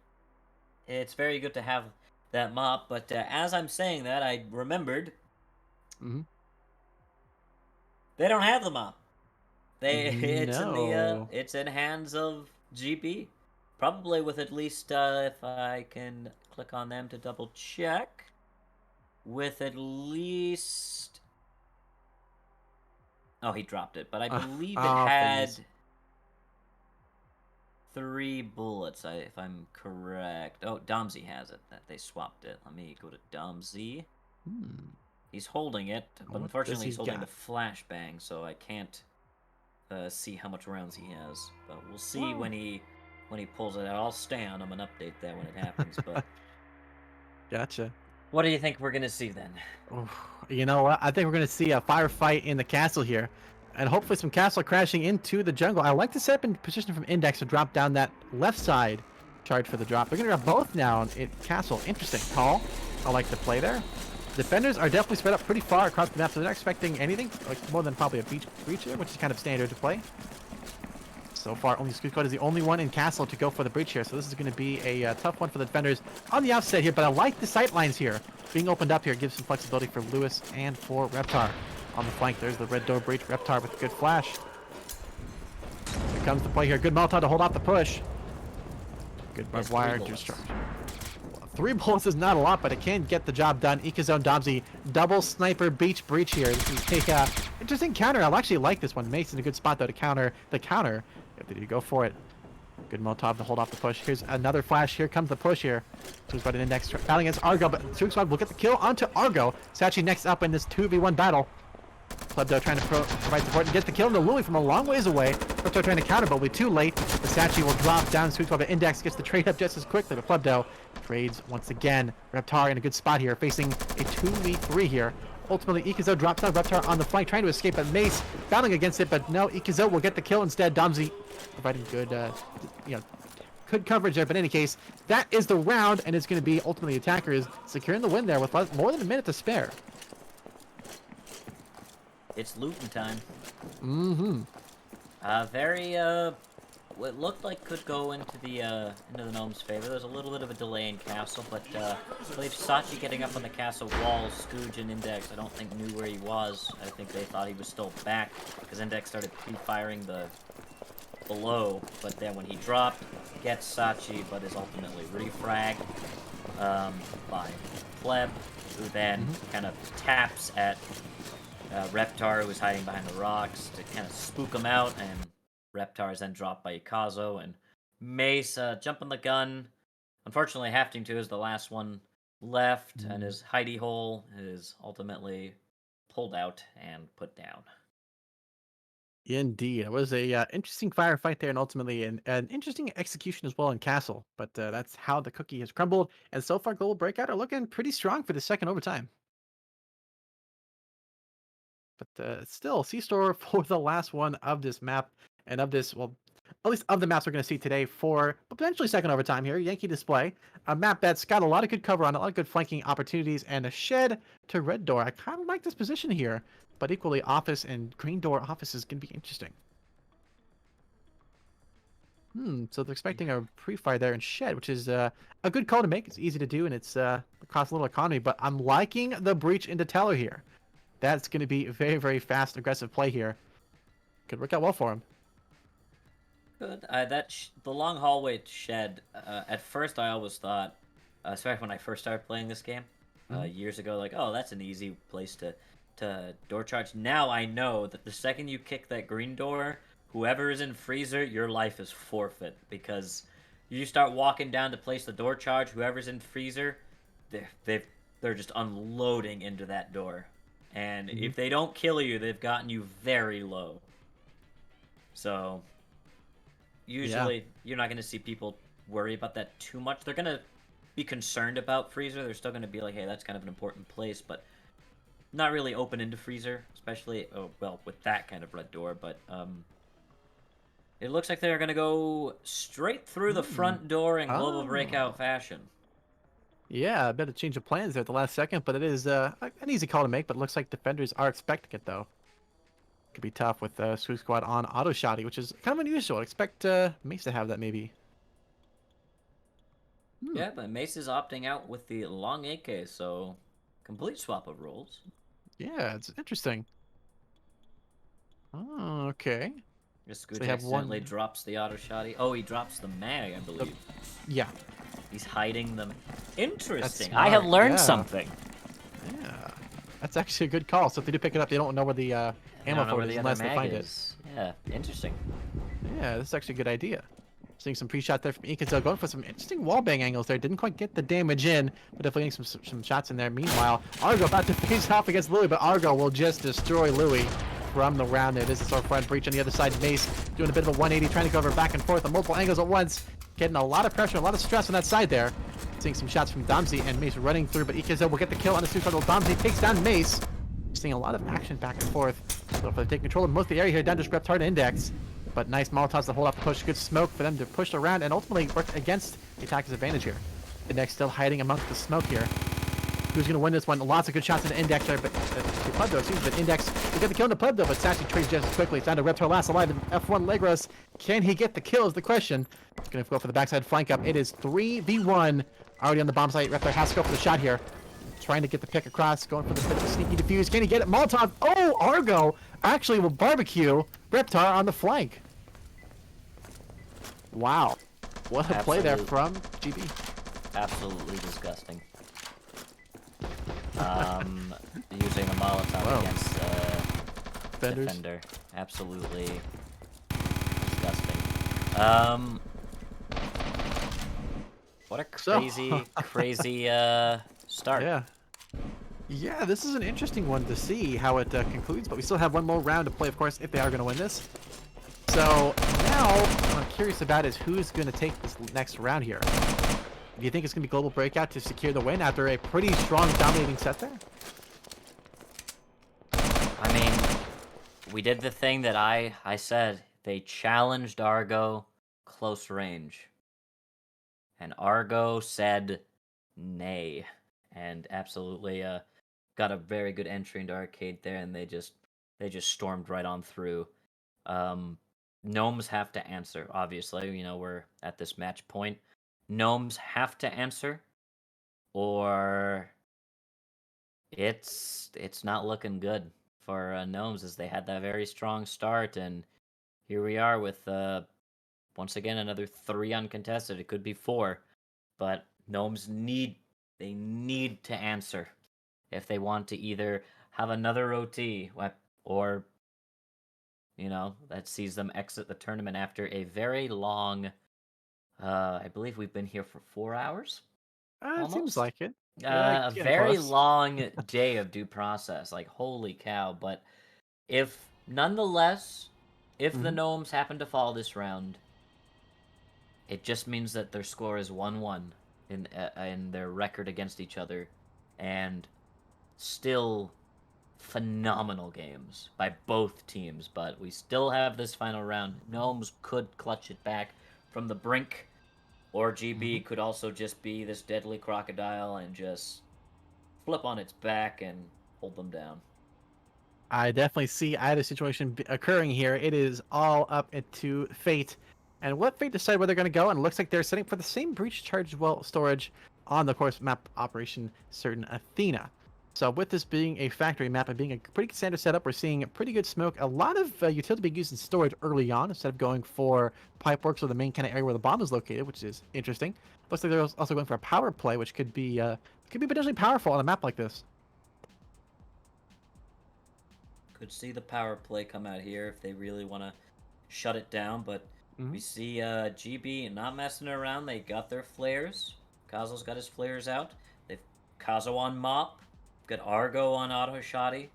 it's very good to have that mop. But as I'm saying that, I remembered they don't have the mop.
No.
It's in hands of GP. Probably with at least, if I can click on them to double check, with at least... oh, he dropped it, but I believe it had
things.
3 bullets, if I'm correct. Oh, Domsey has it. They swapped it. Let me go to Domsey. He's holding it, but unfortunately he's holding the flashbang, so I can't see how much rounds he has. But we'll see when he pulls it out. I'll stay on him and update that when it happens. But
Gotcha.
what do you think we're gonna see then?
You know what? I think we're gonna see a firefight in the castle here, and hopefully some castle crashing into the jungle. I like to set up in position from Index to drop down that left side charge for the drop. They're gonna drop both now in castle. Interesting call. I like the play there. Defenders are definitely spread up pretty far across the map, so they're not expecting anything, like more than probably a breach here, which is kind of standard to play. So far, only Scoot Code is the only one in castle to go for the breach here, so this is going to be a tough one for the defenders on the outset here, but I like the sight lines here. Being opened up here gives some flexibility for Lewis and for Reptar. On the flank, there's the red door breach. Reptar with a good flash. Here comes the play here. Good Molotov to hold off the push. Good barbed wire. Just 3 bullets is not a lot, but it can get the job done. Ekazo and Domsey, double sniper breach here. This is a interesting counter. I actually like this one. Mason's a good spot, though, to counter the counter. If they do go for it. Good Molotov to hold off the push. Here's another flash. Here comes the push here. Suicide in Index battling against Argo, but Suicide will get the kill onto Argo. SaChi next up in this 2v1 battle. Plebdo trying to provide support and get the kill into Luli from a long ways away. Plebdo trying to counter, but will be too late. The SaChi will drop down. Suicide, but Index gets the trade up just as quickly, but Plebdo trades once again. Reptar in a good spot here, facing a 2v3 here. Ultimately, Ekazo drops down Reptar on the flank, trying to escape, but Mace battling against it, but no, Ekazo will get the kill instead. Domsey providing good, good coverage there, but in any case, that is the round, and it's going to be ultimately the attacker is securing the win there with more than a minute to spare.
It's looting time.
Mm-hmm.
What looked like could go into the Gnomes' favor. There's a little bit of a delay in castle, but I believe SaChi getting up on the castle wall, Scooge and Index, I don't think knew where he was. I think they thought he was still back, because Index started pre-firing the below, but then when he dropped, gets SaChi, but is ultimately refragged by Pleb, who then kind of taps at Reptar, who was hiding behind the rocks, to kind of spook him out, and Reptar is then dropped by Ekazo, and Mace jumping the gun. Unfortunately, Hafting 2 is the last one left, and his hidey hole is ultimately pulled out and put down.
Indeed, it was a interesting firefight there, and ultimately an interesting execution as well in Castle. But that's how the cookie has crumbled, and so far, Global Breakout are looking pretty strong for the second overtime. But still, C-Store for the last one of this map and of this, well, at least of the maps we're going to see today for potentially second overtime here. Yankee Display, a map that's got a lot of good cover on, a lot of good flanking opportunities, and a shed to red door. I kind of like this position here, but equally office and green door office is going to be interesting. So they're expecting a pre-fire there in shed, which is a good call to make. It's easy to do, and it costs a little economy, but I'm liking the breach into Teller here. That's going to be a very, very fast, aggressive play here. Could work out well for him.
Good. The long hallway shed. At first, I always thought, especially when I first started playing this game years ago, like, oh, that's an easy place to door charge. Now I know that the second you kick that green door, whoever is in freezer, your life is forfeit, because you start walking down to place the door charge. Whoever's in freezer, they're just unloading into that door, and if they don't kill you, they've gotten you very low. So usually, you're not going to see people worry about that too much. They're going to be concerned about freezer. They're still going to be like, hey, that's kind of an important place, but not really open into freezer, especially, with that kind of red door. But it looks like they're going to go straight through the front door in global breakout fashion.
Yeah, a bit of change of plans there at the last second, but it is an easy call to make. But it looks like defenders are expecting it, though. Could be tough with Screw Squad on auto shotty, which is kind of unusual. I'd expect Mace to have that maybe.
Yeah, but Mace is opting out with the long AK, so complete swap of roles.
Yeah, it's interesting. Oh, okay.
Scooch
So they have
accidentally
one.
drops the auto shotty. Oh, he drops the mag, I believe.
Yeah.
He's hiding them. Interesting.
Smart.
I have learned
Yeah.
something.
Yeah. That's actually a good call. So if they do pick it up, they don't know where the ammo for it is unless they find it.
Yeah, interesting.
Yeah, this is actually a good idea. Seeing some pre-shot there from Ekazo, going for some interesting wallbang angles there. Didn't quite get the damage in, but definitely getting some shots in there. Meanwhile, Argo about to face off against Louis, but Argo will just destroy Louis from the round there. This is our front breach on the other side. Mace doing a bit of a 180, trying to go over back and forth on multiple angles at once. Getting a lot of pressure, a lot of stress on that side there. Seeing some shots from Domsey and Mace running through, but Ekazo will get the kill on the suicidal. Domsey takes down Mace. Seeing a lot of action back and forth. So for taking control of most of the area here, down to Reptar and Index. But nice Molotovs to hold off the push. Good smoke for them to push around and ultimately work against the attacker's advantage here. Index still hiding amongst the smoke here. Who's going to win this one? Lots of good shots in the Index there, but but Index will get the kill in the Pleb though, but SaChi trades just as quickly. It's down to Reptar last alive, and F1 Legros. Can he get the kill is the question. He's going to go for the backside flank up. It is 3v1 already on the bomb site. Reptar has to go for the shot here. Trying to get the pick across, going for the bit of a sneaky defuse. Can he get it? Molotov. Oh, Argo actually will barbecue Reptar on the flank. Wow. What a play there from GB.
Absolutely disgusting. Using a Molotov against defender. Absolutely disgusting. What a crazy start.
Yeah, this is an interesting one to see how it concludes, but we still have one more round to play, of course, if they are going to win this. So now what I'm curious about is who's going to take this next round here. Do you think it's going to be Global Breakout to secure the win after a pretty strong dominating set there?
I mean, we did the thing that I said. They challenged Argo close range. And Argo said nay. And absolutely got a very good entry into arcade there, and they just stormed right on through. Gnomes have to answer, obviously. We're at this match point. Gnomes have to answer, or it's not looking good for Gnomes, as they had that very strong start, and here we are with once again another 3 uncontested. It could be 4, but Gnomes need to answer if they want to either have another OT or that sees them exit the tournament after a very long I believe we've been here for 4 hours.
It seems
Almost.
like it.
A
Getting
very
close.
long day of due process. Like, holy cow. But if nonetheless If the Gnomes happen to fall this round, it just means that their score is 1-1 in their record against each other, and still phenomenal games by both teams. But we still have this final round. Gnomes could clutch it back from the brink, or GB could also just be this deadly crocodile and just flip on its back and hold them down.
I definitely see either situation occurring here. It is all up to fate. And what fate decide where they're going to go. And it looks like they're setting for the same breach charge storage on the course map Operation Certain Athena. So with this being a factory map and being a pretty standard setup, we're seeing pretty good smoke. A lot of utility being used in storage early on instead of going for pipeworks or the main kind of area where the bomb is located, which is interesting. Looks like they're also going for a power play, which could be potentially powerful on a map like this.
Could see the power play come out here if they really want to shut it down, but we see GB not messing around. They got their flares. Kazo's got his flares out. They've Kazo on Mop. Got Argo on Auto Shotty.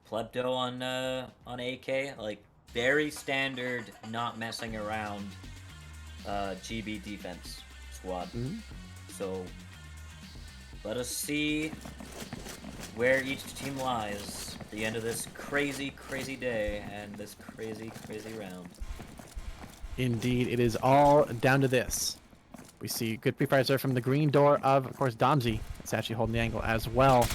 Plebdo on AK. Like, very standard, not messing around GB defense squad. So let us see where each team lies at the end of this crazy, crazy day and this crazy, crazy round.
Indeed, it is all down to this. We see good pre-fires there from the green door of course, Domsey. It's actually holding the angle as well.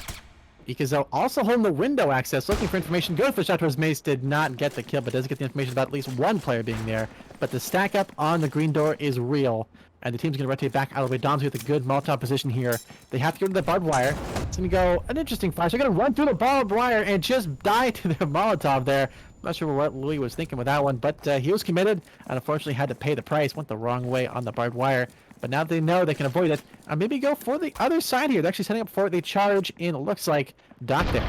Ekazo also holding the window access, looking for information. Good for shot towards Mace, did not get the kill, but does get the information about at least one player being there. But the stack up on the green door is real, and the team's going to rotate back out of the way. Domsey with a good Molotov position here. They have to go to the barbed wire. It's going to go an interesting fire. So they're going to run through the barbed wire and just die to their Molotov there. Not sure what Louis was thinking with that one, but he was committed and unfortunately had to pay the price. Went the wrong way on the barbed wire. But now they know they can avoid it. Maybe go for the other side here. They're actually setting up for the charge in, it looks like, Doc there.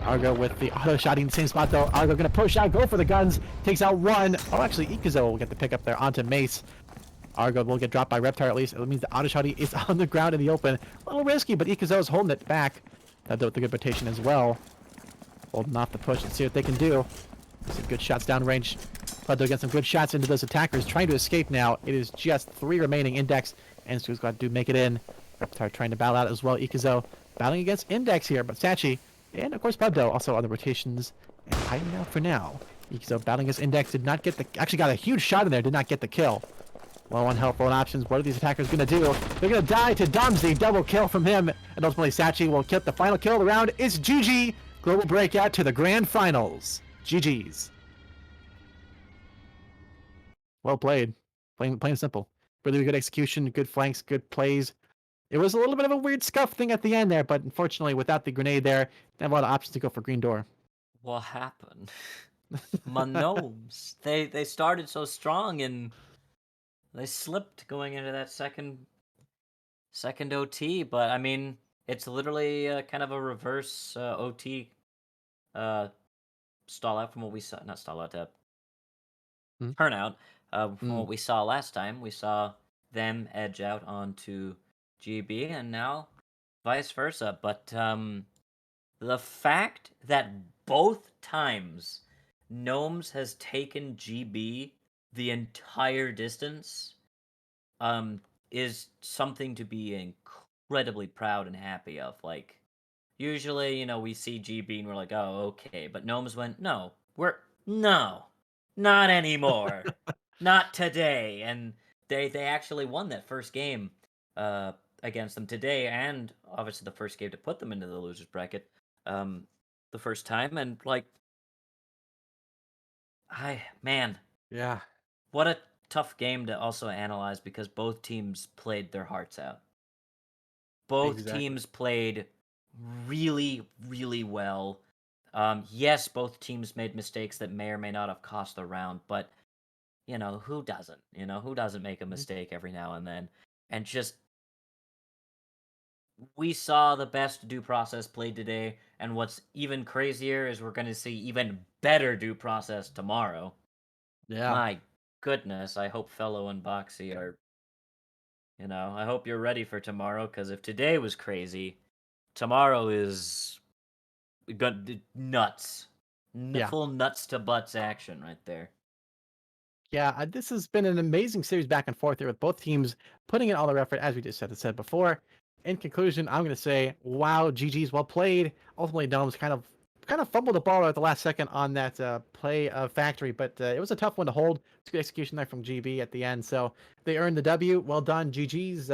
Argo with the auto shotting in the same spot though. Argo gonna push out, go for the guns, takes out one. Oh, actually, Ekazo will get the pick up there onto Mace. Argo will get dropped by Reptar at least. It means the auto shotty is on the ground in the open. A little risky, but Ekazo is holding it back. That with the good rotation as well. Holding off the push and see what they can do. Some good shots downrange. But they'll get some good shots into those attackers. Trying to escape now. It is just 3 remaining. Index and Stu's got to make it in. Reptar trying to battle out as well. Ekazo battling against Index here, but SaChi and of course Plebdo also on the rotations and hiding out for now. Ekazo battling against Index, did not get the, actually got a huge shot in there, did not get the kill. Low on health, low on options. What are these attackers going to do? They're going to die to Domsey. Double kill from him. And ultimately SaChi will get the final kill of the round. It's GG. Global Breakout to the grand finals. GG's. Well played. Plain and simple. Really good execution, good flanks, good plays. It was a little bit of a weird scuff thing at the end there, but unfortunately without the grenade there, they have a lot of options to go for green door.
What happened? My Gnomes. They started so strong and they slipped going into that second OT, but I mean, it's literally kind of a reverse OT stall out from what we saw. Not stall out, turnout. From what we saw last time, we saw them edge out onto GB, and now vice versa. But the fact that both times Gnomes has taken GB the entire distance is something to be incredibly proud and happy of. Like, usually, you know, we see GB and we're like, oh, okay. But Gnomes went, no, no, not anymore. Not today. And they actually won that first game against them today, and obviously the first game to put them into the losers bracket the first time. And like, man,
Yeah.
what a tough game to also analyze because both teams played their hearts out. Both teams played really, really well. Yes, both teams made mistakes that may or may not have cost the round, but you know, who doesn't? You know, who doesn't make a mistake every now and then? And just we saw the best due process played today, and what's even crazier is we're going to see even better due process tomorrow.
Yeah.
My goodness, I hope Fellow and Boxy are, you know, I hope you're ready for tomorrow, because if today was crazy, tomorrow is nuts.
Yeah.
Full nuts to butts action right there.
Yeah, this has been an amazing series back and forth here with both teams putting in all their effort, as we just said before. In conclusion, I'm going to say, wow, GG's, well played. Ultimately, Domes kind of fumbled the ball at the last second on that play of Factory, but it was a tough one to hold. It's good execution there from GB at the end, so they earned the W. Well done, GG's.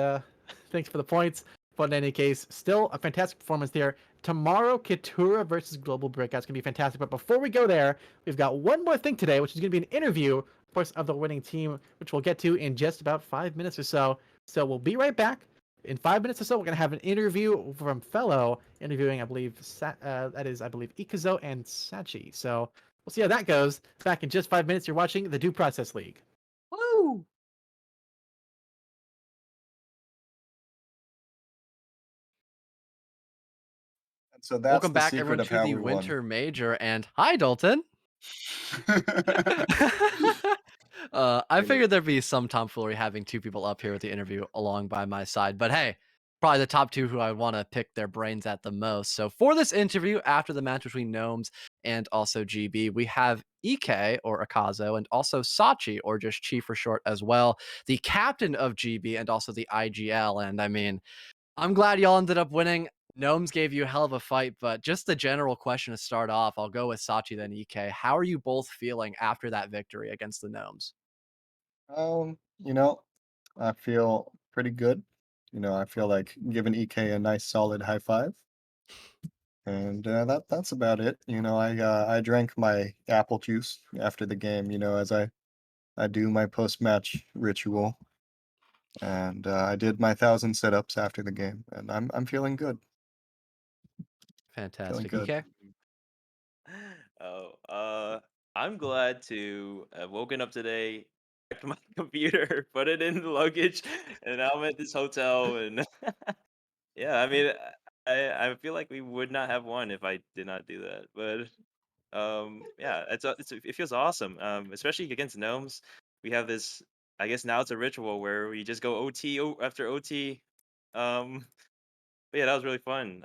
Thanks for the points. But in any case, still a fantastic performance there. Tomorrow, Kitura versus Global Breakout is going to be fantastic. But before we go there, we've got one more thing today, which is going to be an interview, of course, of the winning team, which we'll get to in just about 5 minutes or so. So we'll be right back. In 5 minutes or so, we're going to have an interview from fellow interviewing, I believe, Ekazo and SaChi. So we'll see how that goes. Back in just 5 minutes, you're watching the Due Process League.
Woo!
And so that's
Welcome
the
back,
secret
everyone,
of
to
how
the
we won.
Winter Major, and hi, Dalton. I
Hey,
figured there'd be some tomfoolery having two people up here with the interview along by my side, but hey, probably the top two who I want to pick their brains at the most. So for this interview, after the match between Gnomes and also GB, we have EK or Ekazo and also SaChi, or just Chi for short as well, the captain of GB and also the IGL. And I mean, I'm glad y'all ended up winning. Gnomes gave you a hell of a fight, but just the general question to start off, I'll go with SaChi then EK. How are you both feeling after that victory against the Gnomes?
you know, I feel pretty good. I feel like giving EK a nice solid high five, and that's about it. I drank my apple juice after the game. As I do my post match ritual, and I did my 1,000 sit-ups after the game, and I'm feeling good. Feeling
Fantastic.
good.
EK?
Oh, I'm glad to have woken up today, checked my computer, put it in the luggage, and now I'm at this hotel. And yeah, I mean, I feel like we would not have won if I did not do that. But yeah, it feels awesome. Especially against gnomes, we have this. I guess now it's a ritual where we just go after OT. Um, but yeah, that was really fun.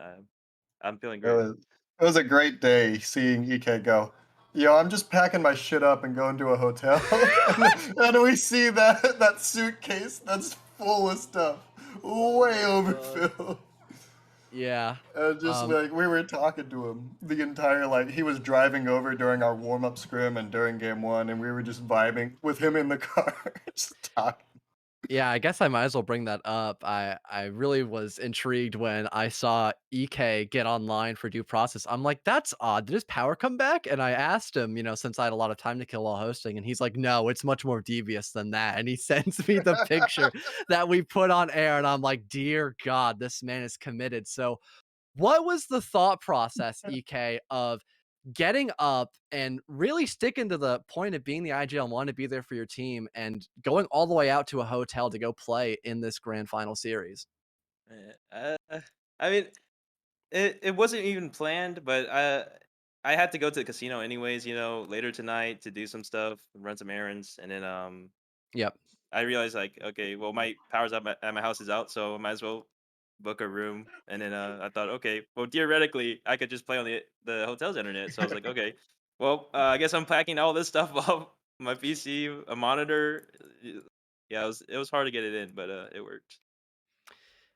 I'm feeling
It
great.
was it was a great day seeing EK go, "Yo, I'm just packing my shit up and going to a hotel." and we see that suitcase that's full of stuff,
Oh
way
my god.
overfilled.
Yeah.
And just
Um,
like we were talking to him the entire like he was driving over during our warm up scrim and during game one, and we were just vibing with him in the car, just talking.
Yeah, I guess I might as well bring that up. I really was intrigued when I saw EK get online for due process. I'm like, that's odd. Did his power come back? And I asked him, since I had a lot of time to kill while hosting, and he's like, no, it's much more devious than that. And he sends me the picture that we put on air, and I'm like, dear God, this man is committed. So, what was the thought process, EK, of getting up and really sticking to the point of being the IGL and wanting to be there for your team and going all the way out to a hotel to go play in this grand final series?
I mean, it wasn't even planned, but I had to go to the casino anyways, later tonight to do some stuff, run some errands, and then
Yep.
I realized like, okay, well my power's up at my house is out, so I might as well book a room. And then I thought, okay, well theoretically I could just play on the hotel's internet. So I was like, okay, well I guess I'm packing all this stuff up, my PC, a monitor. Yeah, it was hard to get it in, but it worked.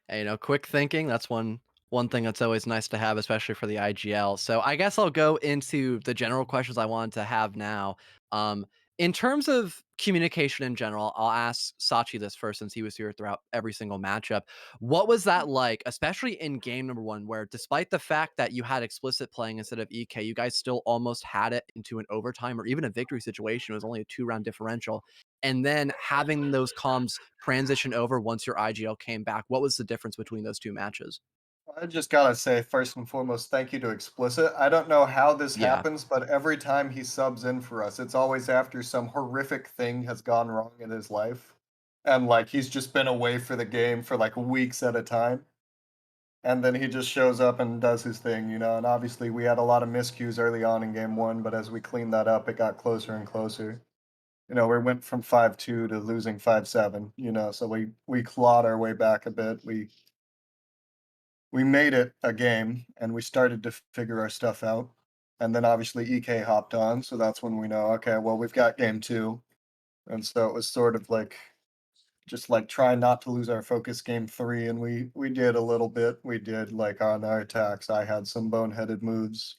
And, quick thinking, that's one thing that's always nice to have, especially for the IGL. So I guess I'll go into the general questions I wanted to have now. Um, in terms of communication in general, I'll ask SaChi this first since he was here throughout every single matchup. What was that like, especially in game number one, where despite the fact that you had explicit playing instead of EK, you guys still almost had it into an overtime or even a victory situation. It was only a 2-round differential. And then having those comms transition over once your IGL came back, what was the difference between those two matches?
I just gotta say, first and foremost, thank you to Explicit. I don't know how this
Yeah.
happens, but every time he subs in for us, it's always after some horrific thing has gone wrong in his life. And like he's just been away for the game for like weeks at a time. And then he just shows up and does his thing. And obviously we had a lot of miscues early on in game one, but as we cleaned that up, it got closer and closer. We went from 5-2 to losing 5-7, so we clawed our way back a bit. We made it a game and we started to figure our stuff out. And then obviously EK hopped on, so that's when we know, okay, well, we've got game 2. And so it was sort of like just like try not to lose our focus game 3, and we did a little bit. We did like on our attacks, I had some boneheaded moves.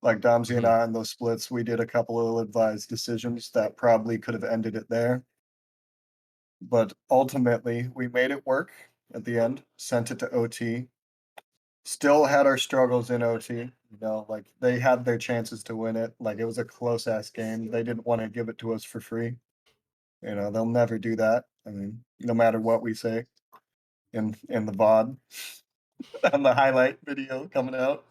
Like Domsy and
Mhm.
I on those splits, we did a couple of ill-advised decisions that probably could have ended it there. But ultimately, we made it work at the end, sent it to OT. Still had our struggles in OT, like they had their chances to win it. Like it was a close ass game. They didn't want to give it to us for free. They'll never do that. I mean, no matter what we say in the VOD and the highlight video coming out.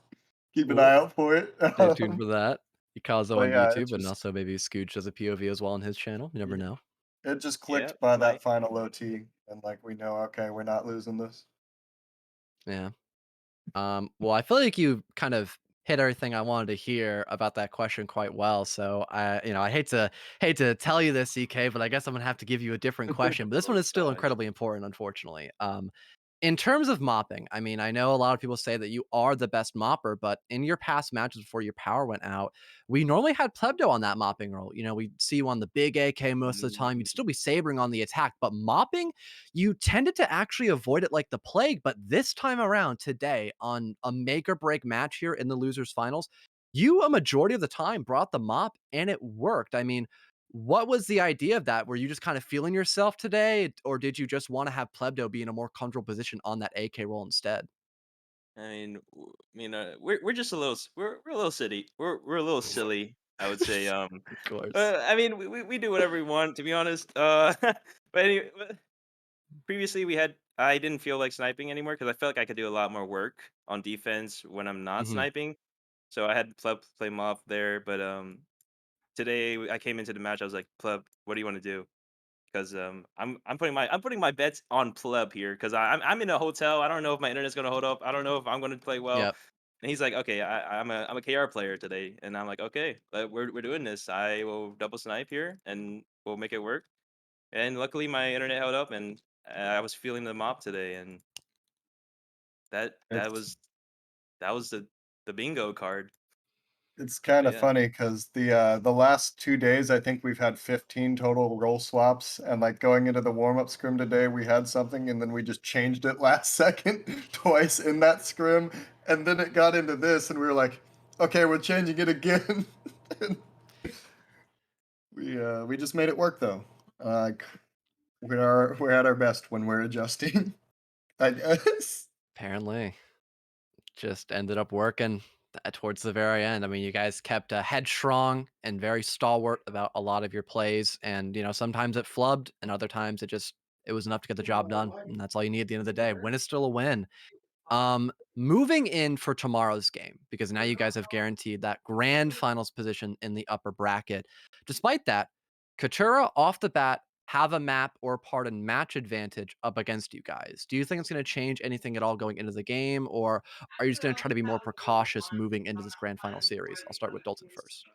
Keep an eye
Cool.
out for it.
Stay tuned for that. Ekazo
But
on
yeah,
YouTube, and also maybe Scooch does a POV as well on his channel. You never
yeah,
know.
it just
Yeah,
clicked by that
might.
final OT, and like we know, okay, we're not losing this.
Yeah. Well, I feel like you kind of hit everything I wanted to hear about that question quite well. So I hate to tell you this, CK, but I guess I'm gonna have to give you a different question. But this one
Oh
is still
gosh.
incredibly important, unfortunately. In terms of mopping, I mean, I know a lot of people say that you are the best mopper, but in your past matches before your power went out, we normally had Plebdo on that mopping role. We'd see you on the big AK most of the time. You'd
Mm,
still be sabering on the attack, but mopping, you tended to actually avoid it like the plague. But this time around, today, on a make or break match here in the losers finals, you a majority of the time brought the mop and it worked. I mean, what was the idea of that? Were you just kind of feeling yourself today, or did you just want to have Plebdo be in a more comfortable position on that AK role instead?
we're just a little we're a little silly. We're a little silly, I would say.
Of course.
I mean, we do whatever we want, to be honest. But anyway, previously I didn't feel like sniping anymore because I felt like I could do a lot more work on defense when I'm not
Mhm.
sniping. So I had play him off there, but today I came into the match. I was like, Pleb, what do you want to do? Because I'm putting my bets on Pleb here because I'm in a hotel. I don't know if my internet's gonna hold up. I don't know if I'm gonna play well.
Yep.
And he's like, okay, I'm a KR player today, and I'm like, okay, we're doing this. I will double snipe here, and we'll make it work. And luckily, my internet held up, and I was feeling the mop today, and that that
It's
was that was the bingo card.
it's
But
kind of
yeah,
funny because the last 2 days, I think we've had 15 total role swaps, and like going into the warm up scrim today, we had something, and then we just changed it last second twice in that scrim, and then it got into this, and we were like, okay, we're changing it again. And we just made it work though. Like we're at our best when we're adjusting, I guess.
Apparently, just ended up working towards the very end. I mean, you guys kept headstrong and very stalwart about a lot of your plays, and sometimes it flubbed, and other times it was enough to get the job done, and that's all you need at the end of the day. Win is still a win. Moving in for tomorrow's game, because now you guys have guaranteed that grand finals position in the upper bracket. Despite that, Kitura off the bat have a map or pardon match advantage up against you guys. Do you think it's going to change anything at all going into the game, or are you just going to try to be more precautious moving into this grand final series? I'll start with Dalton first.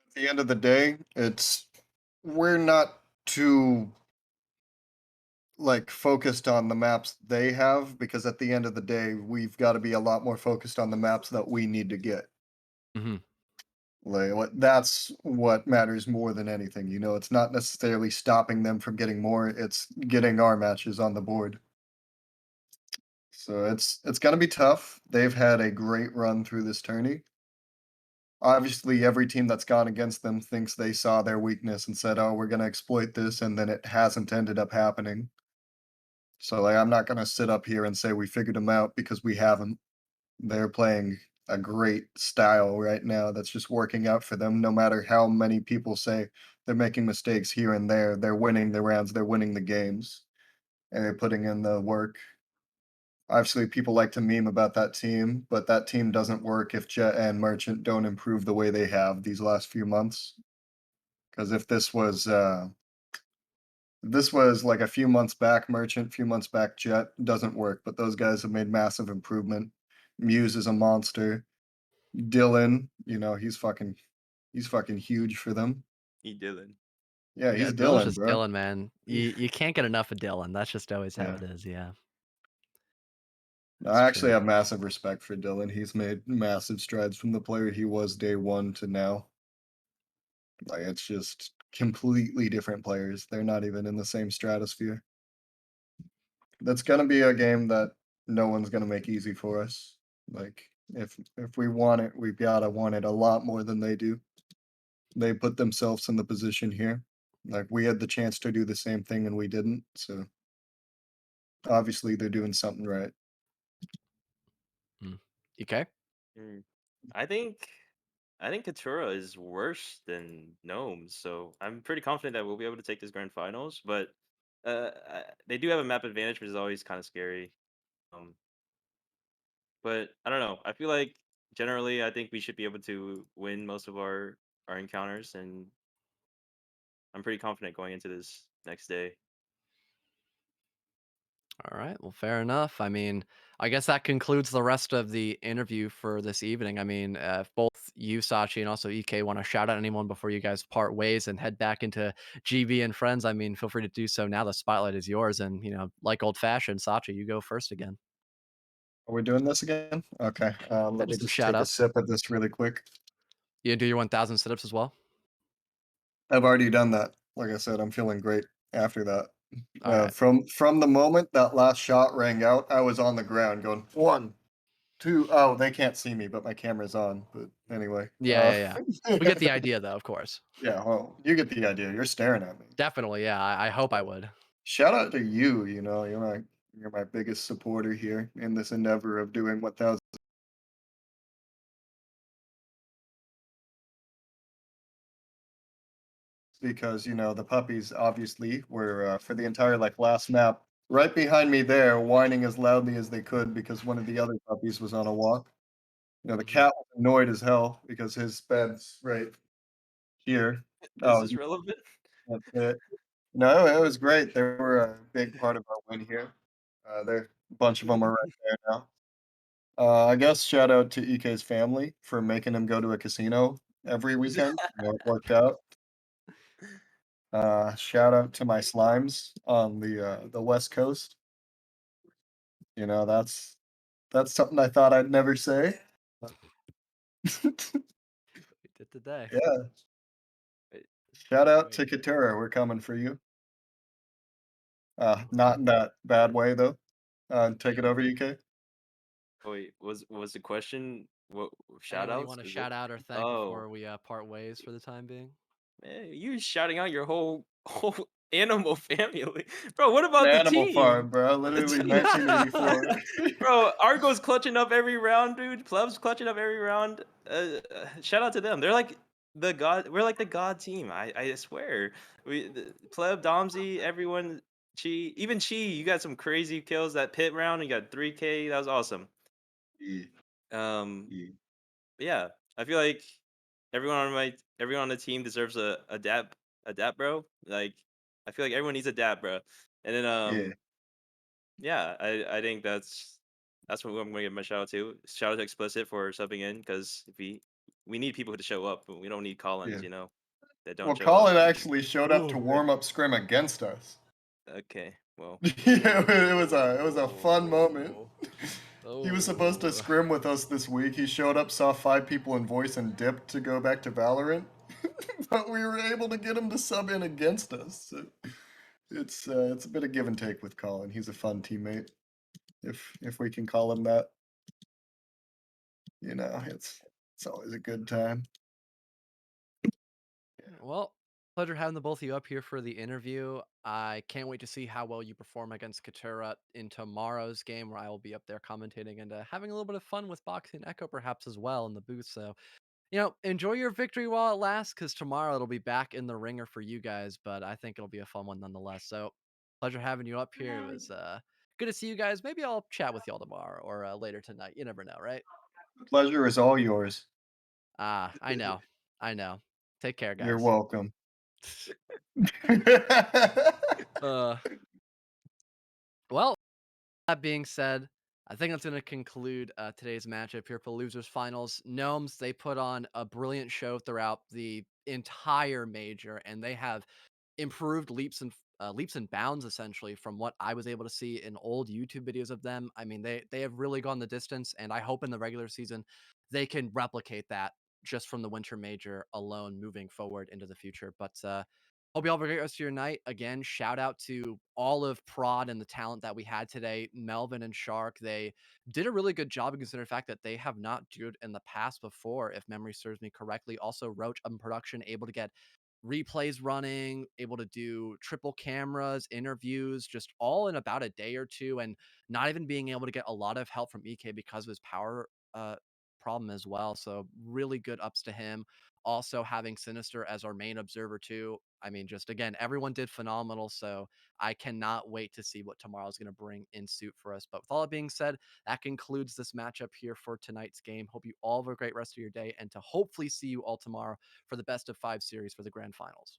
At the end of the day, it's we're not too like focused on the maps they have because at the end of the day, we've got to be a lot more focused on the maps that we need to get.
Hmm.
That's what matters more than anything. It's not necessarily stopping them from getting more; it's getting our matches on the board. So it's gonna be tough. They've had a great run through this tourney. Obviously, every team that's gone against them thinks they saw their weakness and said, "Oh, we're gonna exploit this," and then it hasn't ended up happening. So, like, I'm not gonna sit up here and say we figured them out because we haven't. They're playing a great style right now that's just working out for them. No matter how many people say they're making mistakes here and there, they're winning the rounds, they're winning the games, and they're putting in the work. Obviously, people like to meme about that team, but that team doesn't work if Jet and Merchant don't improve the way they have these last few months. Because if this was like a few months back, Merchant, few months back, Jet doesn't work. But those guys have made massive improvement. Muse is a monster. Dylan, he's fucking huge for them.
he did.
Yeah,
Yeah,
he's
Dylan's
Dylan,
just
bro.
Dylan, man. You can't get enough of Dylan. That's just always how
Yeah.
it is. Yeah. That's
I actually
true.
have massive respect for Dylan. He's made massive strides from the player he was day one to now. Like it's just completely different players. They're not even in the same stratosphere. That's gonna be a game that no one's gonna make easy for us. Like if we want it, we've gotta want it a lot more than they do. They put themselves in the position here. Like we had the chance to do the same thing and we didn't. So obviously they're doing something right.
Mm. EK?
Mm. I think I think Kitura is worse than Gnomes, so I'm pretty confident that we'll be able to take this grand finals. But they do have a map advantage, which is always kind of scary. Um, but I don't know. I feel like generally, I think we should be able to win most of our encounters, and I'm pretty confident going into this next day.
All right. Well, fair enough. I mean, I guess that concludes the rest of the interview for this evening. I mean, if both you, SaCi, and also EK want to shout out anyone before you guys part ways and head back into GB and friends, I mean, feel free to do so now. The spotlight is yours. And, like old fashioned, SaCi, you go first again.
Are we doing this again? Okay.
Yeah,
Let me
just some
just
shout
take a
outs.
sip of this really quick.
You do your 1,000 sit ups as well.
I've already done that. Like I said, I'm feeling great after that.
All right.
From the moment that last shot rang out, I was on the ground going one, two. Oh, they can't see me, but my camera's on. But anyway,
Yeah, yeah, yeah. We get the idea, though, of course.
yeah. Well, you get the idea. You're staring at me.
Definitely. Yeah. I hope I would.
Shout out to you. You know, you're my biggest supporter here in this endeavor of doing 1,000 because the puppies obviously were for the entire like last map right behind me there, whining as loudly as they could because one of the other puppies was on a walk. The
Mhm.
cat was annoyed as hell because his bed's right here.
Is
Oh,
this relevant?
that's it. No, it was great. They were a big part of our win here. There, a bunch of them are right there now. I guess shout out to EK's family for making him go to a casino every weekend. It worked out. Shout out to my slimes on the West Coast. That's something I thought I'd never say.
We did today.
Yeah.
Wait,
Shout out
wait.
to Kitura. We're coming for you.
Okay.
Not in that bad way though. Take it over, UK.
Wait, was the question what shout
Anyone you
outs?
want to
Is it?
shout out or thank
Oh,
before we part ways for the time being?
man, you shouting out your whole whole animal family, bro. What
An
about the
Animal
team?
Farm, bro. Literally 1984.
Bro, Argo's clutching up every round, dude. Pleb's clutching up every round. Shout out to them. They're like the god. We're like the god team. I swear. Pleb, Domsy, everyone. Chi, even Chi. You got some crazy kills that pit round. You got 3K. That was awesome.
Yeah,
Um,
yeah,
yeah, I feel like everyone on the team deserves a dap, bro. Like I feel like everyone needs a dap, bro. And then
yeah,
yeah, I think that's what I'm gonna give my shout out to. Shout out to Explicit for subbing in because we need people to show up, but we don't need
yeah.
Collins, that
Well,
don't show up.
Colin actually showed up to
Oh,
warm up scrim against us.
Okay, well,
Yeah, it was a fun moment. He was supposed to
oh.
scrim with us this week. He showed up, saw 5 people in voice, and dipped to go back to Valorant. But we were able to get him to sub in against us. So it's a bit of give and take with Colin. He's a fun teammate, if we can call him that. It's always a good time.
Well, pleasure having the both of you up here for the interview. I can't wait to see how well you perform against Kitura in tomorrow's game, where I will be up there commentating and having a little bit of fun with Boxy and Echo, perhaps as well in the booth. So, enjoy your victory while it lasts, because tomorrow it'll be back in the ringer for you guys. But I think it'll be a fun one nonetheless. So, pleasure having you up here. It was good to see you guys. Maybe I'll chat with y'all tomorrow or later tonight. You never know, right?
The pleasure is all yours.
Ah, I know, I know. Take care,
You're
guys.
welcome.
uh, well. That being said, I think that's going to conclude today's matchup here for losers finals. Gnomes, they put on a brilliant show throughout the entire major, and they have improved leaps and leaps and bounds essentially from what I was able to see in old YouTube videos of them. I mean, they have really gone the distance, and I hope in the regular season they can replicate that just from the winter major alone moving forward into the future. But hope you all have a great rest of your night. Again, shout out to all of Prod and the talent that we had today. Melvin and Shark, they did a really good job considering the fact that they have not dued in the past before, if memory serves me correctly. Also, Roach in production, able to get replays running, able to do triple cameras, interviews, just all in about a day or two, and not even being able to get a lot of help from EK because of his power problem as well. So really good ups to him. Also having Sinister as our main observer too. I mean, just again, everyone did phenomenal. So I cannot wait to see what tomorrow's going to bring in suit for us. But with all that being said, that concludes this matchup here for tonight's game. Hope you all have a great rest of your day and to hopefully see you all tomorrow for the best of 5 series for the grand finals.